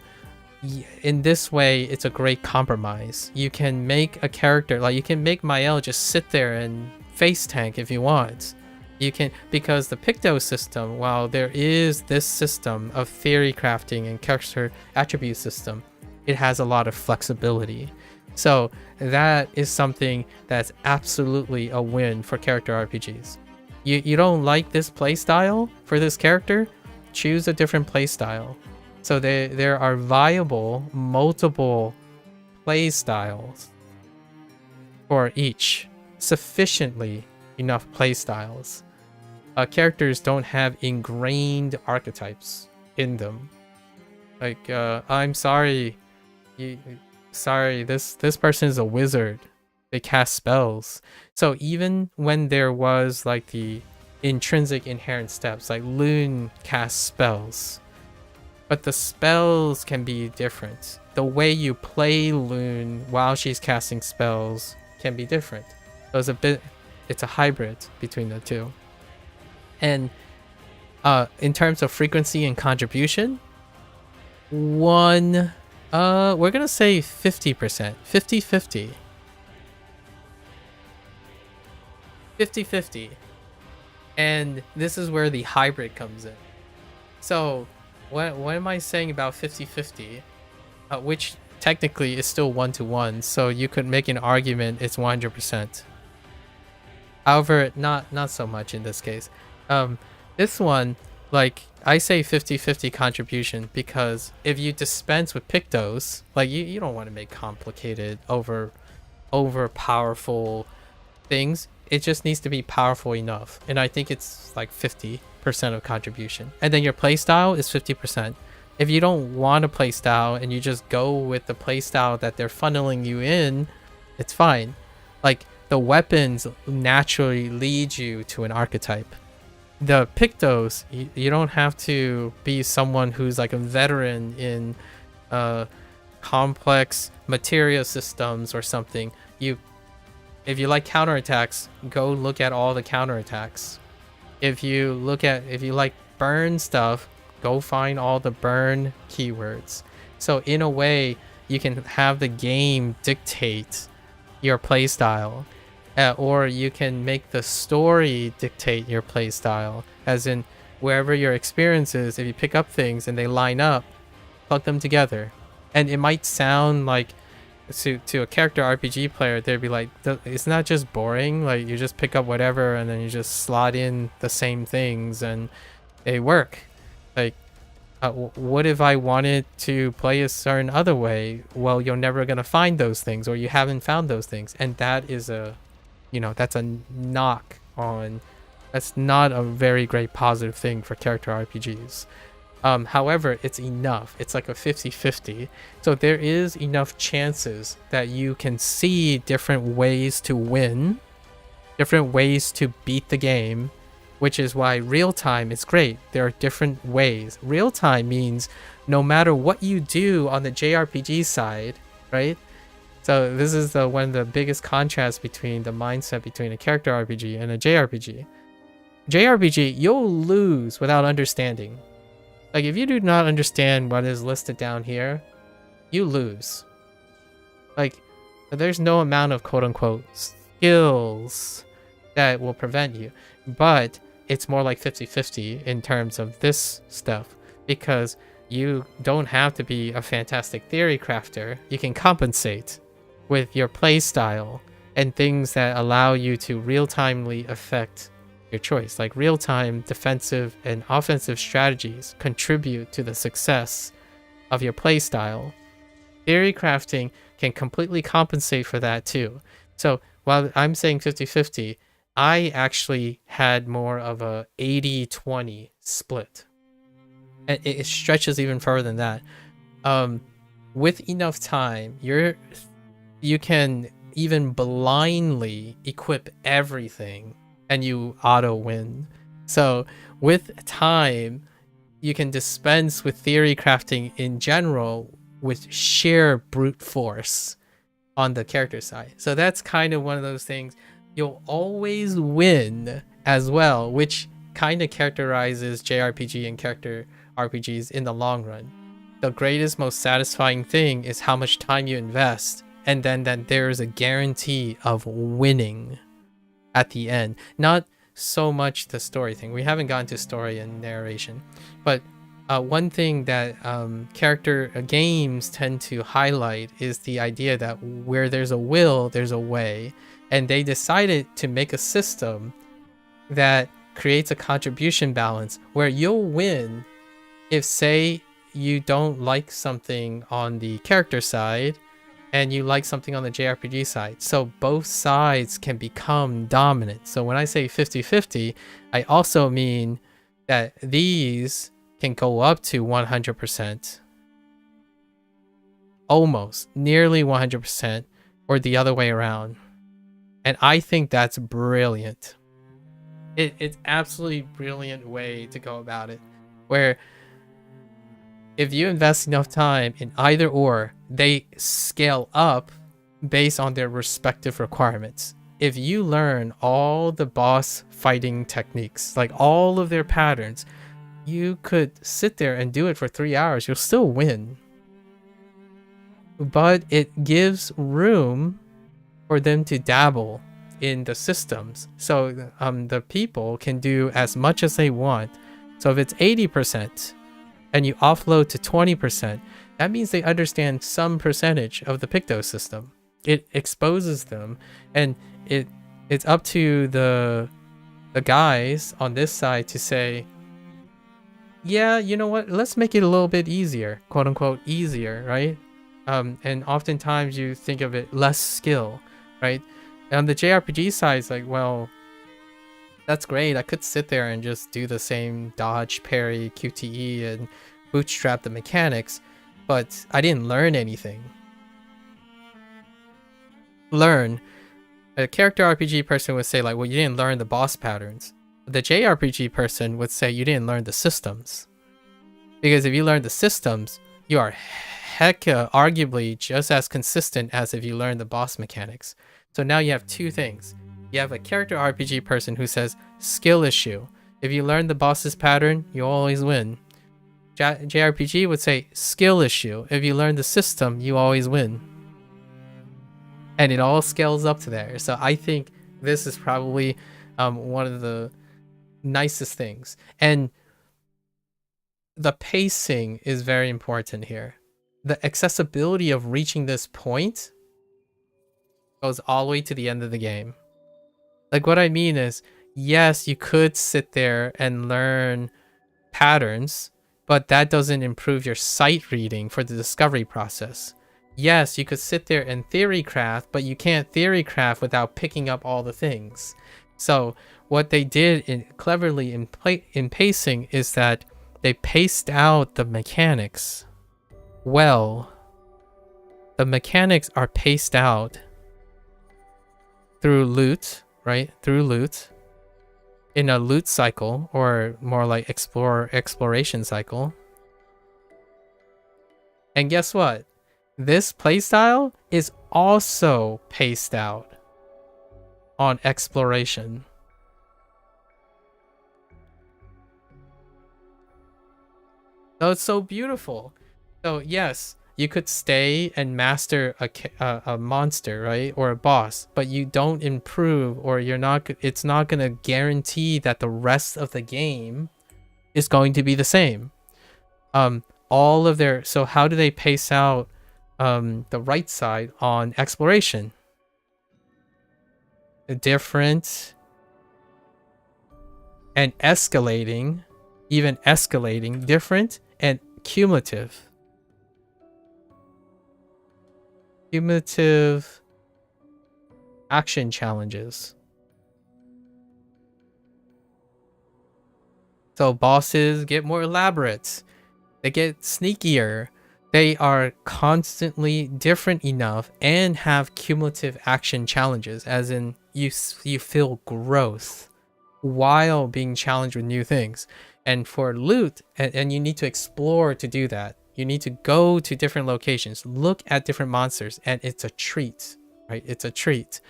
S1: in this way, it's a great compromise. You can make a character, like you can make Mael just sit there and face tank if you want. You can, because the Picto system, while there is this system of theory crafting and character attribute system, it has a lot of flexibility. So that is something that's absolutely a win for character RPGs. You don't like this playstyle for this character? Choose a different playstyle. So there are viable multiple playstyles for each, sufficiently enough playstyles. Characters don't have ingrained archetypes in them. Like, I'm sorry, this person is a wizard. They cast spells. So even when there was like the intrinsic inherent steps, like Loon casts spells, but the spells can be different. The way you play Loon while she's casting spells can be different. So it's a hybrid between the two. And in terms of frequency and contribution, we're gonna say 50%, 50-50. 50-50. And this is where the hybrid comes in. So what am I saying about 50-50? Which technically is still 1-to-1, so you could make an argument it's 100%. However, not so much in this case. This one, like, I say 50-50 contribution because if you dispense with Pictos, like you don't want to make complicated, over powerful things. It just needs to be powerful enough. And I think it's like 50% of contribution. And then your playstyle is 50%. If you don't want a playstyle and you just go with the playstyle that they're funneling you in, it's fine. Like, the weapons naturally lead you to an archetype. The Pictos, you don't have to be someone who's like a veteran in complex materia systems or something. If you like counterattacks, go look at all the counterattacks. If you like burn stuff, go find all the burn keywords. So in a way, you can have the game dictate your playstyle. Or you can make the story dictate your playstyle, as in wherever your experience is, if you pick up things and they line up, plug them together. And it might sound like to a character RPG player, they'd be like, it's not just boring, like you just pick up whatever and then you just slot in the same things and they work. Like, what if I wanted to play a certain other way? Well, you're never gonna find those things, or you haven't found those things, and that is that's a knock on. That's not a very great positive thing for character RPGs. However, it's enough. It's like a 50-50. So there is enough chances that you can see different ways to win, different ways to beat the game, which is why real time is great. There are different ways. Real time means no matter what you do on the JRPG side, right? So this is one of the biggest contrasts between the mindset between a character RPG and a JRPG. JRPG, you'll lose without understanding. Like if you do not understand what is listed down here, you lose. Like there's no amount of quote unquote skills that will prevent you, but it's more like 50-50 in terms of this stuff, because you don't have to be a fantastic theory crafter. You can compensate with your play style and things that allow you to real-timely affect your choice. Like real-time defensive and offensive strategies contribute to the success of your play style. Theory crafting can completely compensate for that too. So while I'm saying 50-50, I actually had more of a 80-20 split. And it stretches even further than that. With enough time, you can even blindly equip everything and you auto win. So with time, you can dispense with theory crafting in general with sheer brute force on the character side. So that's kind of one of those things. You'll always win as well, which kind of characterizes JRPG and character RPGs in the long run. The greatest, most satisfying thing is how much time you invest, and then that there is a guarantee of winning at the end. Not so much the story thing. We haven't gotten to story and narration, but one thing that character games tend to highlight is the idea that where there's a will, there's a way. And they decided to make a system that creates a contribution balance where you'll win if, say, you don't like something on the character side and you like something on the JRPG side. So both sides can become dominant. So when I say 50-50, I also mean that these can go up to 100%, almost nearly 100%, or the other way around. And I think that's brilliant. It's absolutely brilliant way to go about it, where if you invest enough time in either or, they scale up based on their respective requirements. If you learn all the boss fighting techniques, like all of their patterns, you could sit there and do it for 3 hours. You'll still win. But it gives room for them to dabble in the systems. So the people can do as much as they want. So if it's 80% and you offload to 20%, that means they understand some percentage of the Picto system. It exposes them, and it's up to the guys on this side to say, yeah, you know what, let's make it a little bit easier, quote unquote easier, right? And oftentimes you think of it less skill, right? On the JRPG side, it's like, well, that's great. I could sit there and just do the same dodge, parry, QTE, and bootstrap the mechanics, but I didn't learn anything. A character RPG person would say, like, well, you didn't learn the boss patterns. The JRPG person would say you didn't learn the systems. Because if you learn the systems, you are arguably just as consistent as if you learn the boss mechanics. So now you have two things. You have a character RPG person who says skill issue. If you learn the boss's pattern, you always win. JRPG would say skill issue. If you learn the system, you always win. And it all scales up to there. So I think this is probably one of the nicest things. And the pacing is very important here. The accessibility of reaching this point goes all the way to the end of the game. Like, what I mean is, yes, you could sit there and learn patterns, but that doesn't improve your sight reading for the discovery process. Yes, you could sit there and theory craft, but you can't theory craft without picking up all the things. So what they did cleverly in pacing is that they paced out the mechanics well. The mechanics are paced out through loot, right? Through loot. in a loot cycle, or more like exploration cycle. And guess what? This playstyle is also paced out on exploration. So it's so beautiful. So yes, you could stay and master a monster, right, or a boss, but you don't improve, or you're not. It's not gonna guarantee that the rest of the game is going to be the same. All of their, so how do they pace out the right side on exploration? Different and escalating, even escalating, different and cumulative. Cumulative action challenges. So bosses get more elaborate. They get sneakier. They are constantly different enough and have cumulative action challenges, as in you feel growth while being challenged with new things. And for loot, and you need to explore to do that. You need to go to different locations, look at different monsters, and it's a treat, right? It's a treat.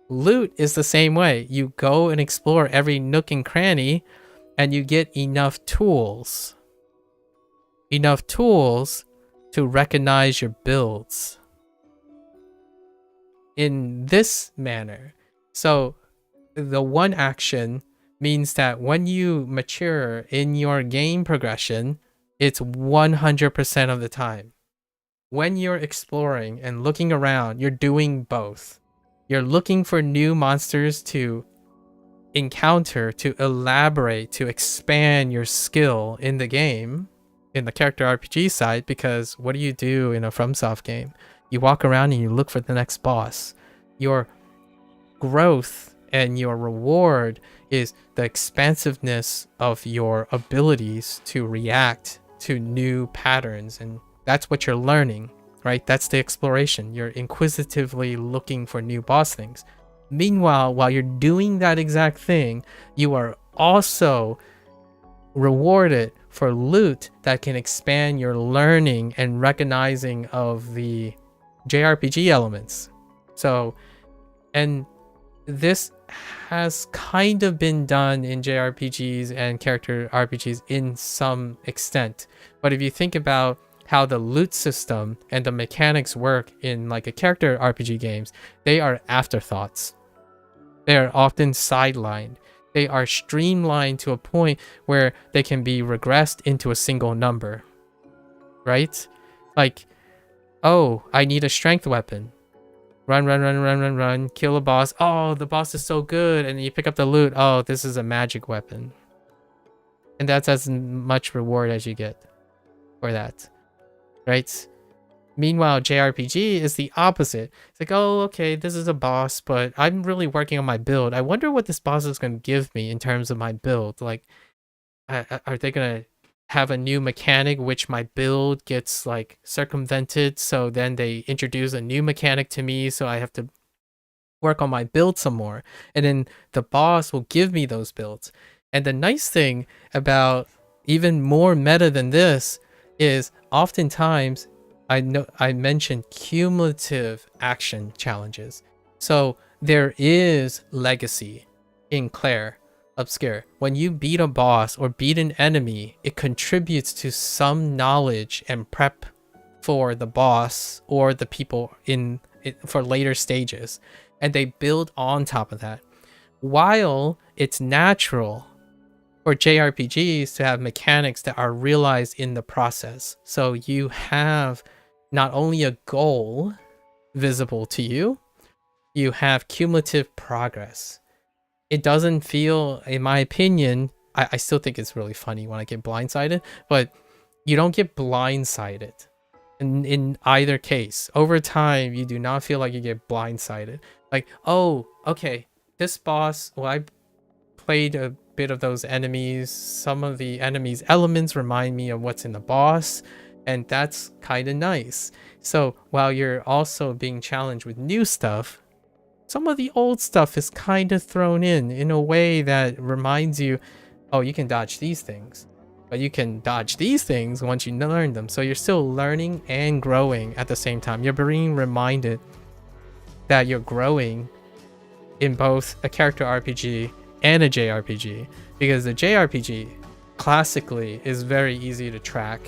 S1: Loot is the same way. You go and explore every nook and cranny, and you get enough tools. Enough tools to recognize your builds in this manner. So the one action means that when you mature in your game progression, it's 100% of the time. When you're exploring and looking around, you're doing both. You're looking for new monsters to encounter, to elaborate, to expand your skill in the game, in the character RPG side, because what do you do in a FromSoft game? You walk around and you look for the next boss. Your growth and your reward is the expansiveness of your abilities to react to new patterns, and that's what you're learning, right? That's the exploration. You're inquisitively looking for new boss things. Meanwhile, while you're doing that exact thing, you are also rewarded for loot that can expand your learning and recognizing of the JRPG elements. So, and this has kind of been done in JRPGs and character RPGs in some extent. But if you think about how the loot system and the mechanics work in like a character RPG games, they are afterthoughts. They are often sidelined. They are streamlined to a point where they can be regressed into a single number, right? Like, oh, I need a strength weapon. Run, kill a boss. Oh, the boss is so good. And you pick up the loot. Oh, this is a magic weapon. And that's as much reward as you get for that, right? Meanwhile, JRPG is the opposite. It's like, oh, okay, this is a boss, but I'm really working on my build. I wonder what this boss is going to give me in terms of my build. Like, are they going to have a new mechanic which my build gets like circumvented, so then they introduce a new mechanic to me, so I have to work on my build some more, and then the boss will give me those builds. And the nice thing about even more meta than this is oftentimes I mentioned cumulative action challenges. So there is legacy in Clair Obscur. When you beat a boss or beat an enemy, it contributes to some knowledge and prep for the boss or the people in it for later stages, and they build on top of that. While it's natural for JRPGs to have mechanics that are realized in the process, so you have not only a goal visible to you, you have cumulative progress. It doesn't feel, in my opinion, I still think it's really funny when I get blindsided, but you don't get blindsided in either case. Over time, you do not feel like you get blindsided. Like, oh, okay, this boss, well, I played a bit of those enemies. Some of the enemies' elements remind me of what's in the boss, and that's kind of nice. So while you're also being challenged with new stuff, some of the old stuff is kind of thrown in a way that reminds you, oh, you can dodge these things, but you can dodge these things once you learn them. So you're still learning and growing at the same time. You're being reminded that you're growing in both a character RPG and a JRPG, because the JRPG classically is very easy to track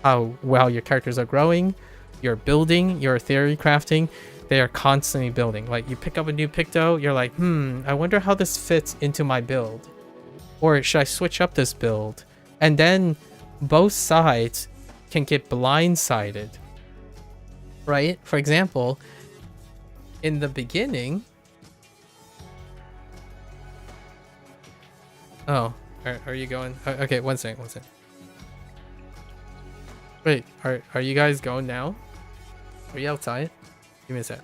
S1: how well your characters are growing. You're building, you're theory crafting, they are constantly building. Like, you pick up a new Picto, you're like, I wonder how this fits into my build, or should I switch up this build? And then both sides can get blindsided, right? For example, in the beginning, oh, are you going? Okay, one second. Wait, are you guys going now? Are you outside? Give me a sec.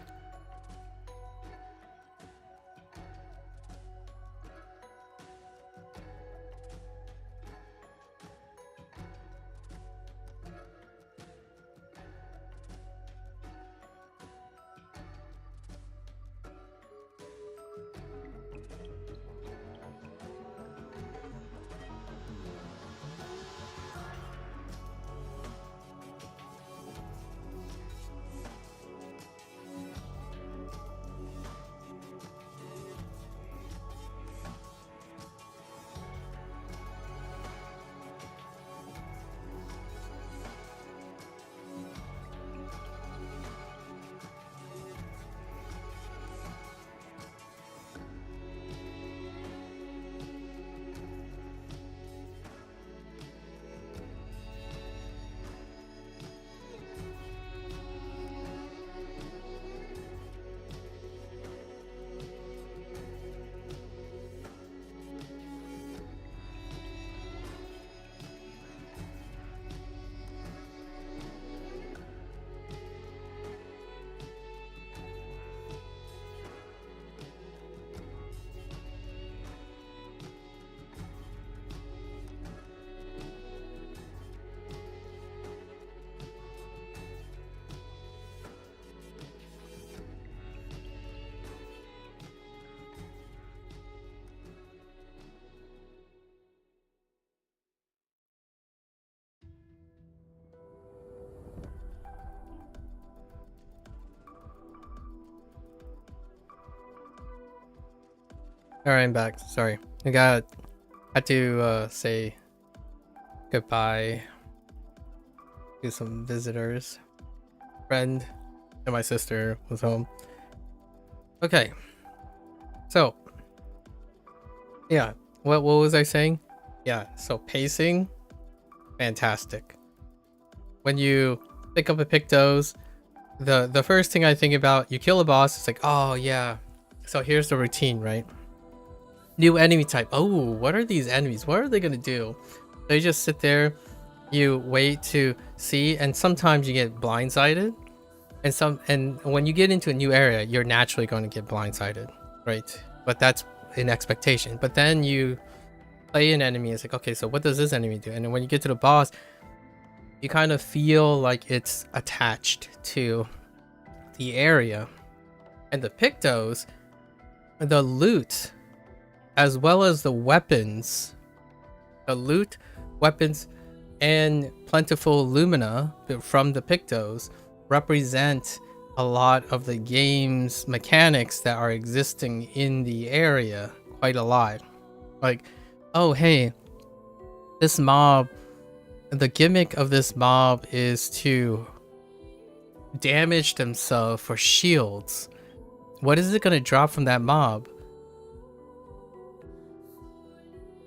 S1: Alright, I'm back. Sorry. Had to say goodbye to some visitors. Friend and my sister was home. Okay. So, yeah. What was I saying? Yeah, so pacing, fantastic. When you pick up a Pictos, the first thing I think about, you kill a boss, it's like, oh yeah. So here's the routine, right? New enemy type. Oh, what are these enemies? What are they gonna do? So you just sit there, you wait to see, and sometimes you get blindsided. And when you get into a new area, you're naturally going to get blindsided, right? But that's an expectation. But then you play an enemy, it's like, okay, so what does this enemy do? And then when you get to the boss, you kind of feel like it's attached to the area. And the Pictos, the loot, as well as the weapons, weapons, and plentiful lumina from the Pictos represent a lot of the game's mechanics that are existing in the area quite a lot. Like, oh hey, this mob, the gimmick of this mob is to damage themselves for shields. What is it going to drop from that mob?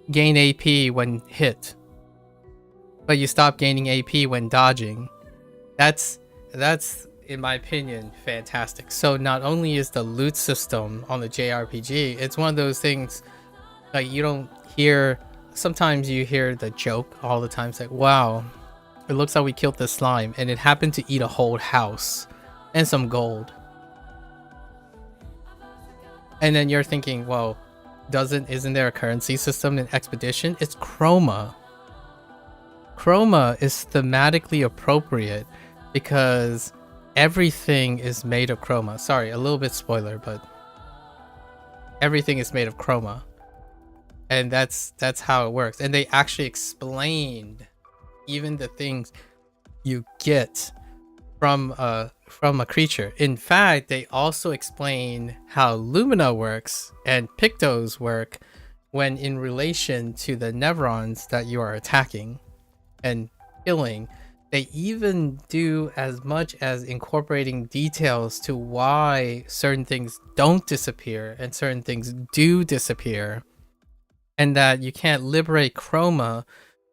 S1: Gain AP when hit, but you stop gaining AP when dodging. That's in my opinion fantastic. So not only is the loot system on the JRPG, it's one of those things like you don't hear. Sometimes you hear the joke all the time. It's like, wow, it looks like we killed the slime and it happened to eat a whole house and some gold. And then you're thinking, well, isn't there a currency system in Expedition? It's chroma. Chroma is thematically appropriate because everything is made of chroma. Sorry, a little bit spoiler, but everything is made of chroma, and that's how it works. And they actually explained even the things you get from a creature. In fact, they also explain how Lumina works and Pictos work when in relation to the Nevrons that you are attacking and killing. They even do as much as incorporating details to why certain things don't disappear and certain things do disappear, and that you can't liberate chroma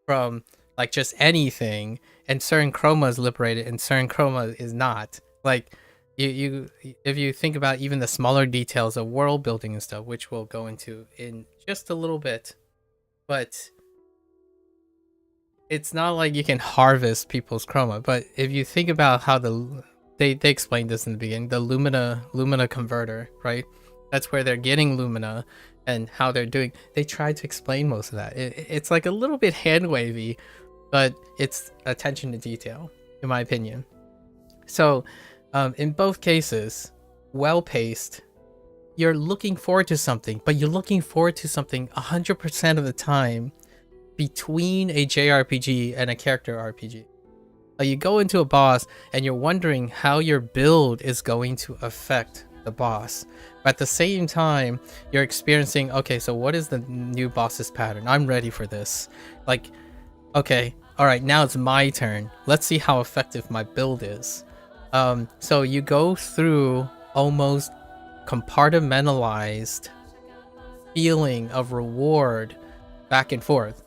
S1: from like just anything, and certain chroma is liberated and certain chroma is not. Like you if you think about even the smaller details of world building and stuff, which we'll go into in just a little bit, but it's not like you can harvest people's chroma. But if you think about how they explained this in the beginning, the lumina converter, right? That's where they're getting lumina and how they're doing. They tried to explain most of that. It's like a little bit hand wavy, but it's attention to detail, in my opinion. So in both cases, well paced. You're looking forward to something, but you're looking forward to something 100% of the time between a JRPG and a character RPG. Like you go into a boss and you're wondering how your build is going to affect the boss. But at the same time, you're experiencing, okay, so what is the new boss's pattern? I'm ready for this. Like, okay, all right, now it's my turn. Let's see how effective my build is. So you go through almost compartmentalized feeling of reward back and forth.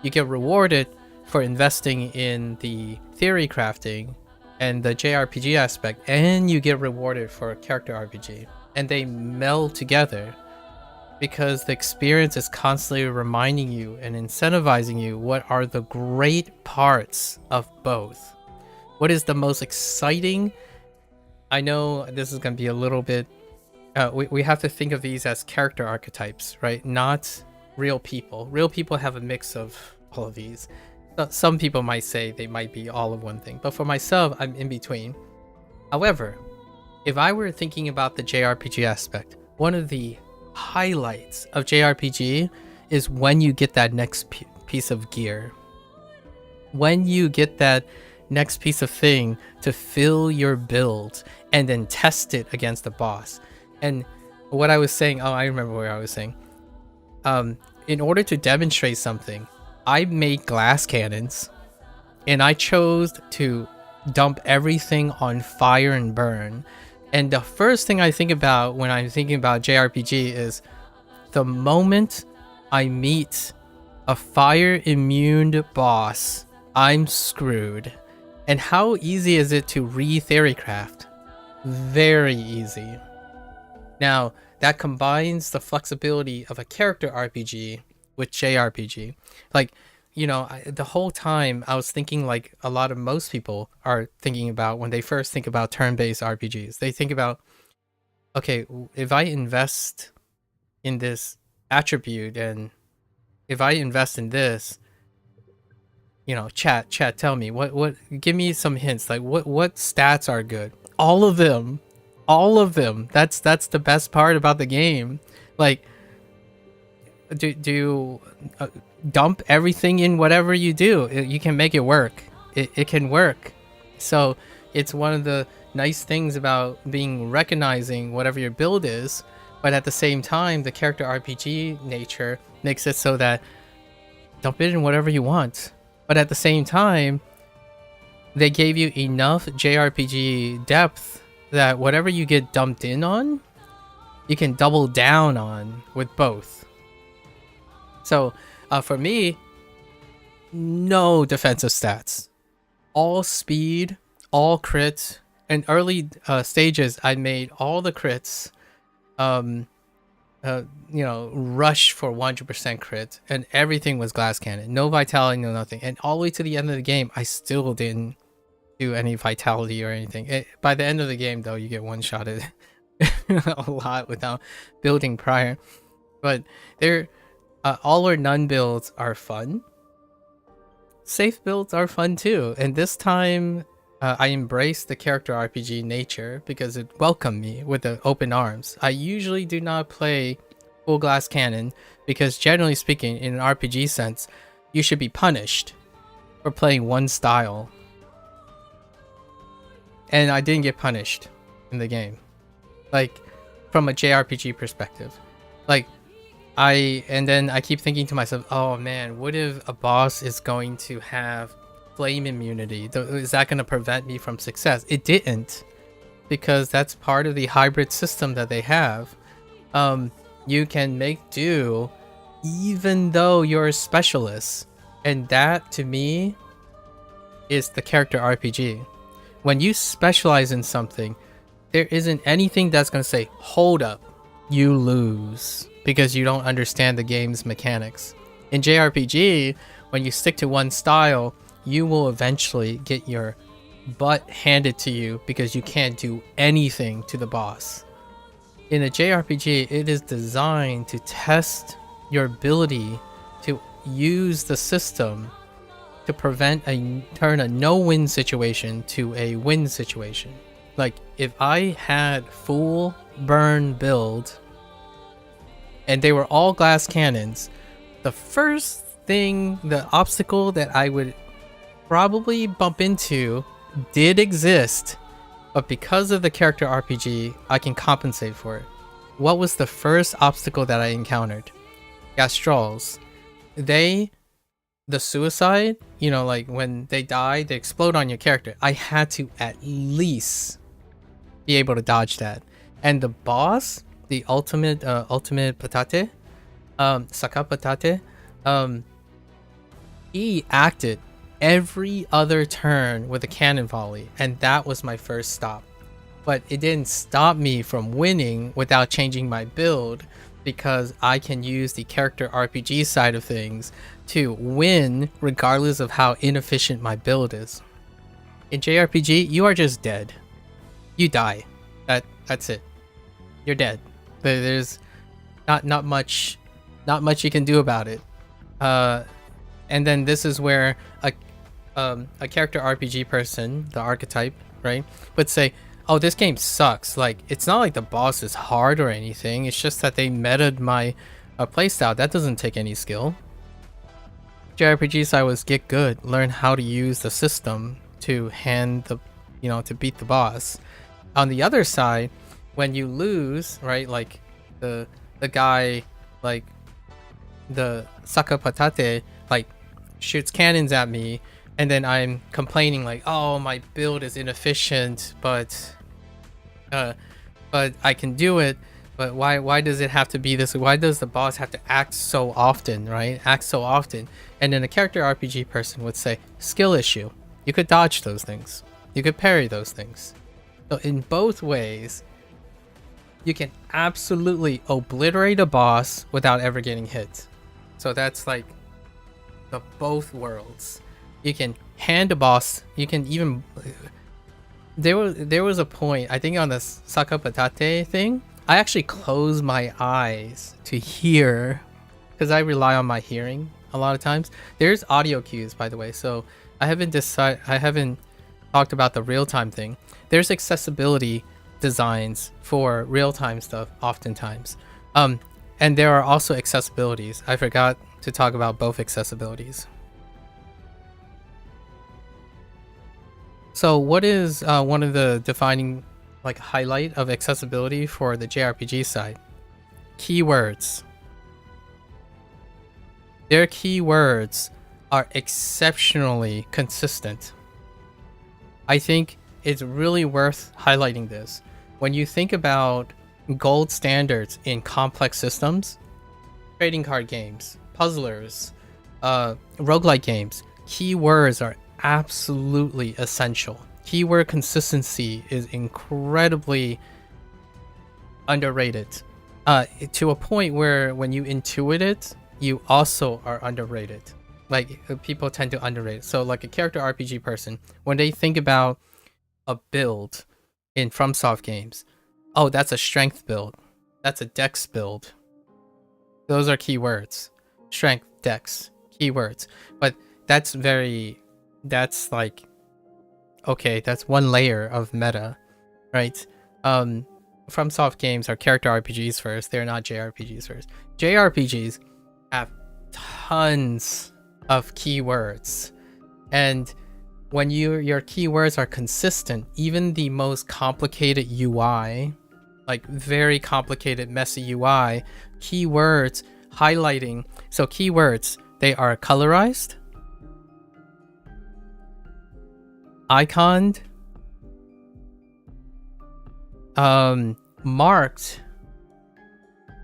S1: You get rewarded for investing in the theory crafting and the JRPG aspect, and you get rewarded for character RPG, and they meld together because the experience is constantly reminding you and incentivizing you what are the great parts of both. What is the most exciting? I know this is going to be a little bit we have to think of these as character archetypes, right? Not real people. Real people have a mix of all of these. Some people might say they might be all of one thing, but for myself, I'm in between. However, if I were thinking about the JRPG aspect, one of the highlights of JRPG is when you get that next piece of gear. When you get that next piece of thing to fill your build and then test it against the boss. And what I was saying, I remember what I was saying. In order to demonstrate something, I made glass cannons, and I chose to dump everything on fire and burn. And the first thing I think about when I'm thinking about JRPG is the moment I meet a fire-immune boss, I'm screwed. And how easy is it to re-theory craft? Very easy. Now, that combines the flexibility of a character RPG with JRPG. Like, you know, the whole time I was thinking like a lot of most people are thinking about when they first think about turn-based RPGs. They think about, okay, if I invest in this attribute and if I invest in this, you know, chat, tell me, what, give me some hints. Like what stats are good? All of them. That's the best part about the game. Like, do dump everything in whatever you do. You can make it work. It can work. So it's one of the nice things about recognizing whatever your build is, but at the same time, the character RPG nature makes it so that dump it in whatever you want. But at the same time, they gave you enough JRPG depth that whatever you get dumped in on, you can double down on with both. So for me, no defensive stats. All speed, all crits. In early stages, I made all the crits, you know, rush for 100% crit, and everything was glass cannon. No vitality, no nothing. And all the way to the end of the game, I still didn't do any vitality or anything. By the end of the game, though, you get one-shotted a lot without building prior. But they're all or none builds are fun. Safe builds are fun too. And this time, I embraced the character RPG nature because it welcomed me with the open arms. I usually do not play full glass cannon, because generally speaking, in an RPG sense, you should be punished for playing one style. And I didn't get punished in the game. Like, from a JRPG perspective. Like, and then I keep thinking to myself, oh man, what if a boss is going to have flame immunity? Is that going to prevent me from success? It didn't, because that's part of the hybrid system that they have. You can make do even though you're a specialist, and that to me is the character RPG. When you specialize in something, there isn't anything that's going to say, hold up, you lose, because you don't understand the game's mechanics. In JRPG, when you stick to one style, you will eventually get your butt handed to you because you can't do anything to the boss. In a JRPG, it is designed to test your ability to use the system to turn a no-win situation to a win situation. Like, if I had full burn build and they were all glass cannons, the first thing, the obstacle that I would probably bump into did exist, but because of the character RPG, I can compensate for it. What was the first obstacle that I encountered? Gastrals. The suicide, like when they die, they explode on your character. I had to at least be able to dodge that. And the boss, the ultimate patate, Saka Patate, he acted every other turn with a cannon volley, and that was my first stop. But it didn't stop me from winning without changing my build, because I can use the character RPG side of things to win regardless of how inefficient my build is. In JRPG, you are just dead. You die. That's it. You're dead. There's not much you can do about it. And then this is where a character RPG person, the archetype, right, would say, oh, this game sucks. Like, it's not like the boss is hard or anything. It's just that they meta'd my playstyle. That doesn't take any skill. JRPG side was get good, learn how to use the system to to beat the boss. On the other side, when you lose, right, like the guy, like the Saka Patate, like shoots cannons at me, and then I'm complaining like, oh, my build is inefficient, but I can do it. But why does it have to be this? Why does the boss have to act so often, right? Act so often. And then a character RPG person would say, skill issue. You could dodge those things. You could parry those things. So in both ways, you can absolutely obliterate a boss without ever getting hit. So that's like the both worlds. You can hand a boss. You can even... There was a point, I think on the Saka Patate thing, I actually closed my eyes to hear, because I rely on my hearing a lot of times. There's audio cues, by the way, so I haven't talked about the real-time thing. There's accessibility designs for real-time stuff oftentimes. And there are also accessibilities. I forgot to talk about both accessibilities. So what is one of the defining highlight of accessibility for the JRPG side? Keywords. Their keywords are exceptionally consistent. I think it's really worth highlighting this. When you think about gold standards in complex systems, trading card games, puzzlers, roguelike games, keywords are absolutely essential. Keyword consistency is incredibly underrated, to a point where when you intuit it, you also are underrated. Like, people tend to underrate it. So like a character RPG person, when they think about a build in FromSoft games, oh, that's a strength build, that's a dex build. Those are keywords. Strength, dex, keywords. But that's like, okay, that's one layer of meta, right? FromSoft games are character RPGs first. They're not JRPGs first. JRPGs have tons of keywords, and when your keywords are consistent, even the most complicated UI, like very complicated, messy UI, keywords highlighting. So keywords, they are colorized, iconed, marked.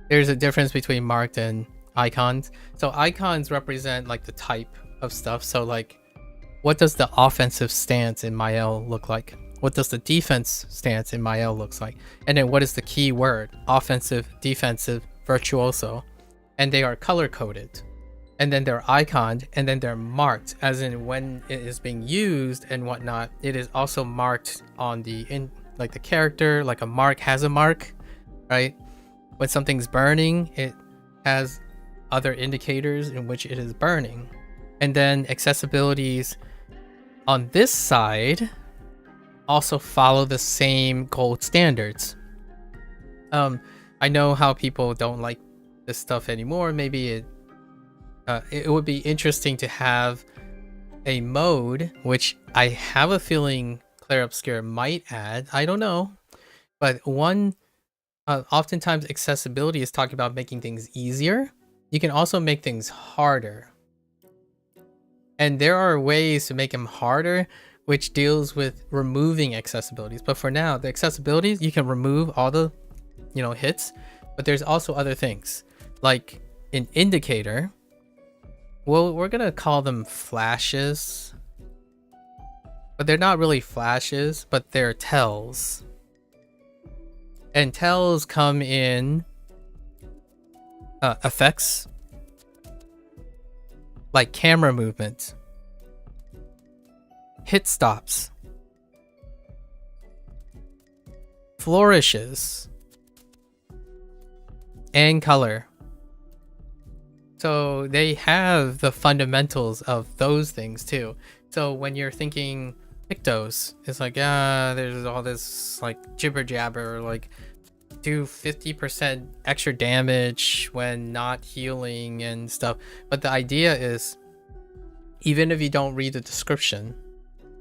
S1: There's a difference between marked and icons. So icons represent like the type of stuff. So like, what does the offensive stance in MyL look like? What does the defense stance in MyL looks like? And then what is the key word? Offensive, defensive, virtuoso. And they are color coded. And then they're iconed, and then they're marked, as in when it is being used and whatnot. It is also marked on the like the character, like a mark has a mark, right? When something's burning, it has other indicators in which it is burning. And then accessibilities on this side also follow the same gold standards. I know how people don't like this stuff anymore. Maybe it would be interesting to have a mode, which I have a feeling Clair Obscur might add. I don't know. But oftentimes accessibility is talking about making things easier. You can also make things harder. And there are ways to make them harder, which deals with removing accessibilities. But for now, the accessibilities, you can remove all the, hits. But there's also other things. Like an indicator. Well, we're going to call them flashes. But they're not really flashes, but they're tells. And tells come in effects. Like camera movement. Hit stops. Flourishes. And color. So they have the fundamentals of those things too. So when you're thinking Pictos, it's like, there's all this like jibber jabber, like do 50% extra damage when not healing and stuff. But the idea is, even if you don't read the description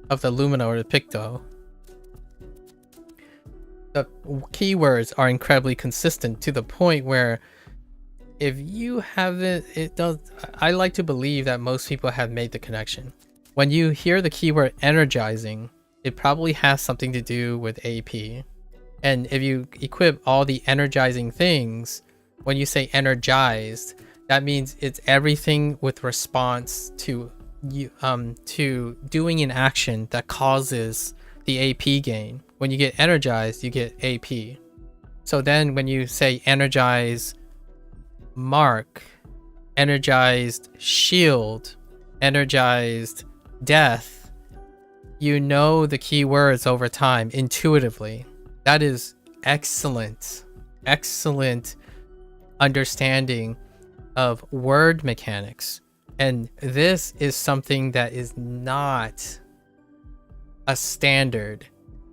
S1: of the Lumina or the Picto, the keywords are incredibly consistent to the point where if you haven't, I like to believe that most people have made the connection. When you hear the keyword energizing, it probably has something to do with AP. And if you equip all the energizing things, when you say energized, that means it's everything with response to doing an action that causes the AP gain. When you get energized, you get AP. So then when you say energize mark, energized shield, energized death, you know the keywords over time intuitively. That is excellent understanding of word mechanics. And this is something that is not a standard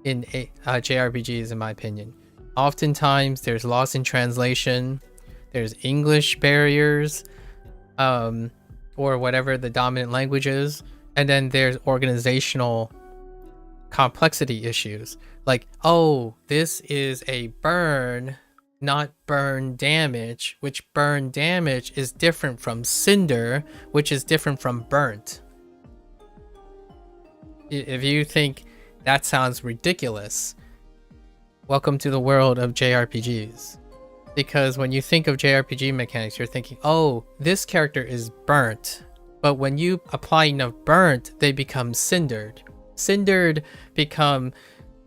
S1: in JRPGs, in my opinion. Oftentimes there's loss in translation, there's English barriers, or whatever the dominant language is, and then there's organizational complexity issues. Like, oh, this is a burn, not burn damage, which burn damage is different from cinder, which is different from burnt. If you think that sounds ridiculous, welcome to the world of JRPGs. Because when you think of JRPG mechanics, you're thinking, oh, this character is burnt. But when you apply enough burnt, they become cindered. Cindered become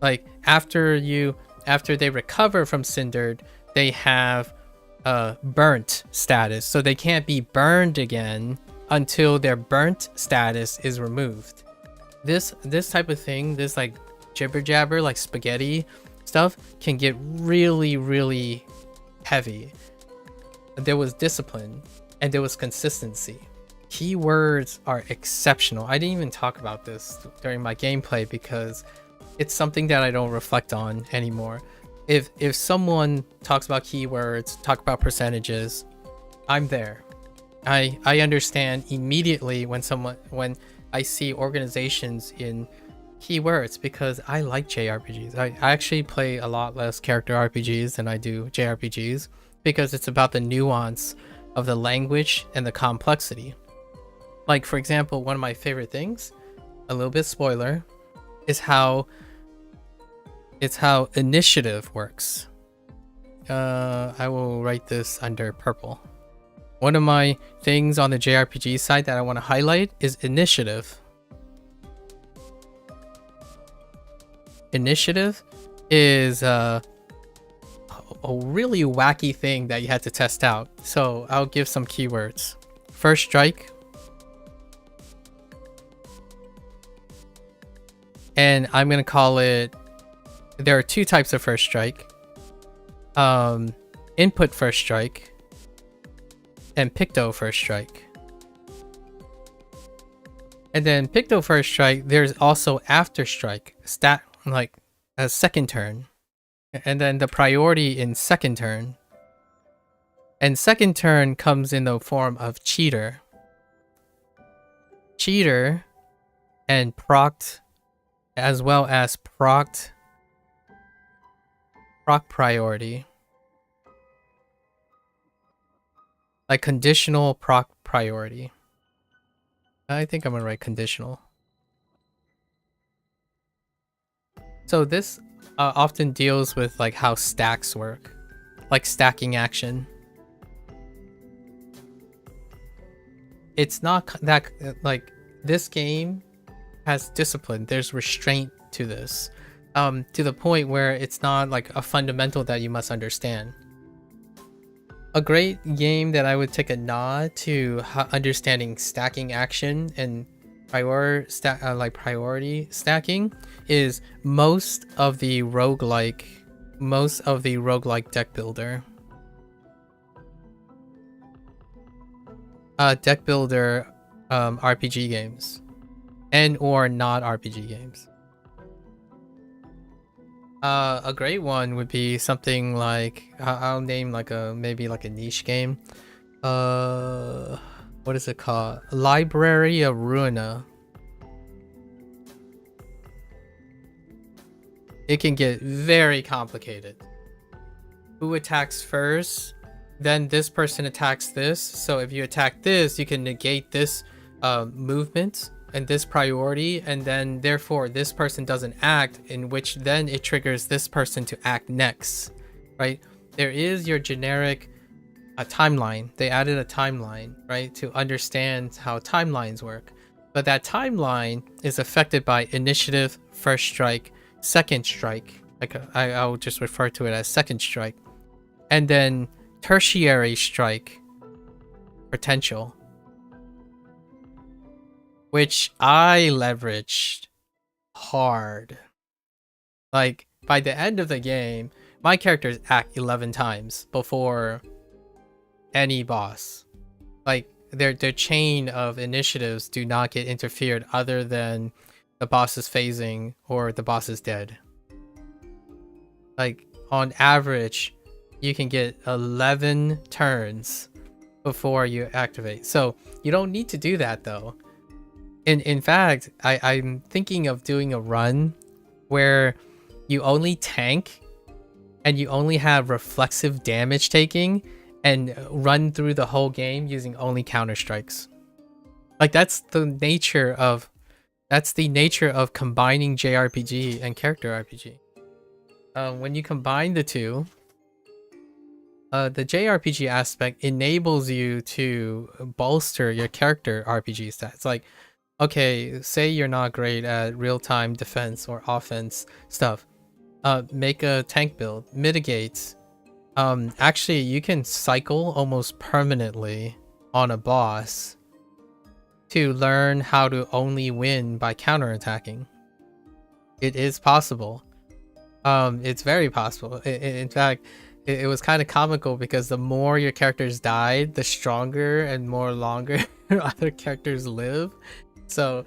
S1: like after they recover from cindered, they have burnt status. So they can't be burned again until their burnt status is removed. This type of thing, this like jibber jabber, like spaghetti stuff, can get really, really heavy. There was discipline and there was consistency. Keywords are exceptional. I didn't even talk about this during my gameplay because it's something that I don't reflect on anymore. if someone talks about keywords, talk about percentages, I'm there. I understand immediately when I see organizations in keywords, because I like JRPGs. I actually play a lot less character RPGs than I do JRPGs, because it's about the nuance of the language and the complexity. Like, for example, one of my favorite things, a little bit spoiler, is how initiative works. I will write this under purple. One of my things on the JRPG side that I want to highlight is initiative. Initiative is a really wacky thing that you had to test out. So I'll give some keywords. First strike. And I'm going to call it, there are two types of first strike. Input first strike and Picto first strike. And then Picto first strike, there's also after strike, like a second turn. And then the priority in second turn. And second turn comes in the form of cheater. Cheater and proct, as well as proc priority. Like conditional proc priority. I think I'm gonna write conditional. So this often deals with like how stacks work, like stacking action. It's not that like this game has discipline. There's restraint to this, to the point where it's not like a fundamental that you must understand. A great game that I would take a nod to understanding stacking action and priority stacking is most of the roguelike deck builder. Deck builder RPG games and or not RPG games. A great one would be something like I'll name like maybe like a niche game. What is it called? Library of Ruina. It can get very complicated. Who attacks first? Then this person attacks this. So if you attack this, you can negate this movement and this priority, and then therefore this person doesn't act, in which then it triggers this person to act next, right? There is your generic timeline. They added a timeline, right, to understand how timelines work. But that timeline is affected by initiative, first strike, second strike. Like I'll just refer to it as second strike. And then tertiary strike, potential, which I leveraged hard. Like by the end of the game, my characters act 11 times before any boss. Like their chain of initiatives do not get interfered other than the boss is phasing or the boss is dead. Like on average, you can get 11 turns before you activate. So you don't need to do that though. In fact, I'm thinking of doing a run where you only tank and you only have reflexive damage taking and run through the whole game using only counter strikes. Like that's the nature of combining JRPG and character RPG. When you combine the two, the JRPG aspect enables you to bolster your character RPG stats. Like, okay, say you're not great at real-time defense or offense stuff. Make a tank build, mitigate. Actually, you can cycle almost permanently on a boss to learn how to only win by counterattacking. It is possible. It's very possible. In fact, it was kind of comical because the more your characters died, the stronger and more longer other characters live. So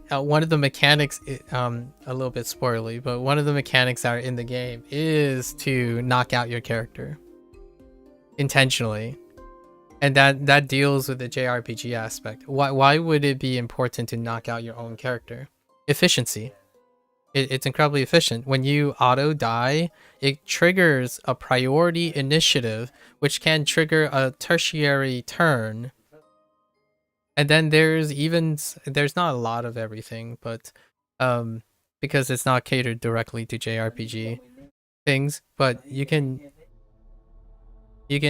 S1: one of the mechanics, a little bit spoilery, but one of the mechanics that are in the game is to knock out your character intentionally, and that deals with the JRPG aspect. Why would it be important to knock out your own character? Efficiency. It's incredibly efficient. When you auto die, it triggers a priority initiative, which can trigger a tertiary turn. And then there's not a lot of everything, but because it's not catered directly to JRPG things, but you can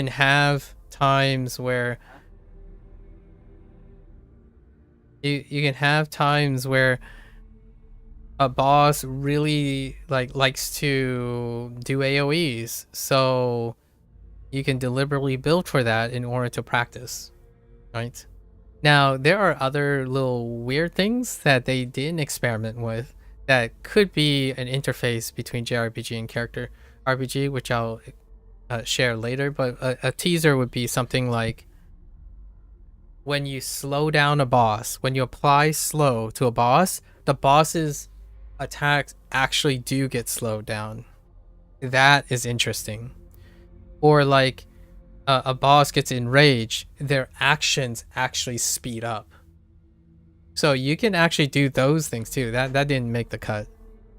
S1: have times where you can have times where a boss really likes to do AoEs, so you can deliberately build for that in order to practice, right? Now, there are other little weird things that they didn't experiment with that could be an interface between JRPG and character RPG, which I'll share later, but a teaser would be something like when you slow down a boss, when you apply slow to a boss, the boss's attacks actually do get slowed down. That is interesting. Or like a boss gets enraged, their actions actually speed up. So you can actually do those things too. That didn't make the cut,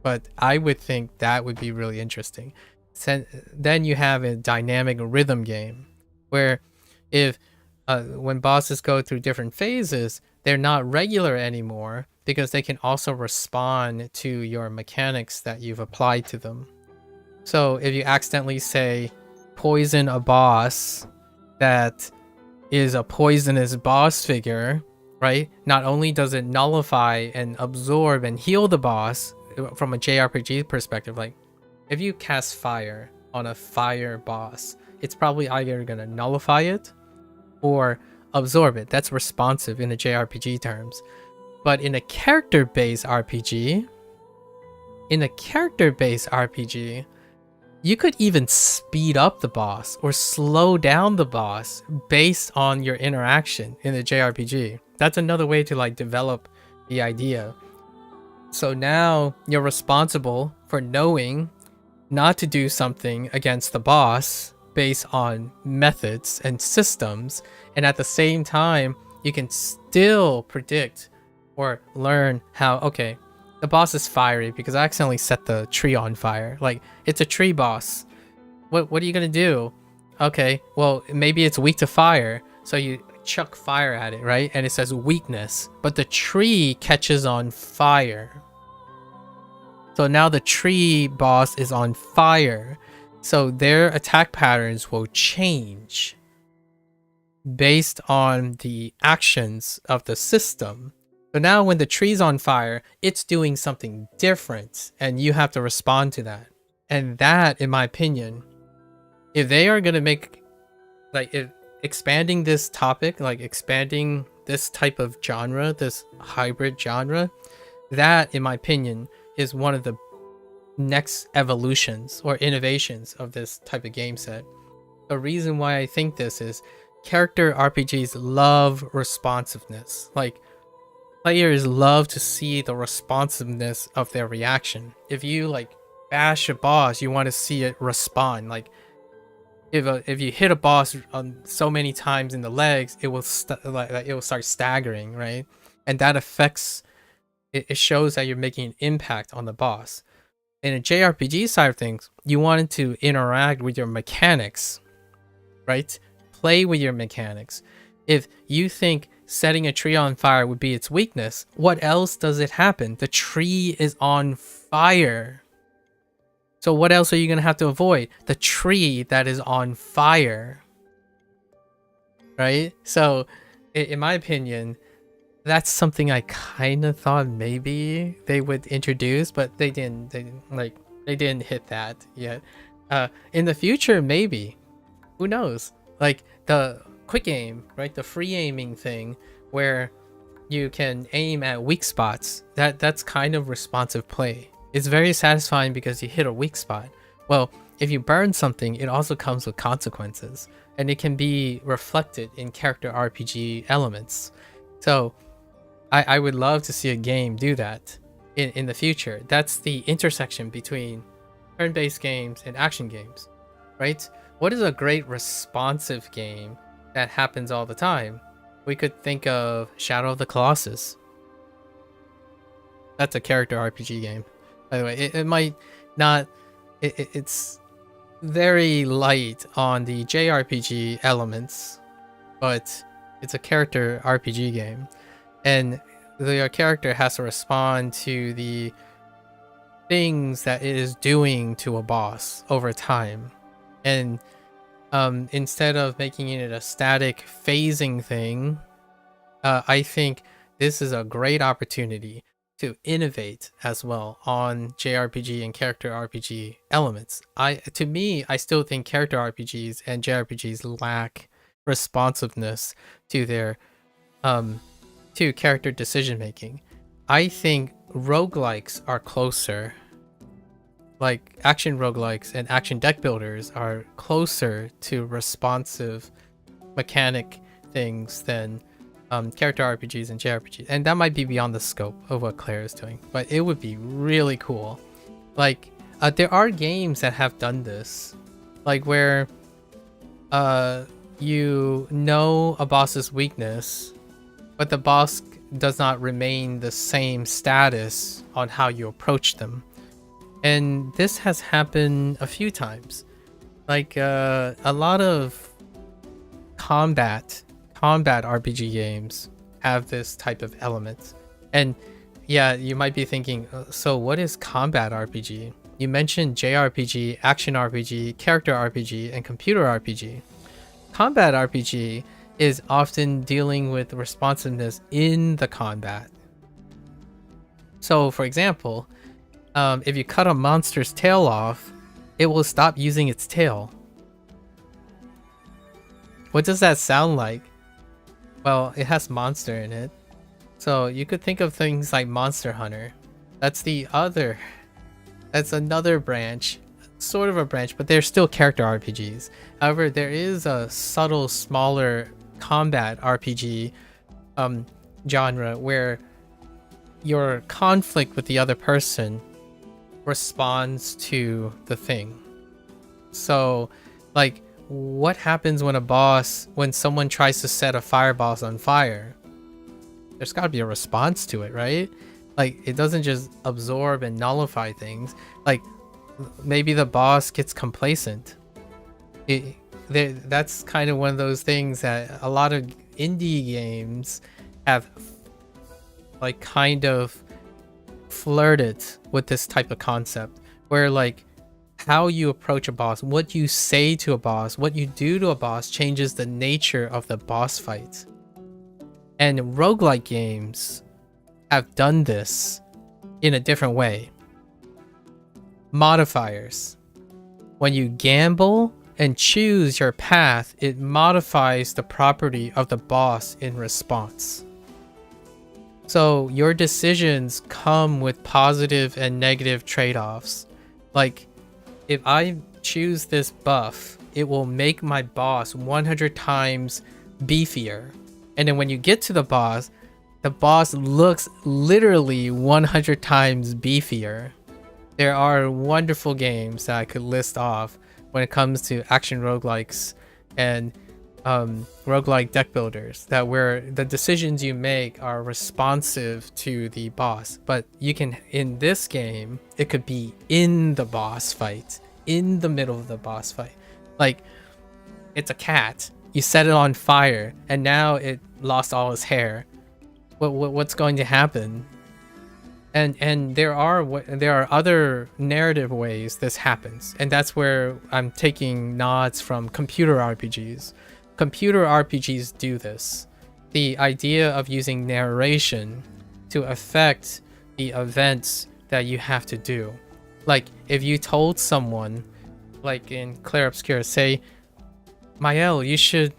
S1: but I would think that would be really interesting. Then you have a dynamic rhythm game where if when bosses go through different phases, they're not regular anymore because they can also respond to your mechanics that you've applied to them. So if you accidentally say poison a boss that is a poisonous boss figure, right? Not only does it nullify and absorb and heal the boss from a JRPG perspective, like if you cast fire on a fire boss, it's probably either going to nullify it or absorb it. That's responsive in the JRPG terms. But in a character-based RPG, you could even speed up the boss or slow down the boss based on your interaction in the JRPG. That's another way to like develop the idea. So now you're responsible for knowing not to do something against the boss based on methods and systems, and at the same time you can still predict or learn how, okay, the boss is fiery because I accidentally set the tree on fire. Like, it's a tree boss. What are you gonna do? Okay, well, maybe it's weak to fire, so you chuck fire at it, right? And it says weakness, but the tree catches on fire. So now the tree boss is on fire. So their attack patterns will change based on the actions of the system. So now when the tree's on fire, it's doing something different and you have to respond to that. And that, in my opinion, if they are going to make, like, if expanding this topic, like expanding this type of genre, this hybrid genre, that, in my opinion, is one of the next evolutions or innovations of this type of game set. The reason why I think this is character RPGs love responsiveness. Like, players love to see the responsiveness of their reaction. If you like bash a boss, you want to see it respond. Like if you hit a boss so many times in the legs, it will it will start staggering, right? And that affects it shows that you're making an impact on the boss. In a JRPG side of things, you wanted to interact with your mechanics, right? Play with your mechanics. If you think setting a tree on fire would be its weakness, what else does it happen? The tree is on fire. So what else are you going to have to avoid? The tree that is on fire. Right? So, in my opinion, that's something I kind of thought maybe they would introduce, but they didn't. They didn't hit that yet. In the future, maybe. Who knows? Like the quick aim, right? The free aiming thing where you can aim at weak spots. That's kind of responsive play. It's very satisfying because you hit a weak spot. Well, if you burn something, it also comes with consequences, and it can be reflected in character RPG elements. So I would love to see a game do that in the future. That's the intersection between turn-based games and action games, right? What is a great responsive game that happens all the time? We could think of Shadow of the Colossus. That's a character RPG game. By the way, it might not... It's very light on the JRPG elements, but it's a character RPG game. And the character has to respond to the things that it is doing to a boss over time. And instead of making it a static phasing thing, I think this is a great opportunity to innovate as well on JRPG and character RPG elements. To me, I still think character RPGs and JRPGs lack responsiveness to their to character decision making. I think roguelikes are closer. Like action roguelikes and action deck builders are closer to responsive mechanic things than character RPGs and JRPGs. And that might be beyond the scope of what Claire is doing, but it would be really cool. Like there are games that have done this, like where you know a boss's weakness, but the boss does not remain the same status on how you approach them. And this has happened a few times. Like a lot of combat RPG games have this type of element. And yeah, you might be thinking, so what is combat RPG? You mentioned JRPG, action RPG, character RPG, and computer RPG. Combat RPG is often dealing with responsiveness in the combat. So for example, if you cut a monster's tail off, it will stop using its tail. What does that sound like? Well, it has monster in it. So you could think of things like Monster Hunter. That's another branch, sort of a branch, but they're still character RPGs. However, there is a subtle, smaller combat RPG genre where your conflict with the other person responds to the thing. So like, what happens when someone tries to set a fire boss on fire? There's got to be a response to it, right? Like, it doesn't just absorb and nullify things. Like, maybe the boss gets complacent. That's kind of one of those things that a lot of indie games have like kind of flirted with this type of concept, where like how you approach a boss, what you say to a boss, what you do to a boss changes the nature of the boss fight. And roguelike games have done this in a different way. Modifiers. When you gamble and choose your path, it modifies the property of the boss in response. So your decisions come with positive and negative trade-offs. Like, if I choose this buff, it will make my boss 100 times beefier. And then when you get to the boss looks literally 100 times beefier. There are wonderful games that I could list off when it comes to action roguelikes and roguelike deck builders, that where the decisions you make are responsive to the boss. But you can, in this game, it could be in the boss fight, in the middle of the boss fight. Like, it's a cat, you set it on fire, and now it lost all its hair. What's going to happen? And there are other narrative ways this happens, and that's where I'm taking nods from computer RPGs. Computer RPGs do this. The idea of using narration to affect the events that you have to do. Like, if you told someone, like in Clair Obscur, say, Mael, you should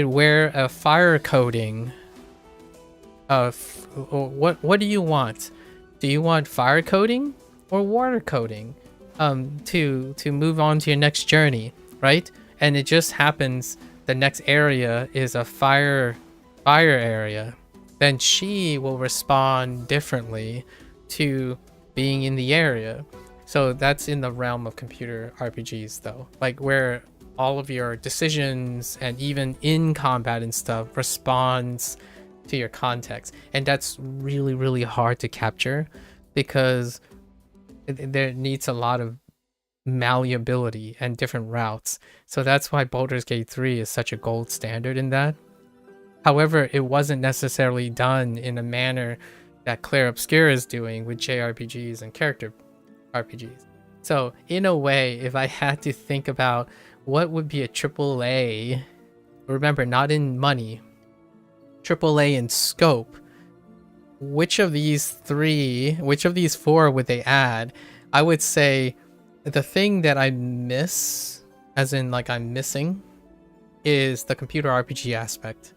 S1: wear a fire coating. What do you want? Do you want fire coating or water coating to move on to your next journey, right? And it just happens the next area is a fire area.
S5: then she will respond differently to being in the area. So that's in the realm of computer RPGs though, like where all of your decisions and even in combat and stuff responds to your context. And that's really, really hard to capture because there needs a lot of malleability and different routes. So that's why Baldur's Gate 3 is such a gold standard in that. However, it wasn't necessarily done in a manner that Clair Obscur is doing with JRPGs and character RPGs. So in a way, if I had to think about what would be a AAA, remember, not in money, AAA in scope, which of these four would they add? I would say the thing that I miss, as in like I'm missing, is the computer RPG aspect.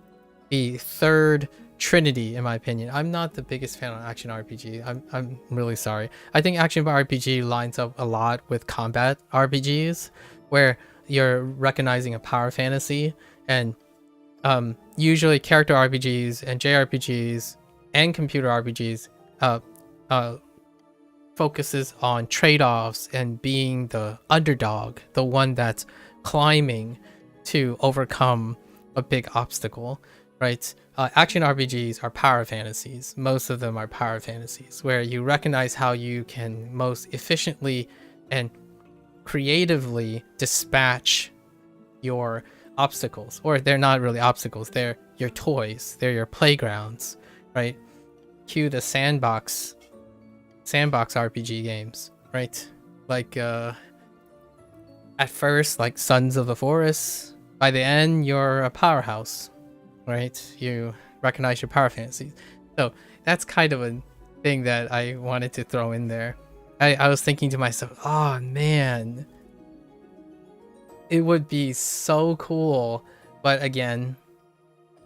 S5: The third trinity, in my opinion. I'm not the biggest fan of action RPG. I'm really sorry. I think action RPG lines up a lot with combat RPGs, where you're recognizing a power fantasy, and usually character RPGs and JRPGs and computer RPGs focuses on trade-offs and being the underdog, the one that's climbing to overcome a big obstacle, right? Action RPGs are power fantasies. Most of them are power fantasies where you recognize how you can most efficiently and creatively dispatch your obstacles. Or they're not really obstacles, they're your toys, they're your playgrounds, right? Cue the sandbox RPG games, right? Like at first, like Sons of the Forest, by the end you're a powerhouse, right? You recognize your power fantasies. So that's kind of a thing that I wanted to throw in there. I was thinking to myself, oh man, it would be so cool. But again,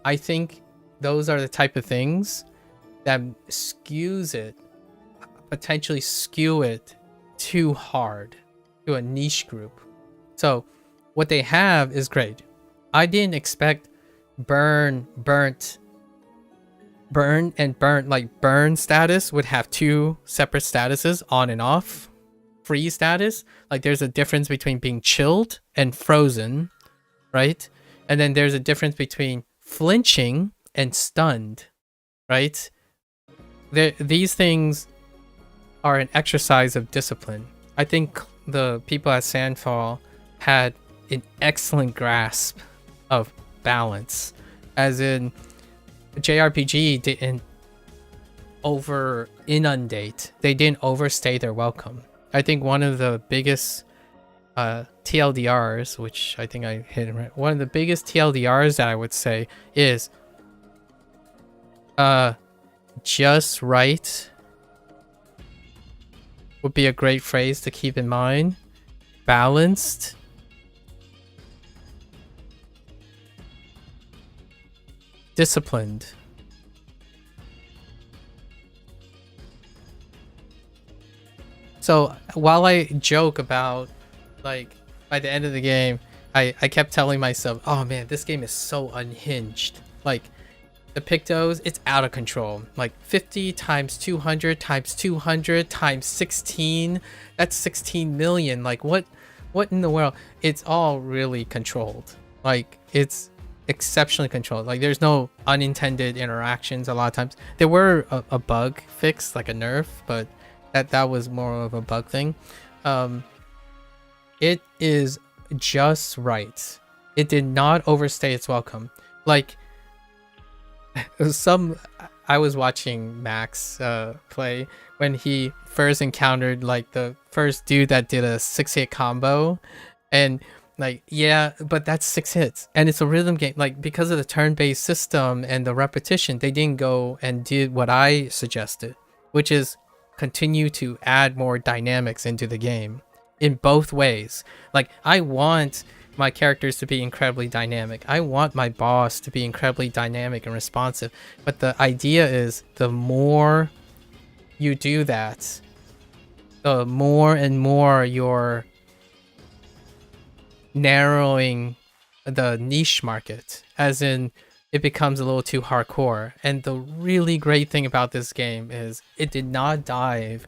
S5: I think those are the type of things that potentially skew it too hard to a niche group. So what they have is great. I didn't expect burn status would have two separate statuses, on and off. Freeze status, like there's a difference between being chilled and frozen, right? And then there's a difference between flinching and stunned, right? These things are an exercise of discipline. I think the people at Sandfall had an excellent grasp of balance, as in JRPG didn't over inundate, they didn't overstay their welcome. I think one of the biggest TLDRs, which I think I hit it right, one of the biggest TLDRs that I would say is just right would be a great phrase to keep in mind. Balanced, disciplined. So while I joke about, like, by the end of the game, I kept telling myself, oh man, this game is so unhinged. Like, the Pictos, it's out of control. Like 50 times 200 times 200 times 16, that's 16 million. Like what in the world? It's all really controlled. Like it's exceptionally controlled. Like there's no unintended interactions a lot of times. There were a bug fix, like a nerf, but that was more of a bug thing. It is just right. It did not overstay its welcome. Like I was watching Max play when he first encountered like the first dude that did a 6-hit combo, and like, yeah, but that's 6 hits and it's a rhythm game. Like because of the turn-based system and the repetition, they didn't go and did what I suggested, which is continue to add more dynamics into the game in both ways. Like I want my characters to be incredibly dynamic. I want my boss to be incredibly dynamic and responsive. But the idea is the more you do that, the more and more you're narrowing the niche market. As in, it becomes a little too hardcore. And the really great thing about this game is it did not dive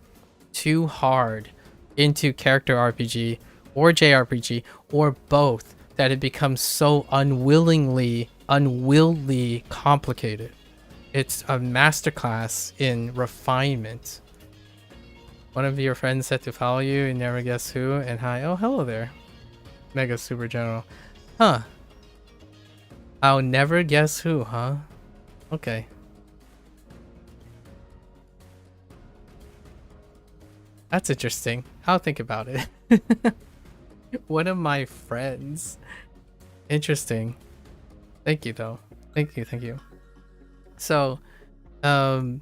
S5: too hard into character RPG or JRPG or both that it becomes so unwillingly complicated. It's a masterclass in refinement. One of your friends said to follow you and never guess who, and hi. Oh, hello there. Mega Super General. Huh. I'll never guess who, huh? Okay. That's interesting. I'll think about it. One of my friends. Interesting. Thank you, though. Thank you. So, sorry,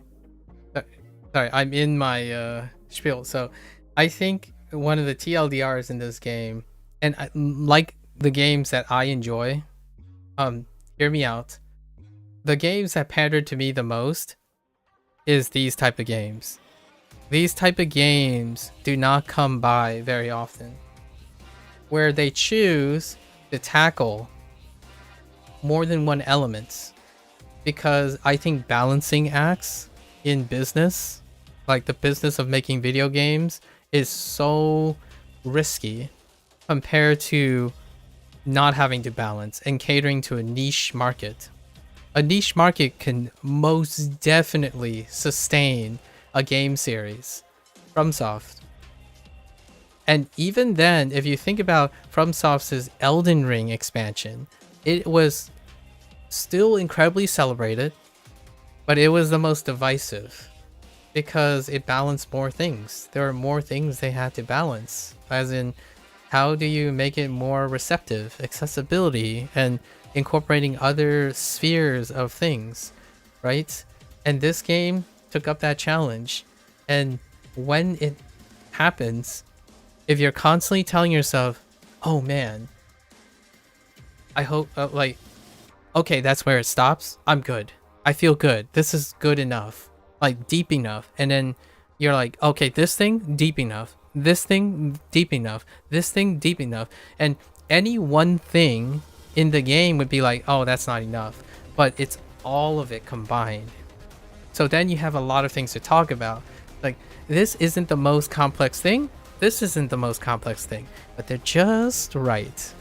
S5: I'm in my spiel. So, I think one of the TLDRs in this game, and like the games that I enjoy, hear me out. The games that pander to me the most is these type of games. These type of games do not come by very often, where they choose to tackle more than one element, because I think balancing acts in business, like the business of making video games, is so risky compared to not having to balance and catering to a niche market. A niche market can most definitely sustain a game series, FromSoft. And even then, if you think about FromSoft's Elden Ring expansion, it was still incredibly celebrated, but it was the most divisive because it balanced more things. There are more things they had to balance, as in how do you make it more receptive, accessibility, and incorporating other spheres of things, right? And this game took up that challenge. And when it happens, if you're constantly telling yourself, oh man, I hope, like, okay, that's where it stops. I'm good. I feel good. This is good enough, like deep enough. And then you're like, okay, this thing, deep enough. This thing, deep enough. This thing, deep enough. And any one thing in the game would be like, oh, that's not enough. But it's all of it combined. So then you have a lot of things to talk about. Like, this isn't the most complex thing. This isn't the most complex thing. But they're just right.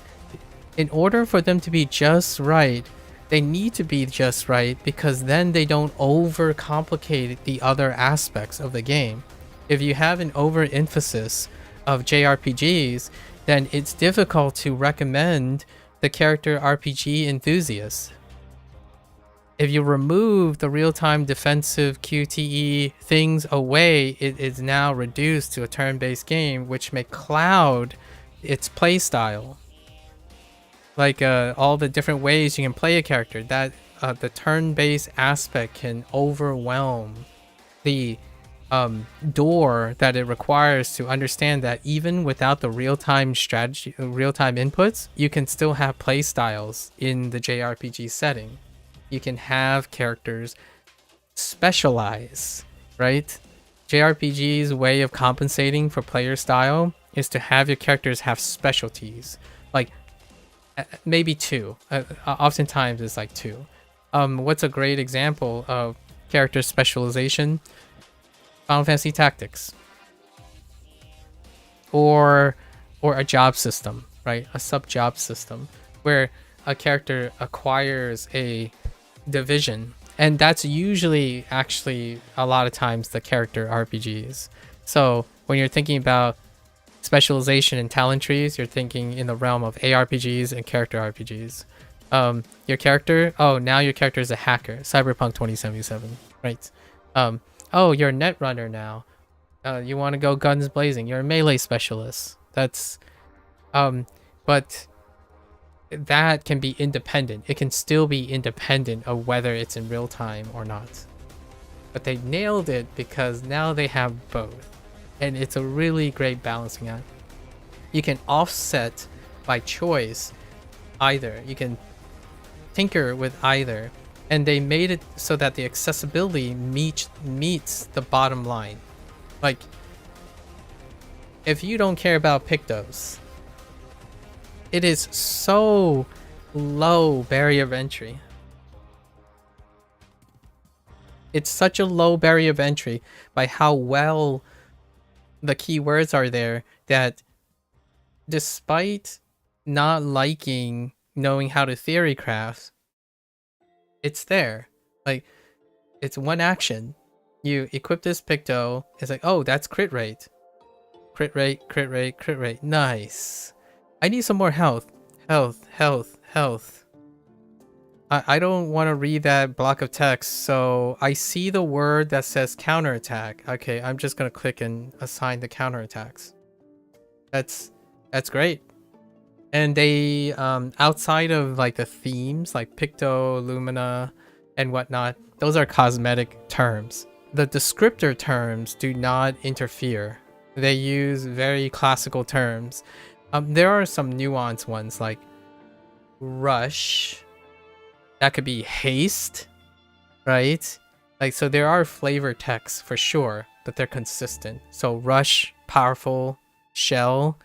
S5: In order for them to be just right, they need to be just right, because then they don't overcomplicate the other aspects of the game. If you have an overemphasis of JRPGs, then it's difficult to recommend the character RPG enthusiast. If you remove the real-time defensive QTE things away, it is now reduced to a turn-based game, which may cloud its playstyle. Like all the different ways you can play a character, that the turn-based aspect can overwhelm the door that it requires to understand that even without the real-time strategy, real-time inputs, you can still have play styles in the JRPG setting. You can have characters specialize, right? JRPG's way of compensating for player style is to have your characters have specialties, like maybe two. Oftentimes it's like two. What's a great example of character specialization? Final Fantasy Tactics, or a job system, right? A sub-job system where a character acquires a division, and that's usually actually a lot of times the character RPGs. So when you're thinking about specialization in talent trees, you're thinking in the realm of ARPGs and character RPGs. Your character, oh, now your character is a hacker, Cyberpunk 2077, right? Oh, you're a netrunner now. You want to go guns blazing. You're a melee specialist. That's, but that can be independent. It can still be independent of whether it's in real time or not. But they nailed it because now they have both. And it's a really great balancing act. You can offset by choice either. You can tinker with either. And they made it so that the accessibility meets the bottom line. Like, if you don't care about Pictos, it is so low barrier of entry. it's such a low barrier of entry by how well the keywords are there that despite not liking knowing how to theory craft, it's there. Like, it's one action. You equip this Picto, it's like, oh, that's crit rate. Crit rate, crit rate, crit rate. Nice. I need some more health. Health, health, health. I don't want to read that block of text, so I see the word that says counterattack. Okay, I'm just going to click and assign the counterattacks. That's great. And they, outside of like the themes, like Picto, Lumina, and whatnot, those are cosmetic terms. The descriptor terms do not interfere. They use very classical terms. There are some nuanced ones like rush. That could be haste, right? Like, so there are flavor texts for sure, but they're consistent. So rush, powerful, shell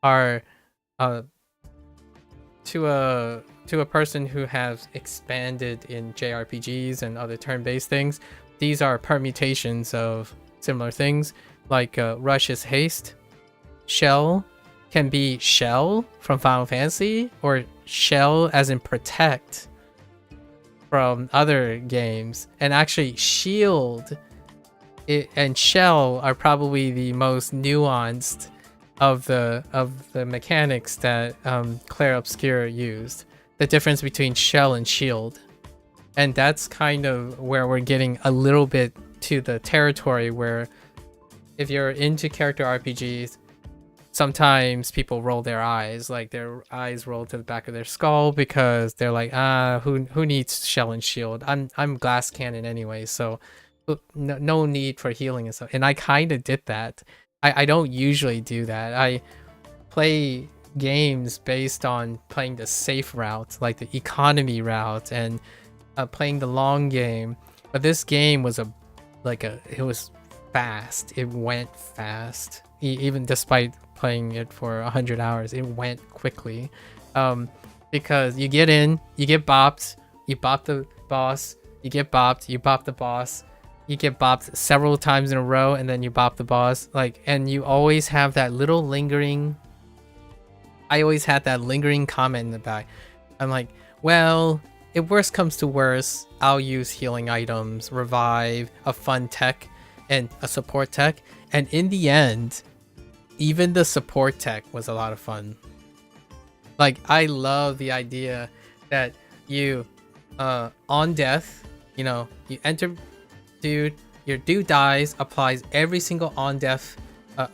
S5: are to a person who has expanded in JRPGs and other turn-based things, these are permutations of similar things. Like rush is haste, shell can be shell from Final Fantasy, or shell as in protect from other games. And actually shield and shell are probably the most nuanced of the mechanics that Clair Obscur used. The difference between shell and shield. And that's kind of where we're getting a little bit to the territory where if you're into character RPGs, sometimes people roll their eyes, like their eyes roll to the back of their skull because they're like, who needs shell and shield? I'm glass cannon anyway, so no need for healing and stuff. And I kind of did that. I don't usually do that. I play games based on playing the safe route, like the economy route, and playing the long game. But this game was it was fast. It went fast. Even despite playing it for 100 hours, it went quickly. Because you get in, you get bopped, you bop the boss, you get bopped, you bop the boss, you get bopped several times in a row, and then you bop the boss. Like, and you always have that little lingering. I always had that lingering comment in the back. I'm like, well, if worst comes to worst, I'll use healing items, revive, a fun tech, and a support tech. And in the end, even the support tech was a lot of fun. Like, I love the idea that you, on death, you know, you enter dude, your dude dies, applies every single on death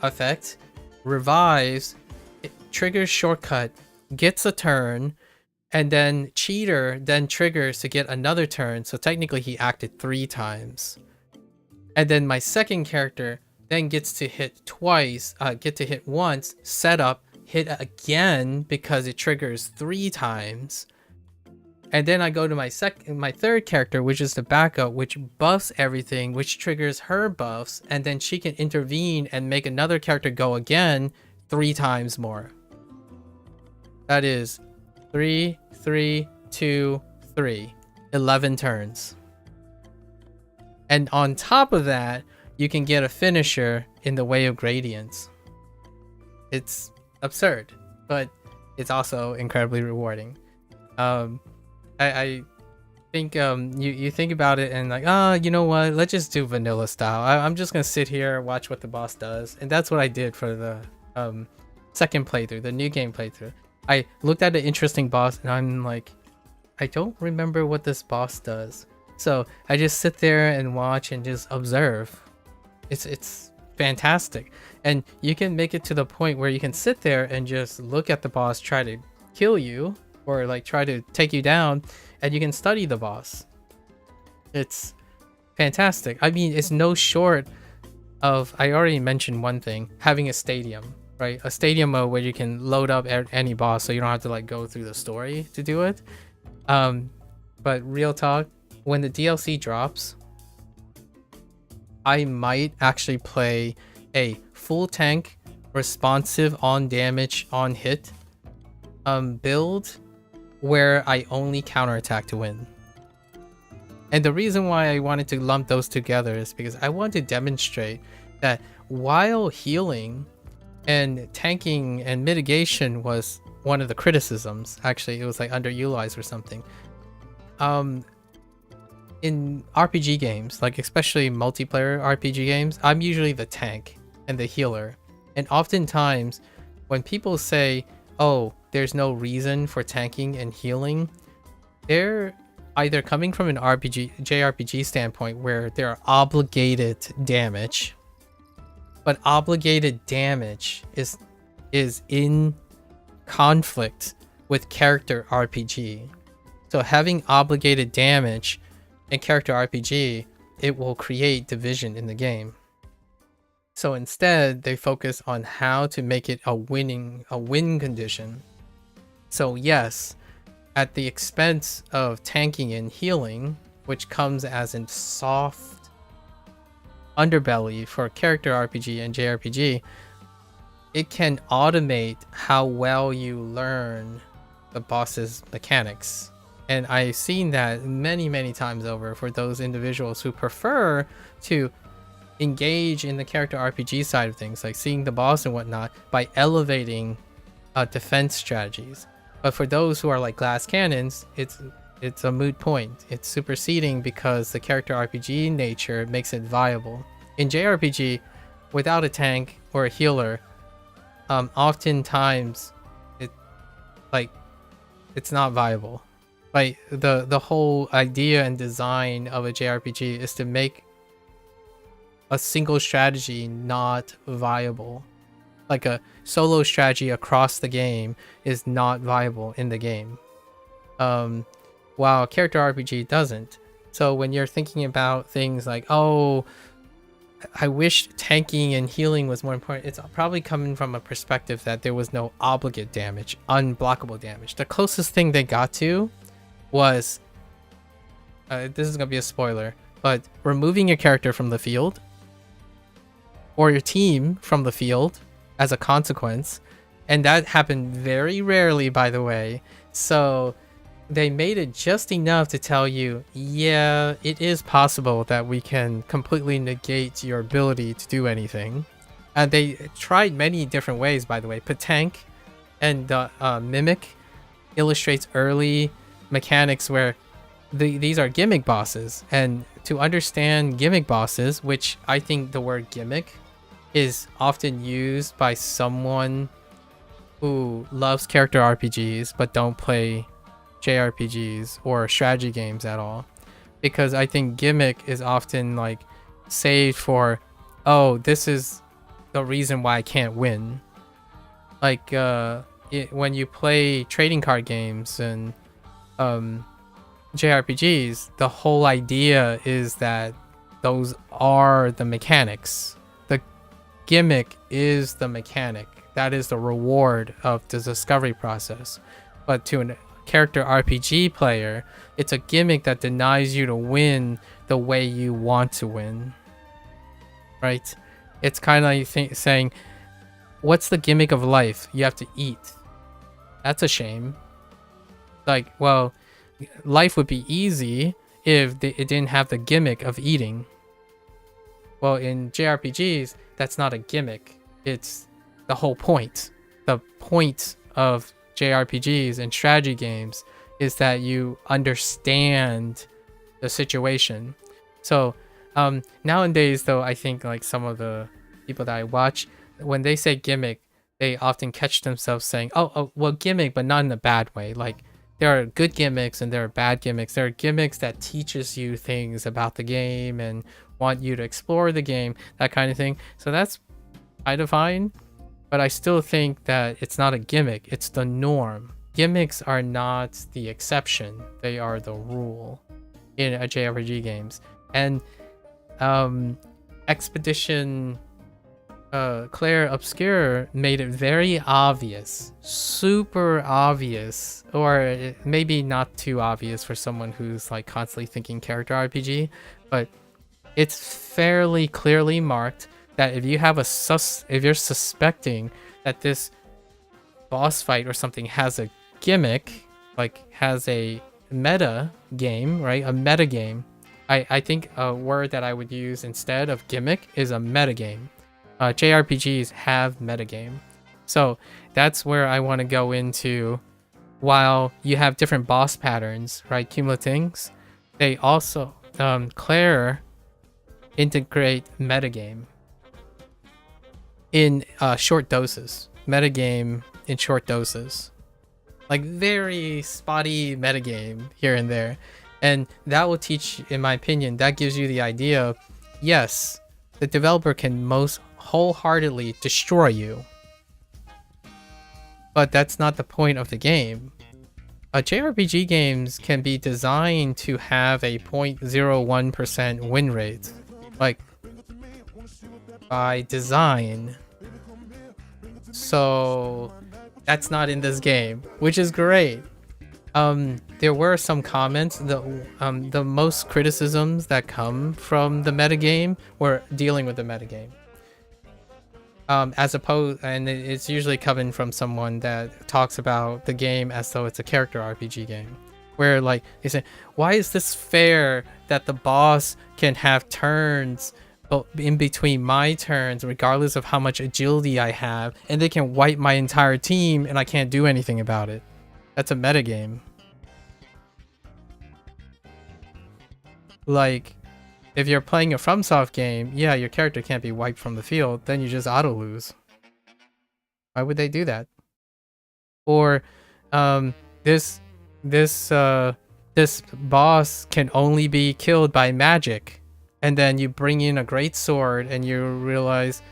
S5: effect, revives, it triggers shortcut, gets a turn, and then cheater then triggers to get another turn. So technically he acted 3 times. And then my second character then gets to hit twice, get to hit once, set up, hit again because it triggers 3 times. And then I go to my third character, which is the backup, which buffs everything, which triggers her buffs, and then she can intervene and make another character go again 3 times more. That is 3, 3, 2, 3. 11 turns. And on top of that, you can get a finisher in the way of gradients. It's absurd, but it's also incredibly rewarding. I think you think about it and like, you know what, let's just do vanilla style. I'm just gonna sit here, watch what the boss does. And that's what I did for the second playthrough, the new game playthrough. I looked at an interesting boss and I'm like, I don't remember what this boss does. So I just sit there and watch and just observe. It's fantastic. And you can make it to the point where you can sit there and just look at the boss try to kill you, or like try to take you down, and you can study the boss. It's fantastic. I mean, it's no short of, I already mentioned one thing, having a stadium, right? A stadium mode where you can load up any boss so you don't have to like go through the story to do it. But real talk, when the DLC drops, I might actually play a full tank, responsive on damage, on hit build where I only counterattack to win. And the reason why I wanted to lump those together is because I want to demonstrate that while healing and tanking and mitigation was one of the criticisms, actually it was like underutilized or something. In RPG games, like especially multiplayer RPG games, I'm usually the tank and the healer. And oftentimes when people say, oh, there's no reason for tanking and healing, they're either coming from an JRPG standpoint where there are obligated damage, but obligated damage is in conflict with character RPG. So having obligated damage in character RPG, it will create division in the game. So instead, they focus on how to make it a win condition. So yes, at the expense of tanking and healing, which comes as a soft underbelly for character RPG and JRPG, it can automate how well you learn the boss's mechanics. And I've seen that many times over for those individuals who prefer to engage in the character RPG side of things, like seeing the boss and whatnot, by elevating defense strategies. But for those who are like glass cannons, it's a moot point. It's superseding because the character RPG nature makes it viable. In JRPG, without a tank or a healer, oftentimes it's not viable. Like the whole idea and design of a JRPG is to make a single strategy not viable. Like a solo strategy across the game is not viable in the game, while character RPG doesn't. So when you're thinking about things like, oh, I wish tanking and healing was more important, it's probably coming from a perspective that there was no obligate damage, unblockable damage. The closest thing they got to was, this is gonna be a spoiler, but removing your character from the field or your team from the field as a consequence, and that happened very rarely, by the way. So they made it just enough to tell you, yeah, it is possible that we can completely negate your ability to do anything. And they tried many different ways, by the way. Patank and Mimic illustrates early mechanics where these are gimmick bosses, and to understand gimmick bosses, which I think the word gimmick is often used by someone who loves character RPGs but don't play JRPGs or strategy games at all, because I think gimmick is often like saved for, oh, this is the reason why I can't win. Like when you play trading card games and JRPGs, the whole idea is that those are the mechanics. The gimmick is the mechanic. That is the reward of the discovery process. But to a character RPG player, it's a gimmick that denies you to win the way you want to win. Right? It's kind of like saying, what's the gimmick of life? You have to eat. That's a shame. Like, well, life would be easy if it didn't have the gimmick of eating. Well, in JRPGs, that's not a gimmick. It's the whole point. The point of JRPGs and strategy games is that you understand the situation. So nowadays, though, I think like some of the people that I watch, when they say gimmick, they often catch themselves saying, oh, well, gimmick, but not in a bad way. Like, there are good gimmicks and there are bad gimmicks. There are gimmicks that teaches you things about the game and want you to explore the game, that kind of thing. So that's kind of fine, but I still think that it's not a gimmick, it's the norm. Gimmicks are not the exception, they are the rule in a JRPG games. And Expedition Clair Obscur made it very obvious, super obvious, or maybe not too obvious for someone who's like constantly thinking character RPG, but it's fairly clearly marked that if you have if you're suspecting that this boss fight or something has a gimmick, like has a meta game, right? A meta game, I think a word that I would use instead of gimmick is a metagame. JRPGs have metagame. So that's where I want to go into. While you have different boss patterns, right, cumulative things, they also, Clair integrate metagame in short doses. Metagame in short doses. Like very spotty metagame here and there. And that will teach, in my opinion, that gives you the idea of, yes, the developer can most wholeheartedly destroy you. But that's not the point of the game. JRPG games can be designed to have a 0.01% win rate. Like, by design. So, that's not in this game, which is great. There were some comments. The most criticisms that come from the metagame were dealing with the metagame. As opposed, and it's usually coming from someone that talks about the game as though it's a character RPG game, where like they say, why is this fair that the boss can have turns in between my turns regardless of how much agility I have, and they can wipe my entire team and I can't do anything about it? That's a metagame. Like, if you're playing a FromSoft game, yeah, your character can't be wiped from the field, then you just auto-lose. Why would they do that? Or, this boss can only be killed by magic, and then you bring in a great sword and you realize,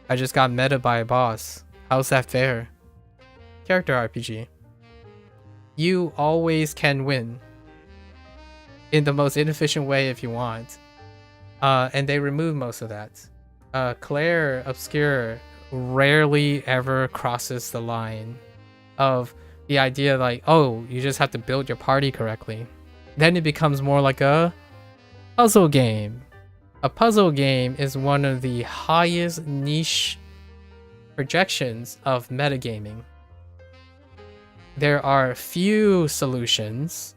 S5: I just got meta by a boss. How's that fair? Character RPG. You always can win. In the most inefficient way if you want. And they remove most of that. Clair Obscur rarely ever crosses the line of the idea like, oh, you just have to build your party correctly. Then it becomes more like a puzzle game. A puzzle game is one of the highest niche projections of metagaming. There are few solutions,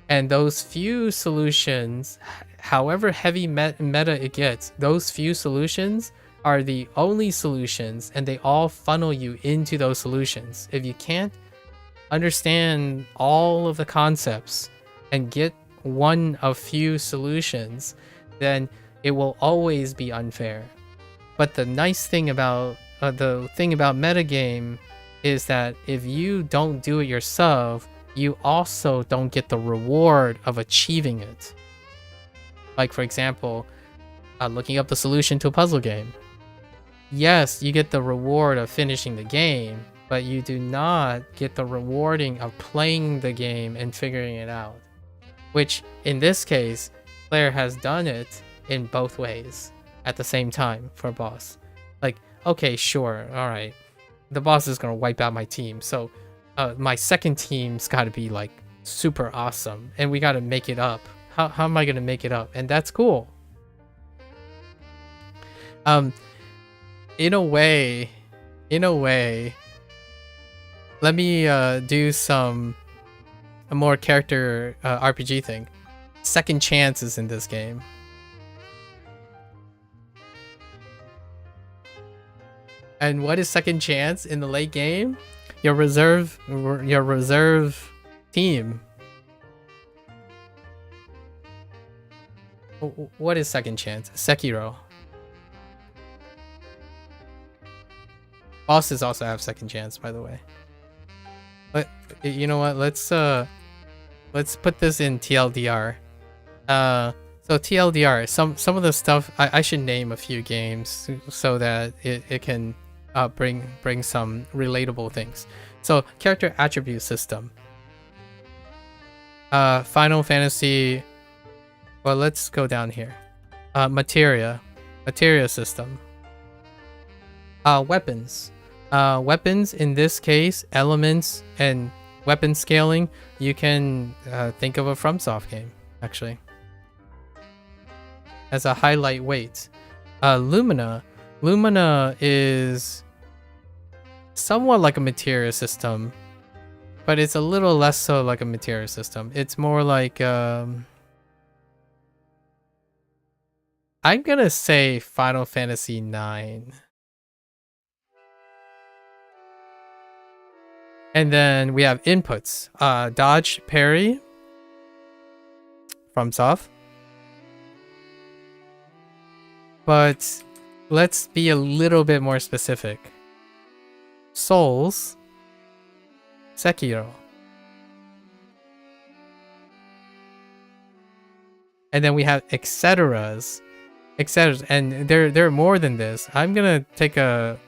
S5: and those few solutions, however heavy meta it gets, those few solutions are the only solutions, and they all funnel you into those solutions. If you can't understand all of the concepts and get one of few solutions, then it will always be unfair. But the nice thing about metagame is that if you don't do it yourself, you also don't get the reward of achieving it. Like, for example, looking up the solution to a puzzle game. Yes, you get the reward of finishing the game, but you do not get the rewarding of playing the game and figuring it out. Which, in this case, Clair has done it in both ways at the same time for a boss. Like, okay, sure, alright. The boss is gonna wipe out my team, so my second team's gotta be like super awesome, and we gotta make it up. How am I gonna make it up? And that's cool. In a way, let me do a more character RPG thing. Second chances in this game. And what is second chance in the late game? Your reserve team. What is second chance? Sekiro. Bosses also have second chance, by the way. But you know what? Let's put this in TLDR. So TLDR. Some of the stuff I should name a few games so that it can bring some relatable things. So character attribute system. Final Fantasy. Well, let's go down here. Materia system. Weapons. Weapons, in this case, elements and weapon scaling, you can think of a FromSoft game, actually, as a highlight weight. Lumina is somewhat like a materia system, but it's a little less so like a materia system. It's more like I'm gonna say Final Fantasy 9. And then we have inputs. Dodge, parry. From Soft. But let's be a little bit more specific. Souls. Sekiro. And then we have etceteras. Etceteras. And there are more than this. I'm gonna take a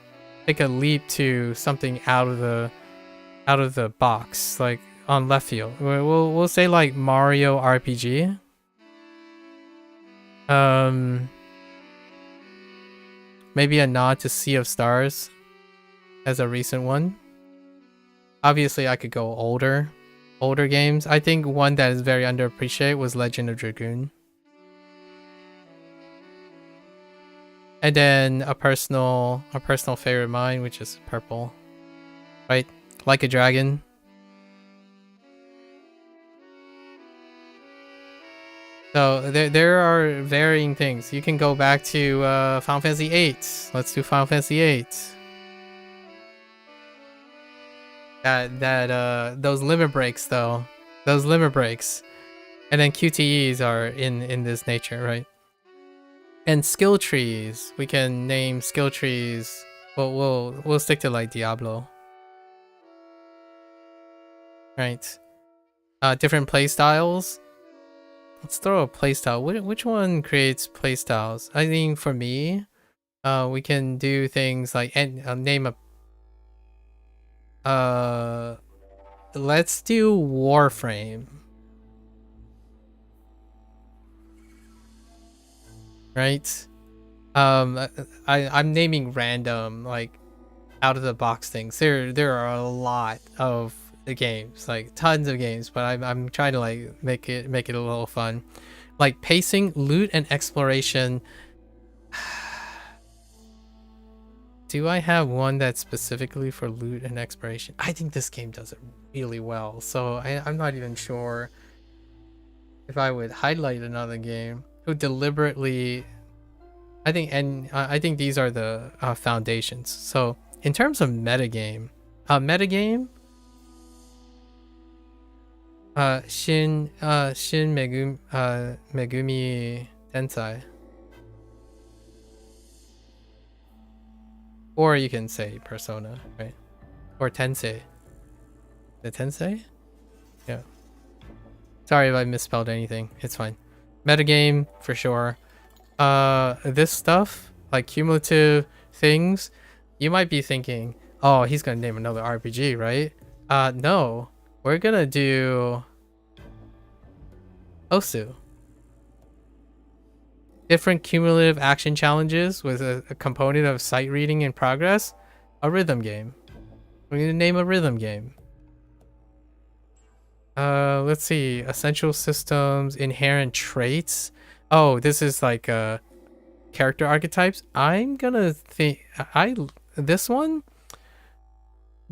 S5: leap to something out of the box, like on left field. We'll say like Mario RPG. Maybe a nod to Sea of Stars as a recent one. Obviously, I could go older games. I think one that is very underappreciated was Legend of Dragoon. And then a personal favorite of mine, which is purple, right? Like a Dragon. So there are varying things. You can go back to Final Fantasy VIII. Let's do Final Fantasy VIII. Those limit breaks though. Those limit breaks. And then QTEs are in this nature, right? And skill trees. We can name skill trees. We'll stick to like Diablo. Right. Different play styles. Let's throw a playstyle. Which one creates playstyles? I think for me, we can do things like name a. Let's do Warframe. Right. I'm naming random like out of the box things. There are a lot of the games, like tons of games, but I'm trying to like make it a little fun. Like pacing, loot, and exploration. Do I have one that's specifically for loot and exploration? I think this game does it really well, so I'm not even sure if I would highlight another game who deliberately. I think these are the foundations. So in terms of metagame, Shin Megumi Tensei. Or you can say Persona, right? Or Tensei. The Tensei? Yeah. Sorry if I misspelled anything. It's fine. Metagame for sure. This stuff, like cumulative things, you might be thinking, oh, he's gonna name another RPG, right? No. We're gonna do Osu. Different cumulative action challenges with a component of sight reading and progress. A rhythm game. We're gonna name a rhythm game. Let's see. Essential systems, inherent traits. Oh, this is like character archetypes. I'm gonna think this one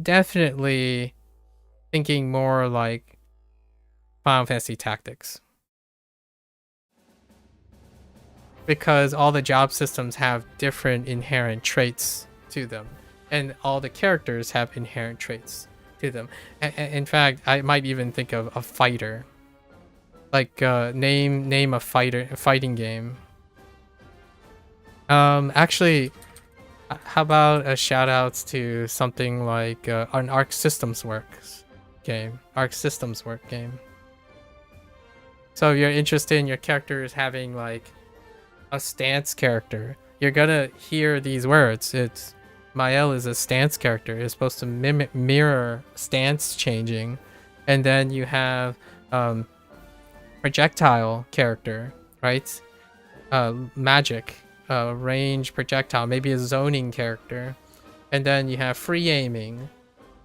S5: definitely thinking more like Final Fantasy Tactics. Because all the job systems have different inherent traits to them. And all the characters have inherent traits to them. In fact, I might even think of a fighter. Like name a fighting game. Actually, how about a shout outs to something like an Arc Systems Works game. Arc Systems Work game. So if you're interested in your characters having like a stance character, you're gonna hear these words. It's Mael is a stance character. It's supposed to mirror stance changing. And then you have projectile character, right? Magic, range projectile, maybe a zoning character. And then you have free aiming.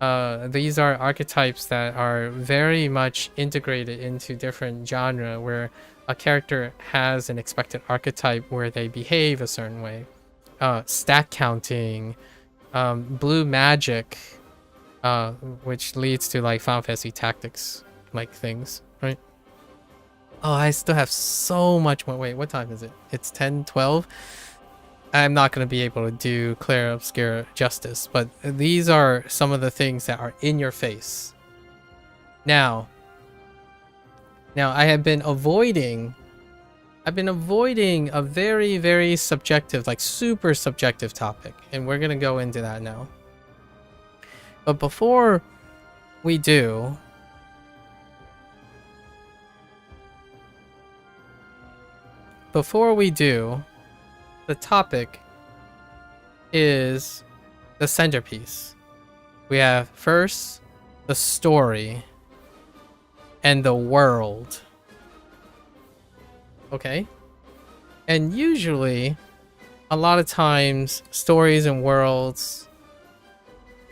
S5: These are archetypes that are very much integrated into different genre where a character has an expected archetype where they behave a certain way. Stat counting, blue magic, which leads to like Final Fantasy Tactics like things, right? Oh, I still have so much more. Wait, what time is it? It's 10:12. I'm not going to be able to do Clair Obscur justice, but these are some of the things that are in your face. Now I have been avoiding a very, very subjective, like super subjective topic, and we're going to go into that now. But before we do, the topic is the centerpiece. We have first the story and the world. Okay? And usually, a lot of times, stories and worlds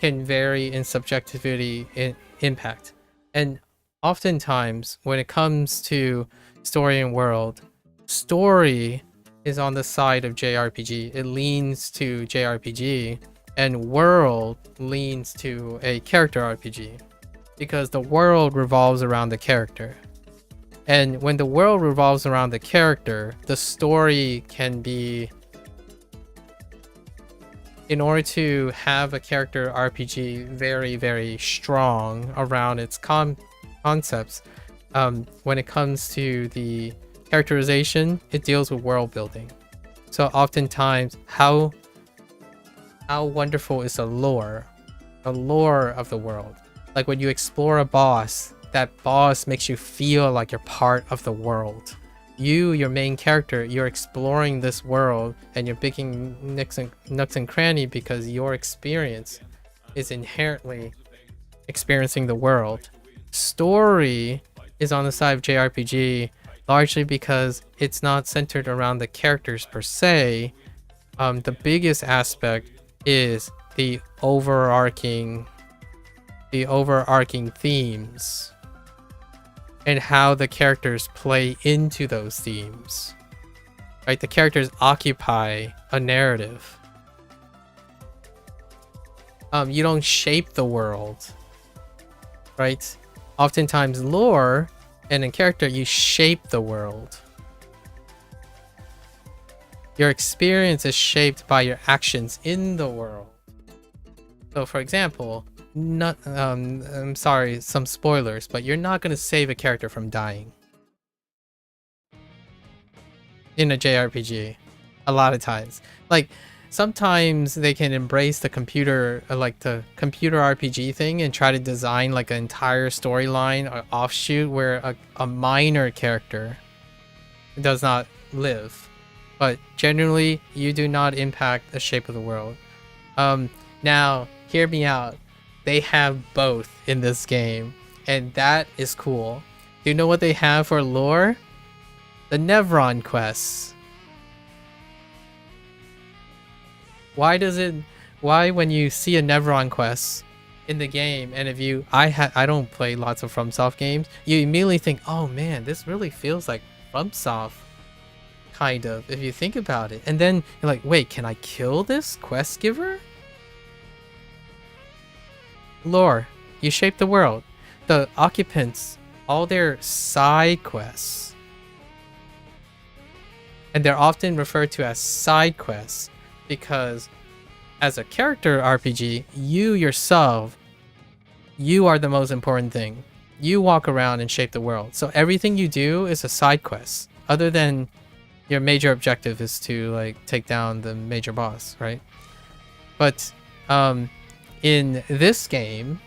S5: can vary in subjectivity in impact. And oftentimes, when it comes to story and world, story is on the side of JRPG. It leans to JRPG, and world leans to a character RPG, because the world revolves around the character. And when the world revolves around the character, the story can be, in order to have a character RPG very, very strong around its concepts, when it comes to the characterization, it deals with world building. So oftentimes, how wonderful is the lore of the world. Like when you explore a boss, that boss makes you feel like you're part of the world. Your main character, you're exploring this world and you're picking nooks and cranny because your experience is inherently experiencing the world. Story is on the side of JRPG largely because it's not centered around the characters per se. The biggest aspect is the overarching themes and how the characters play into those themes. Right? The characters occupy a narrative. You don't shape the world. Right? Oftentimes lore and in character, you shape the world. Your experience is shaped by your actions in the world. So for example, I'm sorry, some spoilers, but you're not going to save a character from dying in a JRPG a lot of times. Like sometimes they can embrace the computer RPG thing and try to design like an entire storyline or offshoot where a minor character does not live. But generally, you do not impact the shape of the world. Now, hear me out. They have both in this game, and that is cool. Do you know what they have for lore? The Nevron quests. Why when you see a Nevron quest in the game, and if I don't play lots of FromSoft games, you immediately think, oh man, this really feels like FromSoft. Kind of, if you think about it. And then you're like, wait, can I kill this quest giver? Lore, you shape the world. The occupants, all their side quests, and they're often referred to as side quests because as a character RPG, you yourself, you are the most important thing. You walk around and shape the world. So everything you do is a side quest, other than your major objective is to like take down the major boss, right? But in this game,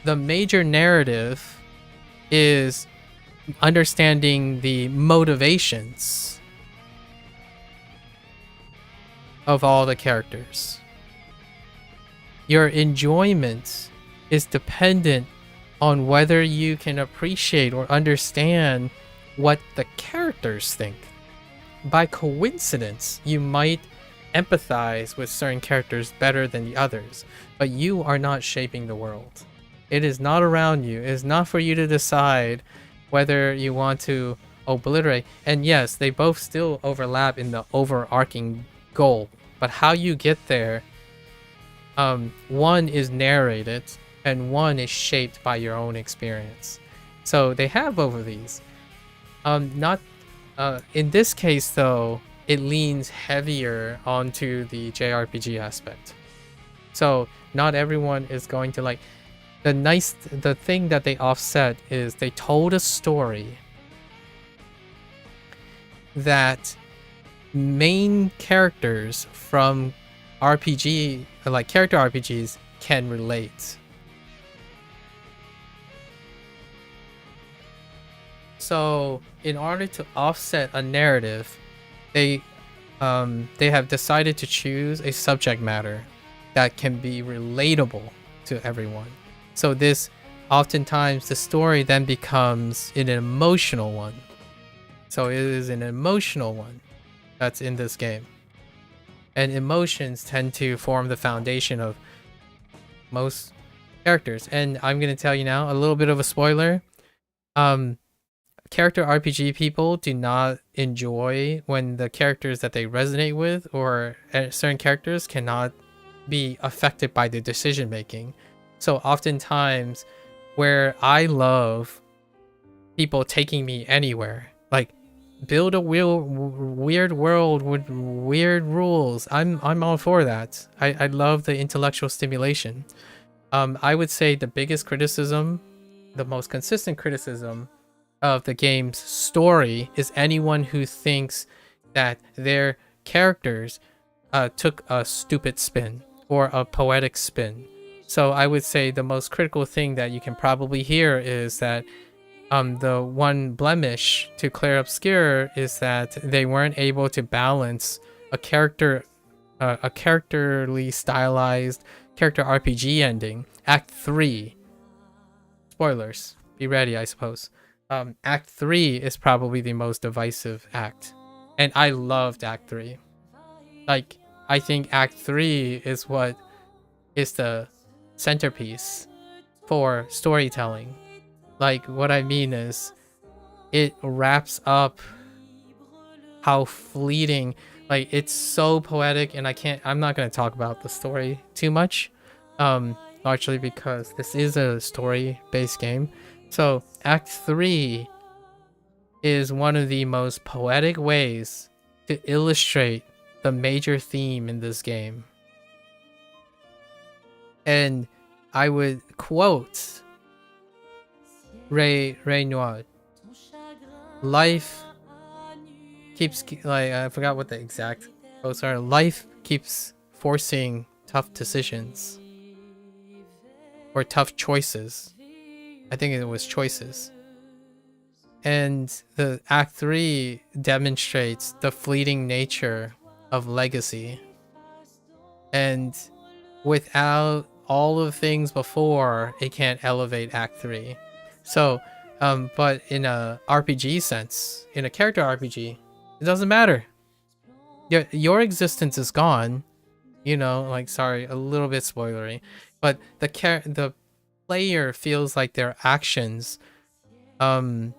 S5: the major narrative is understanding the motivations of all the characters. Your enjoyment is dependent on whether you can appreciate or understand what the characters think. By coincidence, you might empathize with certain characters better than the others, but you are not shaping the world. It is not around you. It is not for you to decide whether you want to obliterate. And yes, they both still overlap in the overarching goal, but how you get there, one is narrated and one is shaped by your own experience. So they have both of these. Not in this case though, it leans heavier onto the JRPG aspect. So not everyone is going to like the thing that they offset is they told a story that main characters from RPG, like character RPGs, can relate. So in order to offset a narrative, they have decided to choose a subject matter that can be relatable to everyone. So this, oftentimes the story then becomes an emotional one. So it is an emotional one that's in this game. And emotions tend to form the foundation of most characters. And I'm going to tell you now, a little bit of a spoiler. Character RPG people do not enjoy when the characters that they resonate with or certain characters cannot be affected by the decision making. So oftentimes where I love people taking me anywhere, like build a weird world with weird rules, I'm all for that. I love the intellectual stimulation. I would say the biggest criticism, the most consistent criticism of the game's story is anyone who thinks that their characters took a stupid spin or a poetic spin. So I would say the most critical thing that you can probably hear is that the one blemish to Clair Obscur is that they weren't able to balance a characterly stylized character RPG ending. Act 3. Spoilers. Be ready, I suppose. Act 3 is probably the most divisive act. And I loved Act 3. Like, I think Act 3 is what is the centerpiece for storytelling. Like, what I mean is, it wraps up how fleeting, like, it's so poetic, and I'm not going to talk about the story too much, largely because this is a story-based game. So, Act 3 is one of the most poetic ways to illustrate the major theme in this game. And I would quote Ray Noir. Life keeps, like, I forgot what the exact quotes are. Life keeps forcing tough decisions. Or tough choices. I think it was choices. And the Act 3 demonstrates the fleeting nature of legacy. And without all of the things before, it can't elevate Act 3. So, but in a RPG sense, in a character RPG, it doesn't matter. Your existence is gone. You know, like, sorry, a little bit spoilery. But the player feels like their actions and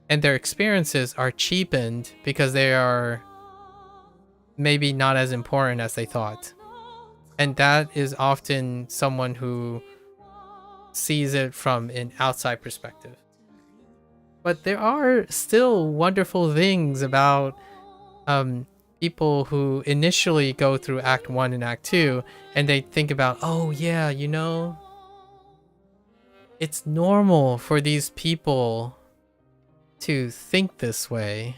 S5: their experiences are cheapened because they are maybe not as important as they thought. And that is often someone who sees it from an outside perspective. But there are still wonderful things about people who initially go through Act 1 and Act 2 and they think about, oh yeah, you know, it's normal for these people to think this way.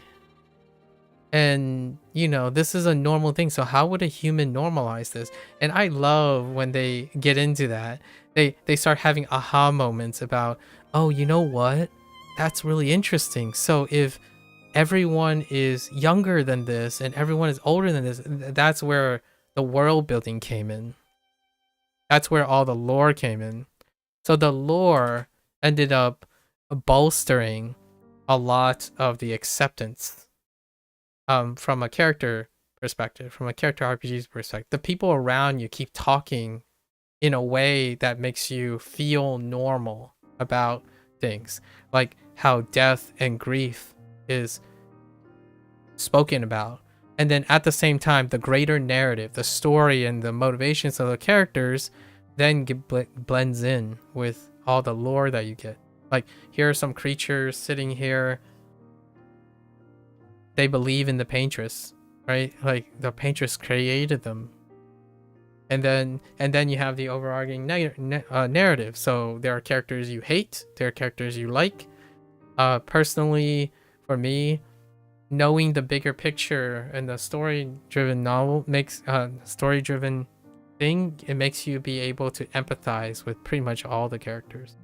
S5: And, you know, this is a normal thing. So how would a human normalize this? And I love when they get into that. They start having aha moments about, oh, you know what? That's really interesting. So if everyone is younger than this and everyone is older than this, that's where the world building came in. That's where all the lore came in. So the lore ended up bolstering a lot of the acceptance from a character perspective, from a character RPG's perspective. The people around you keep talking in a way that makes you feel normal about things, like how death and grief is spoken about. And then at the same time, the greater narrative, the story and the motivations of the characters then blends in with all the lore that you get. Like, here are some creatures sitting here. They believe in the paintress, right? Like, the paintress created them. And then you have the overarching narrative. So there are characters you hate, there are characters you like. Personally, for me, knowing the bigger picture and the story-driven novel makes story-driven thing, it makes you be able to empathize with pretty much all the characters.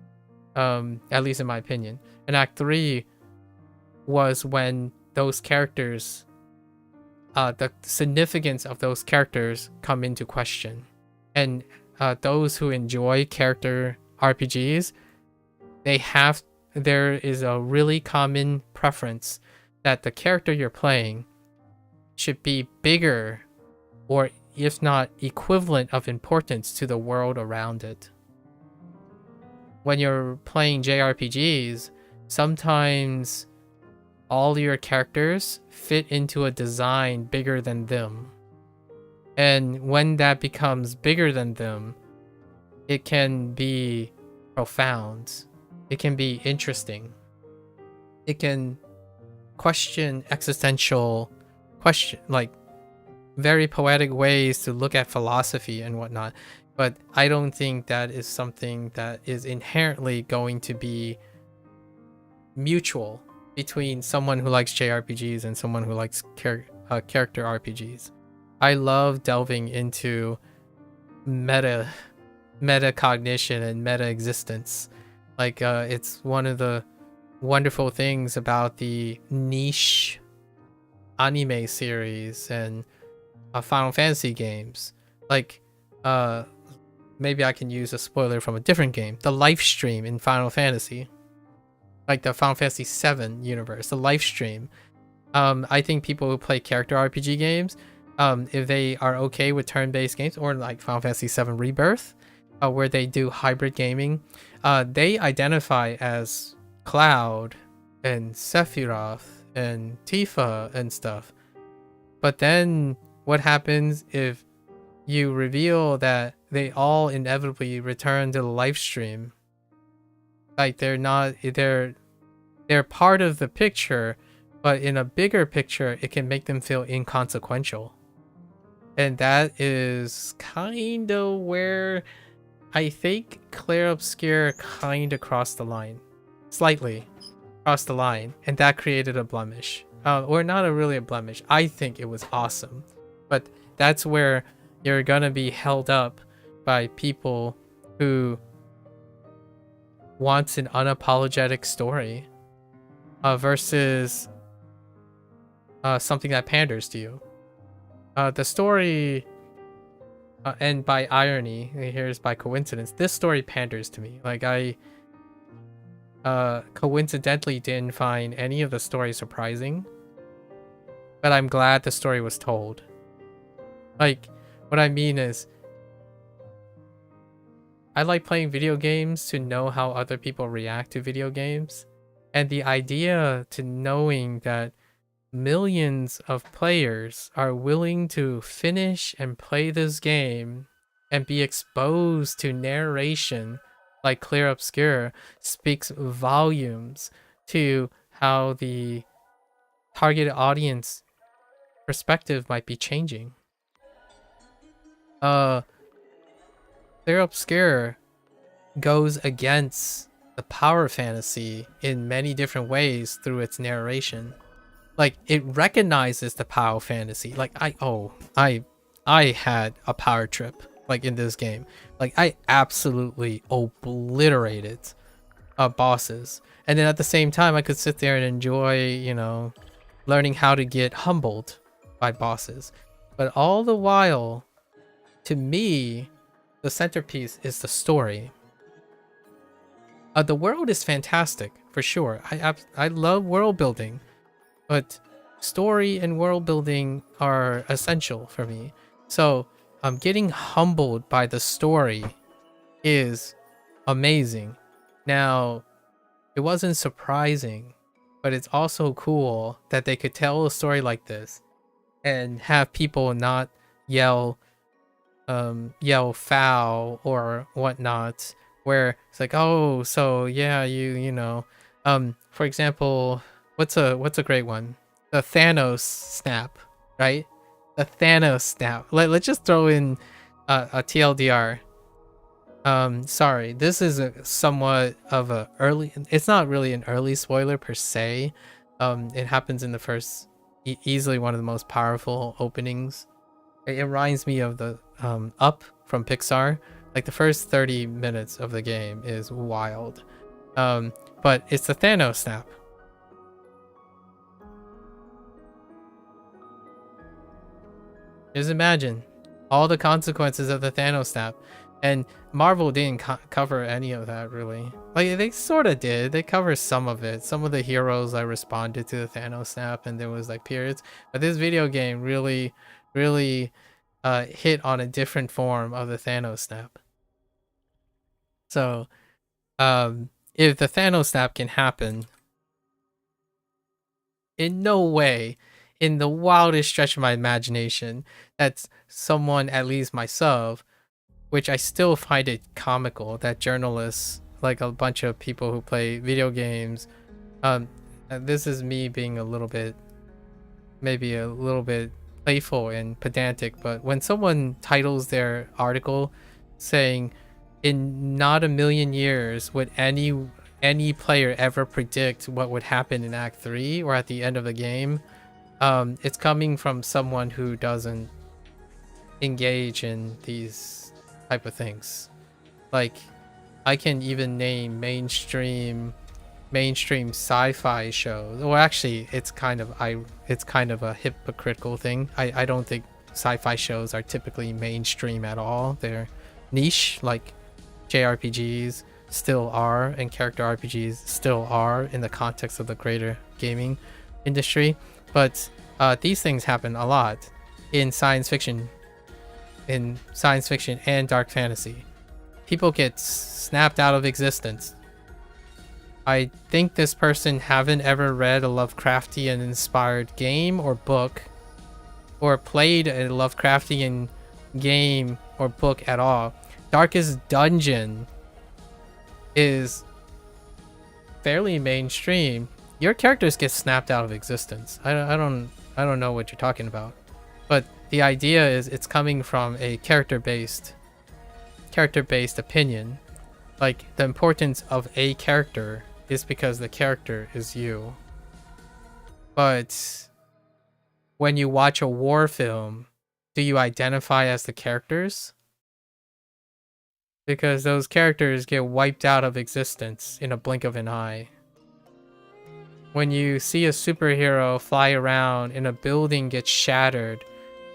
S5: At least in my opinion. And Act 3 was when those characters, the significance of those characters come into question. And those who enjoy character RPGs, there is a really common preference that the character you're playing should be bigger, or if not equivalent of importance to the world around it. When you're playing JRPGs, sometimes all your characters fit into a design bigger than them. And when that becomes bigger than them, it can be profound. It can be interesting. It can question existential question, like very poetic ways to look at philosophy and whatnot. But I don't think that is something that is inherently going to be mutual between someone who likes JRPGs and someone who likes character RPGs. I love delving into metacognition and meta existence. Like, it's one of the wonderful things about the niche anime series and Final Fantasy games. Like, maybe I can use a spoiler from a different game. The live stream in Final Fantasy. Like the Final Fantasy 7 universe, the live stream. I think people who play character RPG games, if they are okay with turn-based games, or like Final Fantasy 7 Rebirth, where they do hybrid gaming, they identify as Cloud and Sephiroth and Tifa and stuff. But then what happens if you reveal that they all inevitably return to the live stream? Like, they're part of the picture, but in a bigger picture, it can make them feel inconsequential. And that is kind of where I think Clair Obscur kind of crossed the line. Slightly crossed the line. And that created a blemish. Or not really a blemish. I think it was awesome. But that's where you're gonna be held up by people who wants an unapologetic story versus something that panders to you. The story, and by irony, here's by coincidence, this story panders to me. Like, I coincidentally didn't find any of the story surprising, but I'm glad the story was told. Like, what I mean is, I like playing video games to know how other people react to video games. And the idea to knowing that millions of players are willing to finish and play this game and be exposed to narration like Clair Obscur speaks volumes to how the target audience perspective might be changing. Clair Obscur goes against the power fantasy in many different ways through its narration. Like, it recognizes the power fantasy. Like, I had a power trip, like, in this game. Like, I absolutely obliterated bosses. And then at the same time, I could sit there and enjoy, you know, learning how to get humbled by bosses. But all the while, to me, the centerpiece is the story. The world is fantastic, for sure. I love world building, but story and world building are essential for me. So getting humbled by the story is amazing. Now, it wasn't surprising, but it's also cool that they could tell a story like this and have people not yell foul or whatnot where it's like, oh, so yeah, you know, for example, what's a great one? The Thanos snap, right? The Thanos snap. Let's just throw in a TLDR. Sorry, this is a somewhat of a early. It's not really an early spoiler per se. It happens in the first, easily one of the most powerful openings. It reminds me of the Up from Pixar. Like the first 30 minutes of the game is wild. But it's the Thanos snap. Just imagine all the consequences of the Thanos snap. And Marvel didn't cover any of that, really. Like, they sort of did. They covered some of it. Some of the heroes that responded to the Thanos snap, and there was like periods. But this video game really hit on a different form of the Thanos snap. So, if the Thanos snap can happen, in no way, in the wildest stretch of my imagination, that someone, at least myself, which I still find it comical that journalists, like a bunch of people who play video games, this is me being a little bit, maybe a little bit playful and pedantic, but when someone titles their article saying, in not a million years would any player ever predict what would happen in Act 3 or at the end of the game, it's coming from someone who doesn't engage in these type of things. Like, I can even name mainstream sci-fi shows. Well, actually, it's kind of a hypocritical thing. I don't think sci-fi shows are typically mainstream at all. They're niche, like JRPGs still are, and character RPGs still are in the context of the greater gaming industry. But these things happen a lot in science fiction and dark fantasy. People get snapped out of existence. I think this person haven't ever read a Lovecraftian inspired game or book, or played a Lovecraftian game or book at all. Darkest Dungeon is fairly mainstream. Your characters get snapped out of existence. I don't know what you're talking about. But the idea is it's coming from a character-based opinion. Like, the importance of a character is because the character is you. But when you watch a war film, do you identify as the characters? Because those characters get wiped out of existence in a blink of an eye. When you see a superhero fly around and a building gets shattered,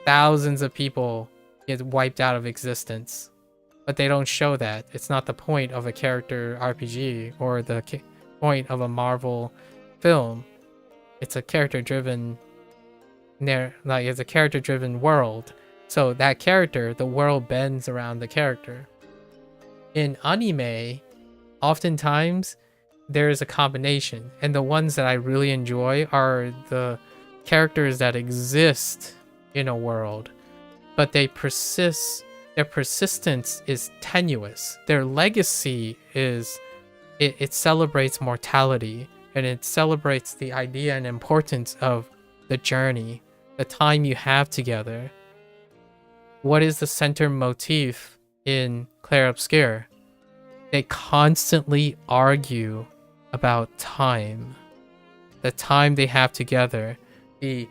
S5: thousands of people get wiped out of existence. But they don't show that. It's not the point of a character RPG or the point of a Marvel film. It's a character-driven it's a character-driven world. So that character, the world bends around the character. In anime, oftentimes there is a combination, and the ones that I really enjoy are the characters that exist in a world, but they persist. Their persistence is tenuous. Their legacy is it celebrates mortality, and it celebrates the idea and importance of the journey, the time you have together. What is the center motif in Clair Obscur? They constantly argue about time, the time they have together, the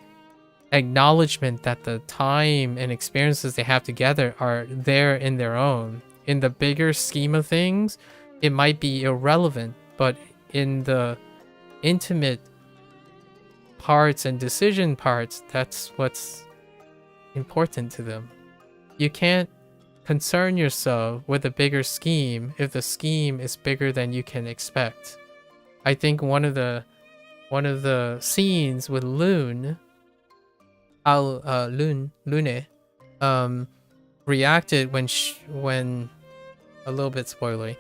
S5: acknowledgement that the time and experiences they have together are there in their own. In the bigger scheme of things, it might be irrelevant, but in the intimate parts and decision parts, that's what's important to them. You can't concern yourself with a bigger scheme if the scheme is bigger than you can expect. I think one of the scenes with Lune reacted when a little bit spoilery.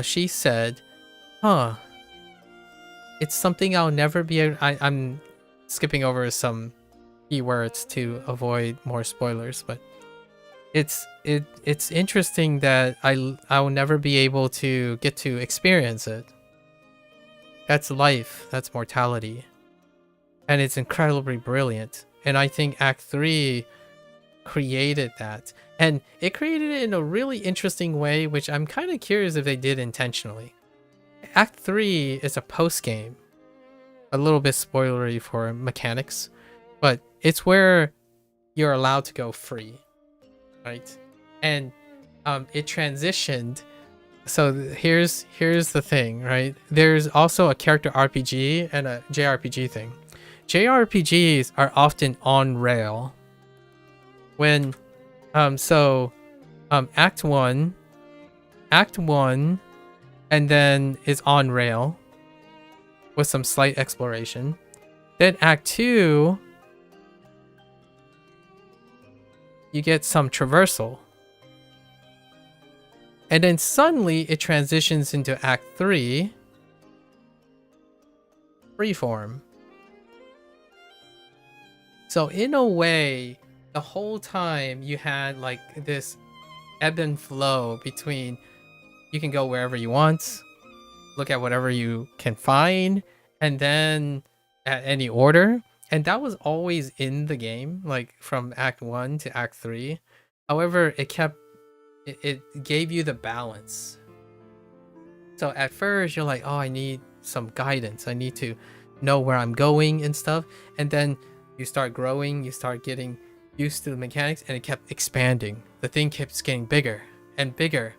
S5: She said, it's something I'll never be able. I'm skipping over some keywords to avoid more spoilers, but it's interesting that I will never be able to get to experience it. That's life, that's mortality. And it's incredibly brilliant. And I think Act 3 created that. And it created it in a really interesting way, which I'm kind of curious if they did intentionally. Act 3 is a post-game. A little bit spoilery for mechanics, but it's where you're allowed to go free, right? And it transitioned. So here's the thing, right? There's also a character RPG and a JRPG thing. JRPGs are often on rail. When Act 1 and then is on rail with some slight exploration. Then Act 2, you get some traversal. And then suddenly it transitions into Act 3, freeform. So in a way, the whole time you had like this ebb and flow between you can go wherever you want, look at whatever you can find, and then at any order. And that was always in the game, like from Act 1 to Act 3. However, it gave you the balance. So at first you're like, oh, I need some guidance. I need to know where I'm going and stuff. And then you start growing, you start getting used to the mechanics, and it kept expanding. The thing keeps getting bigger and bigger.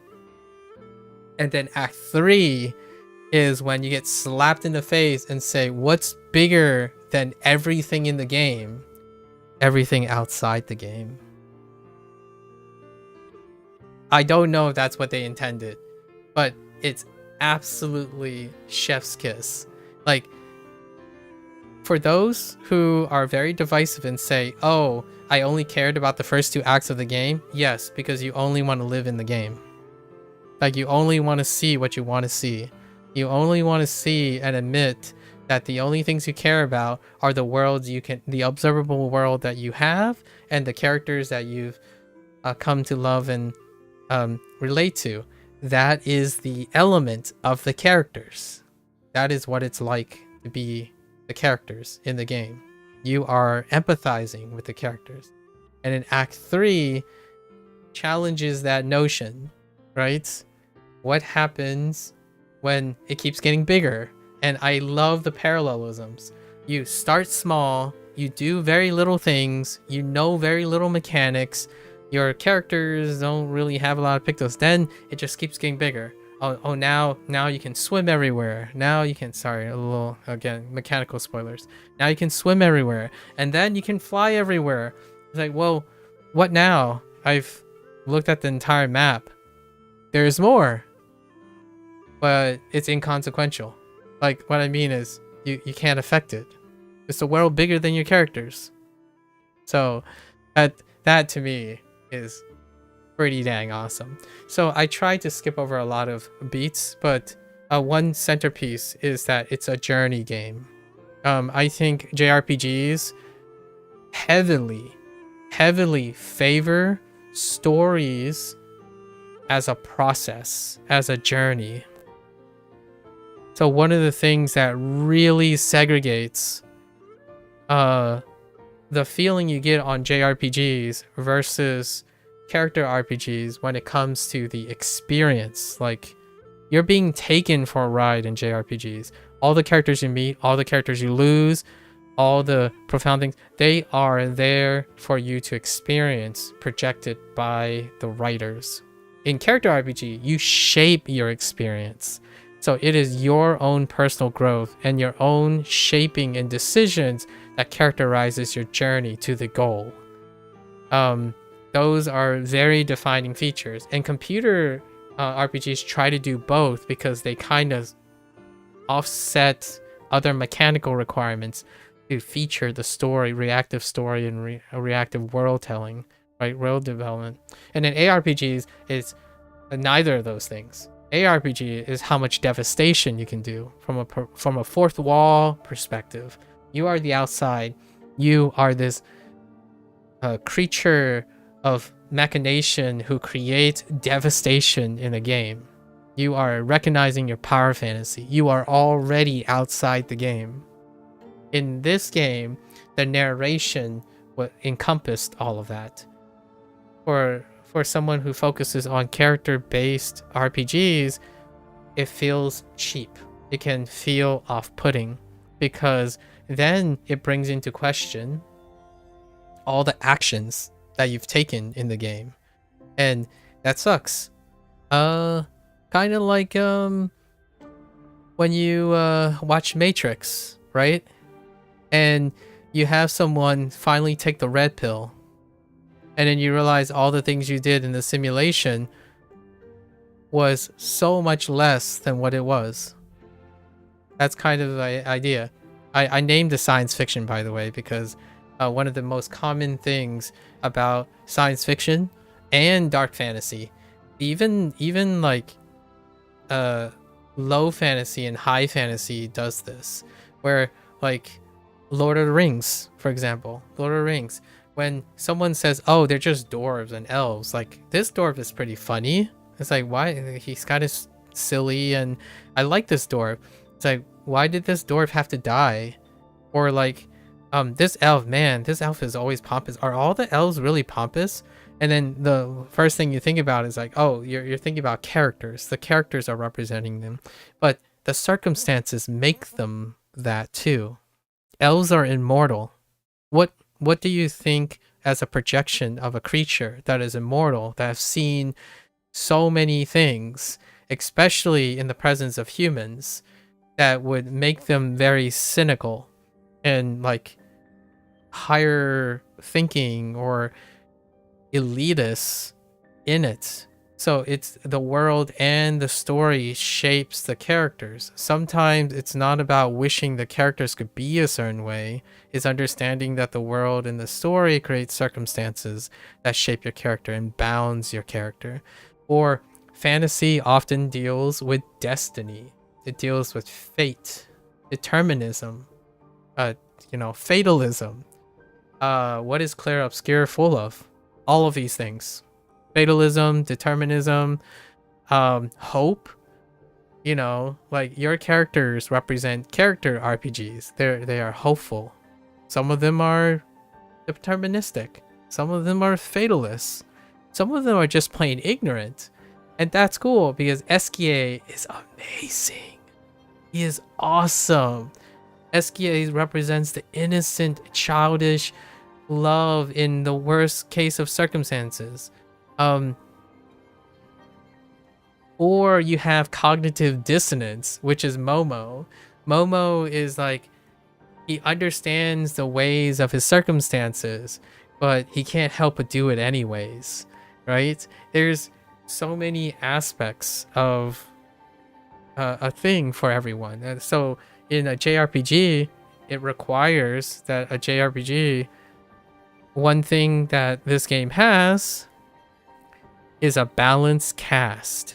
S5: And then Act 3 is when you get slapped in the face and say, what's bigger than everything in the game? Everything outside the game. I don't know if that's what they intended, but it's absolutely chef's kiss. Like, for those who are very divisive and say, oh, I only cared about the first 2 acts of the game, yes, because you only want to live in the game. Like, you only want to see what you want to see. You only want to see and admit that the only things you care about are the worlds the observable world that you have, and the characters that you've come to love and relate to. That is the element of the characters. That is what it's like to be the characters in the game. You are empathizing with the characters. And in Act 3 challenges that notion, right? What happens when it keeps getting bigger? And I love the parallelisms. You start small, you do very little things, you know very little mechanics, your characters don't really have a lot of pictos. Then it just keeps getting bigger. Oh, now you can swim everywhere. Now you can, sorry, a little, again, mechanical spoilers. Now you can swim everywhere. And then you can fly everywhere. It's like, well, what now? I've looked at the entire map. There's more. But it's inconsequential. Like, what I mean is, you can't affect it. It's a world bigger than your characters. So, that to me is pretty dang awesome. So I tried to skip over a lot of beats, but one centerpiece is that it's a journey game. I think JRPGs heavily favor stories as a process, as a journey. So one of the things that really segregates the feeling you get on JRPGs versus character RPGs when it comes to the experience, like you're being taken for a ride in JRPGs. All the characters you meet, all the characters you lose, all the profound things, they are there for you to experience, projected by the writers. In character RPG, you shape your experience. So it is your own personal growth and your own shaping and decisions that characterizes your journey to the goal. Those are very defining features, and computer RPGs try to do both because they kind of offset other mechanical requirements to feature the story, reactive story, and reactive world telling, right? World development. And in ARPGs, it's neither of those things. ARPG is how much devastation you can do from a fourth wall perspective. You are the outside. You are this creature of machination who creates devastation in a game. You are recognizing your power fantasy. You are already outside the game. In this game, the narration encompassed all of that. For someone who focuses on character-based RPGs, it feels cheap. It can feel off-putting because then it brings into question all the actions that you've taken in the game, and that sucks. Kind of like when you watch Matrix, right? And you have someone finally take the red pill, and then you realize all the things you did in the simulation was so much less than what it was. That's kind of the idea. I named the science fiction, by the way, because one of the most common things about science fiction and dark fantasy, even like low fantasy and high fantasy does this, where like Lord of the Rings, for example, Lord of the Rings, when someone says, oh, they're just dwarves and elves, like, this dwarf is pretty funny. It's like, why? He's kind of silly and I like this dwarf. It's like, why did this dwarf have to die? Or like, this elf, man, this elf is always pompous. Are all the elves really pompous? And then the first thing you think about is like, oh, you're thinking about characters. The characters are representing them. But the circumstances make them that too. Elves are immortal. What do you think as a projection of a creature that is immortal, that have seen so many things, especially in the presence of humans, that would make them very cynical and like higher thinking or elitist in it? So it's the world and the story shapes the characters. Sometimes it's not about wishing the characters could be a certain way. It's understanding that the world and the story creates circumstances that shape your character and bounds your character. Or fantasy often deals with destiny. It deals with fate, determinism, fatalism. What is Clair Obscur full of? All of these things. Fatalism, determinism, hope. You know, like your characters represent character RPGs. They are hopeful. Some of them are deterministic. Some of them are fatalists. Some of them are just plain ignorant. And that's cool because Esquier is amazing. He is awesome. Esquier represents the innocent, childish love in the worst case of circumstances. Or you have cognitive dissonance, which is Momo. Momo is like, he understands the ways of his circumstances, but he can't help but do it anyways, right? There's so many aspects of a thing for everyone. And so in a JRPG, it requires that a JRPG, one thing that this game has is a balanced cast.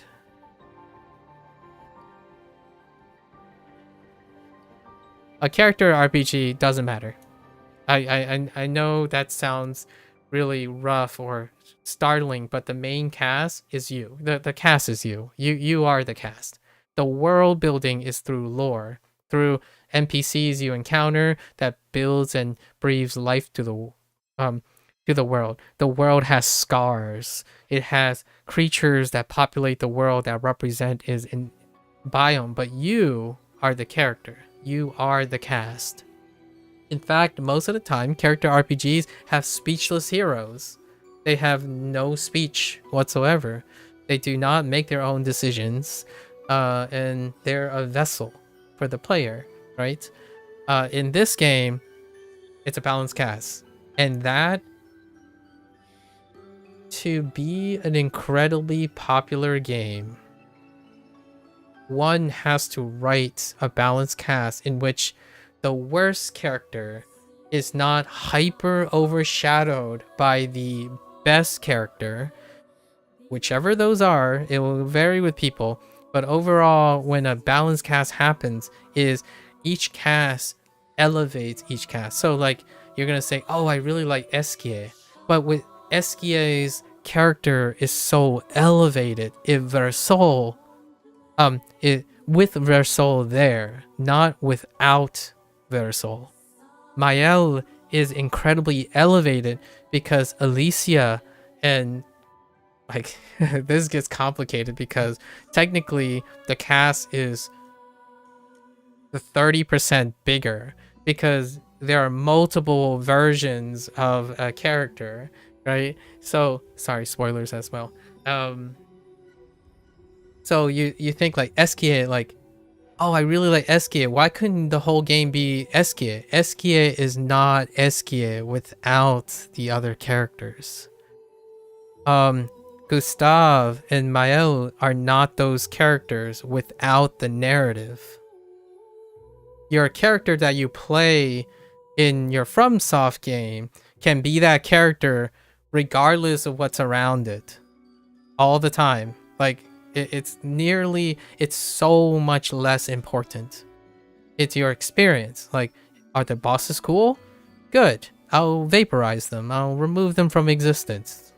S5: A character RPG doesn't matter. I know that sounds really rough or startling, but the main cast is you. The cast is you. You are the cast. The world building is through lore, through NPCs you encounter that builds and breathes life to the world. The world has scars. It has creatures that populate the world that represent is in biome, but you are the character. You are the cast. In fact, most of the time, character RPGs have speechless heroes. They have no speech whatsoever. They do not make their own decisions, and they're a vessel for the player, right? In this game, it's a balanced cast, and that, to be an incredibly popular game, one has to write a balanced cast in which the worst character is not hyper overshadowed by the best character. Whichever those are, it will vary with people, but overall, when a balanced cast happens, is each cast elevates each cast. So like, you're gonna say, oh, I really like Esquier, but with Esquier's character is so elevated if their soul, with their soul there, not without their soul. Mael is incredibly elevated because Alicia and like this gets complicated because technically the cast is the 30% bigger because there are multiple versions of a character, right? So sorry, spoilers as well. So you think like Eskie, like, oh, I really like Eskie. Why couldn't the whole game be Eskie? Eskie is not Eskie without the other characters. Gustav and Mael are not those characters without the narrative. Your character that you play in your FromSoft game can be that character regardless of what's around it all the time. Like it's so much less important. It's your experience. Like, are the bosses cool? Good. I'll vaporize them. I'll remove them from existence.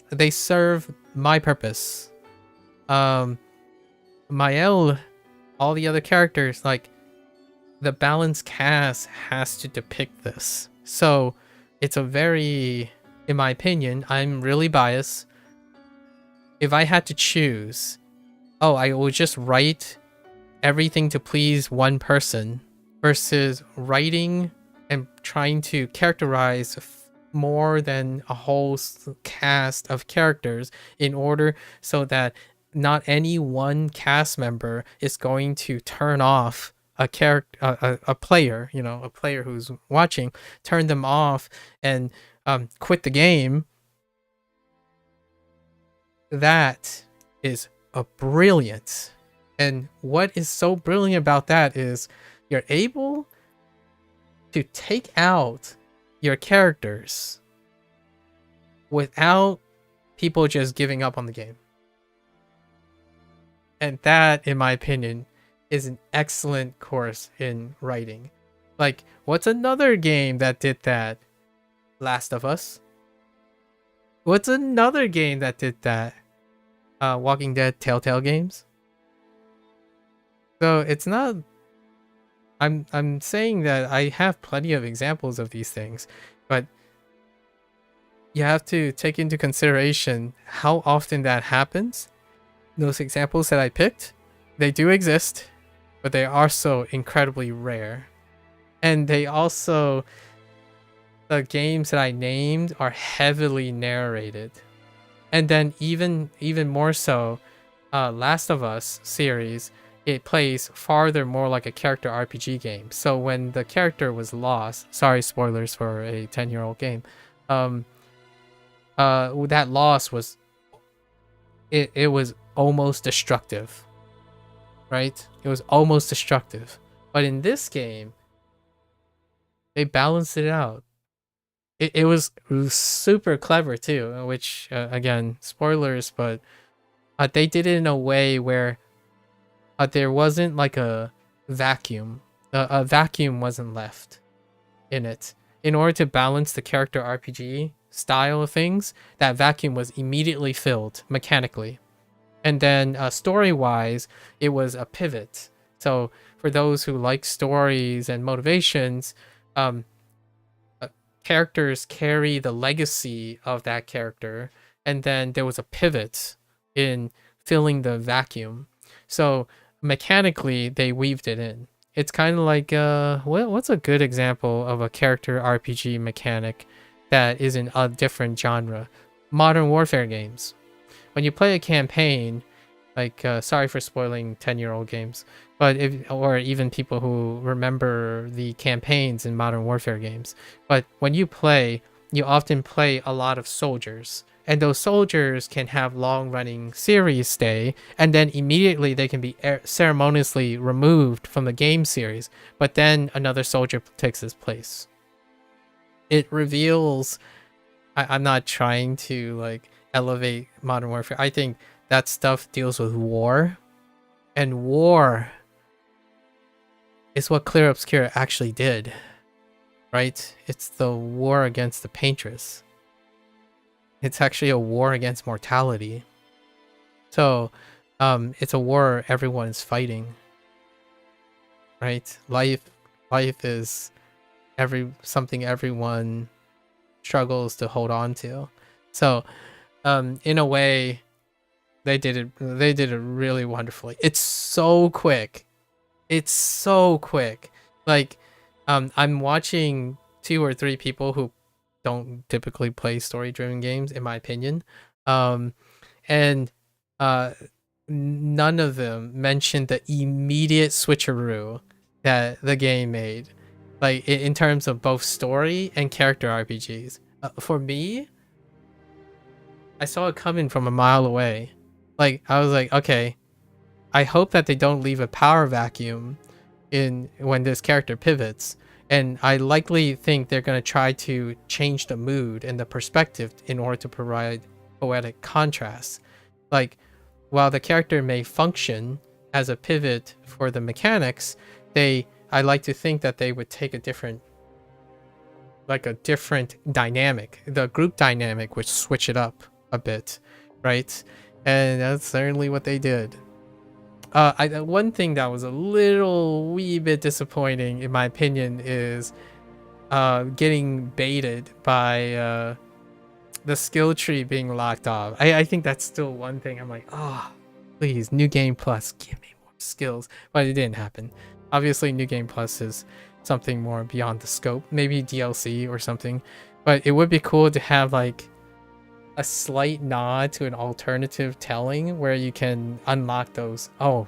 S5: They serve my purpose. Mael, all the other characters, like, the balanced cast has to depict this. So it's a very, in my opinion, I'm really biased. If I had to choose, I would just write everything to please one person versus writing and trying to characterize more than a whole cast of characters in order so that not any one cast member is going to turn off a character, a player, a player who's watching, turn them off and quit the game. That is a brilliant. And what is so brilliant about that is you're able to take out your characters without people just giving up on the game. And that, in my opinion, is an excellent course in writing. Like, what's another game that did that? Last of Us. What's another game that did that? Walking Dead, Telltale games. So it's not. I'm saying that I have plenty of examples of these things, but you have to take into consideration how often that happens. Those examples that I picked, they do exist, but they are so incredibly rare. And they also, the games that I named are heavily narrated. And then even more so, Last of Us series, it plays farther more like a character RPG game. So when the character was lost, sorry, spoilers for a 10-year-old game, that loss was, it was almost destructive, right? It was almost destructive. But in this game, they balanced it out. It was super clever too, which again, spoilers, but they did it in a way where there wasn't like a vacuum. A vacuum wasn't left in it. In order to balance the character RPG style of things, that vacuum was immediately filled mechanically. And then story-wise, it was a pivot. So for those who like stories and motivations, characters carry the legacy of that character, and then there was a pivot in filling the vacuum. So mechanically, they weaved it in. It's kind of like what's a good example of a character RPG mechanic that is in a different genre? Modern Warfare games. When you play a campaign, like sorry for spoiling 10-year-old games, but or even people who remember the campaigns in Modern Warfare games. But when you play, you often play a lot of soldiers. And those soldiers can have long-running series stay, and then immediately they can be ceremoniously removed from the game series, but then another soldier takes his place. It reveals... I'm not trying to like elevate Modern Warfare. I think that stuff deals with war, and war is what Clair Obscur actually did, right? It's the war against the Paintress. it's actually a war against mortality. So it's a war everyone is fighting, right? Life is something everyone struggles to hold on to. So in a way, they did it really wonderfully. It's so quick. Like I'm watching 2 or 3 people who don't typically play story-driven games, in my opinion, and none of them mentioned the immediate switcheroo that the game made, like in terms of both story and character RPGs. For me, I saw it coming from a mile away. Like, I was like, okay, I hope that they don't leave a power vacuum in when this character pivots. And I likely think they're going to try to change the mood and the perspective in order to provide poetic contrast. Like, while the character may function as a pivot for the mechanics, I like to think that they would take a different dynamic. The group dynamic would switch it up a bit, right? And that's certainly what they did. One thing that was a wee bit disappointing, in my opinion, is getting baited by the skill tree being locked off. I think that's still one thing. I'm like, oh, please, New Game Plus, give me more skills. But it didn't happen. Obviously, New Game Plus is something more beyond the scope. Maybe DLC or something. But it would be cool to have like a slight nod to an alternative telling where you can unlock those. Oh,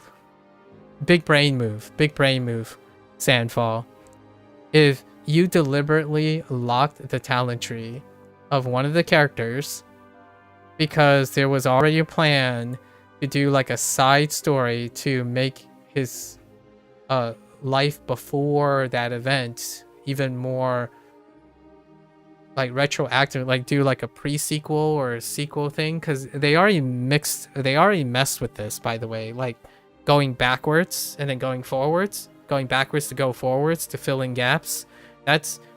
S5: big brain move, Sandfall. If you deliberately locked the talent tree of one of the characters because there was already a plan to do like a side story to make his life before that event even more like retroactive, like do like a pre-sequel or a sequel thing, because they already messed with this, by the way, like going backwards and then going forwards, going backwards to go forwards to fill in gaps.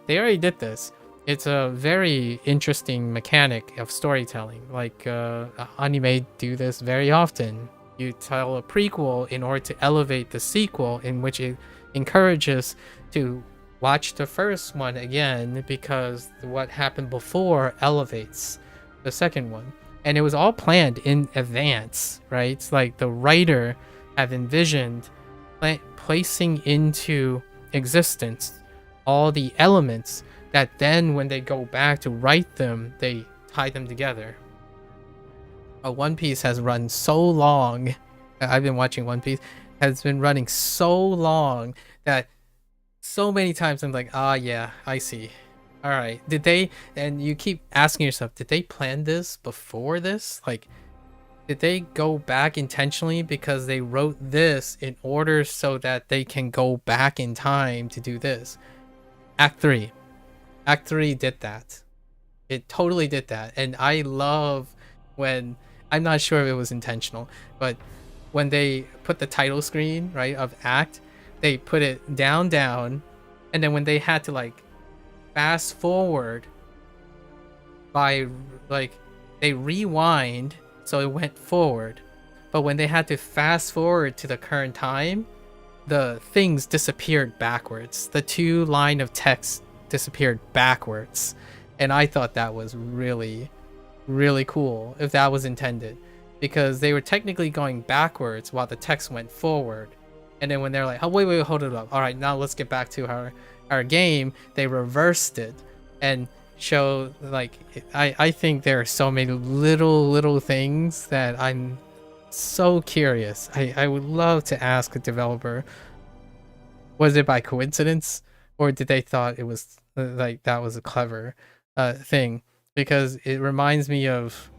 S5: They already did this. It's a very interesting mechanic of storytelling. Like anime do this very often. You tell a prequel in order to elevate the sequel, in which it encourages to watch the first one again because what happened before elevates the second one. And it was all planned in advance, right? It's like the writer have envisioned placing into existence all the elements that then when they go back to write them, they tie them together. One Piece has run so long. I've been watching One Piece. Has been running so long that so many times I'm like, yeah, I see. All right. Did they, and you keep asking yourself, did they plan this before this? Like, did they go back intentionally because they wrote this in order so that they can go back in time to do this? Act 3 did that. It totally did that. And I love when, I'm not sure if it was intentional, but when they put the title screen, right, of Act, they put it down, and then when they had to like fast forward by like, they rewind so it went forward, but when they had to fast forward to the current time, the things disappeared backwards. The 2 line of text disappeared backwards, and I thought that was really, really cool if that was intended, because they were technically going backwards while the text went forward. And then when they're like, oh, wait, hold it up. All right, now let's get back to our game. They reversed it and show like, I think there are so many little things that I'm so curious. I would love to ask a developer, was it by coincidence or did they thought it was like that was a clever thing? Because it reminds me of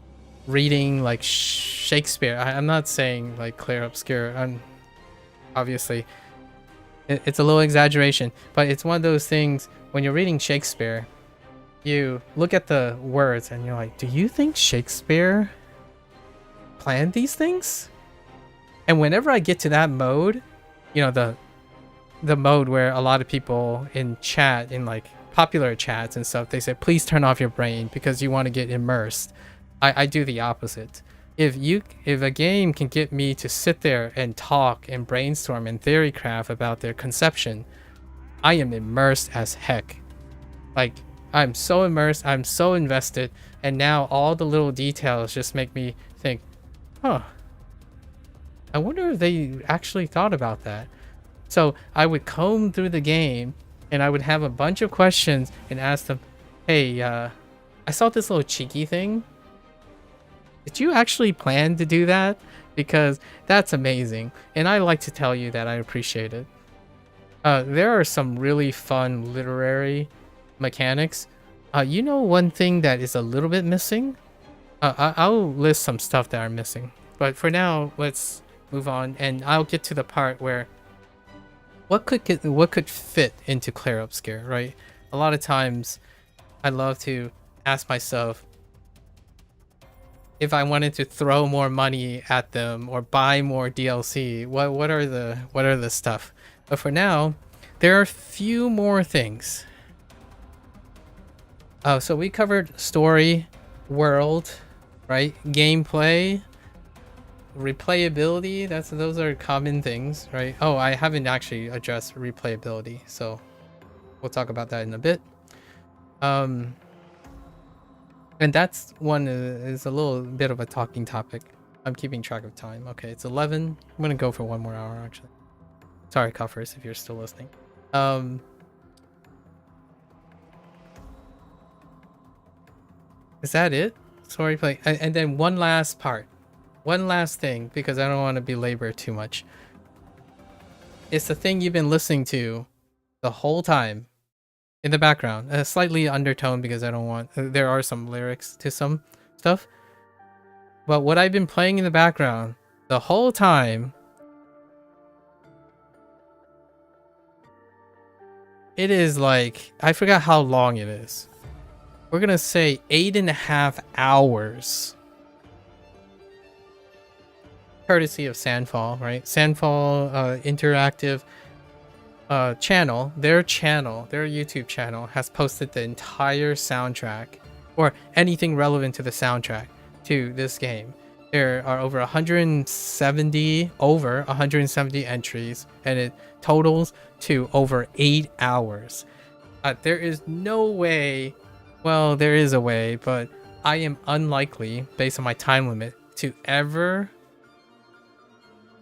S5: reading like Shakespeare. I'm not saying like Clair Obscur. Obviously it's a little exaggeration, but it's one of those things when you're reading Shakespeare, you look at the words and you're like, do you think Shakespeare planned these things? And whenever I get to that mode, you know, the mode where a lot of people in chat, in like popular chats and stuff, they say please turn off your brain because you want to get immersed. I do the opposite. If a game can get me to sit there and talk and brainstorm and theory craft about their conception, I am immersed as heck. Like, I'm so immersed, I'm so invested, and now all the little details just make me think, huh, I wonder if they actually thought about that. So I would comb through the game and I would have a bunch of questions and ask them, hey, I saw this little cheeky thing. Did you actually plan to do that? Because that's amazing. And I like to tell you that I appreciate it. There are some really fun literary mechanics. You know, one thing that is a little bit missing? I'll list some stuff that are missing. But for now, let's move on. And I'll get to the part where what could fit into Clair Obscur, right? A lot of times I love to ask myself, if I wanted to throw more money at them or buy more DLC, what are the stuff? But for now, there are a few more things. So we covered story, world, right? Gameplay, replayability. Those are common things, right? Oh, I haven't actually addressed replayability, so we'll talk about that in a bit. And that's one is a little bit of a talking topic. I'm keeping track of time. Okay, it's 11. I'm gonna go for 1 more hour actually. Sorry, Cuffers, if you're still listening. Is that it? Story play, and then one last part, one last thing, because I don't want to belabor too much. It's the thing you've been listening to the whole time. In the background, a slightly undertone because I don't want, there are some lyrics to some stuff, but what I've been playing in the background the whole time, it is like, I forgot how long it is. We're gonna say 8.5 hours, courtesy of Sandfall, right? Sandfall interactive channel, their YouTube channel has posted the entire soundtrack or anything relevant to the soundtrack to this game. There are over 170 entries, and it totals to over 8 hours. There is no way, well, there is a way, but I am unlikely, based on my time limit, to ever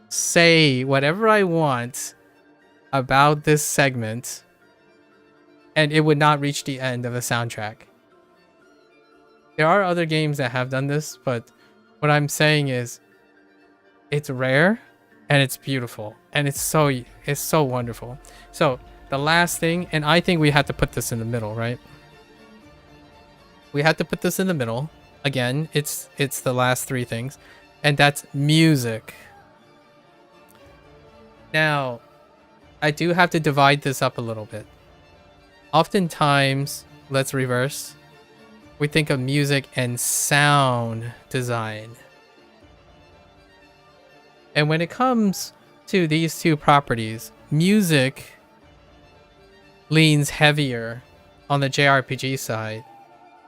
S5: say whatever I want about this segment and it would not reach the end of the soundtrack. There are other games that have done this, but what I'm saying is it's rare and it's beautiful and it's so wonderful. So the last thing, and I think we had to put this in the middle, right? We had to put this in the middle. Again, it's the last 3 things, and that's music. Now, I do have to divide this up a little bit. Oftentimes, let's reverse. We think of music and sound design. And when it comes to these two properties, music leans heavier on the JRPG side,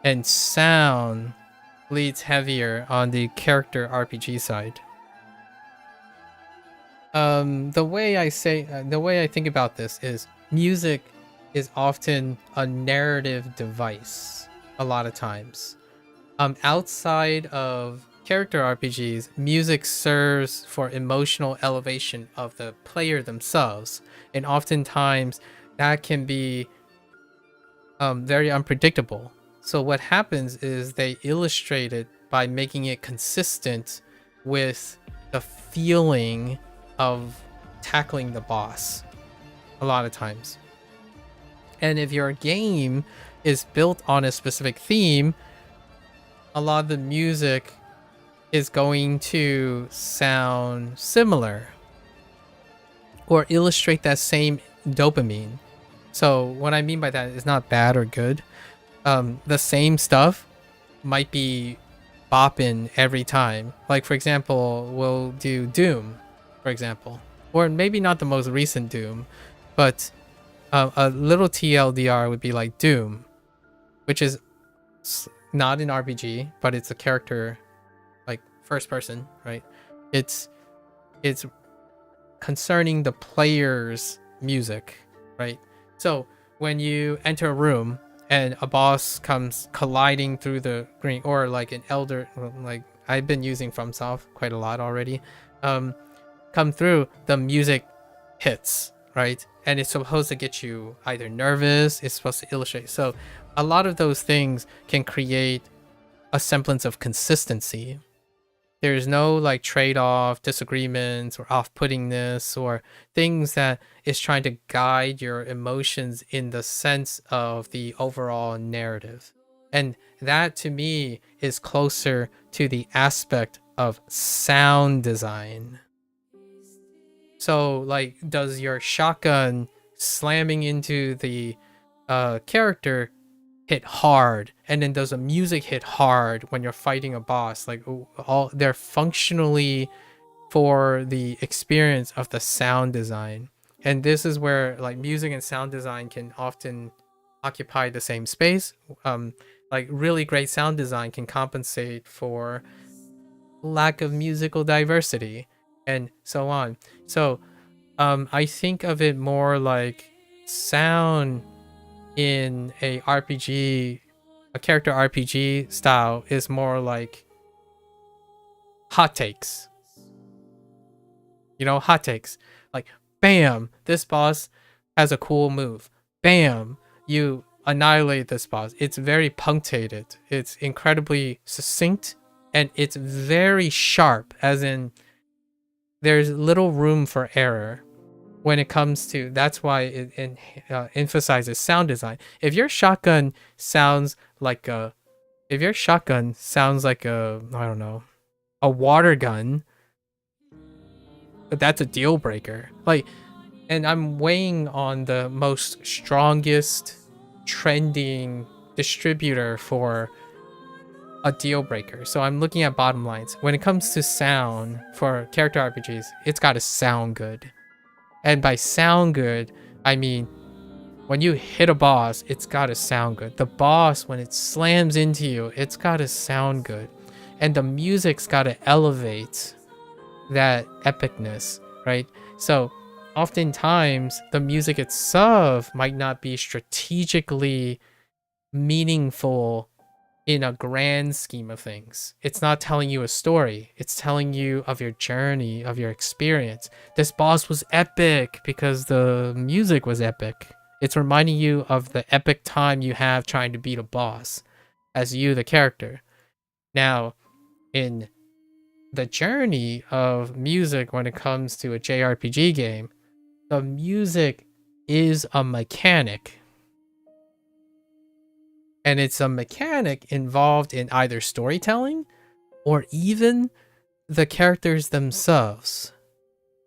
S5: and sound leads heavier on the character RPG side. The way I think about this is music is often a narrative device a lot of times. Outside of character RPGs, music serves for emotional elevation of the player themselves, and oftentimes that can be very unpredictable. So what happens is they illustrate it by making it consistent with the feeling of tackling the boss a lot of times. And if your game is built on a specific theme, a lot of the music is going to sound similar or illustrate that same dopamine. So what I mean by that is not bad or good. The same stuff might be bopping every time. Like, for example, we'll do Doom, for example, or maybe not the most recent Doom, But a little TLDR would be like Doom, which is not an RPG, but it's a character, like first person, right? It's concerning the player's music, right? So when you enter a room and a boss comes colliding through the screen, or like an elder, like I've been using FromSoft quite a lot already, come through, the music hits, right? And it's supposed to get you either nervous, it's supposed to illustrate. So a lot of those things can create a semblance of consistency. There's no like trade-off, disagreements, or off-puttingness, or things that is trying to guide your emotions in the sense of the overall narrative. And that to me is closer to the aspect of sound design. So like, does your shotgun slamming into the character hit hard, and then does the music hit hard when you're fighting a boss? Like, all they're functionally for the experience of the sound design. And this is where like music and sound design can often occupy the same space. Like really great sound design can compensate for lack of musical diversity and so on. So I think of it more like sound in a RPG, a character RPG style, is more like hot takes. You know, hot takes. Like, bam, this boss has a cool move. Bam, you annihilate this boss. It's very punctuated. It's incredibly succinct, and it's very sharp, as in there's little room for error when it comes to, that's why it emphasizes sound design. If your shotgun sounds like a, I don't know, a water gun, but that's a deal breaker. Like, and I'm weighing on the most strongest trending distributor for a deal breaker. So I'm looking at bottom lines. When it comes to sound for character RPGs, it's got to sound good. And by sound good, I mean when you hit a boss, it's got to sound good. The boss, when it slams into you, it's got to sound good. And the music's got to elevate that epicness, right? So oftentimes the music itself might not be strategically meaningful in a grand scheme of things. It's not telling you a story. It's telling you of your journey, of your experience. This boss was epic because the music was epic. It's reminding you of the epic time you have trying to beat a boss as you, the character. Now, in the journey of music when it comes to a JRPG game, the music is a mechanic. And it's a mechanic involved in either storytelling or even the characters themselves,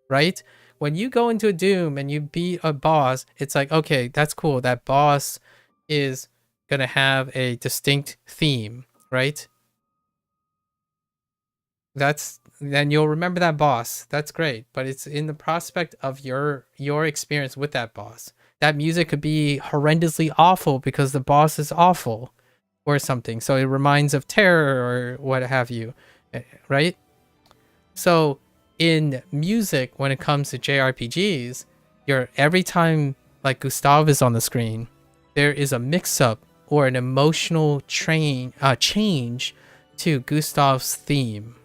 S5: right? When you go into a Doom and you beat a boss, it's like, okay, that's cool. That boss is going to have a distinct theme, right? Then you'll remember that boss. That's great. But it's in the prospect of your experience with that boss. That music could be horrendously awful because the boss is awful or something. So it reminds of terror or what have you, right? So in music, when it comes to JRPGs, every time like Gustav is on the screen, there is a mix-up or an emotional change to Gustav's theme.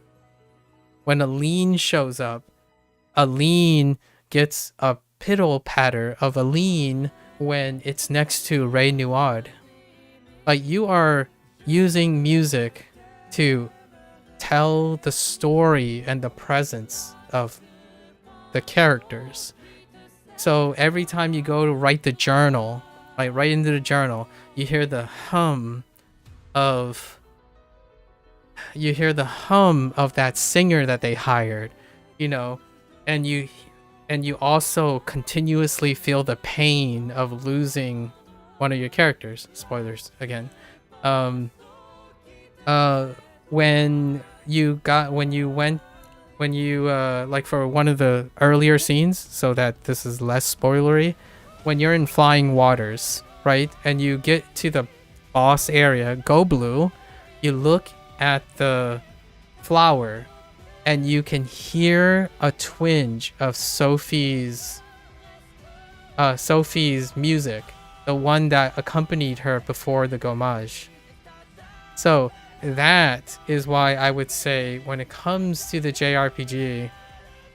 S5: When Aline shows up, Aline gets a piddle patter of Aline when it's next to Ray Nuard. Like, you are using music to tell the story and the presence of the characters. So every time you go to write the journal, like right into the journal, you hear the hum of that singer that they hired, you know, and you also continuously feel the pain of losing one of your characters. Spoilers again. When you like for one of the earlier scenes, so that this is less spoilery, when you're in flying waters, right? And you get to the boss area, Go Blue, you look at the flower and you can hear a twinge of Sophie's music, the one that accompanied her before the Gommage. So that is why I would say when it comes to the JRPG,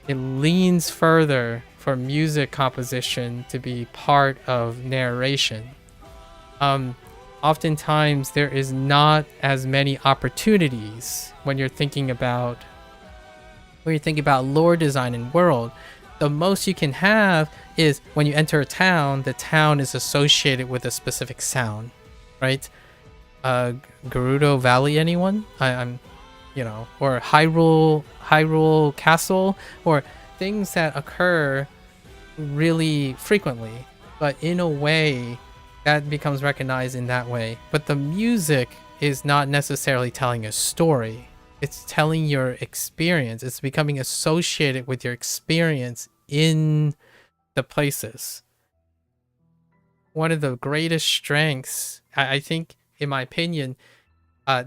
S5: it leans further for music composition to be part of narration. Oftentimes there is not as many opportunities when you're thinking about lore design and world. The most you can have is when you enter a town, the town is associated with a specific sound, right? Gerudo Valley, anyone? I'm or Hyrule Castle, or things that occur really frequently, but in a way that becomes recognized in that way. But the music is not necessarily telling a story. It's telling your experience. It's becoming associated with your experience in the places. One of the greatest strengths, I think, in my opinion,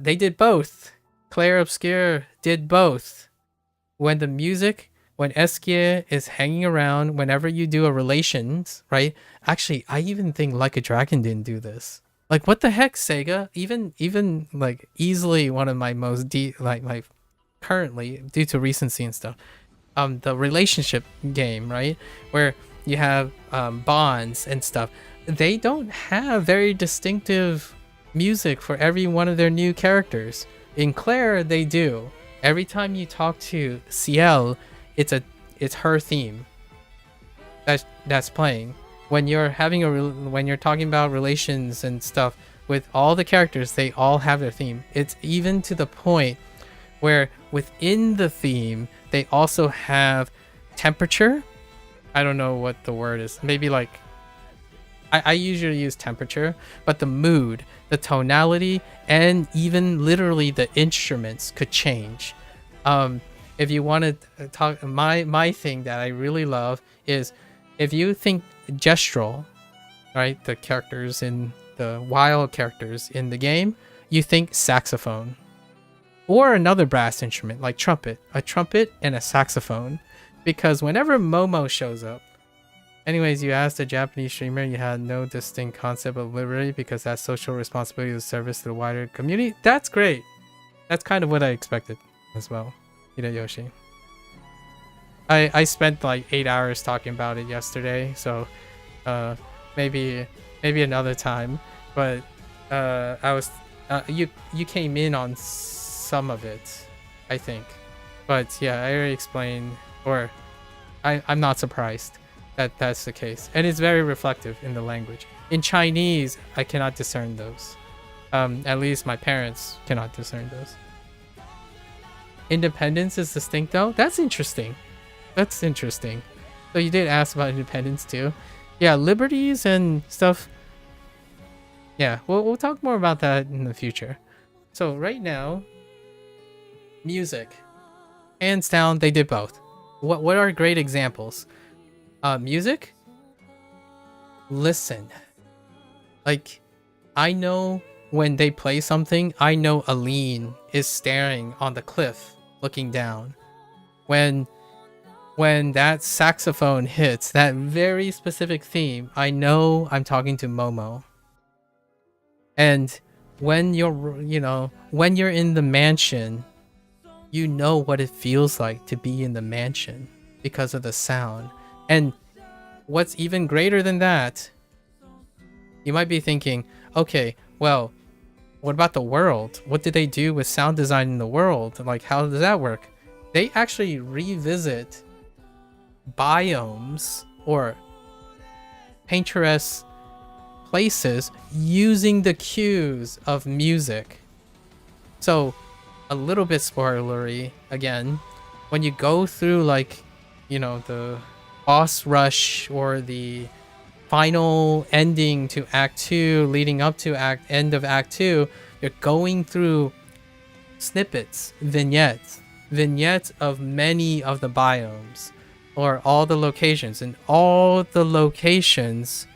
S5: they did both. Clair Obscur did both. When Eskie is hanging around, whenever you do a relations, right? Actually, I even think Like a Dragon didn't do this. Like, what the heck, Sega? Even like easily one of my most my currently, due to recency and stuff, the relationship game, right? Where you have bonds and stuff. They don't have very distinctive music for every one of their new characters. In Claire, they do. Every time you talk to Ciel, it's her theme that's playing. When you're when you're talking about relations and stuff with all the characters, they all have their theme. It's even to the point where within the theme, they also have temperature. I don't know what the word is. Maybe like I usually use temperature, but the mood, the tonality, and even literally the instruments could change. If you want to talk, my thing that I really love is if you think gestural, right? The characters in the wild characters in the game, you think saxophone or another brass instrument like trumpet, a trumpet and a saxophone, because whenever Momo shows up, anyways, you asked a Japanese streamer, you had no distinct concept of liberty because that's social responsibility of service to the wider community. That's great. That's kind of what I expected as well, Hideyoshi. I spent like 8 hours talking about it yesterday, so maybe another time. But I was you came in on some of it, I think. But yeah, I already explained, or I'm not surprised that that's the case, and it's very reflective in the language. In Chinese, I cannot discern those. At least my parents cannot discern those. Independence is distinct though. That's interesting. That's interesting. So you did ask about independence too. Yeah, liberties and stuff. Yeah, we'll talk more about that in the future. So right now, music, hands down, they did both. What are great examples? Music. Listen. Like, I know when they play something, I know Aline is staring on the cliff, looking down. When that saxophone hits that very specific theme, I know I'm talking to Momo. And when you're in the mansion, you know what it feels like to be in the mansion because of the sound. And what's even greater than that, you might be thinking, okay, well, what about the world? What did they do with sound design in the world? Like, how does that work? They actually revisit biomes or picturesque places using the cues of music. So, a little bit spoilery again, when you go through like, the boss rush or the final ending to Act 2 leading up to end of Act 2, you're going through snippets, vignettes of many of the biomes or all the locations, and all the locations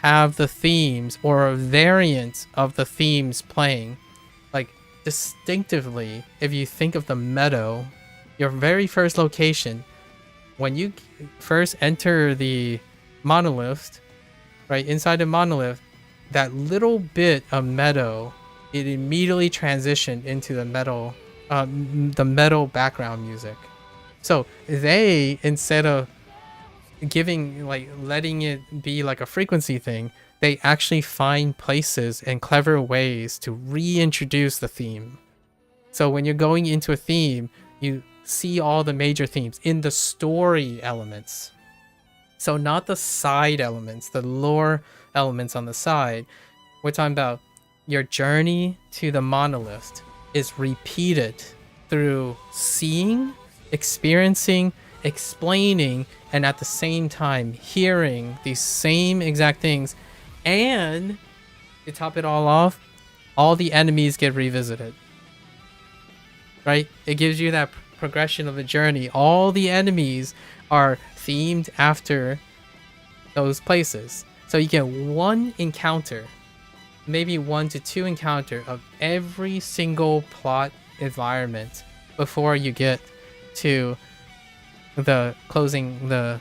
S5: have the themes or a variant of the themes playing. Like, distinctively, if you think of the meadow, your very first location, when you first enter the monolith, right, inside the monolith, that little bit of meadow, it immediately transitioned into the metal background music. So they, instead of giving, like, letting it be like a frequency thing, they actually find places and clever ways to reintroduce the theme. So when you're going into a theme, you see all the major themes in the story elements. So not the side elements, the lore elements on the side. We're talking about your journey to the monolith is repeated through seeing, experiencing, explaining, and at the same time hearing these same exact things. And to top it all off, all the enemies get revisited. Right? It gives you that progression of the journey. All the enemies are themed after those places. So you get one encounter, maybe 1 to 2 encounter of every single plot environment before you get to the closing, the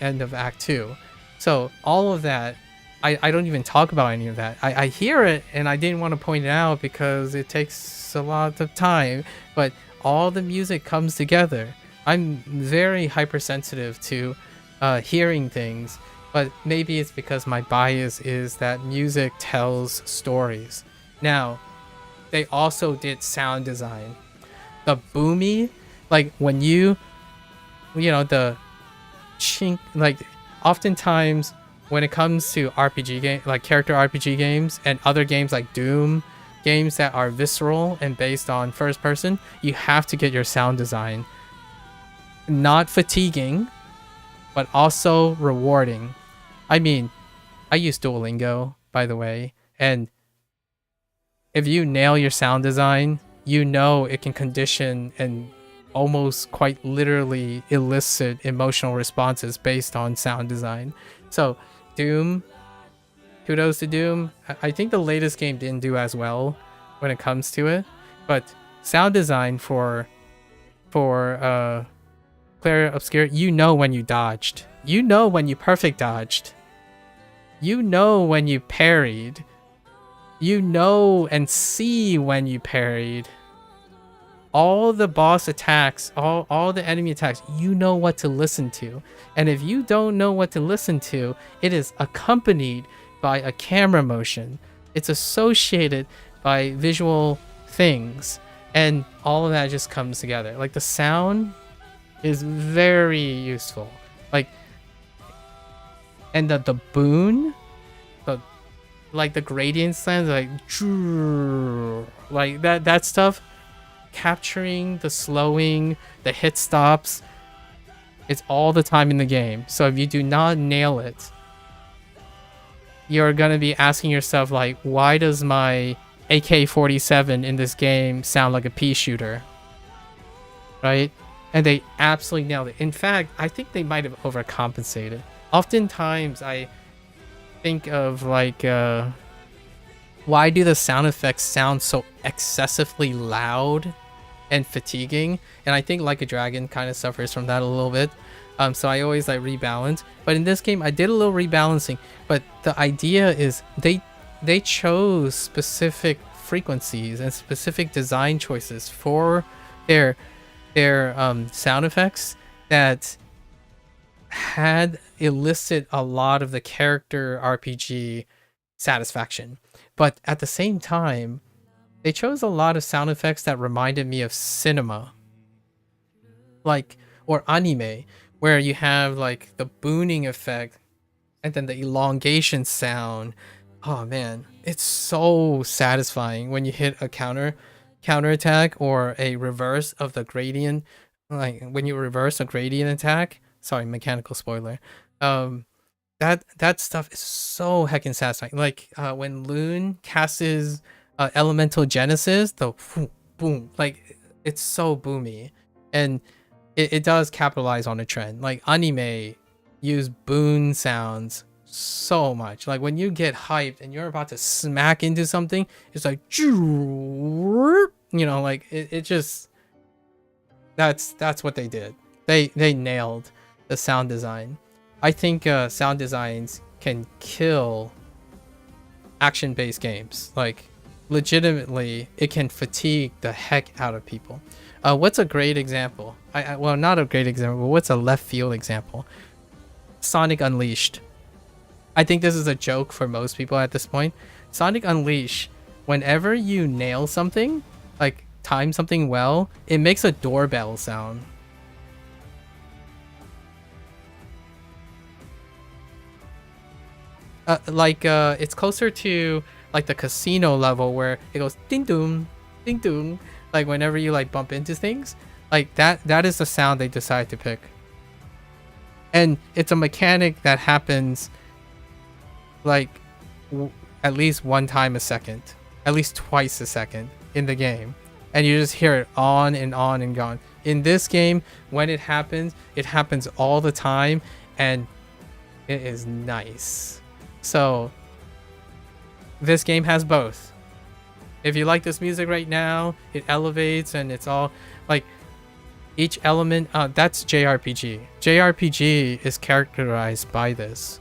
S5: end of Act 2. So all of that, I don't even talk about any of that. I hear it and I didn't want to point it out because it takes a lot of time, but all the music comes together. I'm very hypersensitive to hearing things, but maybe it's because my bias is that music tells stories. Now, they also did sound design. The boomy, like when you know, the chink, like oftentimes when it comes to RPG game, like character RPG games and other games like Doom, games that are visceral and based on first person, you have to get your sound design not fatiguing, but also rewarding. I mean, I use Duolingo, by the way, and if you nail your sound design, you know it can condition and almost quite literally elicit emotional responses based on sound design. So Doom, kudos to Doom. I think the latest game didn't do as well when it comes to it, but sound design for Clair Obscur, you know when you dodged, you know when you perfect dodged, you know when you parried, you know and see when you parried. All the boss attacks, all the enemy attacks, you know what to listen to. And if you don't know what to listen to, it is accompanied by a camera motion. It's associated by visual things. And all of that just comes together. Like the sound is very useful. Like, and the boon, like the gradient sounds, like that stuff, capturing the slowing, the hit stops, it's all the time in the game. So if you do not nail it, you're gonna be asking yourself, like, why does my AK-47 in this game sound like a pea shooter? Right? And they absolutely nailed it. In fact, I think they might have overcompensated. Oftentimes I think of like, why do the sound effects sound so excessively loud and fatiguing? And I think Like a Dragon kind of suffers from that a little bit. So I always like rebalance. But in this game, I did a little rebalancing. But the idea is they chose specific frequencies and specific design choices for their sound effects that had elicit a lot of the character RPG satisfaction. But at the same time, they chose a lot of sound effects that reminded me of cinema, like, or anime, where you have like the booning effect and then the elongation sound. Oh man, it's so satisfying when you hit a counter attack or a reverse of the gradient. Like when you reverse a gradient attack, sorry, mechanical spoiler. That stuff is so heckin' satisfying. Like when Loon casts his elemental genesis, the boom, boom, like it's so boomy, and it does capitalize on a trend. Like anime use boon sounds so much. Like when you get hyped and you're about to smack into something, it's like, you know, like it just, that's what they did. They nailed the sound design. I think sound designs can kill action-based games. Like legitimately, it can fatigue the heck out of people. What's a great example? Well, not a great example, but what's a left field example? Sonic Unleashed. I think this is a joke for most people at this point. Sonic Unleashed, whenever you nail something, like time something well, it makes a doorbell sound. It's closer to like the casino level where it goes ding doom, like whenever you like bump into things. Like that is the sound they decide to pick. And it's a mechanic that happens like at least one time a second, at least twice a second in the game. And you just hear it on and on. In this game, when it happens all the time, and it is nice. So this game has both. If you like this music right now, it elevates and it's all like each element. That's JRPG. JRPG is characterized by this.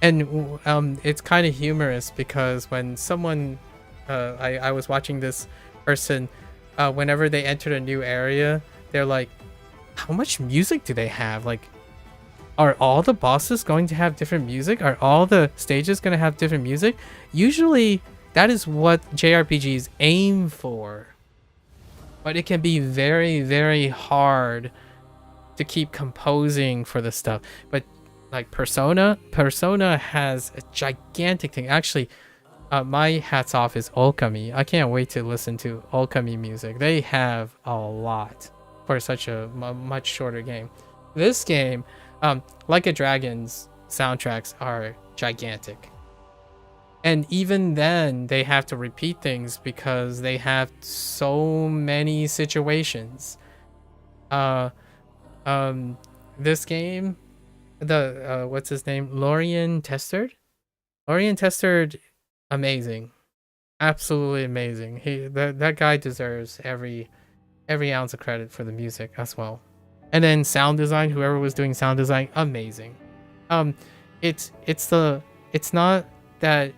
S5: And it's kind of humorous because when someone, I was watching this person, whenever they entered a new area, they're like, how much music do they have? Like, are all the bosses going to have different music? Are all the stages going to have different music? Usually, that is what JRPGs aim for. But it can be very, very hard to keep composing for this stuff. But like Persona has a gigantic thing. Actually, my hats off is Okami. I can't wait to listen to Okami music. They have a lot for such a much shorter game. This game, Like a Dragon's soundtracks are gigantic. And even then, they have to repeat things because they have so many situations. This game, what's his name? Lorien Testard? Lorien Testard, amazing. Absolutely amazing. That guy deserves every ounce of credit for the music as well. And then sound design, whoever was doing sound design, amazing. It's not that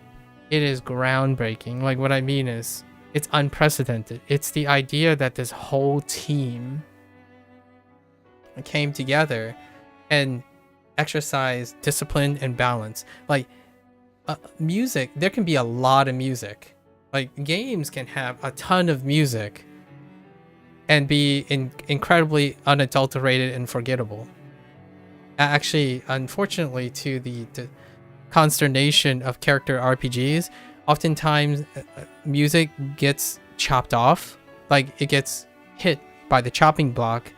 S5: it is groundbreaking. Like what I mean is it's unprecedented. It's the idea that this whole team came together and exercised discipline and balance. Like music, there can be a lot of music. Like games can have a ton of music and be incredibly unadulterated and forgettable. Actually, unfortunately, to the consternation of character RPGs, oftentimes music gets chopped off. Like it gets hit by the chopping block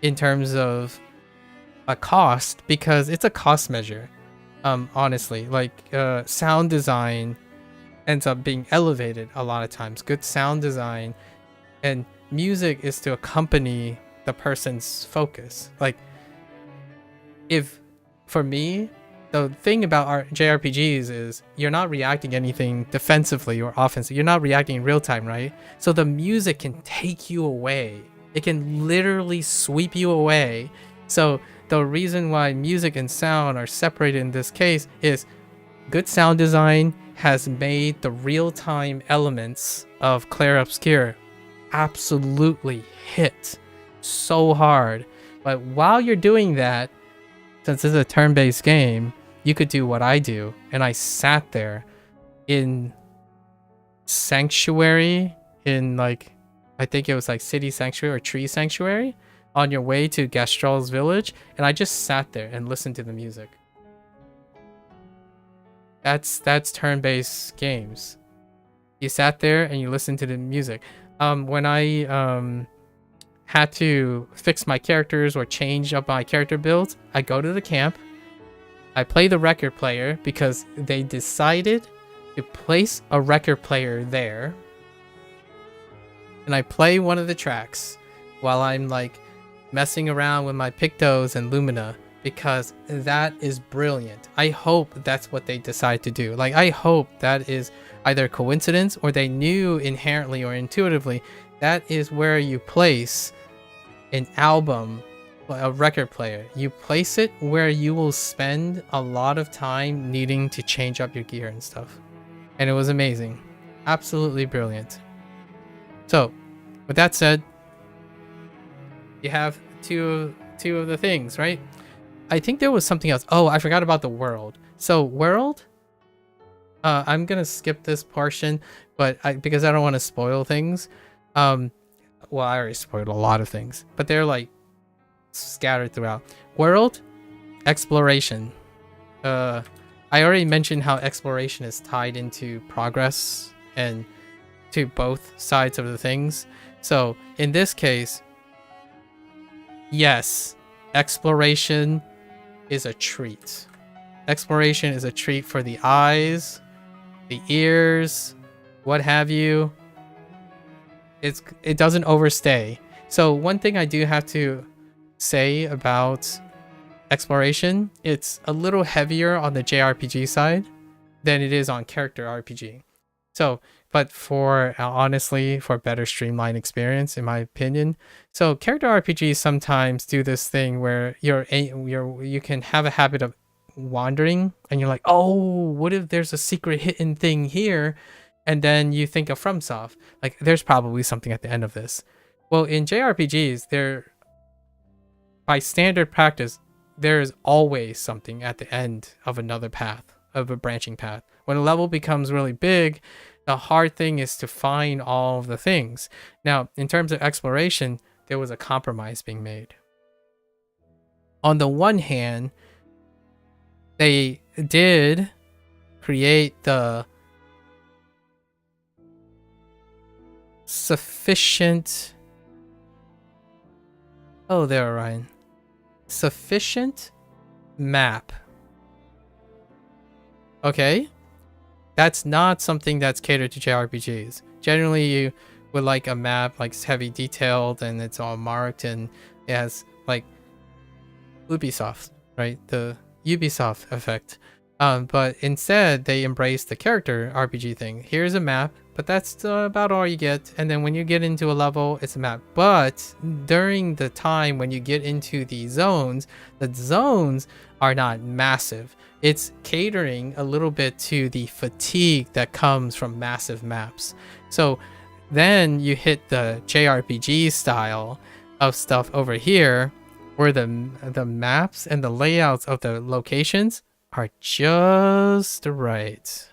S5: in terms of a cost, because it's a cost measure. Honestly, like sound design ends up being elevated a lot of times. Good sound design and music is to accompany the person's focus. Like for me, the thing about our JRPGs is you're not reacting anything defensively or offensively. You're not reacting in real time, right? So the music can take you away. It can literally sweep you away. So the reason why music and sound are separated in this case is good sound design has made the real-time elements of Clair Obscur absolutely hit so hard. But while you're doing that, since it's a turn-based game, you could do what I do. And I sat there in Sanctuary, in like, I think it was like City Sanctuary or Tree Sanctuary, on your way to Gastral's village, and I just sat there and listened to the music. That's turn-based games. You sat there and you listened to the music. When I had to fix my characters or change up my character builds, I go to the camp, I play the record player because they decided to place a record player there, and I play one of the tracks while I'm like messing around with my Pictos and Lumina because that is brilliant. I hope that's what they decide to do. Like, I hope that is either coincidence or they knew inherently or intuitively that is where you place an album, a record player. You place it where you will spend a lot of time needing to change up your gear and stuff. And it was amazing. Absolutely brilliant. So, with that said, you have two of the things, right? I think there was something else. Oh, I forgot about the world. So, world, I'm gonna skip this portion, but because I don't want to spoil things. Well, I already spoiled a lot of things, but they're like scattered throughout. World, exploration. I already mentioned how exploration is tied into progress and to both sides of the things. So in this case, yes, exploration is a treat. Exploration is a treat for the eyes, the ears, what have you. It doesn't overstay. So one thing I do have to say about exploration, it's a little heavier on the JRPG side than it is on character RPG. So, but for honestly, for better streamlined experience, in my opinion. So character RPGs sometimes do this thing where you can have a habit of wandering, and you're like, oh, what if there's a secret hidden thing here? And then you think of FromSoft, like there's probably something at the end of this. Well, in JRPGs, by standard practice, there is always something at the end of another path, of a branching path. When a level becomes really big, the hard thing is to find all of the things. Now, in terms of exploration, there was a compromise being made. On the one hand, they did create the sufficient... Oh, there, Orion. Sufficient map. Okay? That's not something that's catered to JRPGs. Generally, you would like a map like heavy detailed and it's all marked and it has like Ubisoft, right? The Ubisoft effect. But instead, they embrace the character RPG thing. Here's a map, but that's about all you get. And then when you get into a level, it's a map. But during the time when you get into the zones are not massive. It's catering a little bit to the fatigue that comes from massive maps. So then you hit the JRPG style of stuff over here, where the maps and the layouts of the locations are just right.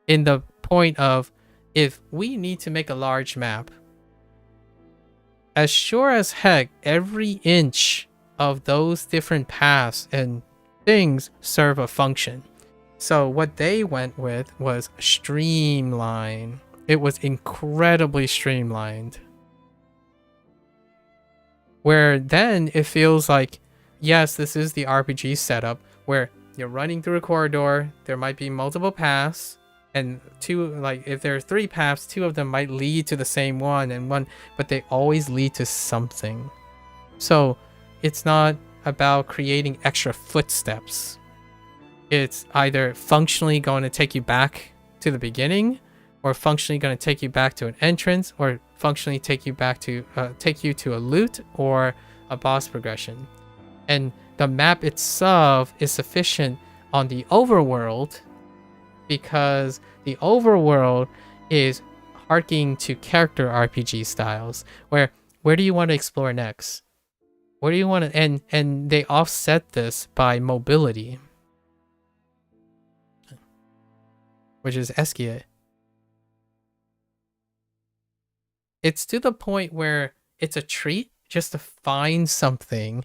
S5: In the point of, if we need to make a large map, as sure as heck, every inch of those different paths and things serve a function. So what they went with was streamline. It was incredibly streamlined. Where then it feels like, yes, this is the RPG setup where you're running through a corridor, there might be multiple paths, and if there are 3 paths, 2 of them might lead to the same one, but they always lead to something. So it's not about creating extra footsteps. It's either functionally going to take you back to the beginning, or functionally going to take you back to an entrance, or functionally take you to a loot or a boss progression. And the map itself is sufficient on the overworld, because the overworld is harking to character RPG styles, where do you want to explore next? Where do you want to, and they offset this by mobility, which is Eskie. It's to the point where it's a treat just to find something.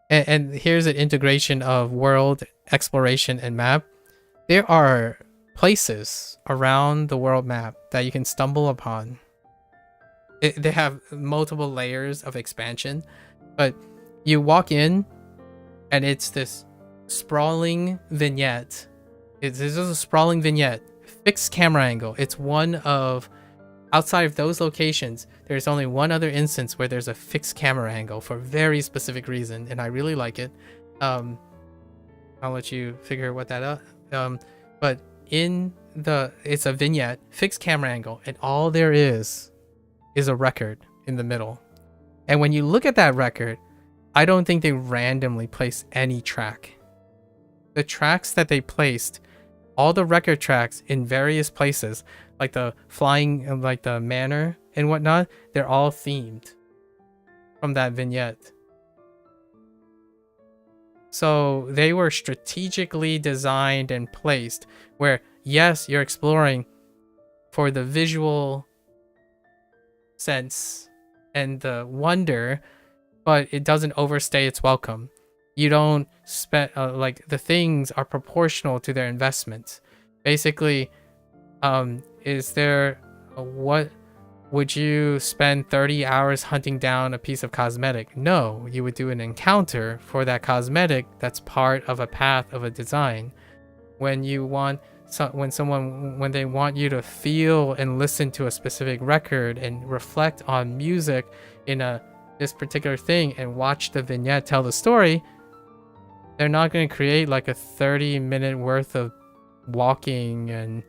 S5: And here's an integration of world, exploration, and map. There are places around the world map that you can stumble upon. They have multiple layers of expansion, but you walk in and it's this sprawling vignette. This is a sprawling vignette, fixed camera angle. It's one of Outside of those locations, there's only one other instance where there's a fixed camera angle for a very specific reason, and I really like it. I'll let you figure what that out. But it's a vignette, fixed camera angle, and all there is a record in the middle. And when you look at that record, I don't think they randomly placed any track. The tracks that they placed, all the record tracks in various places, like the flying, like the manor and whatnot, they're all themed from that vignette. So they were strategically designed and placed where, yes, you're exploring for the visual sense and the wonder, but it doesn't overstay its welcome. You don't spend, like, the things are proportional to their investment. Basically, what would you spend 30 hours hunting down a piece of cosmetic? No, you would do an encounter for that cosmetic that's part of a path of a design. When they want you to feel and listen to a specific record and reflect on music in this particular thing and watch the vignette tell the story, they're not going to create like a 30-minute worth of walking and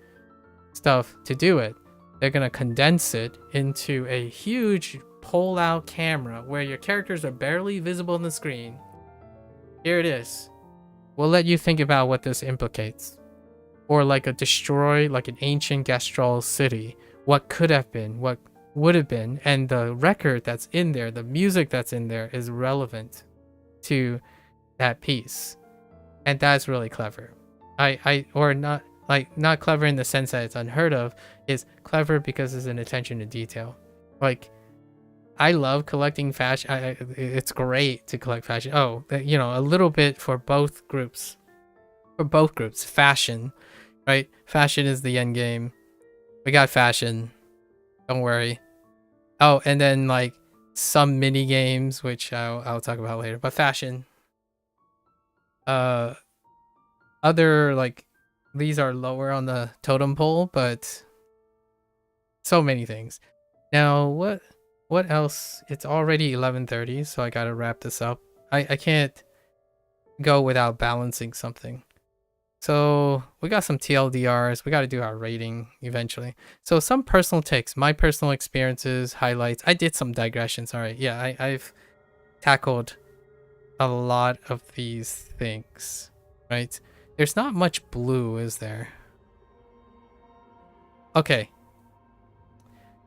S5: stuff to do it. They're going to condense it into a huge pull-out camera where your characters are barely visible on the screen. Here it is. We'll let you think about what this implicates. Or like like an ancient Gastral city. What could have been, what would have been, and the record that's in there, the music that's in there is relevant to that piece. And that's really clever. Not clever in the sense that it's unheard of, is clever because there's an attention to detail. Like, I love collecting fashion. It's great to collect fashion. Oh, a little bit for both groups. Fashion, right? Fashion is the end game. We got fashion. Don't worry. Oh, and then like some mini games, which I'll talk about later. But fashion. Other, like, these are lower on the totem pole, but so many things. Now, what else? It's already 11:30, so I gotta wrap this up. I can't go without balancing something. So we got some TLDRs. We got to do our rating eventually. So some personal takes, my personal experiences, highlights. I did some digressions. All right. Yeah, I've tackled a lot of these things, right? There's not much blue, is there? Okay.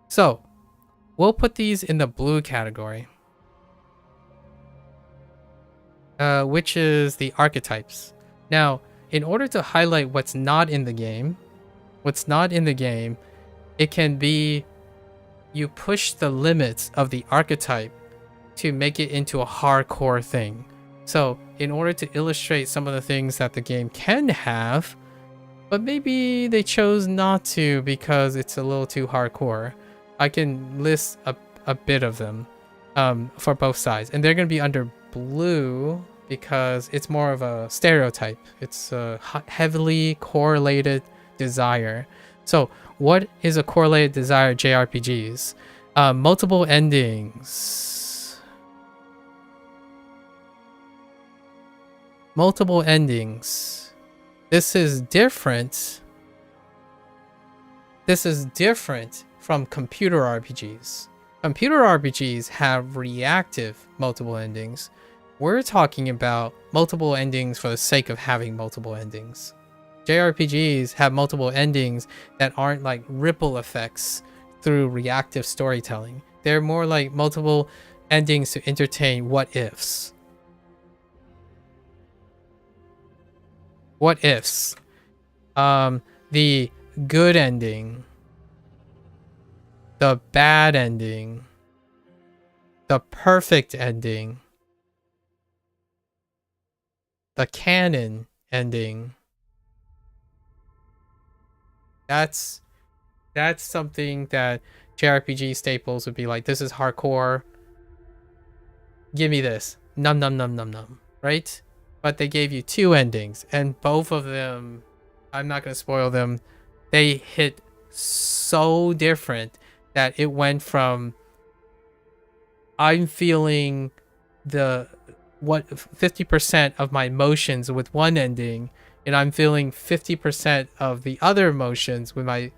S5: So we'll put these in the blue category, which is the archetypes. Now, in order to highlight what's not in the game, it can be you push the limits of the archetype to make it into a hardcore thing. So in order to illustrate some of the things that the game can have, but maybe they chose not to because it's a little too hardcore, I can list a bit of them for both sides. And they're going to be under blue because it's more of a stereotype. It's a heavily correlated desire. So what is a correlated desire JRPGs? Multiple endings. Multiple endings. This is different. This is different from computer RPGs. Computer RPGs have reactive multiple endings. We're talking about multiple endings for the sake of having multiple endings. JRPGs have multiple endings that aren't like ripple effects through reactive storytelling. They're more like multiple endings to entertain what ifs. What ifs? The good ending, the bad ending, the perfect ending, the canon ending. That's something that JRPG staples would be like, this is hardcore. Give me this. Num num num num num. Right? But they gave you two endings, and both of them, I'm not going to spoil them, they hit so different that it went from I'm feeling the 50% of my emotions with one ending, and I'm feeling 50% of the other emotions with my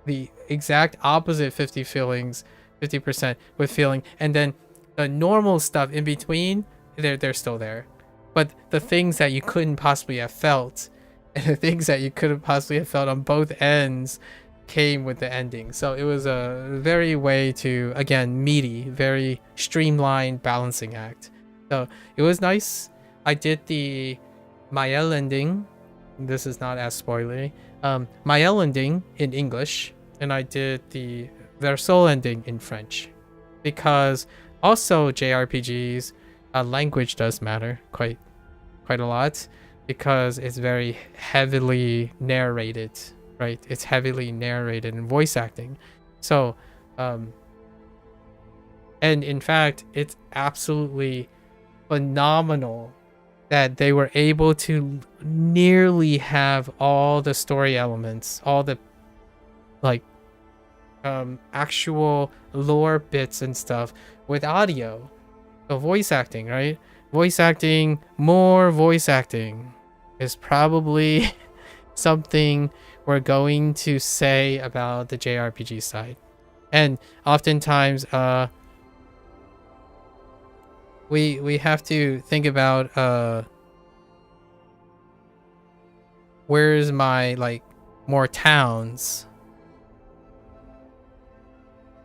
S5: the exact opposite 50% with feeling, and then the normal stuff in between, they're still there. But the things that you couldn't possibly have felt, and the things that you couldn't possibly have felt on both ends, came with the ending. So it was a very way to, again, meaty, very streamlined balancing act. So it was nice. I did the Mael ending. This is not as spoilery. Mael ending in English, and I did the Verso ending in French, because also JRPGs, language does matter quite a lot, because it's very heavily narrated, right? It's heavily narrated and voice acting. So, and in fact, it's absolutely phenomenal that they were able to nearly have all the story elements, all the like actual lore bits and stuff with audio. So voice acting, right? More voice acting is probably something we're going to say about the JRPG side. And oftentimes we have to think about where's my like more towns,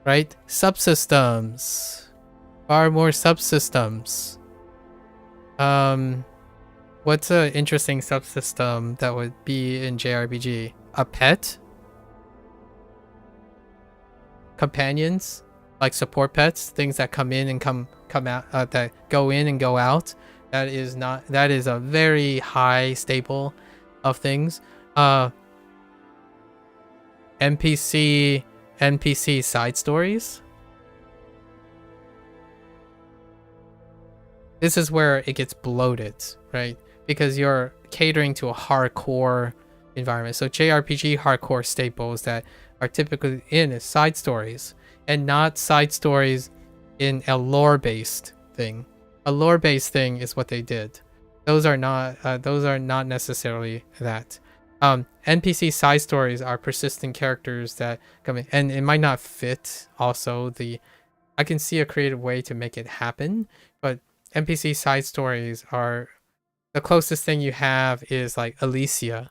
S5: right? Subsystems, far more subsystems. What's an interesting subsystem that would be in JRPG? A pet? Companions? Like support pets? Things that come in and come out, that go in and go out. That is a very high staple of things. NPC side stories. This is where it gets bloated, right? Because you're catering to a hardcore environment. So JRPG hardcore staples that are typically in is side stories, and not side stories in a lore-based thing. A lore-based thing is what they did. Those are not necessarily that. NPC side stories are persistent characters that come in, and it might not fit also I can see a creative way to make it happen, but NPC side stories are the closest thing you have is like Aline,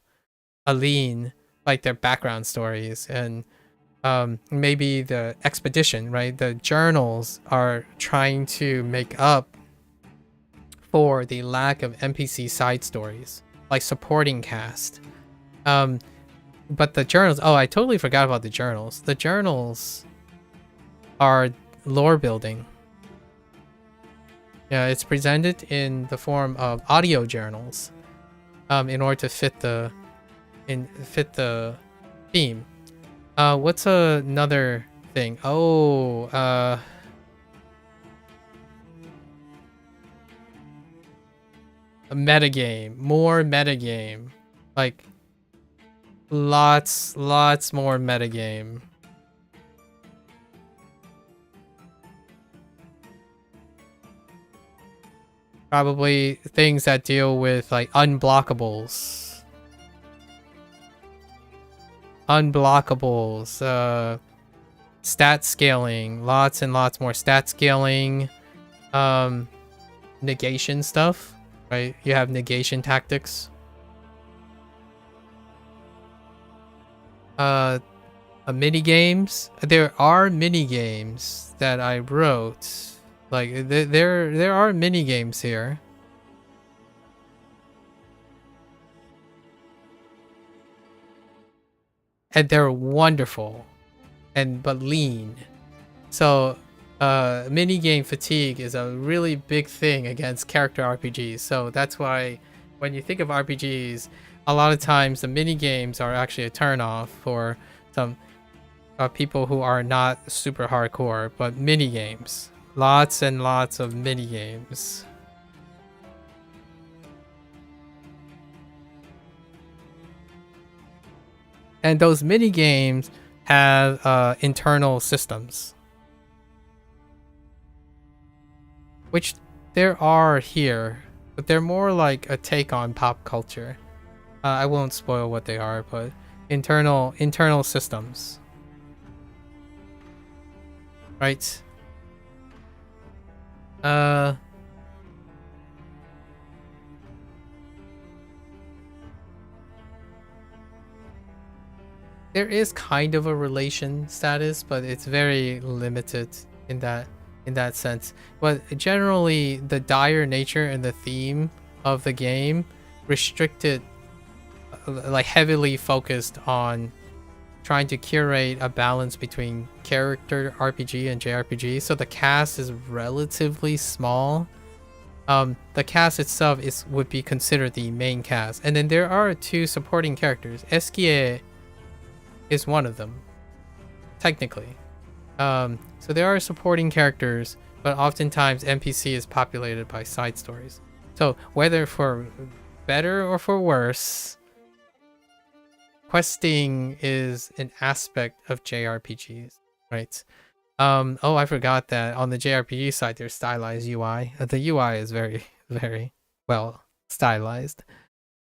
S5: like their background stories, and maybe the expedition, right? The journals are trying to make up for the lack of NPC side stories, like supporting cast. But the journals, I totally forgot about the journals. The journals are lore building. Yeah, it's presented in the form of audio journals, in order to fit the theme. What's another thing? A metagame, more metagame, like lots more metagame. Probably things that deal with like unblockables, stat scaling, lots and lots more stat scaling, negation stuff, right? You have negation tactics. Mini games. There are mini games that I wrote. Like there are mini games here. And they're wonderful but lean. So mini game fatigue is a really big thing against character RPGs. So that's why when you think of RPGs, a lot of times the mini games are actually a turnoff for some people who are not super hardcore, but mini games. Lots and lots of mini games. And those mini games have internal systems, which there are here, but they're more like a take on pop culture. I won't spoil what they are, but internal systems, right? There is kind of a relation status, but it's very limited in that sense. But generally, the dire nature and the theme of the game restricted, like heavily focused on trying to curate a balance between character RPG and JRPG. So the cast is relatively small. The cast itself would be considered the main cast, and then there are 2 supporting characters. Eskie is one of them, technically. So there are supporting characters, but oftentimes NPC is populated by side stories. So whether for better or for worse, questing is an aspect of JRPGs, right? Oh, I forgot that on the JRPG side, there's stylized UI. The UI is very, very well stylized.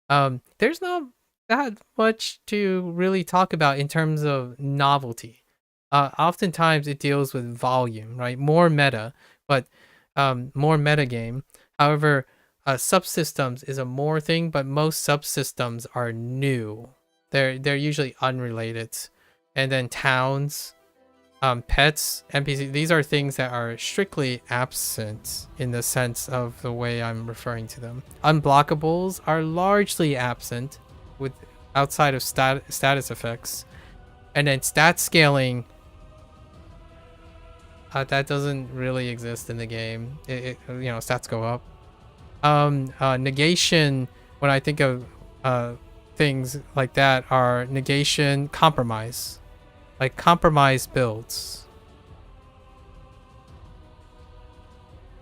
S5: There's not that much to really talk about in terms of novelty. Oftentimes it deals with volume, right? More meta, but more meta game. However, subsystems is a more thing, but most subsystems are new. They're usually unrelated. And then towns, pets, NPC, these are things that are strictly absent in the sense of the way I'm referring to them. Unblockables are largely absent with outside of status effects. And then stat scaling, that doesn't really exist in the game. Stats go up. Negation, when I think of things like that, are negation, compromise, like compromise builds.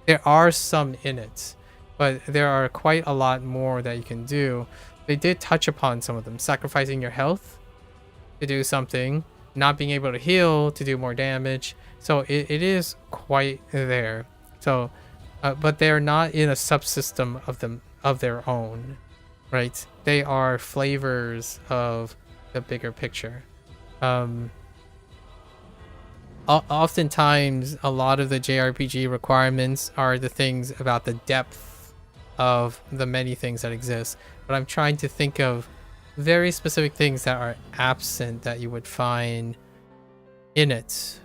S5: There are some in it, but there are quite a lot more that you can do. They did touch upon some of them, sacrificing your health to do something, not being able to heal to do more damage. So it is quite there. So, but they're not in a subsystem of their own, right? They are flavors of the bigger picture. Oftentimes, a lot of the JRPG requirements are the things about the depth of the many things that exist. But I'm trying to think of very specific things that are absent that you would find in it.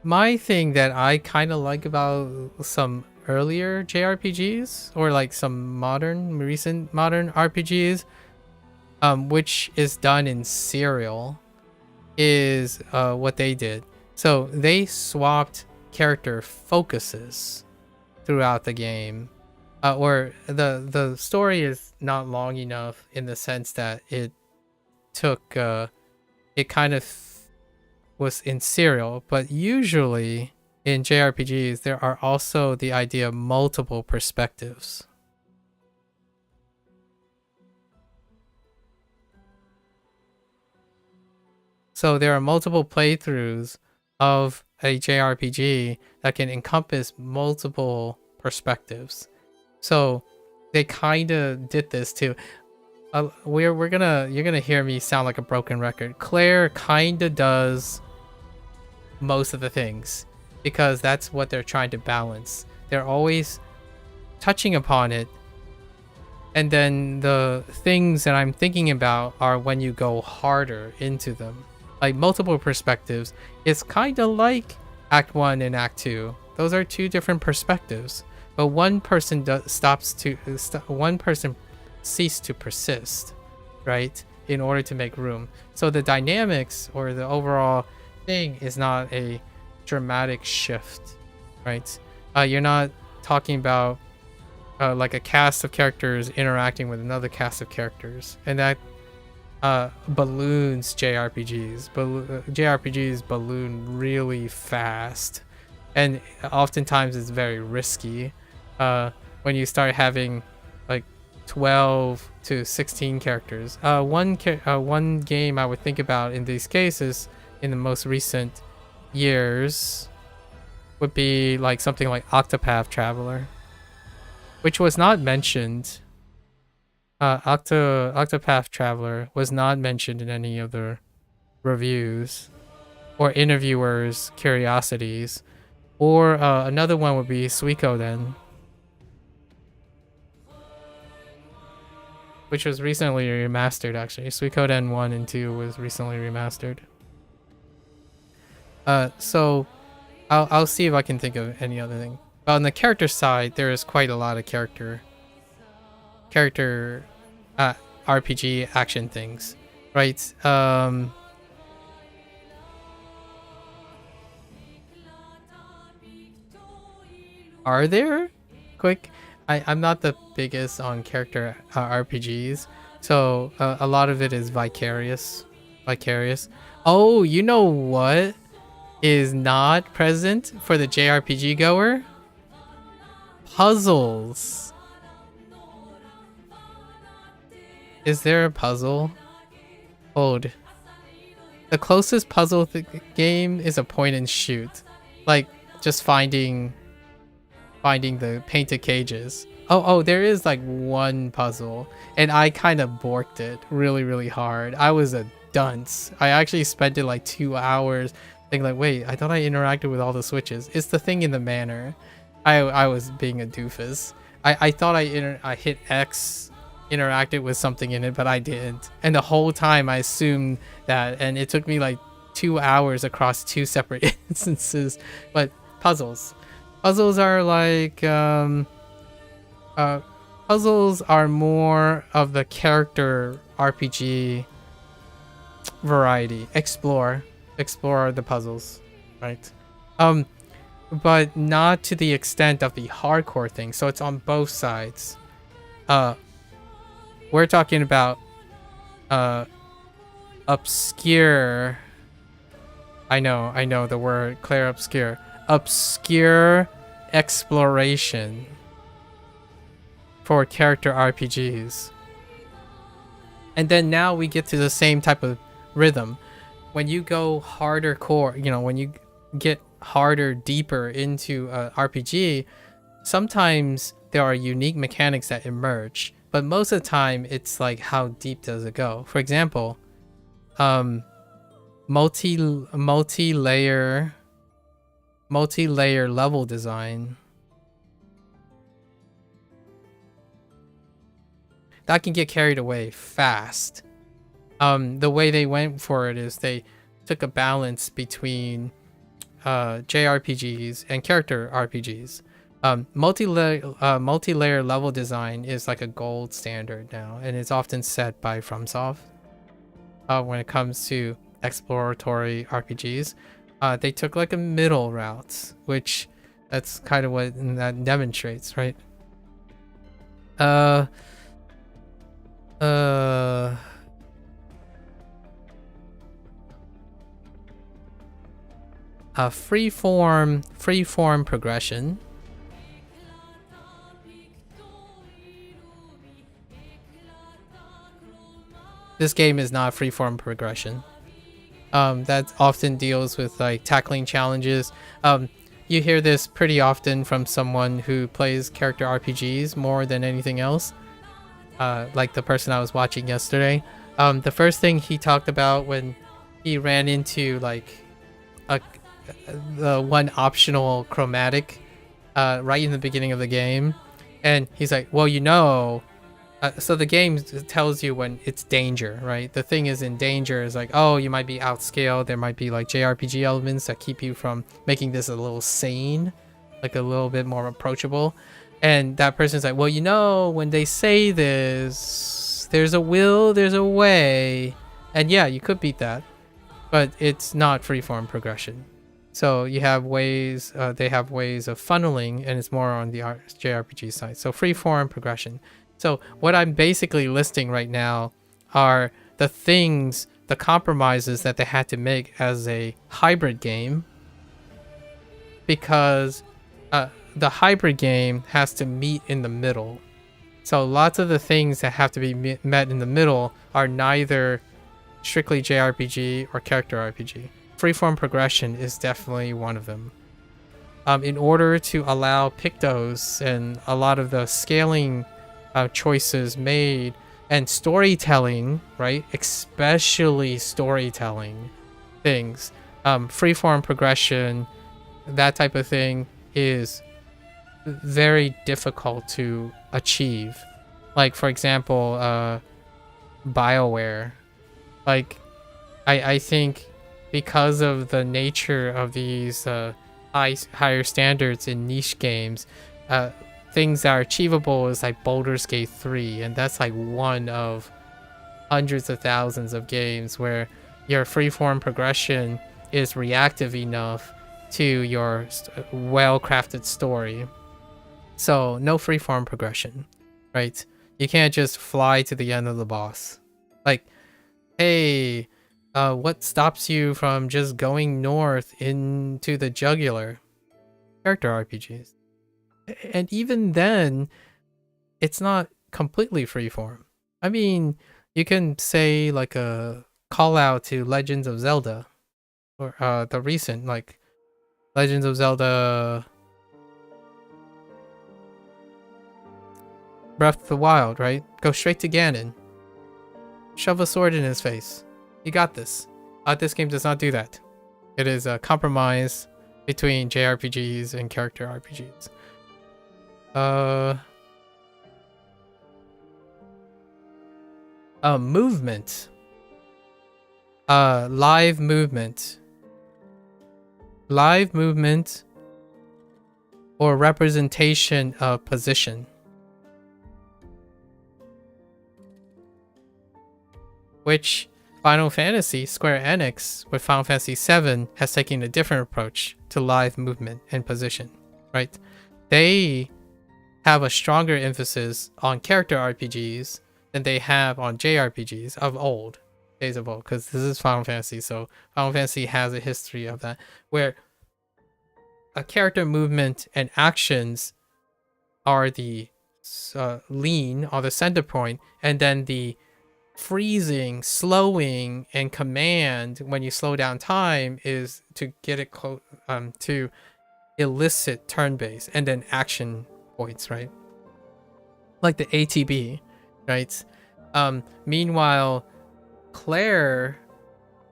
S5: My thing that I kind of like about some earlier JRPGs, or like some recent modern RPGs, which is done in serial, is what they did. So they swapped character focuses throughout the game, or the story is not long enough in the sense that it took it kind of was in serial, but usually in JRPGs there are also the idea of multiple perspectives. So there are multiple playthroughs of a JRPG that can encompass multiple perspectives. So they kind of did this too. You're gonna hear me sound like a broken record. Clair kind of does most of the things because that's what they're trying to balance. They're always touching upon it, and then the things that I'm thinking about are when you go harder into them. Like multiple perspectives, it's kind of like Act 1 and Act 2. Those are 2 different perspectives, but one person cease to persist, right, in order to make room. So the dynamics or the overall thing is not a dramatic shift, right? You're not talking about like a cast of characters interacting with another cast of characters, and that balloons JRPGs. JRPGs balloon really fast, and oftentimes it's very risky. when you start having like 12 to 16 characters. One game I would think about in these cases in the most recent years would be like something like Octopath Traveler, which was not mentioned. Octopath Traveler was not mentioned in any of the reviews or interviewers' curiosities. Or another one would be Suikoden, which was recently remastered, actually. Suikoden 1 and 2 was recently remastered. So I'll see if I can think of any other thing. But on the character side, there is quite a lot of character RPG action things, right? Are there? Quick. I'm not the biggest on character RPGs, so a lot of it is vicarious. Oh, you know what is not present for the JRPG goer? Puzzles. Is there a puzzle? Hold. The closest puzzle game is a point and shoot, like just finding the painted cages. Oh, there is like one puzzle, and I kind of borked it really hard. I was a dunce. I actually spent it like 2 hours thinking like, wait, I thought I interacted with all the switches. It's the thing in the manor. I was being a doofus. I thought I hit X, interacted with something in it, but I didn't. And the whole time I assumed that, and it took me like 2 hours across 2 separate instances. But puzzles are like puzzles are more of the character RPG variety. Explore the puzzles, right? But not to the extent of the hardcore thing. So it's on both sides. We're talking about obscure. I know the word Clair Obscur. Obscure exploration for character RPGs. And then now we get to the same type of rhythm. When you go harder core, when you get harder, deeper into RPG, sometimes there are unique mechanics that emerge, but most of the time it's like, how deep does it go? For example, multi-layer level design. That can get carried away fast. The way they went for it is they took a balance between JRPGs and character RPGs. Multi-layer level design is like a gold standard now, and it's often set by FromSoft when it comes to exploratory RPGs. They took like a middle route, which that's kind of what that demonstrates, right? Freeform progression. This game is not freeform progression. That often deals with like tackling challenges. You hear this pretty often from someone who plays character RPGs more than anything else. Like the person I was watching yesterday. The first thing he talked about when he ran into like the one optional chromatic right in the beginning of the game, and he's like, well, so the game tells you when it's danger, right? The thing is in danger is like, oh, you might be outscaled. There might be like JRPG elements that keep you from making this a little sane, like a little bit more approachable. And that person's like, well, when they say this, there's a will, there's a way. And yeah, you could beat that, but it's not freeform progression. So you have ways, they have ways of funneling, and it's more on the JRPG side. So freeform progression. So what I'm basically listing right now are the things, the compromises that they had to make as a hybrid game, because the hybrid game has to meet in the middle. So lots of the things that have to be met in the middle are neither strictly JRPG or character RPG. Freeform progression is definitely one of them. In order to allow Pictos and a lot of the scaling choices made and storytelling, right? Especially storytelling things. Freeform progression, that type of thing is very difficult to achieve. Like, for example, BioWare. Like, I think because of the nature of these higher standards in niche games, things that are achievable is like Baldur's Gate 3, and that's like one of hundreds of thousands of games where your freeform progression is reactive enough to your well-crafted story. So no freeform progression, right? You can't just fly to the end of the boss. Like, hey, what stops you from just going north into the jugular? Character RPGs. And even then, it's not completely freeform. I mean, you can say like a call out to Legends of Zelda, or the recent like Legends of Zelda Breath of the Wild, right? Go straight to Ganon. Shove a sword in his face. You got this. This game does not do that. It is a compromise between JRPGs and character RPGs. Movement. Live movement. Live movement or representation of position. Which Final Fantasy, Square Enix, with Final Fantasy VII, has taken a different approach to live movement and position, right? They have a stronger emphasis on character RPGs than they have on JRPGs of old, days of old, because this is Final Fantasy, so Final Fantasy has a history of that, where a character movement and actions are the lean, or the center point, and then the freezing, slowing, and command when you slow down time is to get it close, to elicit turn base, and then action points, right? Like the ATB, right? Meanwhile, Clair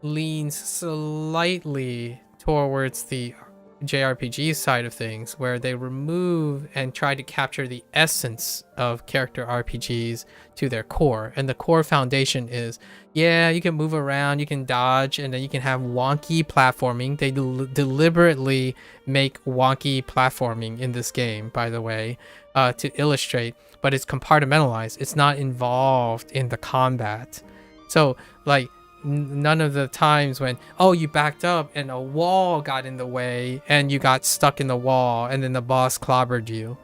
S5: leans slightly towards the JRPG side of things, where they remove and try to capture the essence of character RPGs to their core. And the core foundation is, yeah, you can move around, you can dodge, and then you can have wonky platforming. They deliberately make wonky platforming in this game, by the way, to illustrate, but it's compartmentalized. It's not involved in the combat. So, like, none of the times when, oh, you backed up and a wall got in the way and you got stuck in the wall and then the boss clobbered you,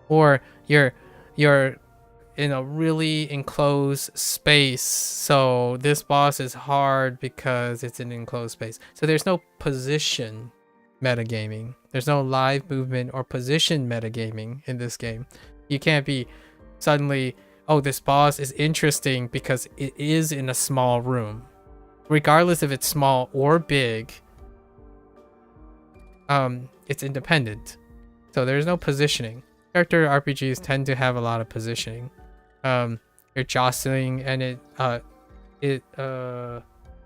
S5: or you're in a really enclosed space, so this boss is hard because it's an enclosed space. So there's no position metagaming. There's no live movement or position metagaming in this game. You can't be suddenly, oh, this boss is interesting because it is in a small room. Regardless if it's small or big, it's independent. So there's no positioning. Character RPGs tend to have a lot of positioning. You're jostling, and it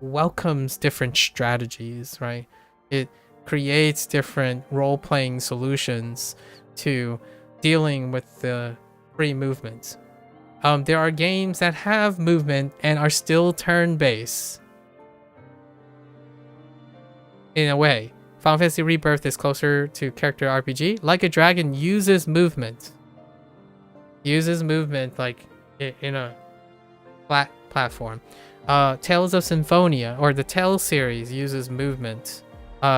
S5: welcomes different strategies, right? It creates different role-playing solutions to dealing with the free movement. There are games that have movement and are still turn-based. In a way, Final Fantasy Rebirth is closer to character RPG. Like a Dragon uses movement. Like in a flat platform. Tales of Symphonia, or the Tales series, uses movement.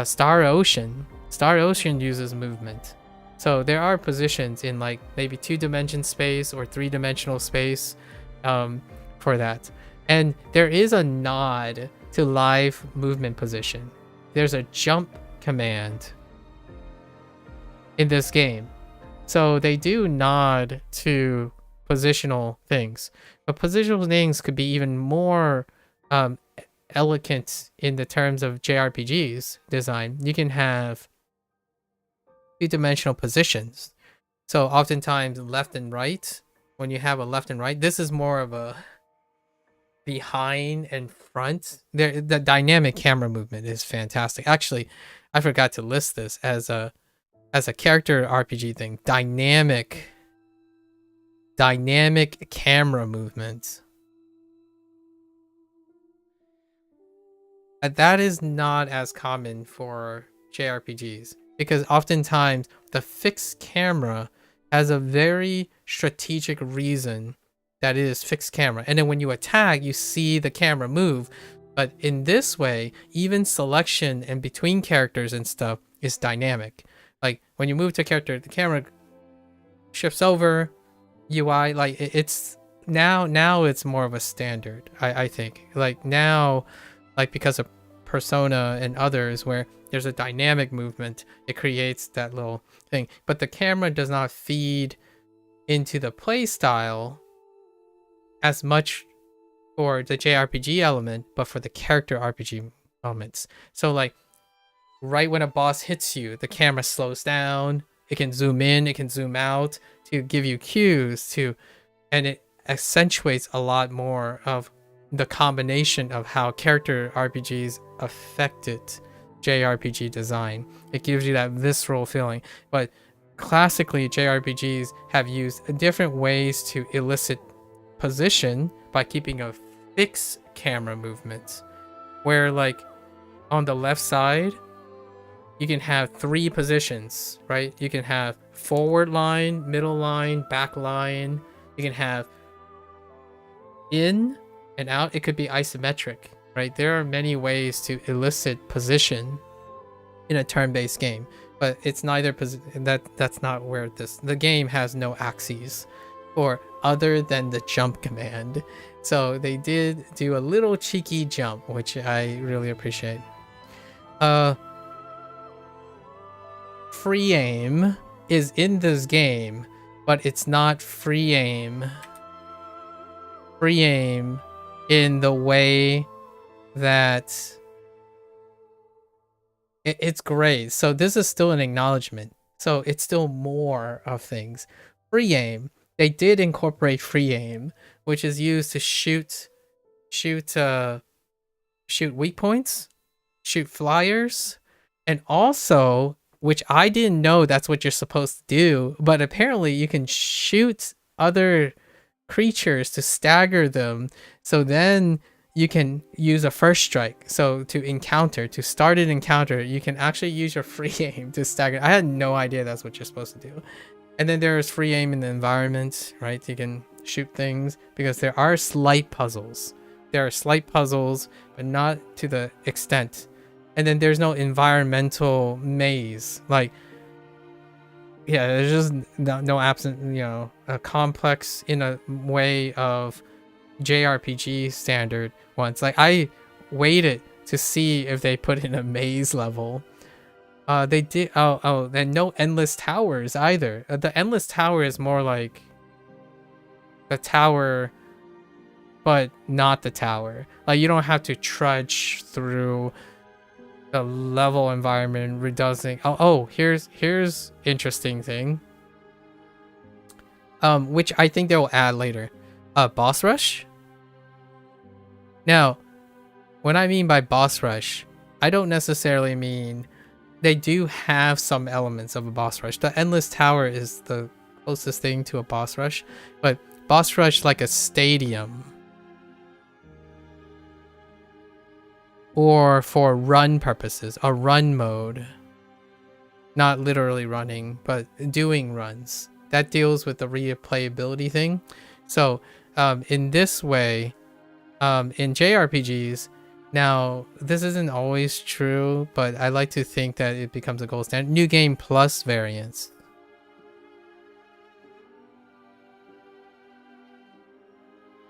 S5: Star Ocean uses movement. So there are positions in like maybe 2-dimension space or 3-dimensional space for that. And there is a nod to live movement position. There's a jump command in this game So they do nod to positional things, but positional things could be even more elegant in the terms of JRPGs design. You can have two-dimensional positions. So oftentimes left and right, when you have a left and right, this is more of a behind and front. The dynamic camera movement is fantastic. Actually, I forgot to list this as a character RPG thing. Dynamic camera movement. That is not as common for JRPGs, because oftentimes the fixed camera has a very strategic reason that it is fixed camera, and then when you attack you see the camera move. But in this way, even selection and between characters and stuff is dynamic. Like when you move to a character, the camera shifts over. UI, like it's now it's more of a standard, I think. Like now, like because of Persona and others where there's a dynamic movement, it creates that little thing. But the camera does not feed into the play style as much for the JRPG element, but for the character RPG elements. So like right when a boss hits you, the camera slows down, it can zoom in, it can zoom out to give you cues to, and it accentuates a lot more of the combination of how character RPGs affected JRPG design. It gives you that visceral feeling. But classically, JRPGs have used different ways to elicit position by keeping a fixed camera movement, where like on the left side you can have 3 positions, right? You can have forward line, middle line, back line. You can have in and out. It could be isometric, right? There are many ways to elicit position in a turn-based game, but it's neither that's not where the game has no axes or other than the jump command. So they did do a little cheeky jump, which I really appreciate. Free aim is in this game, but it's not free aim in the way that it's great. So this is still an acknowledgement, so it's still more of things. Free aim, they did incorporate free aim, which is used to shoot weak points, shoot flyers, and also, which I didn't know that's what you're supposed to do, but apparently you can shoot other creatures to stagger them, so then you can use a first strike. So to start an encounter, you can actually use your free aim to stagger. I had no idea that's what you're supposed to do. And then there is free aim in the environment, right? You can shoot things because there are slight puzzles. But not to the extent. And then there's no environmental maze. Like, yeah, there's just no absent, a complex in a way of JRPG standard ones. Like, I waited to see if they put in a maze level. They did. And no endless towers either. The endless tower is more like the tower, but not the tower. Like, you don't have to trudge through the level environment reducing. Here's interesting thing. Which I think they'll add later. Boss rush. Now, when I mean by boss rush, I don't necessarily mean they do have some elements of a boss rush. The endless tower is the closest thing to a boss rush, but boss rush like a stadium, or for run purposes, a run mode, not literally running, but doing runs. That deals with the replayability thing. So in this way, in JRPGs, now this isn't always true, but I like to think that it becomes a gold standard. New Game Plus variants.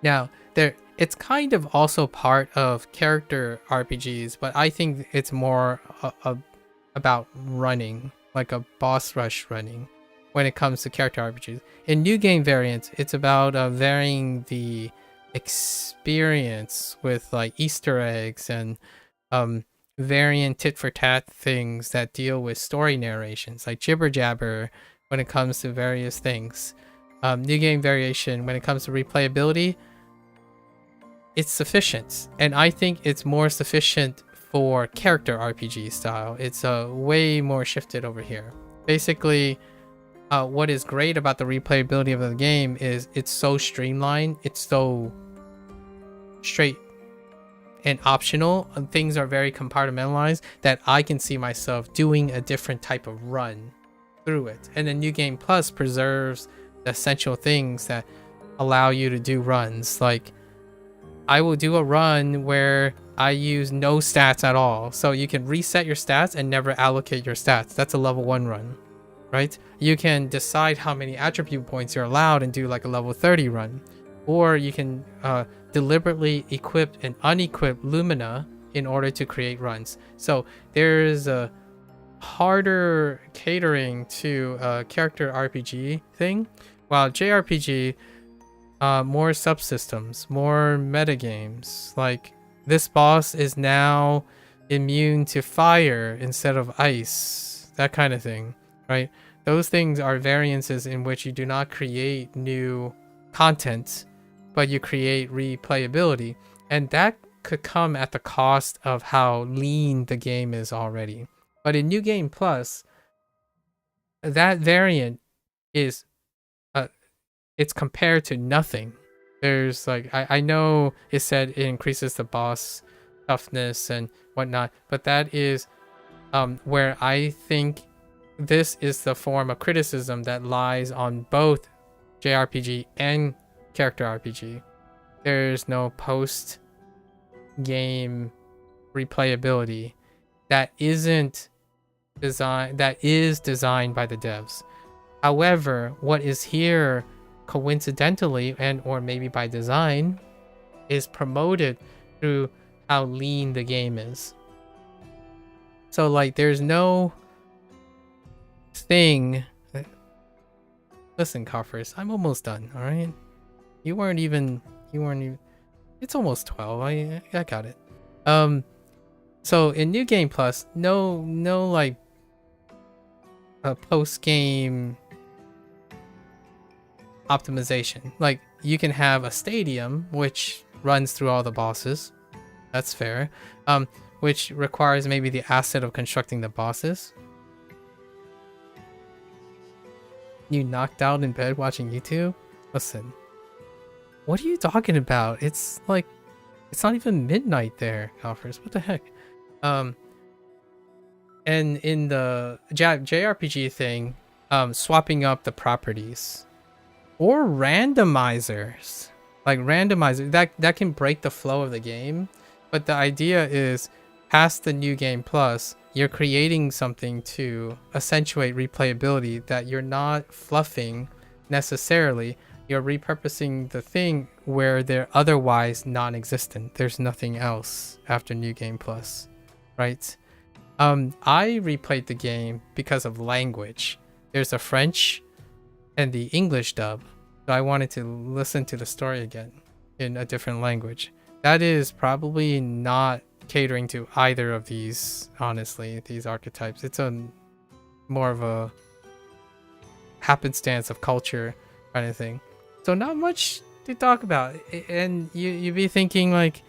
S5: Now, it's kind of also part of character RPGs, but I think it's more about running, like a boss rush running. when it comes to character RPGs. In new game variants, it's about varying the experience with like Easter eggs and variant tit for tat things that deal with story narrations, like jibber jabber when it comes to various things. New game variation when it comes to replayability, it's sufficient, and I think it's more sufficient for character RPG style. It's way more shifted over here. Basically, what is great about the replayability of the game is it's so streamlined, it's so straight and optional, and things are very compartmentalized that I can see myself doing a different type of run through it. And then New Game Plus preserves the essential things that allow you to do runs. Like, I will do a run where I use no stats at all. So you can reset your stats and never allocate your stats. That's a level 1 run, right? You can decide how many attribute points you're allowed and do like a level 30 run. Or you can deliberately equip and unequip Lumina in order to create runs. So there's a harder catering to a character RPG thing, while JRPG, more subsystems, more metagames. Like, this boss is now immune to fire instead of ice, that kind of thing, right? Those things are variances in which you do not create new content, but you create replayability, and that could come at the cost of how lean the game is already. But in New Game Plus, that variant is it's compared to nothing. There's like, I know it said it increases the boss toughness and whatnot, but that is where I think this is the form of criticism that lies on both JRPG and character RPG. There's no post game replayability that isn't designed, that is designed by the devs. However, what is here coincidentally, and or maybe by design, is promoted through how lean the game is. So like, there's no thing. Listen, Coffers, I'm almost done. All right, you weren't even. It's almost 12. I got it. So in New Game Plus, no like a post game optimization. Like, you can have a stadium which runs through all the bosses. That's fair. Which requires maybe the asset of constructing the bosses. You knocked out in bed watching YouTube? Listen, what are you talking about? It's like, it's not even midnight there, Alfred. What the heck? And in the JRPG thing, swapping up the properties or randomizers, like randomizer that can break the flow of the game. But the idea is, past the New Game Plus, you're creating something to accentuate replayability that you're not fluffing necessarily. You're repurposing the thing where they're otherwise non-existent. There's nothing else after New Game Plus, right? I replayed the game because of language. There's a French and the English dub, so I wanted to listen to the story again in a different language. That is probably not catering to either of these, honestly, these archetypes. It's a more of a happenstance of culture kind of thing. So not much to talk about. And you'd be thinking like,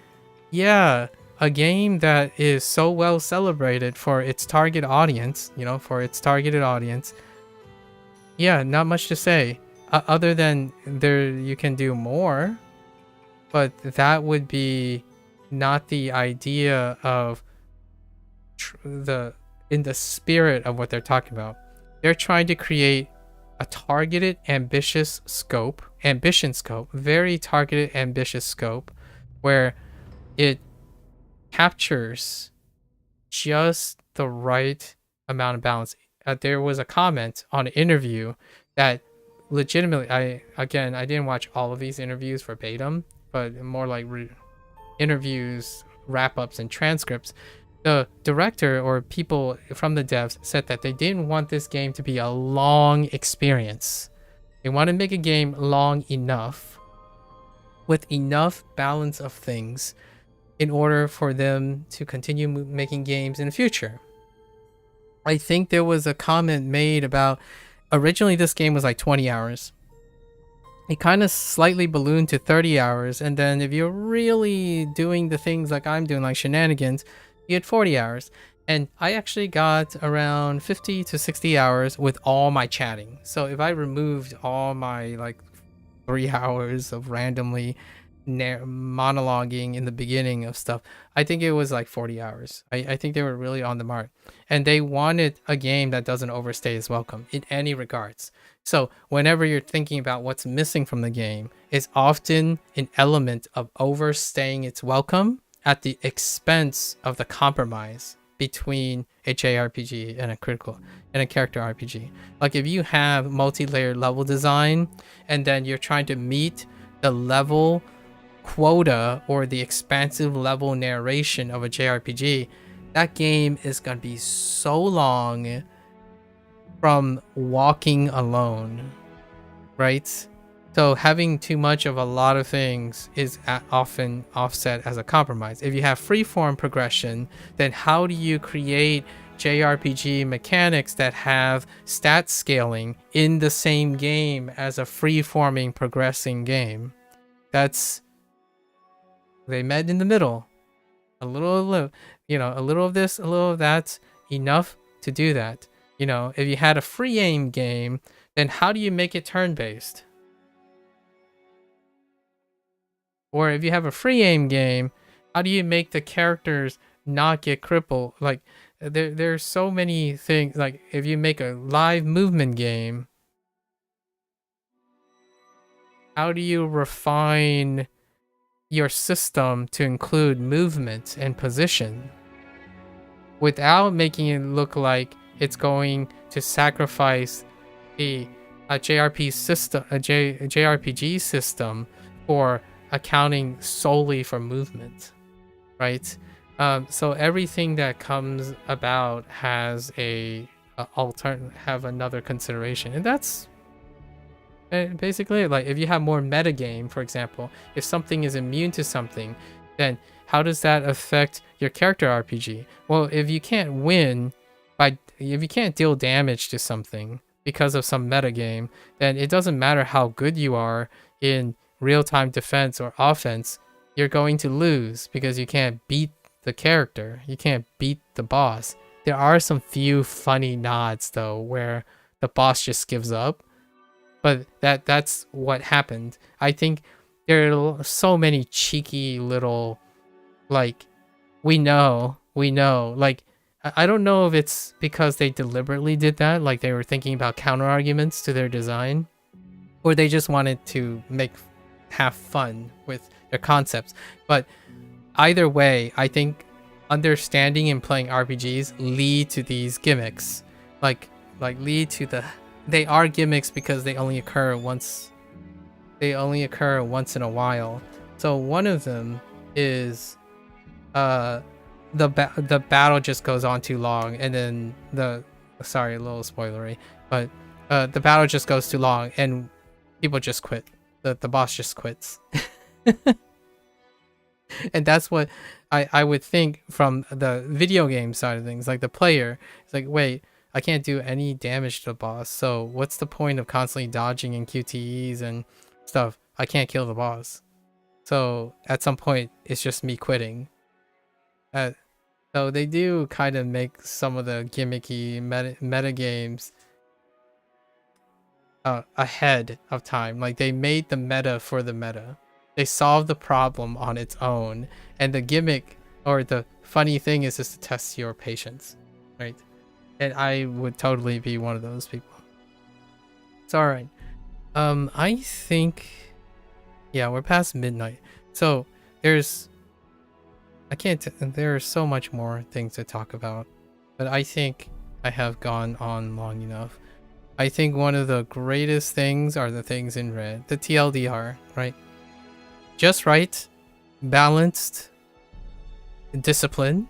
S5: yeah, a game that is so well celebrated for its target audience, for its targeted audience. Yeah, not much to say. Other than you can do more. But that would be not the idea of in the spirit of what they're talking about. They're trying to create a targeted, ambition scope, very targeted, ambitious scope, where it captures just the right amount of balance. There was a comment on an interview that legitimately, I didn't watch all of these interviews verbatim, but more like interviews, wrap-ups, and transcripts. the director or people from the devs said that they didn't want this game to be a long experience. They want to make a game long enough with enough balance of things in order for them to continue making games in the future. I think there was a comment made about originally this game was like 20 hours. It kind of slightly ballooned to 30 hours, and then if you're really doing the things like I'm doing, like shenanigans, you get 40 hours. And I actually got around 50 to 60 hours with all my chatting. So if I removed all my like 3 hours of randomly monologuing in the beginning of stuff, I think it was like 40 hours. I think they were really on the mark. And they wanted a game that doesn't overstay its welcome in any regards. So whenever you're thinking about what's missing from the game, it's often an element of overstaying its welcome at the expense of the compromise between a JRPG and a character RPG. Like if you have multi-layered level design and then you're trying to meet the level quota or the expansive level narration of a JRPG, that game is going to be so long from walking alone, right? So having too much of a lot of things is often offset as a compromise. If you have freeform progression, then how do you create JRPG mechanics that have stat scaling in the same game as a free-forming progressing game? They met in the middle. A little of this, a little of that, enough to do that. If you had a free aim game, then how do you make it turn-based? Or if you have a free aim game, how do you make the characters not get crippled? Like there's so many things. Like if you make a live movement game, how do you refine your system to include movement and position without making it look like it's going to sacrifice a JRPG system for accounting solely for movement, right? So everything that comes about has have another consideration, and that's basically like if you have more metagame, for example, if something is immune to something, then how does that affect your character RPG? Well, if you can't win if you can't deal damage to something because of some metagame, then it doesn't matter how good you are in real-time defense or offense, you're going to lose because you can't beat the character. You can't beat the boss. There are some few funny nods though where the boss just gives up, but that's what happened. I think there are so many cheeky little, like, we know, like, I don't know if it's because they deliberately did that, like they were thinking about counter arguments to their design, or they just wanted to have fun with their concepts. But either way, I think understanding and playing RPGs lead to these gimmicks, like lead to they are gimmicks because they only occur once in a while. So one of them is the battle just goes on too long, and then sorry, a little spoilery, but the battle just goes too long and people just quit. The boss just quits. And that's what I would think from the video game side of things. Like the player, it's like, wait, I can't do any damage to the boss, so what's the point of constantly dodging and QTEs and stuff? I can't kill the boss. So at some point, it's just me quitting. So they do kind of make some of the gimmicky meta games ahead of time. Like they made the meta for the meta. They solved the problem on its own, and the gimmick or the funny thing is just to test your patience, right? And I would totally be one of those people. It's all right. I think, yeah, we're past midnight, so there's so much more things to talk about, but I think I have gone on long enough. I think one of the greatest things are the things in red, the TLDR, right? Just right, balanced, discipline,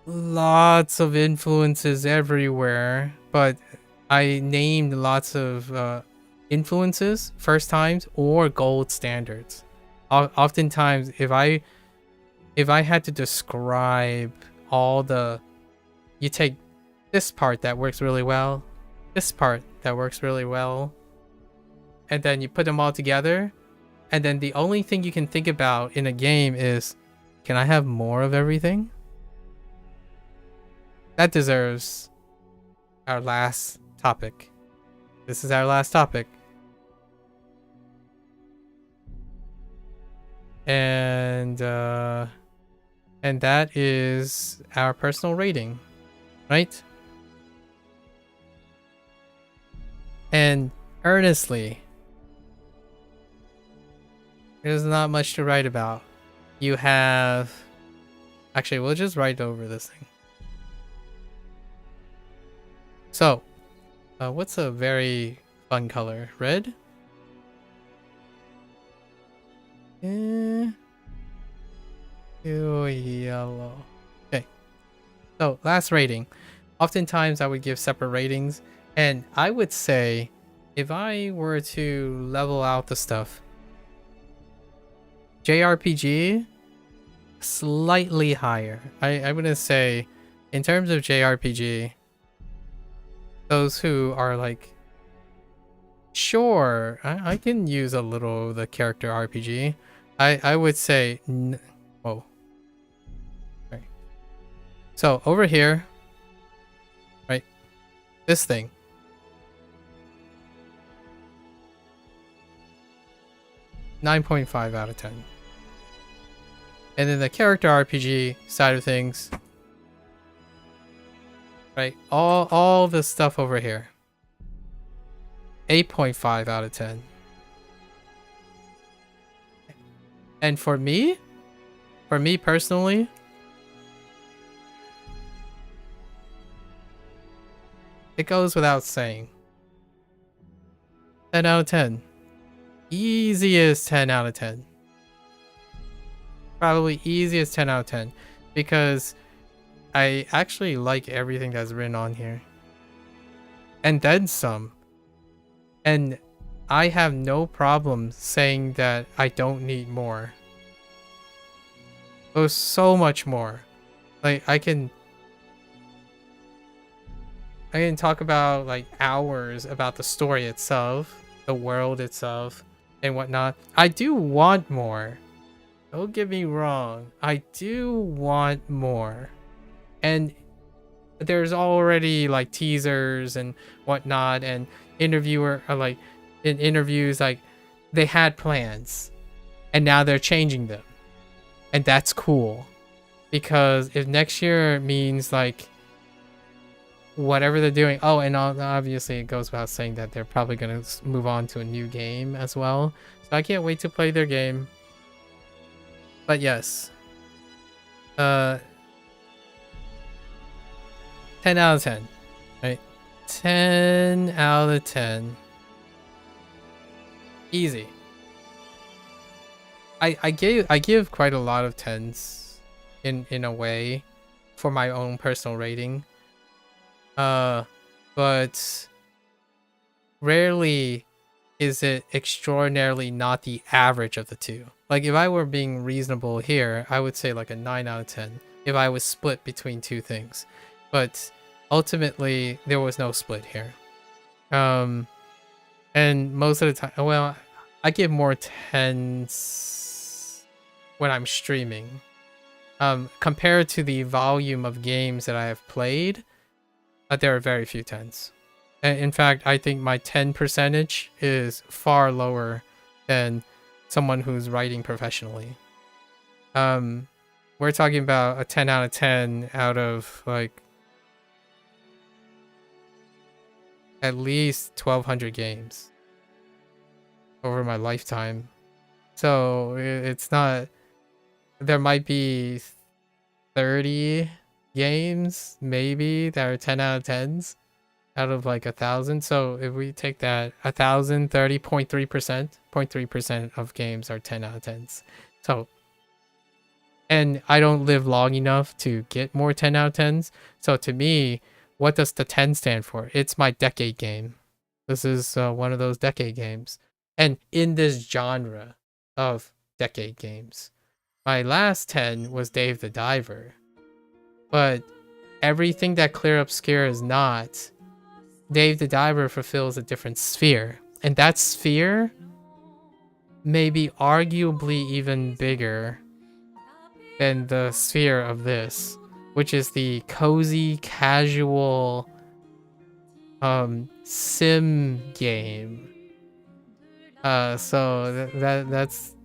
S5: lots of influences everywhere, but I named lots of influences, first times, or gold standards. Oftentimes, if I had to describe all the, you take this part that works really well, this part that works really well, and then you put them all together, and then the only thing you can think about in a game is, can I have more of everything? That deserves our last topic. This is our last topic. And that is our personal rating, right? And earnestly, there's not much to write about. You have, actually, we'll just write over this thing. So, what's a very fun color? Red? Yellow. Okay. So, last rating. Oftentimes, I would give separate ratings. And I would say, if I were to level out the stuff, JRPG, slightly higher. I'm going to say, in terms of JRPG, those who are like, sure, I can use a little of the character RPG. I would say, whoa. Right. So over here, right, this thing. .5 out of 10. And then the character RPG side of things, right? All the stuff over here. 8.5 out of 10. And for me personally, it goes without saying. 10 out of 10. Easiest 10 out of 10. Probably easiest 10 out of 10. Because I actually like everything that's written on here. And then some. And I have no problem saying that I don't need more. There's so much more. Like I can talk about like hours about the story itself, the world itself, and whatnot. I do want more. Don't get me wrong. I do want more. And there's already like teasers and whatnot, and in interviews, like they had plans and now they're changing them. And that's cool. Because if next year means like whatever they're doing, oh, and obviously it goes without saying that they're probably going to move on to a new game as well. So I can't wait to play their game. But yes. 10 out of 10. Right? 10 out of 10. Easy. I give quite a lot of 10s in a way for my own personal rating. But rarely is it extraordinarily not the average of the two. Like if I were being reasonable here, I would say like a 9 out of 10 if I was split between two things. But ultimately there was no split here. And most of the time, well, I give more 10s when I'm streaming. Compared to the volume of games that I have played, there are very few 10s. In fact, I think my 10 percentage is far lower than someone who's writing professionally. We're talking about a 10 out of 10 out of like at least 1,200 games over my lifetime. So it's not, there might be 30 games maybe that are 10 out of 10s out of like 1,000. So if we take that 1,000, 30.3% of games are 10 out of 10s. So And I don't live long enough to get more 10 out of 10s. So to me, what does the 10 stand for? It's my decade game. This is one of those decade games. And in this genre of decade games, my last 10 was Dave the Diver. But everything that Clair Obscur is not, Dave the Diver fulfills a different sphere. And that sphere may be arguably even bigger than the sphere of this, which is the cozy, casual sim game. So that's,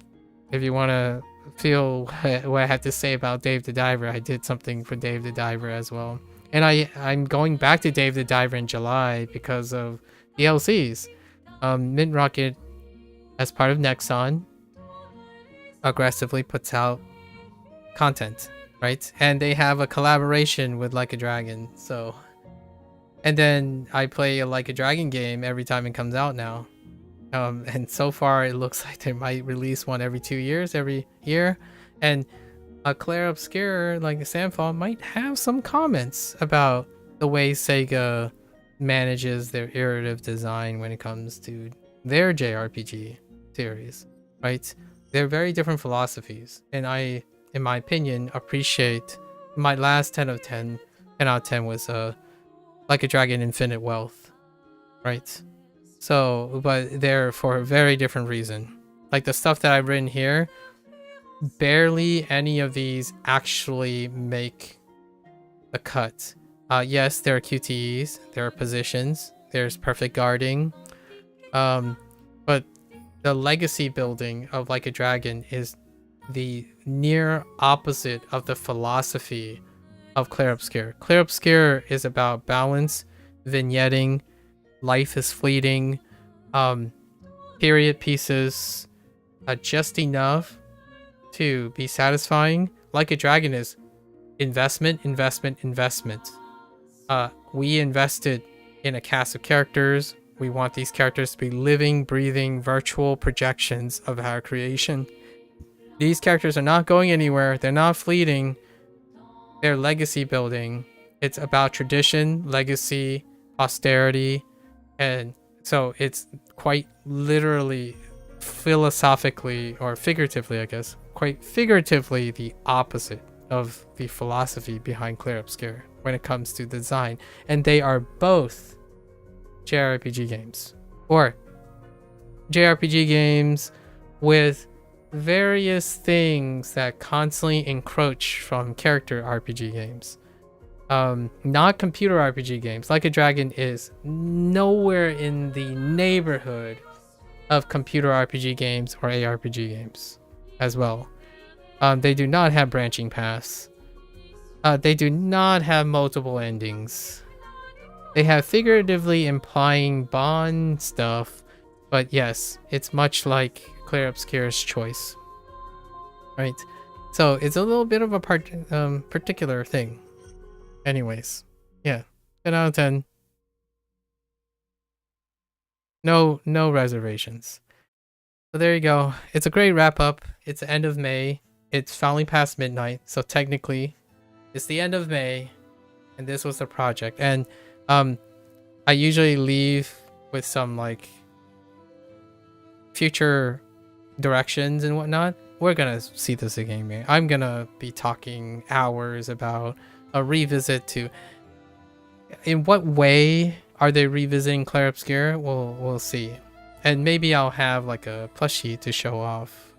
S5: if you want to feel what I have to say about Dave the Diver, I did something for Dave the Diver as well. And I'm going back to Dave the Diver in July because of DLCs. Mint Rocket, as part of Nexon, aggressively puts out content, right? And they have a collaboration with Like a Dragon. So, and then I play a Like a Dragon game every time it comes out now. And so far it looks like they might release one every 2 years, every year. And a Clair Obscur, like a Sandfall, might have some comments about the way Sega manages their iterative design when it comes to their JRPG series, right? They're very different philosophies. And I, in my opinion, appreciate my last 10 out of 10 was Like a Dragon Infinite Wealth, right? So, but they're for a very different reason. Like the stuff that I've written here, barely any of these actually make the cut. Yes, there are QTEs, there are positions, there's perfect guarding, but the legacy building of Like a Dragon is the near opposite of the philosophy of Clair Obscur. Clair Obscur is about balance, vignetting, life is fleeting, period pieces, just enough to be satisfying. Like a Dragon is investment, investment, investment. We invested in a cast of characters. We want these characters to be living, breathing, virtual projections of our creation. These characters are not going anywhere. They're not fleeting. They're legacy building. It's about tradition, legacy, posterity. And so it's quite literally, philosophically, or figuratively, I guess, quite figuratively the opposite of the philosophy behind Clair Obscur when it comes to design. And they are both JRPG games, or JRPG games with various things that constantly encroach from character RPG games. Not computer RPG games. Like a Dragon is nowhere in the neighborhood of computer RPG games or ARPG games as well. They do not have branching paths. They do not have multiple endings. They have figuratively implying bond stuff, but yes, it's much like Clair Obscur's choice, right? So it's a little bit of a particular thing. Anyways, yeah, 10 out of 10. No reservations. So there you go. It's a great wrap up. It's the end of May. It's finally past midnight, so technically it's the end of May, and this was the project. And I usually leave with some like future directions and whatnot. We're gonna see this again, man. I'm gonna be talking hours about a revisit to, in what way are they revisiting Clair Obscur? We'll see. And maybe I'll have like a plushie to show off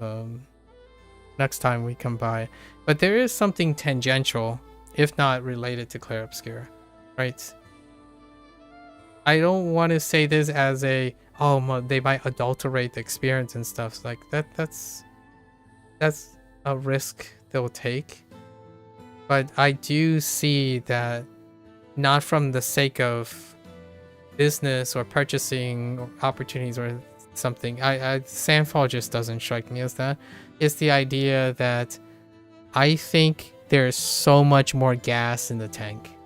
S5: next time we come by. But there is something tangential, if not related to Clair Obscur, right? I don't want to say this as a, oh, they might adulterate the experience and stuff like that. That's a risk they'll take. But I do see that not from the sake of business or purchasing opportunities or something. Sandfall just doesn't strike me as that. It's the idea that I think there's so much more gas in the tank.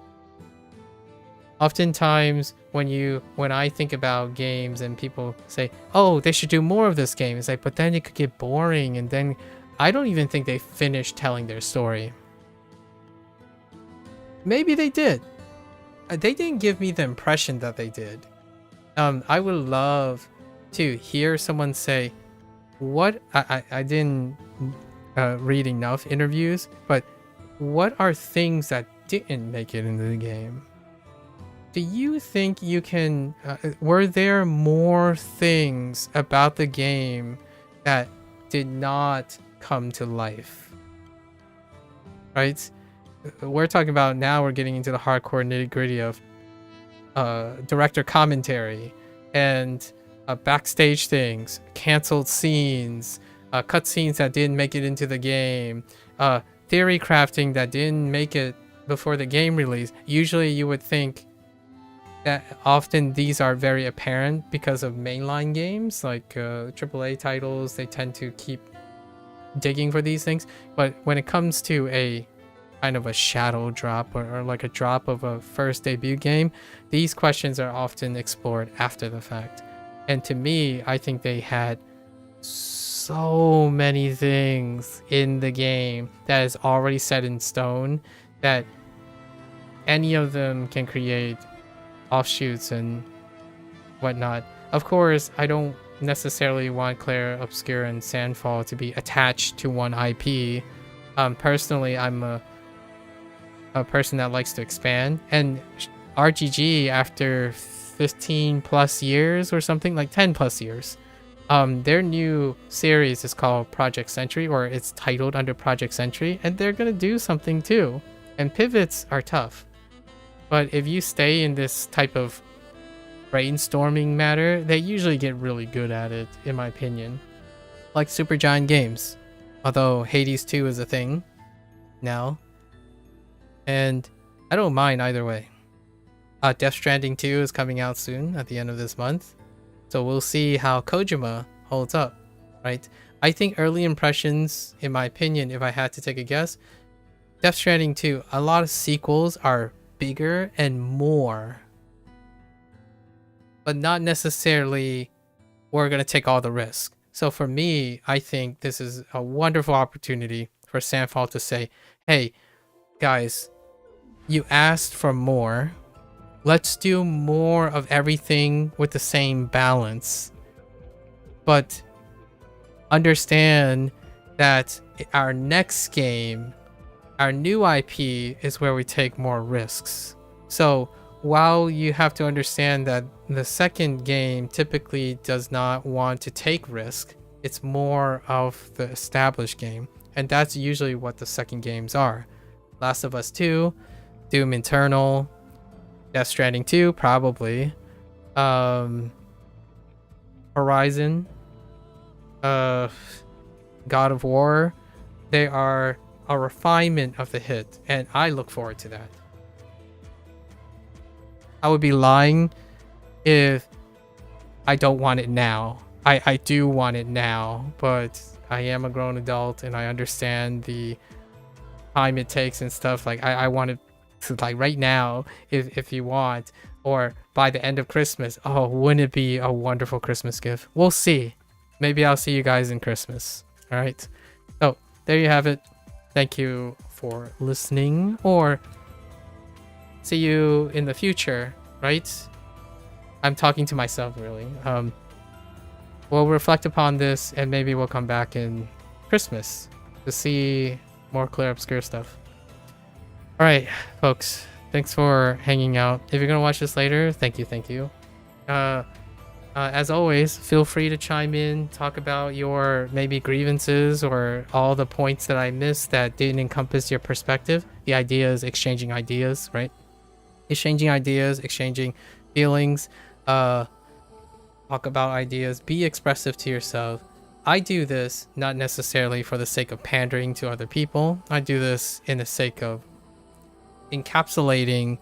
S5: Oftentimes when I think about games and people say, oh, they should do more of this game, it's like, but then it could get boring, and then I don't even think they finished telling their story. Maybe they did. They didn't give me the impression that they did. I would love to hear someone say, what I didn't read enough interviews, but what are things that didn't make it into the game? Do you think you can were there more things about the game that did not come to life? Right? We're talking about now, we're getting into the hardcore nitty-gritty of director commentary and backstage things, canceled scenes, cutscenes that didn't make it into the game, theory crafting that didn't make it before the game release. Usually you would think that often these are very apparent because of mainline games like AAA titles. They tend to keep digging for these things, but when it comes to a kind of a shadow drop or like a drop of a first debut game, these questions are often explored after the fact. And to me, I think they had so many things in the game that is already set in stone that any of them can create offshoots and whatnot. Of course, I don't necessarily want Clair Obscur and Sandfall to be attached to one IP. Personally, I'm a person that likes to expand, and RGG, after 15 plus years or something, like 10 plus years, their new series is called Project Century, or it's titled under Project Century, and they're gonna do something too. And pivots are tough, but if you stay in this type of brainstorming matter, they usually get really good at it, in my opinion. Like Supergiant Games, although Hades 2 is a thing now, and I don't mind either way. Death Stranding 2 is coming out soon at the end of this month, so we'll see how Kojima holds up, right? I think early impressions, in my opinion, if I had to take a guess, Death Stranding 2, a lot of sequels are bigger and more, but not necessarily we're going to take all the risk. So for me, I think this is a wonderful opportunity for Sandfall to say, hey, guys, you asked for more. Let's do more of everything with the same balance. But understand that our next game, our new IP, is where we take more risks. So while you have to understand that the second game typically does not want to take risk, it's more of the established game. And that's usually what the second games are. Last of Us 2, Doom Eternal, Death Stranding 2, probably. Horizon, God of War. They are a refinement of the hit, and I look forward to that. I would be lying if I don't want it now. I do want it now, but I am a grown adult and I understand the time it takes and stuff. Like I want it to, like, right now, if you want, or by the end of Christmas. Oh, wouldn't it be a wonderful Christmas gift? We'll see. Maybe I'll see you guys in Christmas. All right. So there you have it. Thank you for listening, or see you in the future, right? I'm talking to myself, really. We'll reflect upon this, and maybe we'll come back in Christmas to see more Clair Obscur stuff. All right, folks, thanks for hanging out. If you're gonna watch this later, thank you. As always, feel free to chime in, talk about your maybe grievances or all the points that I missed that didn't encompass your perspective. The idea is exchanging ideas, right? Exchanging ideas, exchanging feelings, talk about ideas, be expressive to yourself. I do this not necessarily for the sake of pandering to other people. I do this in the sake of encapsulating,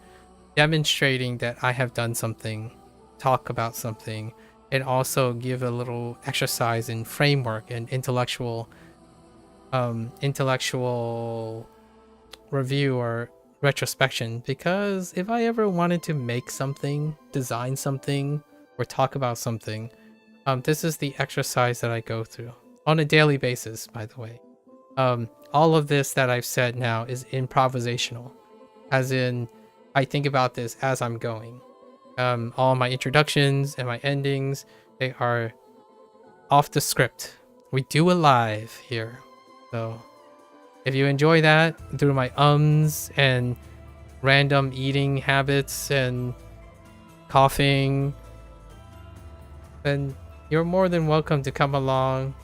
S5: demonstrating that I have done something, talk about something, and also give a little exercise in framework and intellectual review or retrospection. Because if I ever wanted to make something, design something, or talk about something, this is the exercise that I go through on a daily basis, by the way. All of this that I've said now is improvisational, as in I think about this as I'm going. All my introductions and my endings, they are off the script. We do it live here. So if you enjoy that through my ums and random eating habits and coughing, then you're more than welcome to come along,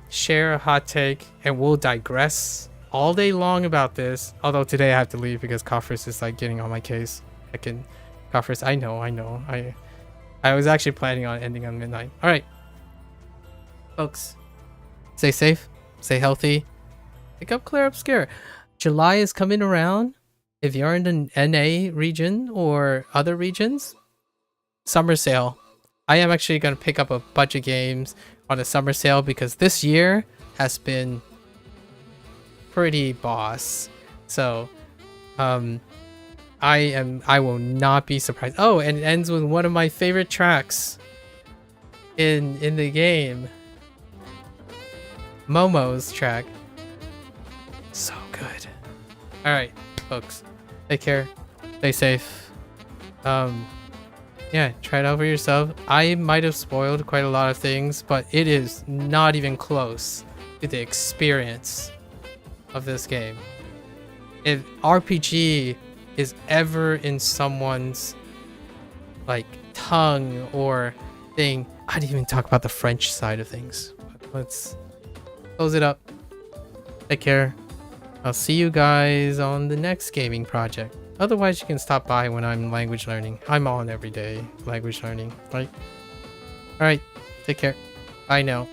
S5: share a hot take, and we'll digress all day long about this. Although today I have to leave because Coffers is like getting on my case. Coffers, I know. I was actually planning on ending on midnight. All right, folks, stay safe, stay healthy. Pick up Clair Obscur. July is coming around. If you're in the NA region or other regions, summer sale. I am actually going to pick up a bunch of games on a summer sale because this year has been pretty boss. So I will not be surprised. Oh, and it ends with one of my favorite tracks in the game. Momo's track. So good. All right, folks. Take care. Stay safe. Yeah, try it out for yourself. I might have spoiled quite a lot of things, but it is not even close to the experience of this game. If RPG is ever in someone's like tongue or thing, I didn't even talk about the French side of things. But let's close it up. Take care. I'll see you guys on the next gaming project. Otherwise, you can stop by when I'm language learning. I'm on every day language learning, right? Alright, take care. Bye now.